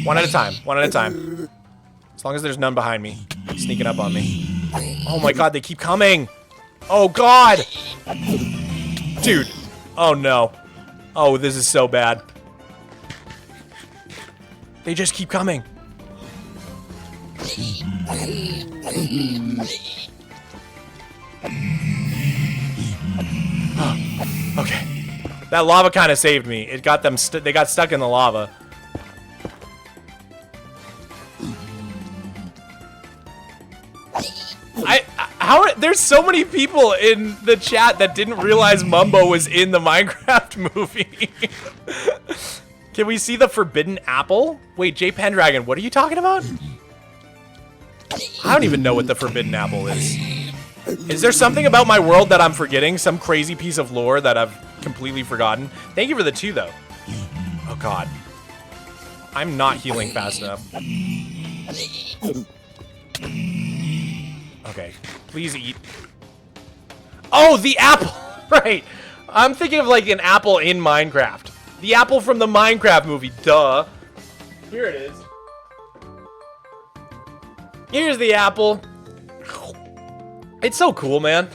One at a time, one at a time. As long as there's none behind me, sneaking up on me. Oh my god, they keep coming! Oh god! Dude. Oh no. Oh, this is so bad. They just keep coming. Okay. That lava kind of saved me. It got them they got stuck in the lava. There's so many people in the chat that didn't realize Mumbo was in the Minecraft movie. Can we see the forbidden apple? Wait, J Pendragon, what are you talking about? I don't even know what the forbidden apple is. Is there something about my world that I'm forgetting? Some crazy piece of lore that I've completely forgotten? Thank you for the 2, though. Oh, God. I'm not healing fast enough. Okay. Please eat. Oh, the apple! Right. I'm thinking of, like, an apple in Minecraft. The apple from the Minecraft movie. Duh. Here it is. Here's the apple. It's so cool, man.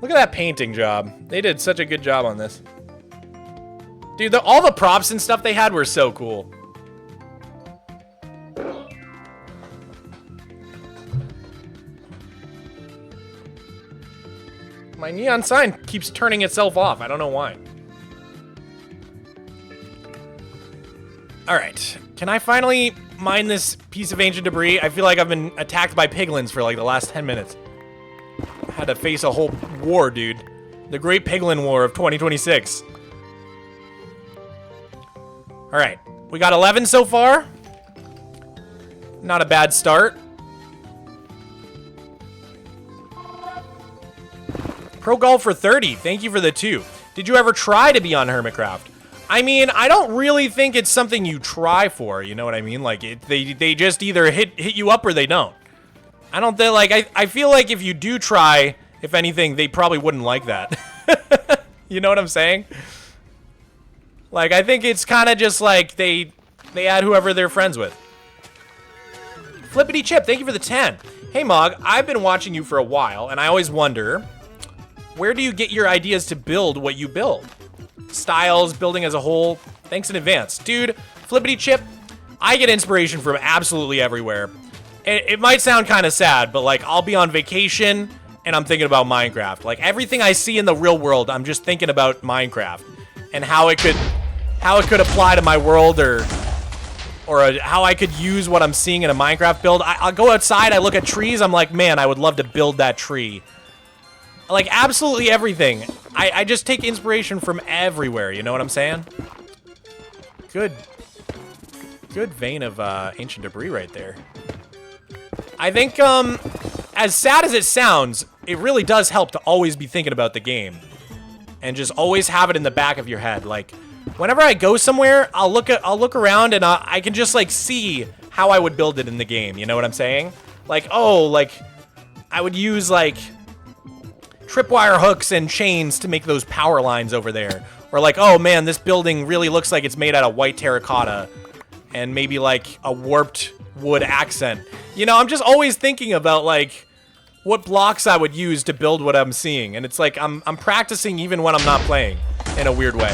Look at that painting job. They did such a good job on this. Dude, all the props and stuff they had were so cool. My neon sign keeps turning itself off. I don't know why. Alright. Can I finally mine this piece of ancient debris? I feel like I've been attacked by piglins for like the last 10 minutes. I had to face a whole war, dude. The Great Piglin War of 2026. All right, we got 11 so far. Not a bad start. Pro Golf for 30, thank you for the 2. Did you ever try to be on Hermitcraft? I mean, I don't really think it's something you try for, you know what I mean? Like, they just either hit you up or they don't. I don't think, like, I feel like if you do try, if anything, they probably wouldn't like that. You know what I'm saying? Like, I think it's kind of just like they add whoever they're friends with. Flippity Chip, thank you for the 10. Hey, Mog, I've been watching you for a while, and I always wonder, where do you get your ideas to build what you build? Styles, building as a whole. Thanks in advance. Dude, Flippity Chip, I get inspiration from absolutely everywhere. It might sound kind of sad, but like I'll be on vacation and I'm thinking about Minecraft. Like everything I see in the real world, I'm just thinking about Minecraft and how it could apply to my world or how I could use what I'm seeing in a Minecraft build. I'll go outside, I look at trees, I'm like, man, I would love to build that tree. Like absolutely everything. I just take inspiration from everywhere, you know what I'm saying? Good vein of ancient debris right there. I think, as sad as it sounds, it really does help to always be thinking about the game. And just always have it in the back of your head. Like, whenever I go somewhere, I'll look around and I can just, like, see how I would build it in the game, you know what I'm saying? Like, oh, like, I would use, like, tripwire hooks and chains to make those power lines over there. Or like, oh man, this building really looks like it's made out of white terracotta and maybe like a warped wood accent. You know, I'm just always thinking about like what blocks I would use to build what I'm seeing. And it's like I'm practicing even when I'm not playing in a weird way.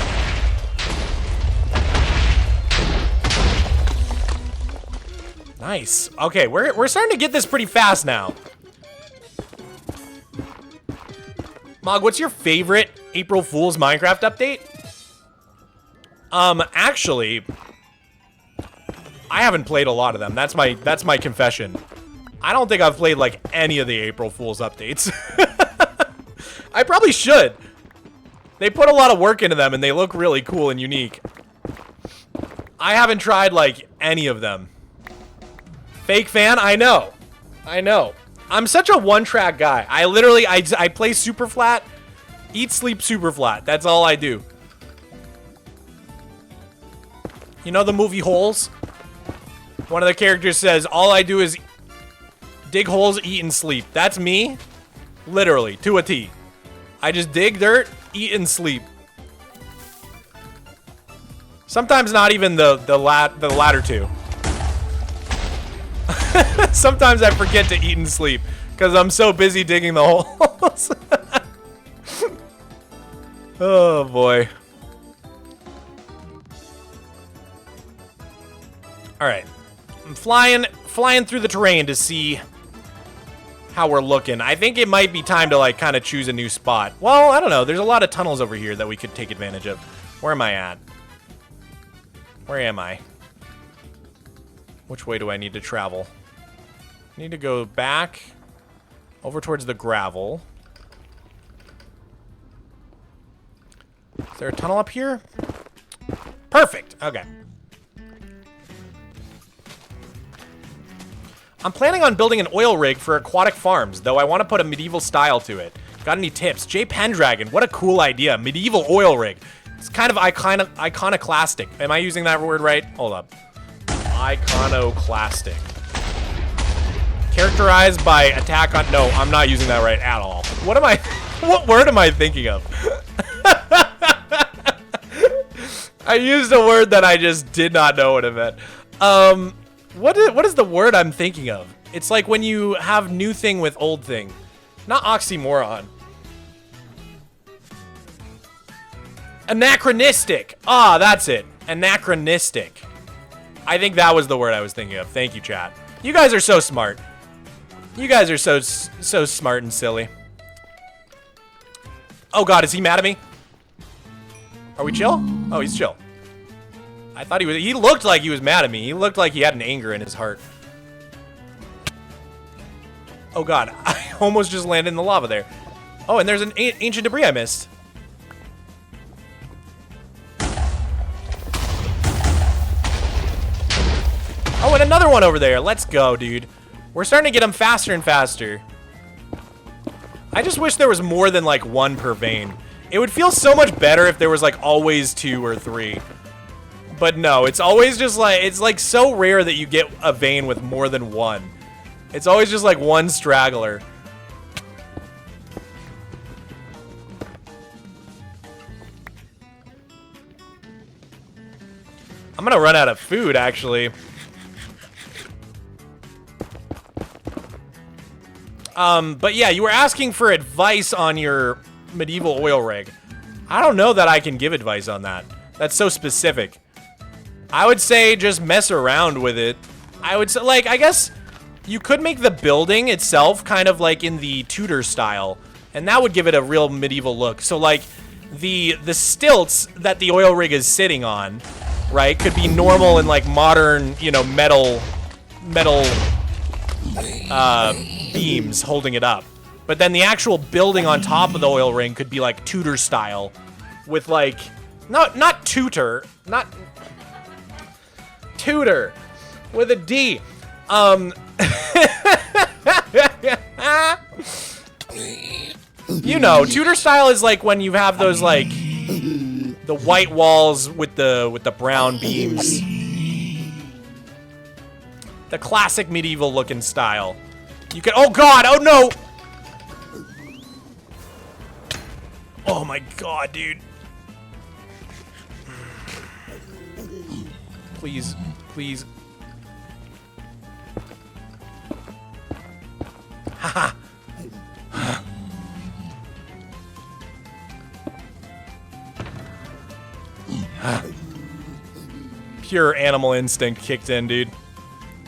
Nice. Okay, we're starting to get this pretty fast now. Mog, what's your favorite April Fool's Minecraft update? Actually, I haven't played a lot of them. That's my confession. I don't think I've played like any of the April Fool's updates. I probably should. They put a lot of work into them and they look really cool and unique. I haven't tried like any of them. Fake fan? I know. I'm such a one-track guy. I literally, I play super flat, eat, sleep, super flat. That's all I do. You know the movie Holes? One of the characters says, all I do is dig holes, eat, and sleep. That's me, literally, to a T. I just dig dirt, eat, and sleep. Sometimes not even the latter two. Sometimes I forget to eat and sleep because I'm so busy digging the holes. Oh boy. All right, I'm flying through the terrain to see how we're looking. I think it might be time to like kind of choose a new spot. Well, I don't know. There's a lot of tunnels over here that we could take advantage of. Where am I at? Where am I? Which way do I need to travel? I need to go back over towards the gravel. Is there a tunnel up here? Perfect. Okay. I'm planning on building an oil rig for aquatic farms, though I want to put a medieval style to it. Got any tips? J Pendragon, what a cool idea. Medieval oil rig. It's kind of iconoclastic. Am I using that word right? Hold up. Iconoclastic. Characterized by attack on... No, I'm not using that right at all. What am I... What word am I thinking of? I used a word that I just did not know what it meant. What is the word I'm thinking of? It's like when you have new thing with old thing. Not oxymoron. Anachronistic. Ah, that's it. Anachronistic. I think that was the word I was thinking of. Thank you, chat. You guys are so smart. You guys are so smart and silly. Oh god, is he mad at me? Are we chill? Oh, he's chill. I thought he looked like he was mad at me. He looked like he had an anger in his heart. Oh god, I almost just landed in the lava there. Oh, and there's an ancient debris I missed. Oh, and another one over there. Let's go, dude. We're starting to get them faster and faster. I just wish there was more than like one per vein. It would feel so much better if there was like always 2 or 3. But no, it's always just like, it's like so rare that you get a vein with more than 1. It's always just like one straggler. I'm gonna run out of food, actually. But yeah, you were asking for advice on your medieval oil rig. I don't know that I can give advice on that. That's so specific. I would say just mess around with it. I would say, like, I guess you could make the building itself kind of like in the Tudor style, and that would give it a real medieval look. So like the stilts that the oil rig is sitting on, right, could be normal and like modern, you know, metal beams holding it up. But then the actual building on top of the oil ring could be like Tudor style with like, not Tudor, not Tudor with a D. You know, Tudor style is like when you have those like the white walls with the brown beams. The classic medieval looking style. You can, oh god, oh no! Oh my god, dude. Please, please. Haha. Pure animal instinct kicked in, dude.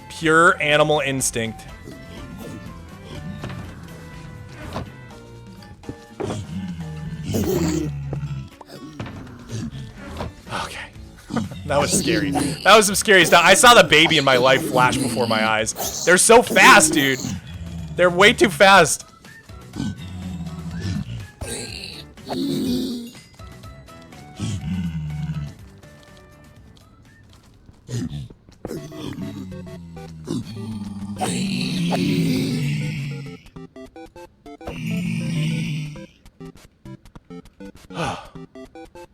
Pure animal instinct. Okay. That was scary. That was some scary stuff. I saw the baby in my life flash before my eyes. They're so fast, dude. They're way too fast.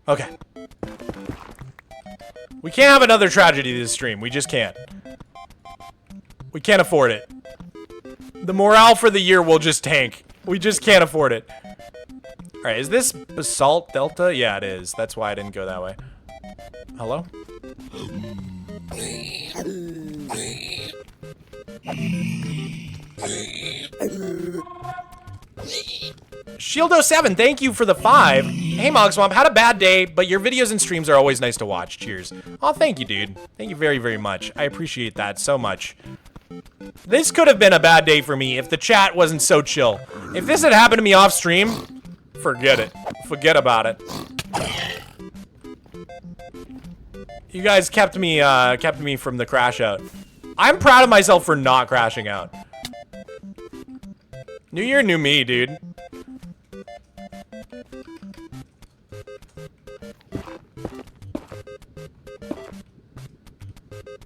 Okay. We can't have another tragedy this stream. We just can't. We can't afford it. The morale for the year will just tank. We just can't afford it. Alright, is this Basalt Delta? Yeah, it is. That's why I didn't go that way. Hello? Shieldo7, thank you for the 5. Hey, Mogswamp, had a bad day, but your videos and streams are always nice to watch. Cheers. Oh, thank you, dude. Thank you very, very much. I appreciate that so much. This could have been a bad day for me if the chat wasn't so chill. If this had happened to me off stream, forget it. Forget about it. You guys kept me from the crash out. I'm proud of myself for not crashing out. New year, new me, dude.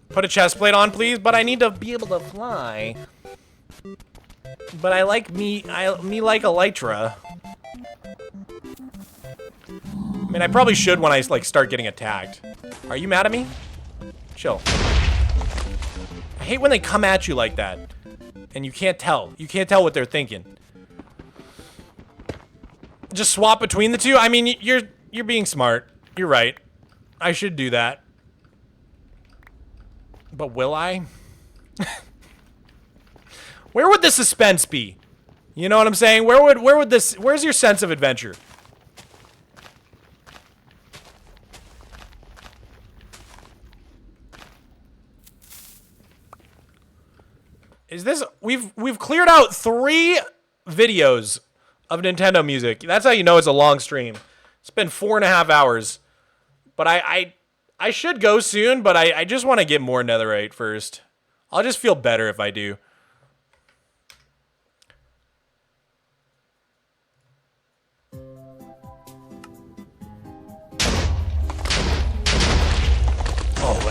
Put a chest plate on, please, but I need to be able to fly. But I like me like Elytra. I mean, I probably should when I like start getting attacked. Are you mad at me? Chill. I hate when they come at you like that. And you can't tell. You can't tell what they're thinking. Just swap between the two? I mean, you're being smart. You're right. I should do that. But will I? Where would the suspense be? You know what I'm saying? Where's your sense of adventure? Is this, we've cleared out 3 videos of Nintendo music. That's how you know it's a long stream. It's been 4.5 hours. But I should go soon, but I just want to get more netherite first. I'll just feel better if I do.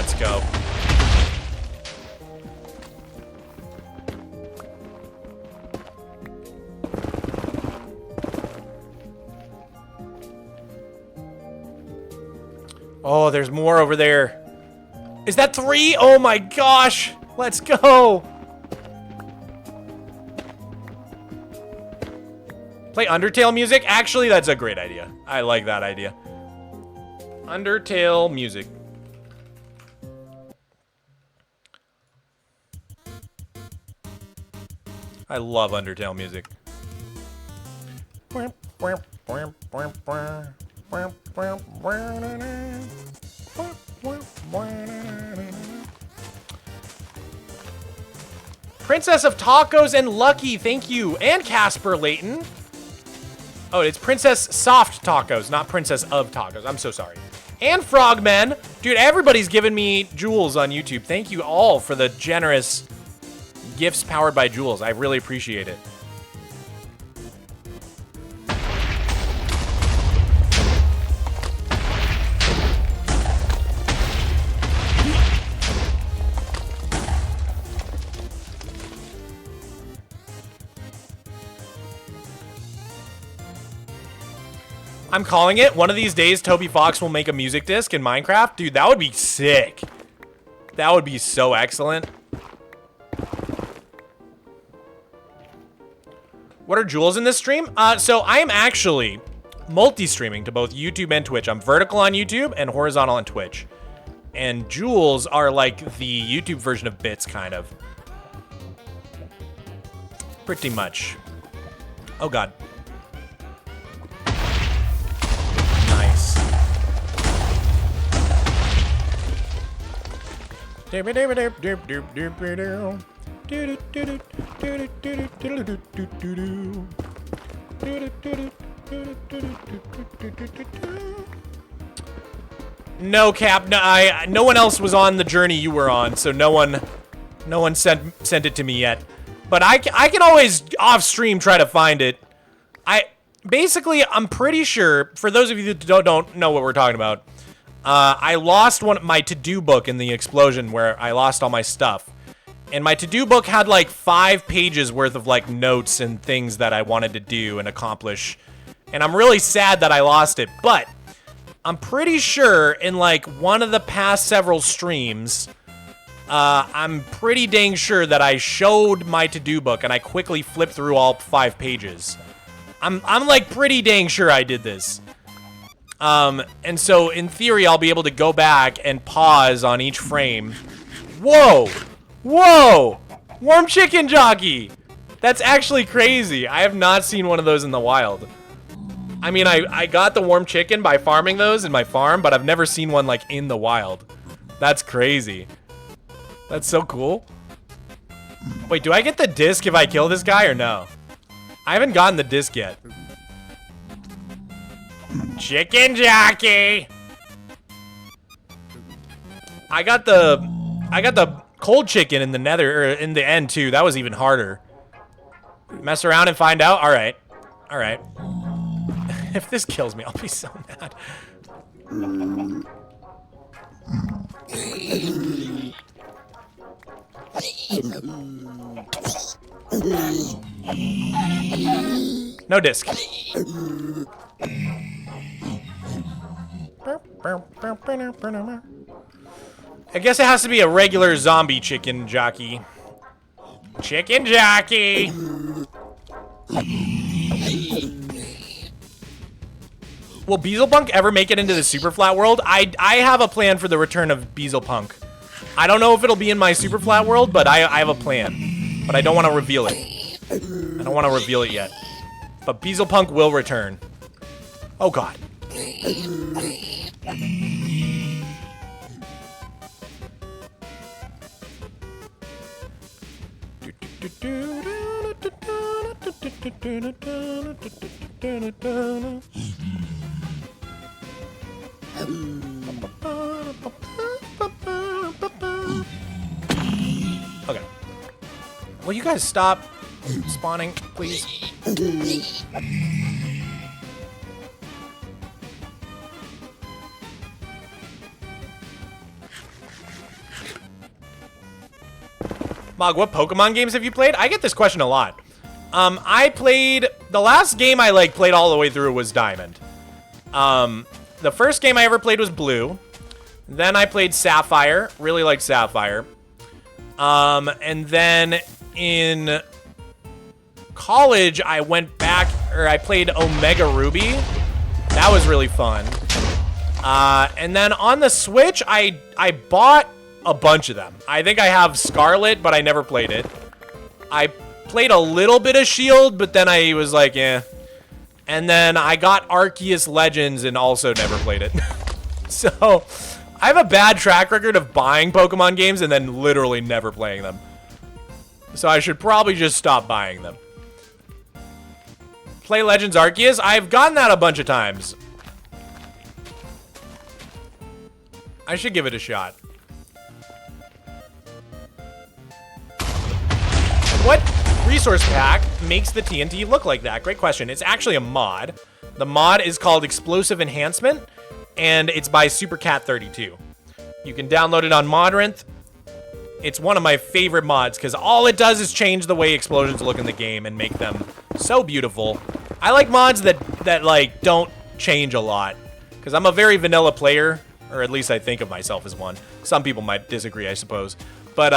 Let's go. Oh, there's more over there. Is that 3? Oh my gosh. Let's go. Play Undertale music? Actually, that's a great idea. I like that idea. Undertale music. I love Undertale music. Princess of Tacos and Lucky, thank you. And Casper Layton. Oh, it's Princess Soft Tacos, not Princess of Tacos. I'm so sorry. And Frogmen. Dude, everybody's giving me jewels on YouTube. Thank you all for the generous gifts powered by jewels. I really appreciate it. I'm calling it. One of these days, Toby Fox will make a music disc in Minecraft. Dude, that would be sick. That would be so excellent. What are jewels in this stream? So I am actually multi-streaming to both YouTube and Twitch. I'm vertical on YouTube and horizontal on Twitch. And jewels are like the YouTube version of bits, kind of. Pretty much. Oh, God. Nice. No, Cap. No one else was on the journey you were on, so no one sent it to me yet. But I can always off stream try to find it. Basically, I'm pretty sure, for those of you that don't know what we're talking about, I lost my to-do book in the explosion where I lost all my stuff. And my to-do book had like 5 pages worth of like notes and things that I wanted to do and accomplish. And I'm really sad that I lost it, but I'm pretty sure in like one of the past several streams, I'm pretty dang sure that I showed my to-do book and I quickly flipped through all 5 pages. I'm like pretty dang sure I did this. And so in theory, I'll be able to go back and pause on each frame. Whoa! Whoa! Warm chicken jockey! That's actually crazy. I have not seen one of those in the wild. I mean, I got the warm chicken by farming those in my farm, but I've never seen one like in the wild. That's crazy. That's so cool. Wait, do I get the disc if I kill this guy or no? I haven't gotten the disc yet. Chicken jockey! I got the cold chicken in the nether, or in the end too. That was even harder. Mess around and find out? Alright. Alright. If this kills me, I'll be so mad. No disc. I guess it has to be a regular zombie chicken jockey. Chicken jockey! Will Beezlepunk ever make it into the Super Flat world? I have a plan for the return of Beezlepunk. I don't know if it'll be in my Super Flat world, but I have a plan. But I don't want to reveal it. I don't want to reveal it yet. But Beezlepunk will return. Oh, God. Okay. Will you guys stop spawning, please? Mog, what Pokemon games have you played? I get this question a lot. I played, the last game I like played all the way through was Diamond. The first game I ever played was Blue. Then I played Sapphire, really liked Sapphire. And then in college, I went back, or I played Omega Ruby. That was really fun. And then on the Switch, I bought a bunch of them. I think I have Scarlet, but I never played it. I played a little bit of Shield, but then I was like, eh. And then I got Arceus Legends and also never played it. So I have a bad track record of buying Pokemon games and then literally never playing them. So I should probably just stop buying them. Play Legends Arceus? I've gotten that a bunch of times. I should give it a shot. What resource pack makes the TNT look like that? Great question. It's actually a mod. The mod is called Explosive Enhancement, and it's by SuperCat32. You can download it on Modrinth. It's one of my favorite mods, because all it does is change the way explosions look in the game and make them so beautiful. I like mods that like, don't change a lot, because I'm a very vanilla player, or at least I think of myself as one. Some people might disagree, I suppose. But,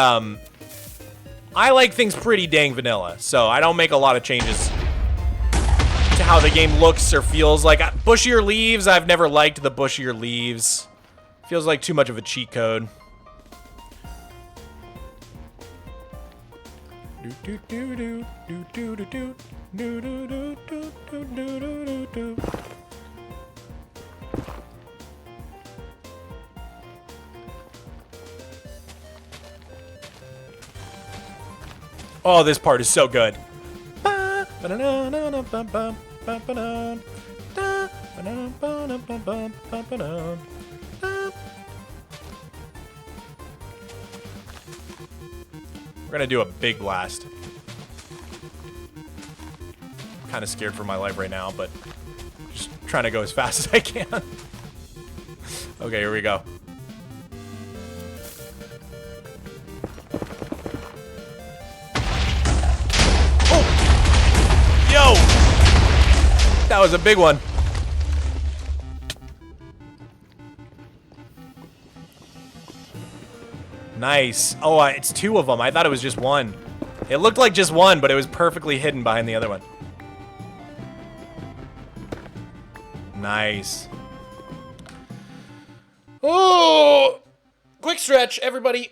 I like things pretty dang vanilla, so I don't make a lot of changes to how the game looks or feels. Like, bushier leaves, I've never liked the bushier leaves. Feels like too much of a cheat code. Oh, this part is so good. We're gonna do a big blast. Kind of scared for my life right now, but just trying to go as fast as I can. Okay, here we go. Yo! That was a big one. Nice. Oh, it's two of them. I thought it was just one. It looked like just one, but it was perfectly hidden behind the other one. Nice. Oh! Quick stretch, everybody.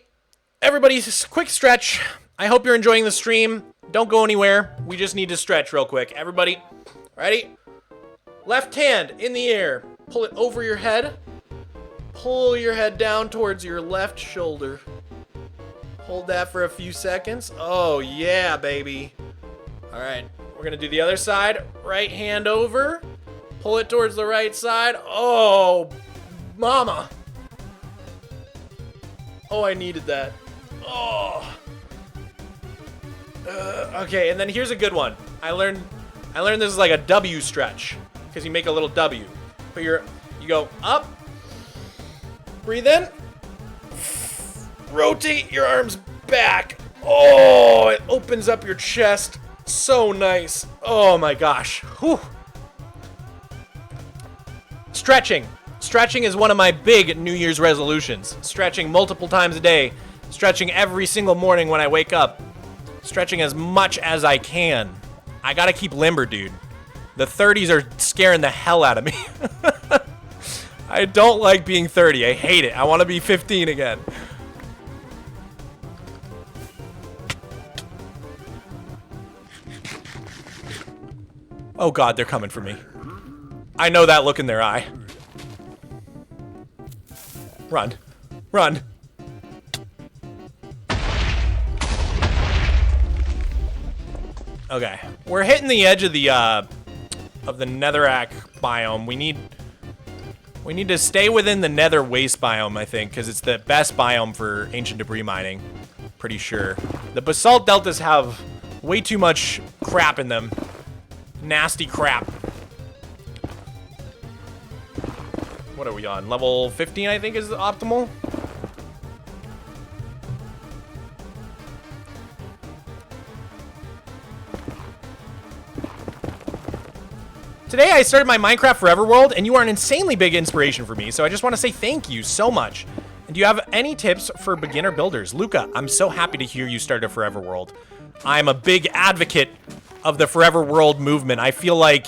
Everybody's quick stretch. I hope you're enjoying the stream. Don't go anywhere. We just need to stretch real quick. Everybody, ready? Left hand in the air. Pull it over your head. Pull your head down towards your left shoulder. Hold that for a few seconds. Oh, yeah, baby. All right, we're gonna do the other side. Right hand over. Pull it towards the right side. Oh, mama. Oh, I needed that. Oh. Okay, and then here's a good one. I learned this is like a W stretch, because you make a little W. Put you go up, breathe in, rotate your arms back. Oh, it opens up your chest. So nice. Oh my gosh. Whew. Stretching. Stretching is one of my big New Year's resolutions. Stretching multiple times a day. Stretching every single morning when I wake up. Stretching as much as I can. I gotta keep limber, dude. The 30s are scaring the hell out of me. I don't like being 30. I hate it. I want to be 15 again. Oh God, they're coming for me. I know that look in their eye. Run. Run. Okay, we're hitting the edge of the Netherrack biome. We need to stay within the Nether Waste biome, I think, because it's the best biome for ancient debris mining. Pretty sure. The basalt deltas have way too much crap in them. Nasty crap. What are we on? Level 15, I think, is optimal. Today I started my Minecraft Forever world, and you are an insanely big inspiration for me, so I just want to say thank you so much. And do you have any tips for beginner builders? Luca, I'm so happy to hear you started a Forever world. I'm a big advocate of the Forever world movement. I feel like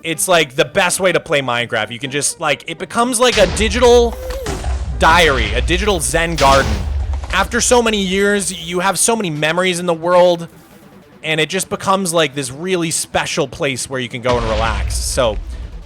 it's like the best way to play Minecraft. You can just like, it becomes like a digital diary, a digital Zen garden. After so many years, you have so many memories in the world, and it just becomes like this really special place where you can go and relax. So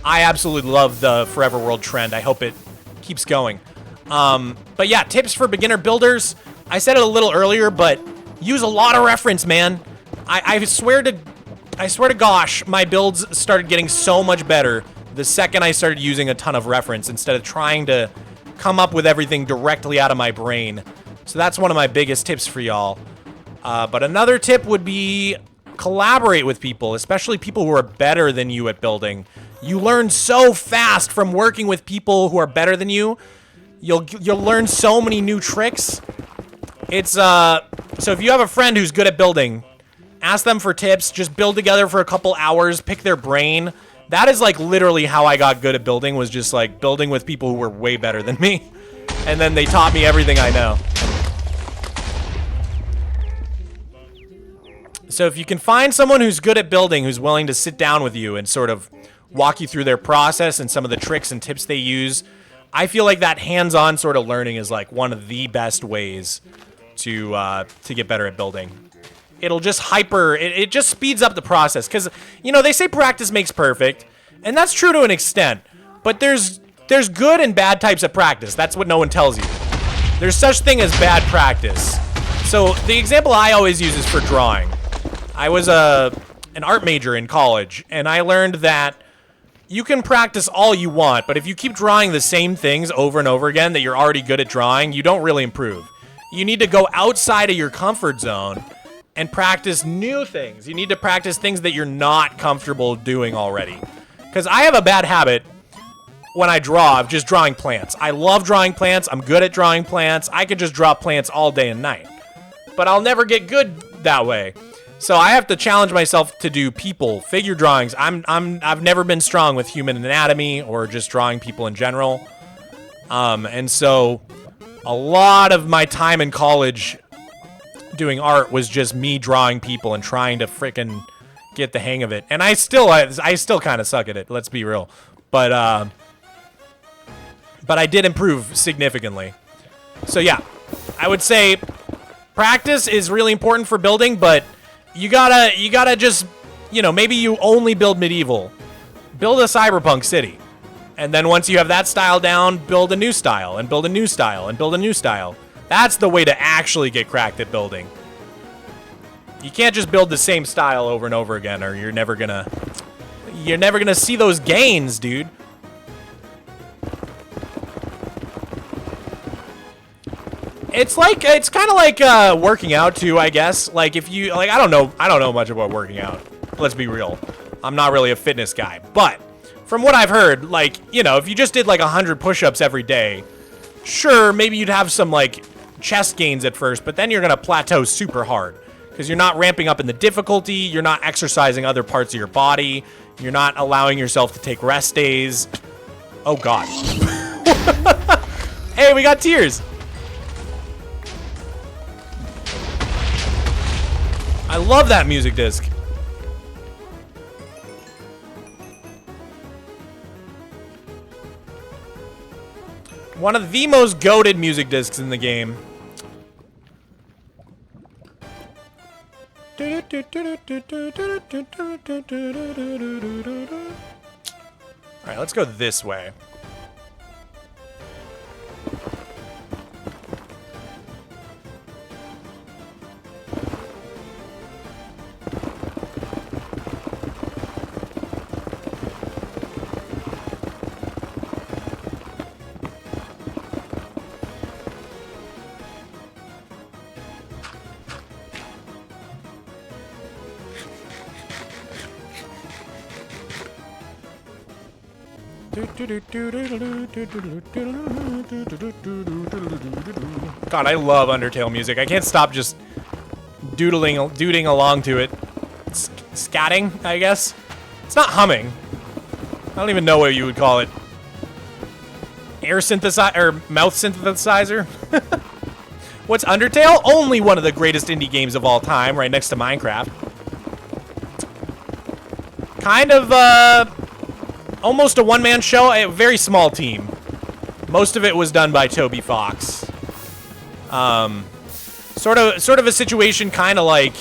I absolutely love the Forever world trend. I hope it keeps going. But yeah, tips for beginner builders. I said it a little earlier, but use a lot of reference, man. I swear to gosh, my builds started getting so much better the second I started using a ton of reference instead of trying to come up with everything directly out of my brain. So that's one of my biggest tips for y'all. But another tip would be collaborate with people, especially people who are better than you at building. You learn so fast from working with people who are better than you. You'll learn so many new tricks. It's so if you have a friend who's good at building, ask them for tips. Just build together for a couple hours, pick their brain. That is like literally how I got good at building, was just like building with people who were way better than me. And then they taught me everything I know. So if you can find someone who's good at building, who's willing to sit down with you and sort of walk you through their process and some of the tricks and tips they use, I feel like that hands-on sort of learning is like one of the best ways to get better at building. It'll just it just speeds up the process, because, you know, they say practice makes perfect, and that's true to an extent, but there's good and bad types of practice. That's what no one tells you. There's such thing as bad practice. So the example I always use is for drawing. I was an art major in college, and I learned that you can practice all you want, but if you keep drawing the same things over and over again that you're already good at drawing, you don't really improve. You need to go outside of your comfort zone and practice new things. You need to practice things that you're not comfortable doing already. Because I have a bad habit when I draw of just drawing plants. I love drawing plants. I'm good at drawing plants. I could just draw plants all day and night. But I'll never get good that way. So I have to challenge myself to do people, figure drawings. I've never been strong with human anatomy or just drawing people in general. And so a lot of my time in college doing art was just me drawing people and trying to frickin' get the hang of it. And I still kind of suck at it, let's be real. But I did improve significantly. So yeah, I would say practice is really important for building, but you gotta just, you know, maybe you only build medieval. Build a cyberpunk city. And then once you have that style down, build a new style, and build a new style, and build a new style. That's the way to actually get cracked at building. You can't just build the same style over and over again, or you're never gonna see those gains, dude. It's kind of like working out too, I guess. Like if you like, I don't know much about working out. Let's be real. I'm not really a fitness guy, but from what I've heard, like, you know, if you just did like 100 push-ups every day, sure, maybe you'd have some like chest gains at first, but then you're gonna plateau super hard because you're not ramping up in the difficulty, you're not exercising other parts of your body, you're not allowing yourself to take rest days. Oh God. Hey, we got tears. I love that music disc. One of the most goated music discs in the game. Alright, let's go this way. God, I love Undertale music. I can't stop just duding along to it. Scatting, I guess. It's not humming. don't even know what you would call it. Air synthesizer or mouth synthesizer. What's Undertale? Only one of the greatest indie games of all time, right next to Minecraft. Kind of almost a one-man show, a very small team. Most of it was done by Toby Fox. Sort of a situation kind of like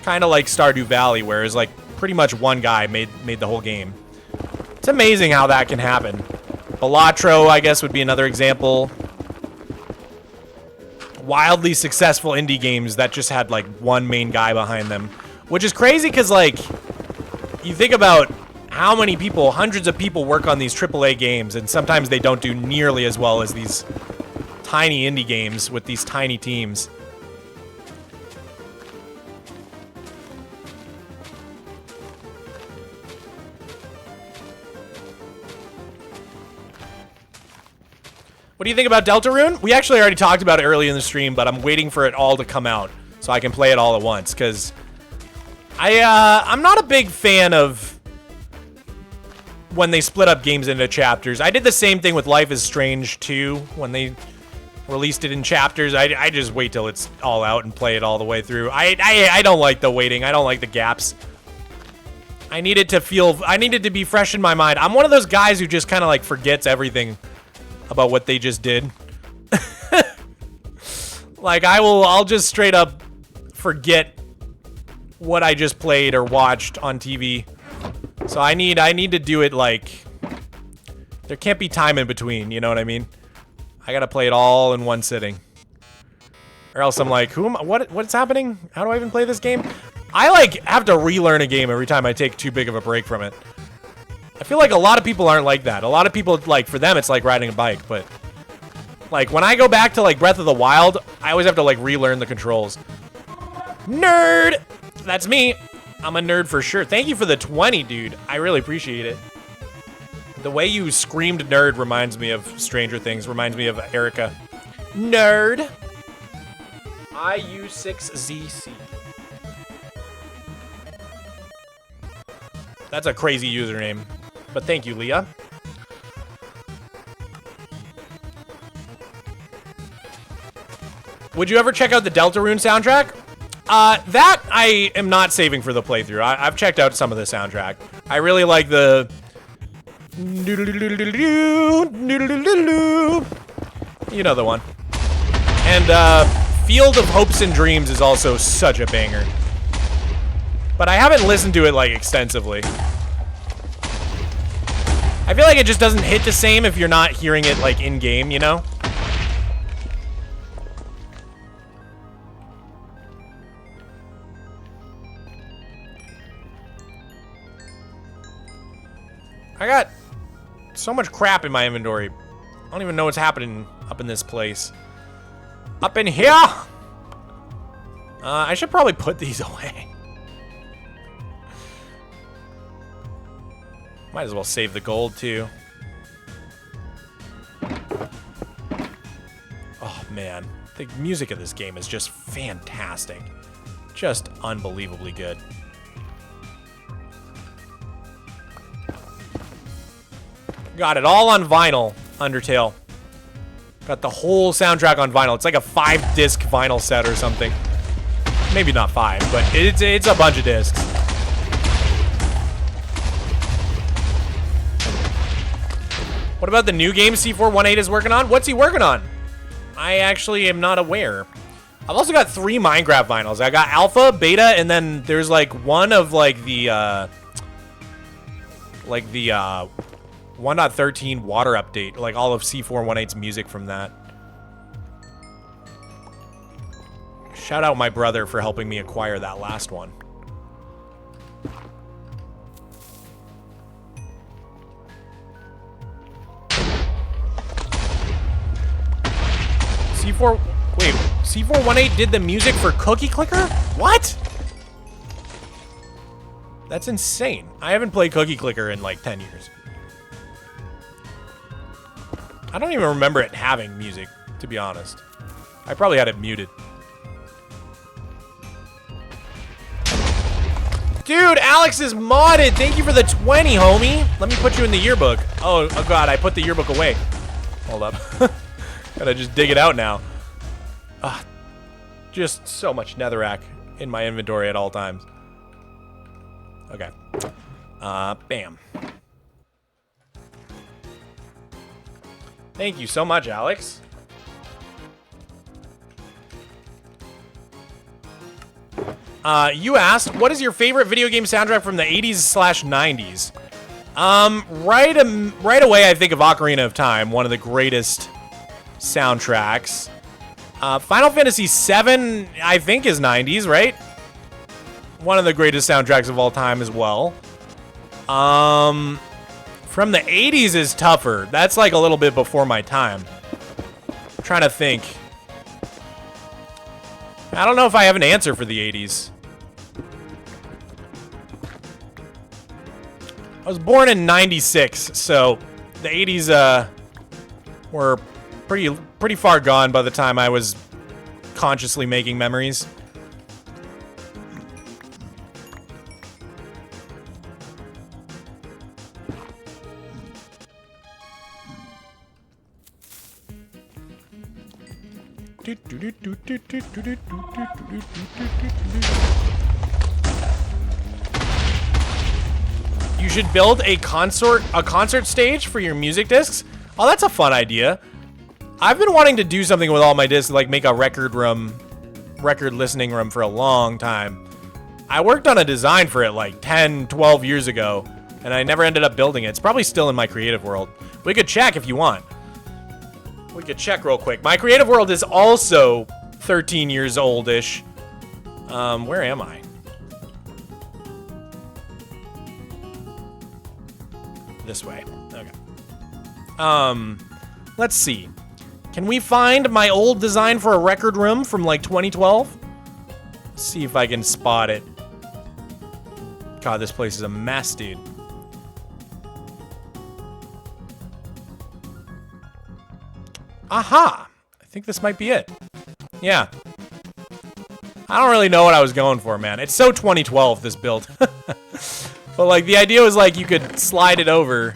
Stardew Valley, where it's like pretty much one guy made the whole game. It's amazing how that can happen. Balatro, I guess, would be another example. Wildly successful indie games that just had like one main guy behind them, which is crazy because like you think about how many people, hundreds of people work on these AAA games, and sometimes they don't do nearly as well as these tiny indie games with these tiny teams. What do you think about Deltarune? We actually already talked about it early in the stream, but I'm waiting for it all to come out so I can play it all at once, because I'm not a big fan of when they split up games into chapters. I did the same thing with Life is Strange 2 when they released it in chapters. I just wait till it's all out and play it all the way through. I don't like the waiting. I don't like the gaps. I need it to be fresh in my mind. I'm one of those guys who just kind of like forgets everything about what they just did. Like I'll just straight up forget what I just played or watched on TV. So I need to do it like there can't be time in between, you know what I mean? I gotta play it all in one sitting. Or else I'm like, what's happening? How do I even play this game? I like have to relearn a game every time I take too big of a break from it. I feel like a lot of people aren't like that. A lot of people, like, for them, it's like riding a bike, but like, when I go back to, like, Breath of the Wild, I always have to, like, relearn the controls. Nerd! That's me. I'm a nerd for sure. Thank you for the 20, dude. I really appreciate it. The way you screamed nerd reminds me of Stranger Things, reminds me of Erica. Nerd! IU6ZC. That's a crazy username. But thank you, Leah. Would you ever check out the Deltarune soundtrack? That I am not saving for the playthrough. I've checked out some of the soundtrack. I really like the... You know the one. And Field of Hopes and Dreams is also such a banger. But I haven't listened to it, like, extensively. I feel like it just doesn't hit the same if you're not hearing it, like, in-game, you know? I got so much crap in my inventory. I don't even know what's happening up in this place. Up in here! I should probably put these away. Might as well save the gold, too. Oh, man. The music of this game is just fantastic. Just unbelievably good. Got it all on vinyl, Undertale. Got the whole soundtrack on vinyl. It's like a 5-disc vinyl set or something. Maybe not 5, but it's a bunch of discs. What about the new game C418 is working on? What's he working on? I actually am not aware. I've also got 3 Minecraft vinyls. I got alpha, beta, and then there's like one of like the 1.13 water update, like all of C418's music from that. Shout out my brother for helping me acquire that last one. Wait, C418 did the music for Cookie Clicker? What? That's insane. I haven't played Cookie Clicker in like 10 years. I don't even remember it having music, to be honest. I probably had it muted. Dude, Alex is modded. Thank you for the 20, homie. Let me put you in the yearbook. Oh God, I put the yearbook away. Hold up. Gotta just dig it out now. Just so much netherrack in my inventory at all times. Okay. Bam. Thank you so much, Alex. You asked, what is your favorite video game soundtrack from the 80s/90s? Right away, I think of Ocarina of Time, one of the greatest soundtracks. Final Fantasy VII, I think, is 90s, right? One of the greatest soundtracks of all time as well. From the 80s is tougher. That's like a little bit before my time. I'm trying to think. I don't know if I have an answer for the 80s. I was born in 96, so the 80s were pretty far gone by the time I was consciously making memories. You should build a concert stage for your music discs. Oh, that's a fun idea. I've been wanting to do something with all my discs, like make a record listening room for a long time. I worked on a design for it like 10, 12 years ago, and I never ended up building it. It's probably still in my creative world. We could check if you want. We could check real quick. My creative world is also 13 years old-ish. Where am I? This way. Okay. Let's see. Can we find my old design for a record room from like 2012? Let's see if I can spot it. God, this place is a mess, dude. Aha! I think this might be it. Yeah. I don't really know what I was going for, man. It's so 2012, this build. But like the idea was like you could slide it over.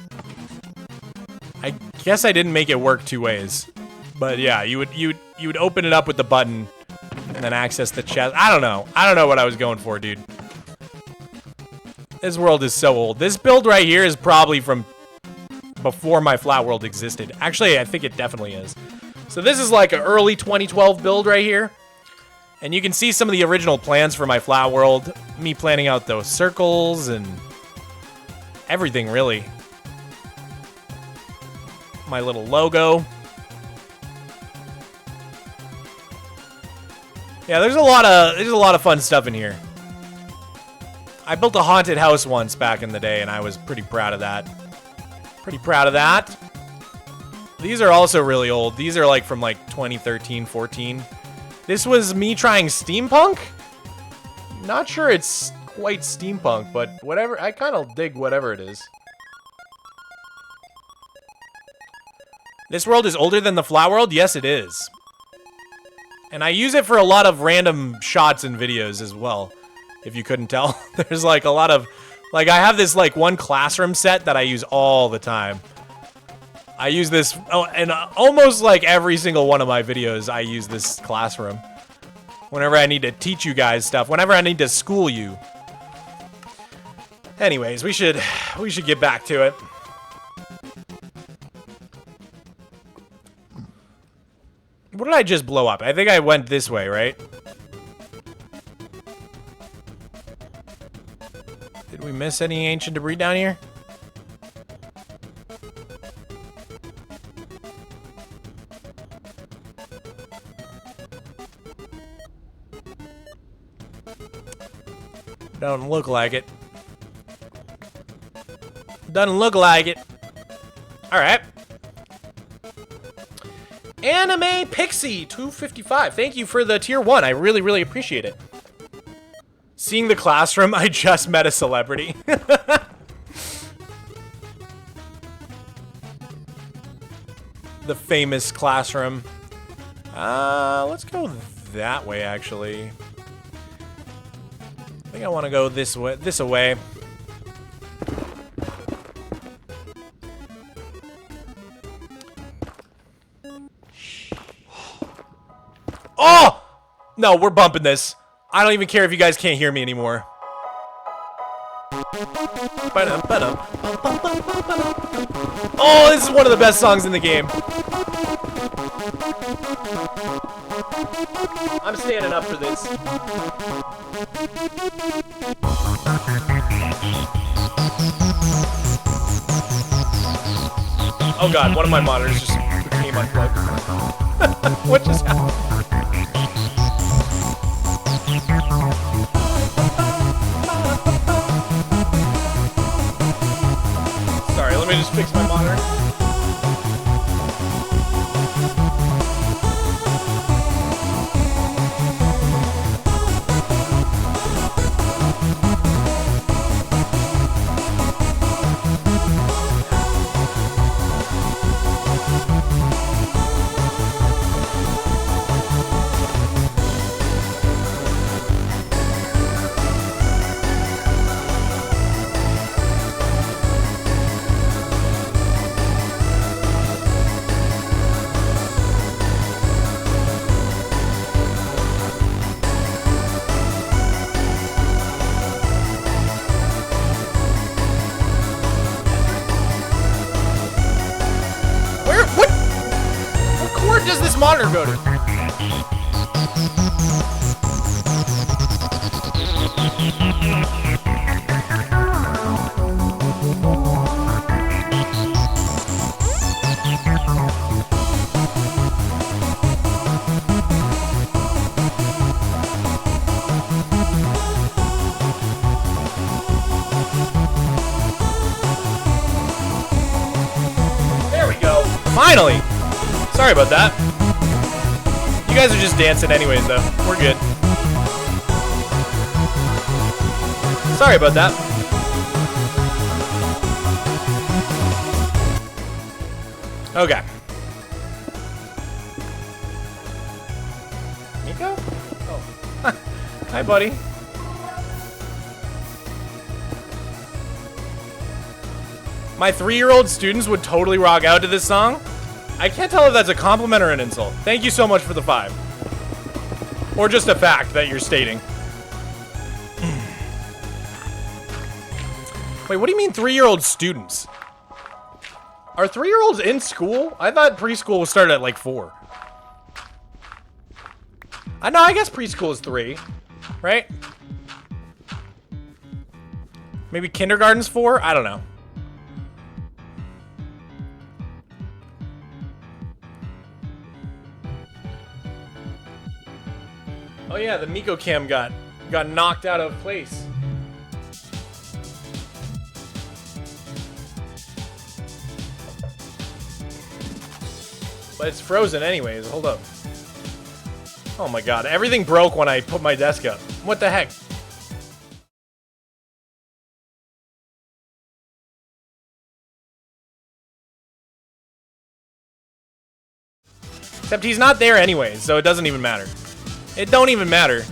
I guess I didn't make it work two ways. But yeah, you would open it up with the button and then access the chest. I don't know. I don't know what I was going for, dude. This world is so old. This build right here is probably from before my flat world existed. Actually, I think it definitely is. So this is like an early 2012 build right here. And you can see some of the original plans for my flat world. Me planning out those circles and everything, really. My little logo. Yeah, there's a lot of fun stuff in here. I built a haunted house once back in the day, and I was pretty proud of that. Pretty proud of that. These are also really old. These are like from like 2013, 14. This was me trying steampunk. Not sure it's quite steampunk, but whatever. I kind of dig whatever it is. This world is older than the flat world? Yes, it is. And I use it for a lot of random shots and videos as well, if you couldn't tell. There's like a lot of... Like, I have this like one classroom set that I use all the time. I use this... Oh, and almost like every single one of my videos, I use this classroom. Whenever I need to teach you guys stuff. Whenever I need to school you. Anyways, we should get back to it. What did I just blow up? I think I went this way, right? Did we miss any ancient debris down here? Don't look like it. Doesn't look like it. Alright. Anime Pixie 255. Thank you for the tier 1. I really, really appreciate it. Seeing the classroom, I just met a celebrity. The famous classroom. Let's go that way, actually. I think I want to go this way. This away. Oh! No, we're bumping this. I don't even care if you guys can't hear me anymore. Oh, this is one of the best songs in the game. I'm standing up for this. Oh god, one of my monitors just became unplugged. What just happened? Sorry, let me just fix my monitor. Does this monitor go to? There we go. Finally. Sorry about that. You guys are just dancing anyways, though. We're good. Sorry about that. Okay. Nico? Oh. Hi, buddy. My 3-year-old students would totally rock out to this song. I can't tell if that's a compliment or an insult. Thank you so much for the 5. Or just a fact that you're stating. Wait, what do you mean 3-year-old students? Are 3-year-olds in school? I thought preschool was started at like 4. I know, I guess preschool is 3, right? Maybe kindergarten's 4? I don't know. Oh yeah, the Miko cam got knocked out of place. But it's frozen anyways, hold up. Oh my god, everything broke when I put my desk up. What the heck? Except he's not there anyways, so it doesn't even matter. It don't even matter.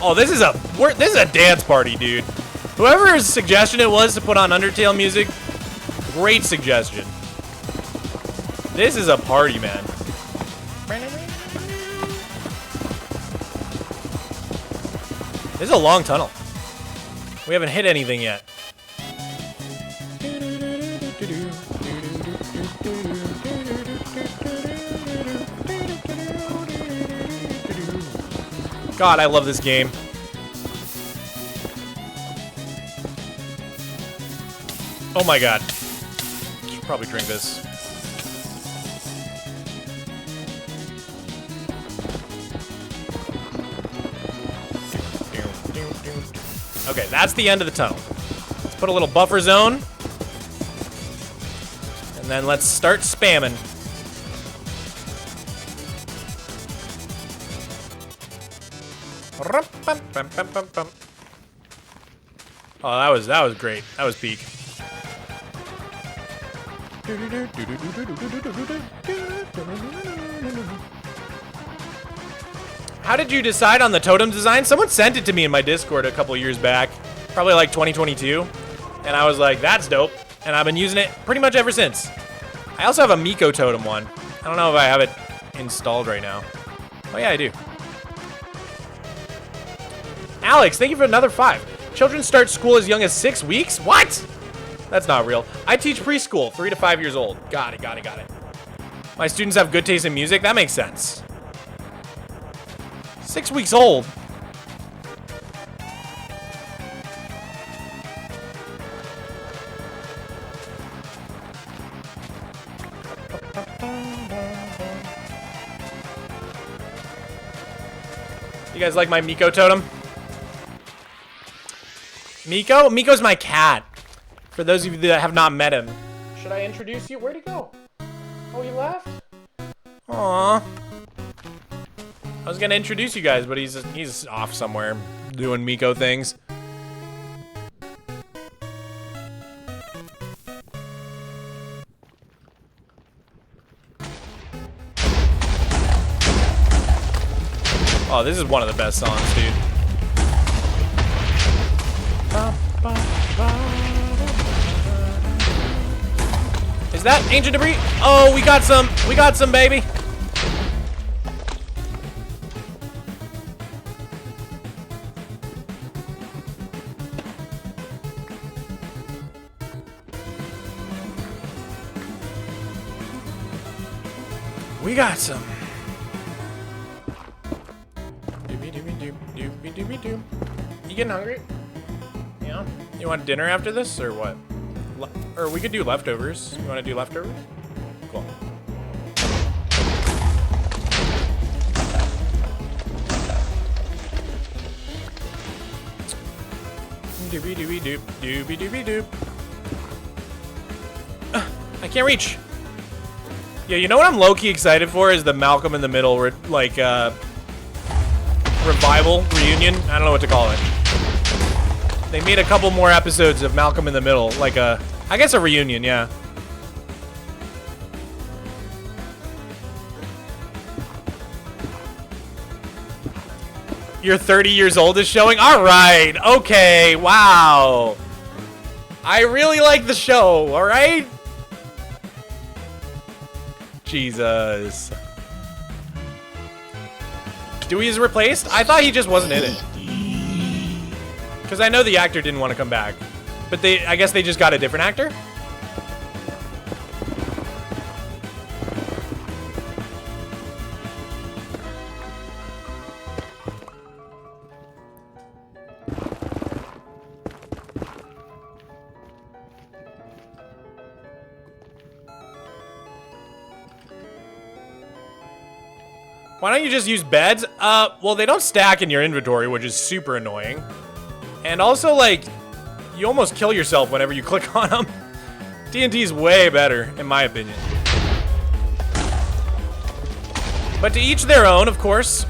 Oh, this is a dance party, dude. Whoever's suggestion it was to put on Undertale music, great suggestion. This is a party, man. This is a long tunnel. We haven't hit anything yet. God, I love this game. Oh my god. Should probably drink this. Okay, that's the end of the tunnel. Let's put a little buffer zone. And then let's start spamming. Oh, that was great. That was peak. How did you decide on the totem design? Someone sent it to me in my Discord a couple years back, probably like 2022, and I was like, that's dope, and I've been using it pretty much ever since. I also have a Miko totem one. I don't know if I have it installed right now. Oh yeah, I do. Alex, thank you for another 5. Children start school as young as 6 weeks? What? That's not real. I teach preschool, 3 to 5 years old. Got it. My students have good taste in music? That makes sense. 6 weeks old. You guys like my Miko totem? Miko? Miko's my cat. For those of you that have not met him. Should I introduce you? Where'd he go? Oh, he left? Aww. I was gonna introduce you guys, but he's off somewhere doing Miko things. Oh, this is one of the best songs, dude. Is that ancient debris? Oh, we got some, baby. We got some. You getting hungry? Yeah. You want dinner after this, or what? Or we could do leftovers. You want to do leftovers? Cool. Doobie doobie doop, doobie doobie doop. I can't reach. Yeah, you know what I'm low-key excited for is the Malcolm in the Middle, like, revival, reunion. I don't know what to call it. They made a couple more episodes of Malcolm in the Middle, like I guess a reunion, yeah. You're 30 years old is showing? All right, okay, wow. I really like the show, all right? Jesus. Dewey is replaced? I thought he just wasn't in it. Because I know the actor didn't want to come back. But I guess they just got a different actor? Why don't you just use beds? Well, they don't stack in your inventory, which is super annoying. And also, like, you almost kill yourself whenever you click on them. D&D is way better, in my opinion. But to each their own, of course.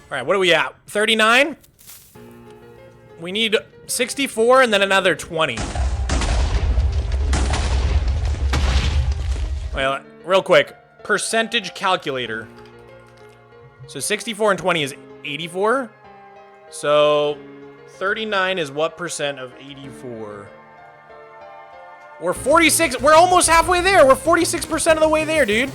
All right, what are we at? 39? We need 64 and then another 20. Well, real quick, percentage calculator. So 64 and 20 is 84. So 39 is what percent of 84? We're 46. We're almost halfway there. We're 46% of the way there, dude.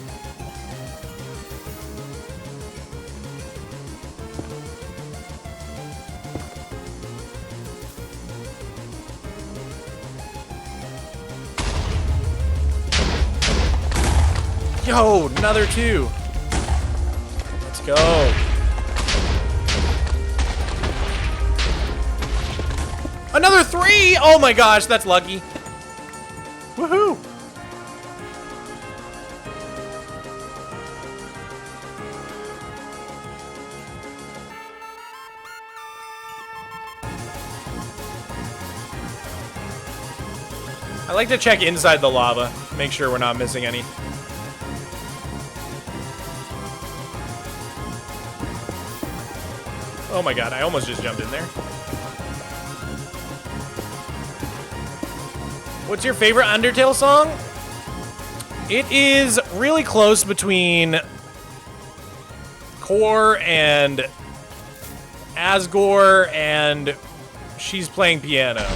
Yo, another 2. Let's go. Another 3! Oh my gosh, that's lucky. Woohoo! I like to check inside the lava, make sure we're not missing any. Oh my god, I almost just jumped in there. What's your favorite Undertale song? It is really close between Core and Asgore and She's Playing Piano.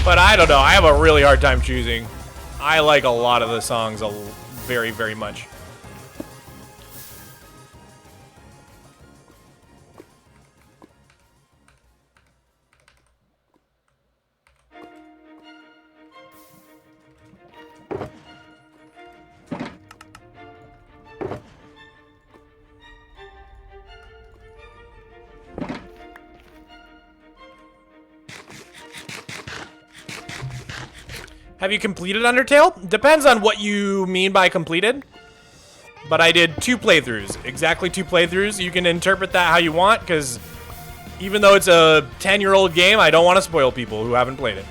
But I don't know, I have a really hard time choosing. I like a lot of the songs very, very much. Have you completed Undertale? Depends on what you mean by completed. But I did 2 playthroughs. Exactly 2 playthroughs. You can interpret that how you want, because even though it's a 10-year-old game, I don't want to spoil people who haven't played it.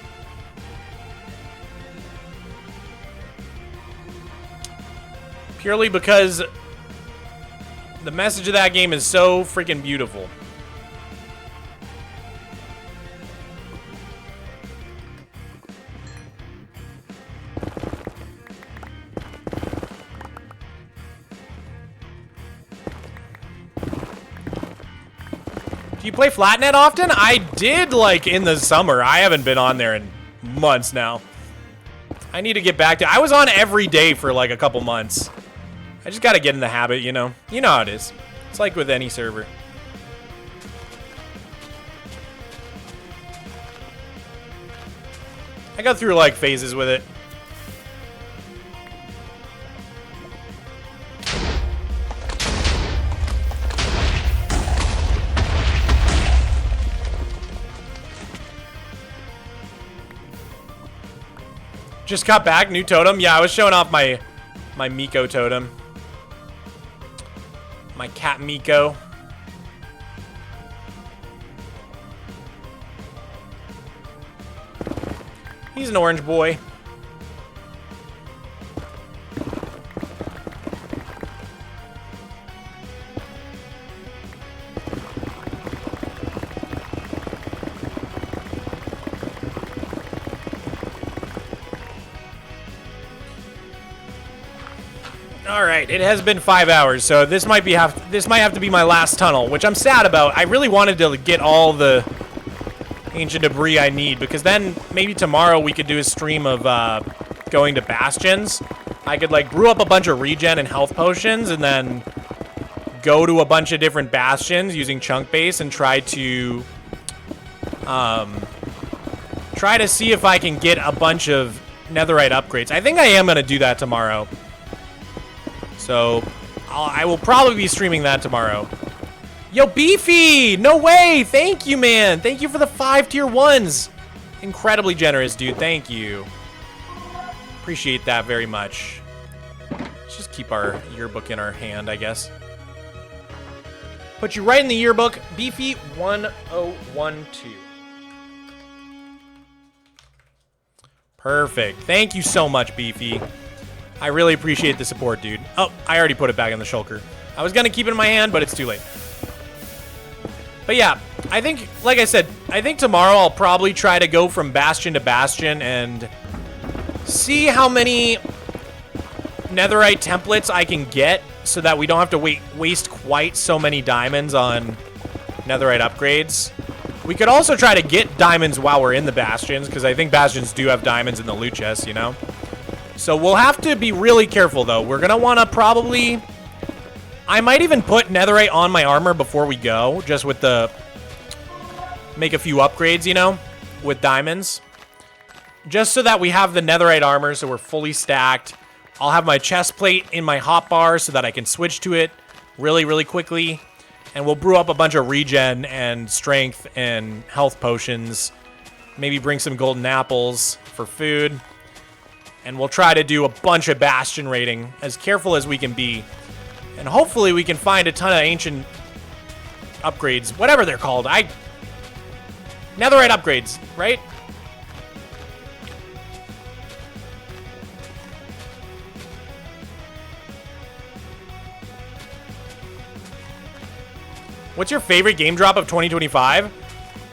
Purely because the message of that game is so freaking beautiful. Do you play Flatnet often? I did, like, in the summer. I haven't been on there in months now. I need to get back to... I was on every day for, like, a couple months. I just gotta get in the habit, you know? You know how it is. It's like with any server. I go through, like, phases with it. Just got back, new totem. Yeah, I was showing off my Miko totem. My cat Miko. He's an orange boy. All right, it has been 5 hours, so this might have to be my last tunnel, which I'm sad about. I really wanted to get all the ancient debris I need, because then maybe tomorrow we could do a stream of going to bastions. I could like brew up a bunch of regen and health potions, and then go to a bunch of different bastions using chunk base and try to see if I can get a bunch of netherite upgrades. I think I am gonna do that tomorrow. So, I will probably be streaming that tomorrow. Yo, Beefy! No way! Thank you, man! Thank you for the 5 tier 1s! Incredibly generous, dude. Thank you. Appreciate that very much. Let's just keep our yearbook in our hand, I guess. Put you right in the yearbook. Beefy 1012. Perfect. Thank you so much, Beefy. I really appreciate the support, dude. Oh, I already put it back in the shulker. I was gonna keep it in my hand, but it's too late. But yeah, I think, like I said, I think tomorrow I'll probably try to go from bastion to bastion and see how many netherite templates I can get so that we don't have to waste quite so many diamonds on netherite upgrades. We could also try to get diamonds while we're in the bastions, because I think bastions do have diamonds in the loot chest, you know? So we'll have to be really careful, though. We're going to want to probably... I might even put netherite on my armor before we go, just with the... make a few upgrades, you know, with diamonds. Just so that we have the netherite armor, so we're fully stacked. I'll have my chest plate in my hotbar so that I can switch to it really, really quickly. And we'll brew up a bunch of regen and strength and health potions. Maybe bring some golden apples for food. And we'll try to do a bunch of bastion raiding, as careful as we can be. And hopefully we can find a ton of ancient upgrades, whatever they're called. Netherite upgrades, right? What's your favorite game drop of 2025?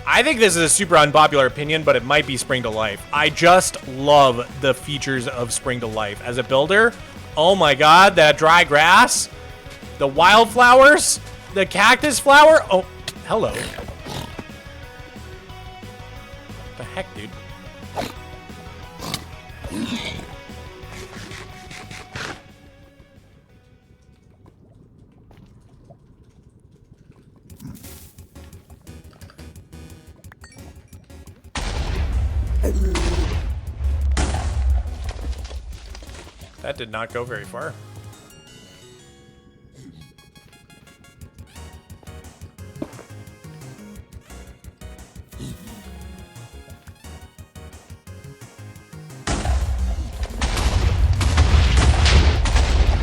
I think this is a super unpopular opinion, but it might be Spring to Life. I just love the features of Spring to Life. As a builder, oh my god, that dry grass, the wildflowers, the cactus flower. Oh, hello. What the heck, dude? That did not go very far.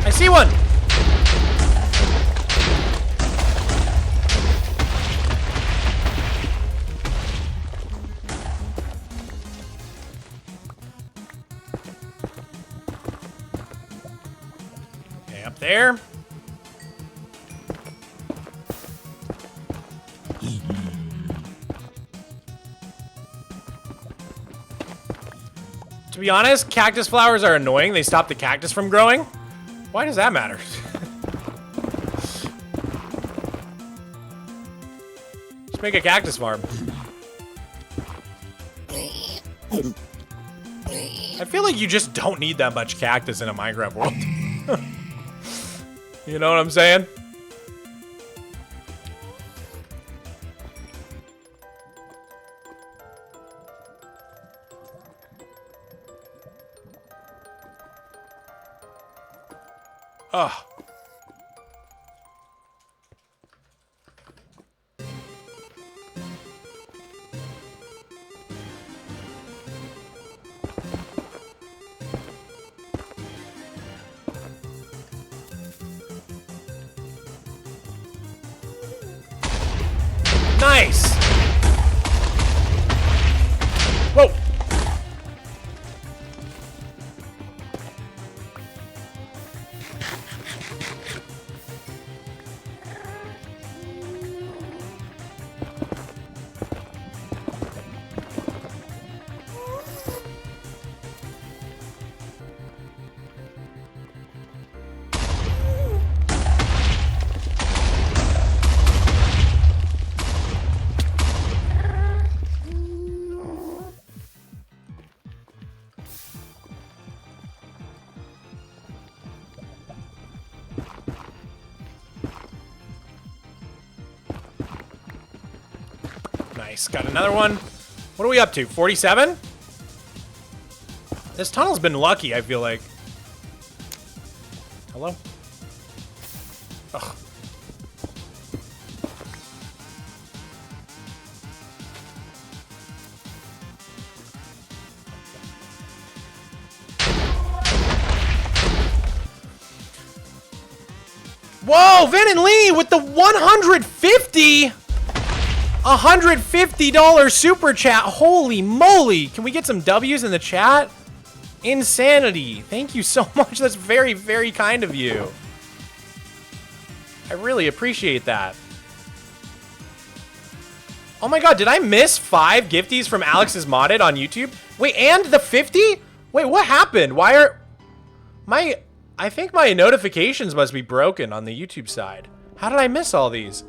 I see one! Okay, up there. To be honest, cactus flowers are annoying. They stop the cactus from growing. Why does that matter? Just make a cactus farm. I feel like you just don't need that much cactus in a Minecraft world. You know what I'm saying? Ugh. Nice! Whoa! Nice. Got another one. What are we up to? 47? This tunnel's been lucky, I feel like. Hello? Ugh. Whoa, Vin and Lee with the 150! $150 super chat. Holy moly. Can we get some W's in the chat? Insanity. Thank you so much. That's very, very kind of you. I really appreciate that. Oh my god, did I miss 5 gifties from Alex's Modded on YouTube? Wait, and the 50? Wait, what happened? Why are... I think my notifications must be broken on the YouTube side. How did I miss all these?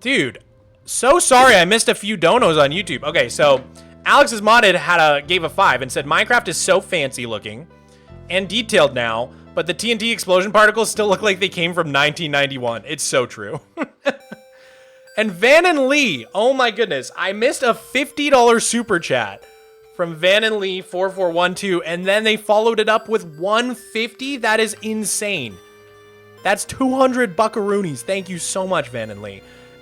Dude, so sorry I missed a few donos on YouTube. Okay, so Alex's Modded gave a 5 and said Minecraft is so fancy looking and detailed now, but the TNT explosion particles still look like they came from 1991. It's so true. And Van and Lee, oh my goodness, I missed a $50 super chat from Van and Lee 4412, and then they followed it up with 150. That is insane. That's 200 buckaroonies. Thank you so much, Van and Lee.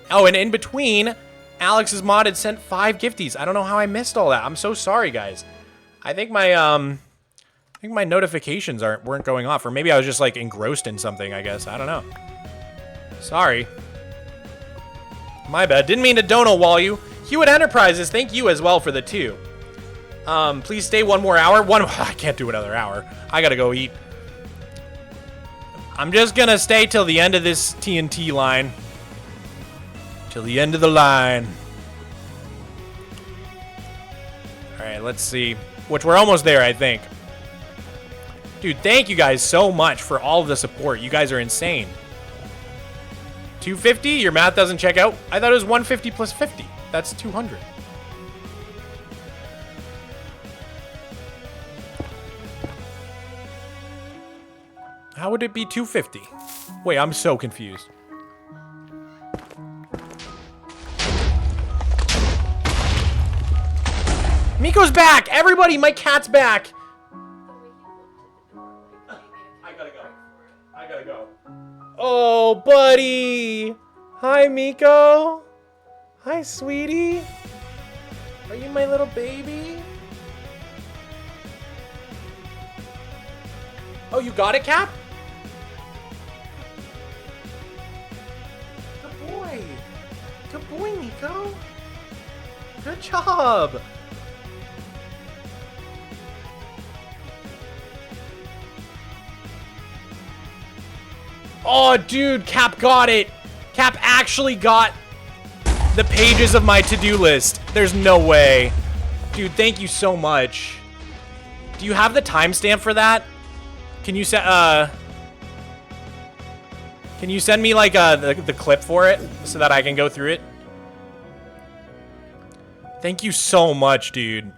Oh, and in between, Alex's Modded sent 5 gifties. I don't know how I missed all that. I'm so sorry, guys. I think my notifications weren't going off, or maybe I was just like engrossed in something, I guess. I don't know. Sorry. My bad. Didn't mean to dono wall you. Hewitt Enterprises, thank you as well for the 2. Please stay one more hour. I can't do another hour. I gotta go eat. I'm just gonna stay till the end of this TNT line. Till the end of the line. Alright, let's see. Which we're almost there, I think. Dude, thank you guys so much for all of the support. You guys are insane. 250? Your math doesn't check out? I thought it was 150 plus 50. That's 200. How would it be 250? Wait, I'm so confused. Miko's back! Everybody, my cat's back! I gotta go. I gotta go. Oh, buddy! Hi, Miko! Hi, sweetie! Are you my little baby? Oh, you got it, Cap? Good boy! Good boy, Miko! Good job! Oh, dude, Cap got it. Cap actually got the pages of my to-do list. There's no way. Dude, thank you so much. Do you have the timestamp for that? Can you send me like the clip for it so that I can go through it? Thank you so much, dude.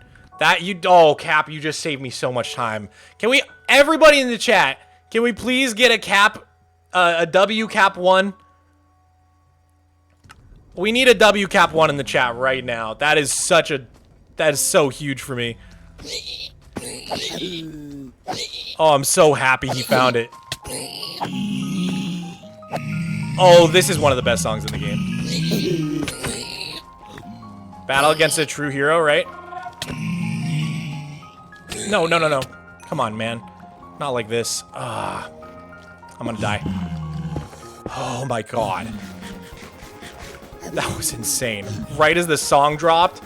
Oh, Cap, you just saved me so much time. Can we, everybody in the chat, can we please get a Cap, a W Cap 1? We need a W Cap 1 in the chat right now. That is so huge for me. Oh, I'm so happy he found it. Oh, this is one of the best songs in the game. Battle against a true hero, right? No, no, no, no. Come on, man. Not like this. I'm gonna die. Oh my god. That was insane. Right as the song dropped.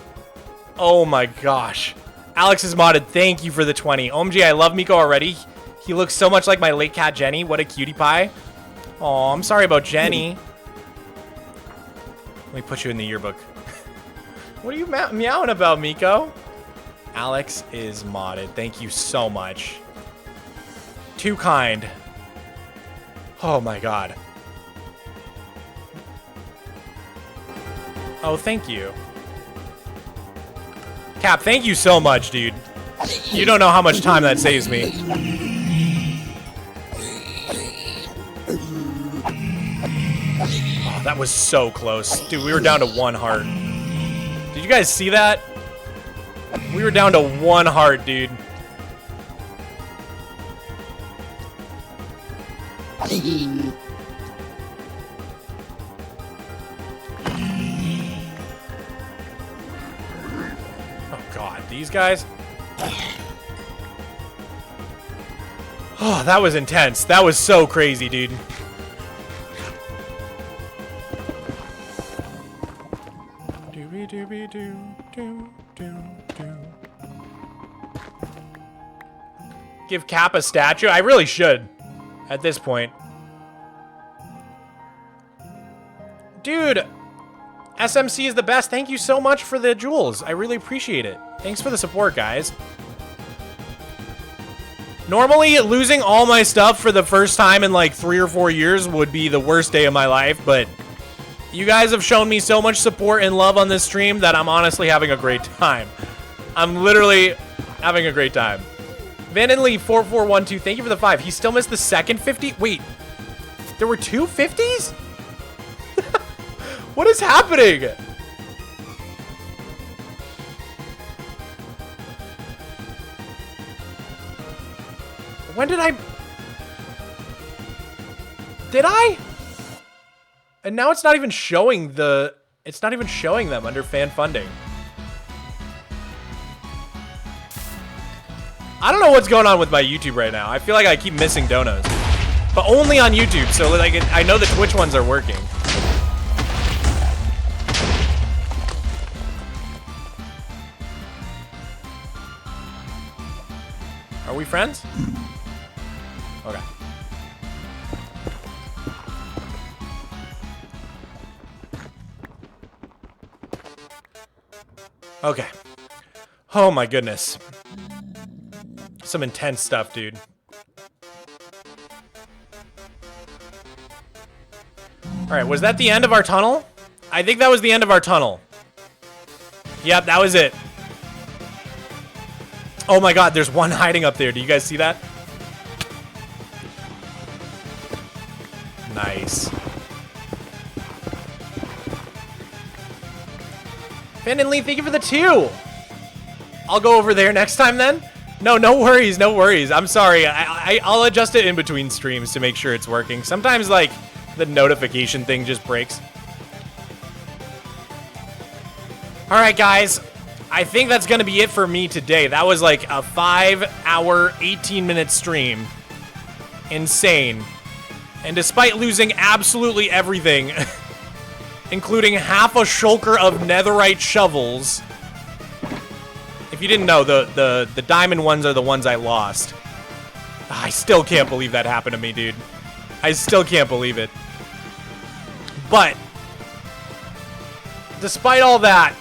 Oh my gosh. Alex is modded. Thank you for the 20. OMG, I love Miko already. He looks so much like my late cat Jenny. What a cutie pie. Oh, I'm sorry about Jenny. Let me put you in the yearbook. What are you meowing about, Miko? Alex is modded. Thank you so much. Too kind. Oh my god. Oh, thank you. Cap, thank you so much, dude. You don't know how much time that saves me. Oh, that was so close. Dude, we were down to 1 heart. Did you guys see that? We were down to 1 heart, dude. Oh god, these guys? Oh, that was intense. That was so crazy, dude. Give Cap a statue? I really should. At this point. Dude! SMC is the best. Thank you so much for the jewels. I really appreciate it. Thanks for the support, guys. Normally, losing all my stuff for the first time in like 3 or 4 years would be the worst day of my life, but you guys have shown me so much support and love on this stream that I'm honestly having a great time. I'm literally having a great time. Vandenly 4412, thank you for the 5. He still missed the second 50? Wait, there were 2 50s? What is happening? When did I? Did I? And now it's not even showing the, it's not even showing them under fan funding. I don't know what's going on with my YouTube right now. I feel like I keep missing donos. But only on YouTube, so like I know the Twitch ones are working. we friends? Okay. Okay. Oh my goodness. Some intense stuff, dude. Alright, was that the end of our tunnel? I think that was the end of our tunnel. Yep, that was it. Oh my god, there's one hiding up there. Do you guys see that? Nice. Finn and Lee, thank you for the 2. I'll go over there next time then. No, no worries, no worries. I'm sorry. I'll adjust it in between streams to make sure it's working. Sometimes, like, the notification thing just breaks. All right, guys. I think that's going to be it for me today. That was like a 5-hour, 18-minute stream. Insane. And despite losing absolutely everything, including half a shulker of netherite shovels. If you didn't know, the diamond ones are the ones I lost. I still can't believe that happened to me, dude. I still can't believe it. But, despite all that,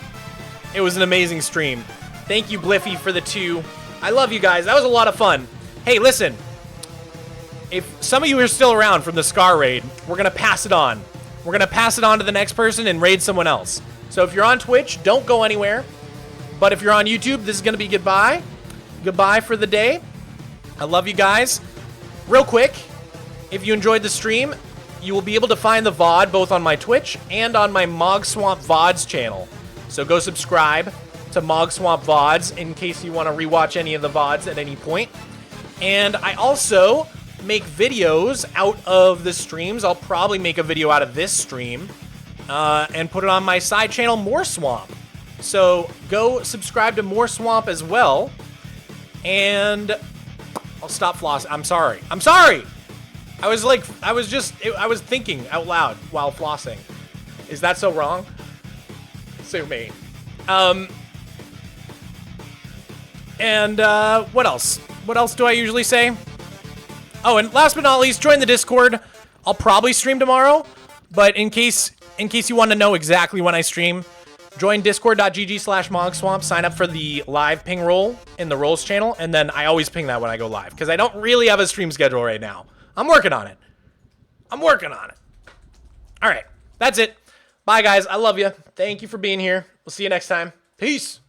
it was an amazing stream. Thank you, Bliffy, for the 2. I love you guys. That was a lot of fun. Hey, listen. If some of you are still around from the Scar raid, we're going to pass it on. We're going to pass it on to the next person and raid someone else. So if you're on Twitch, don't go anywhere. But if you're on YouTube, this is going to be goodbye. Goodbye for the day. I love you guys. Real quick, if you enjoyed the stream, you will be able to find the VOD both on my Twitch and on my Mogswamp VODs channel. So go subscribe to Mogswamp VODs in case you want to rewatch any of the VODs at any point. And I also make videos out of the streams. I'll probably make a video out of this stream and put it on my side channel, Mogswamp. So go subscribe to Mogswamp as well. And I'll stop flossing. I'm sorry. I'm sorry. I was thinking out loud while flossing. Is that so wrong? Sue me. And what else? What else do I usually say? Oh, and last but not least, join the Discord. I'll probably stream tomorrow, but in case you want to know exactly when I stream, join discord.gg/mogswamp, sign up for the live ping roll in the rolls channel, and then I always ping that when I go live, because I don't really have a stream schedule right now. I'm working on it. I'm working on it. All right, that's it. Bye, guys. I love you. Thank you for being here. We'll see you next time. Peace.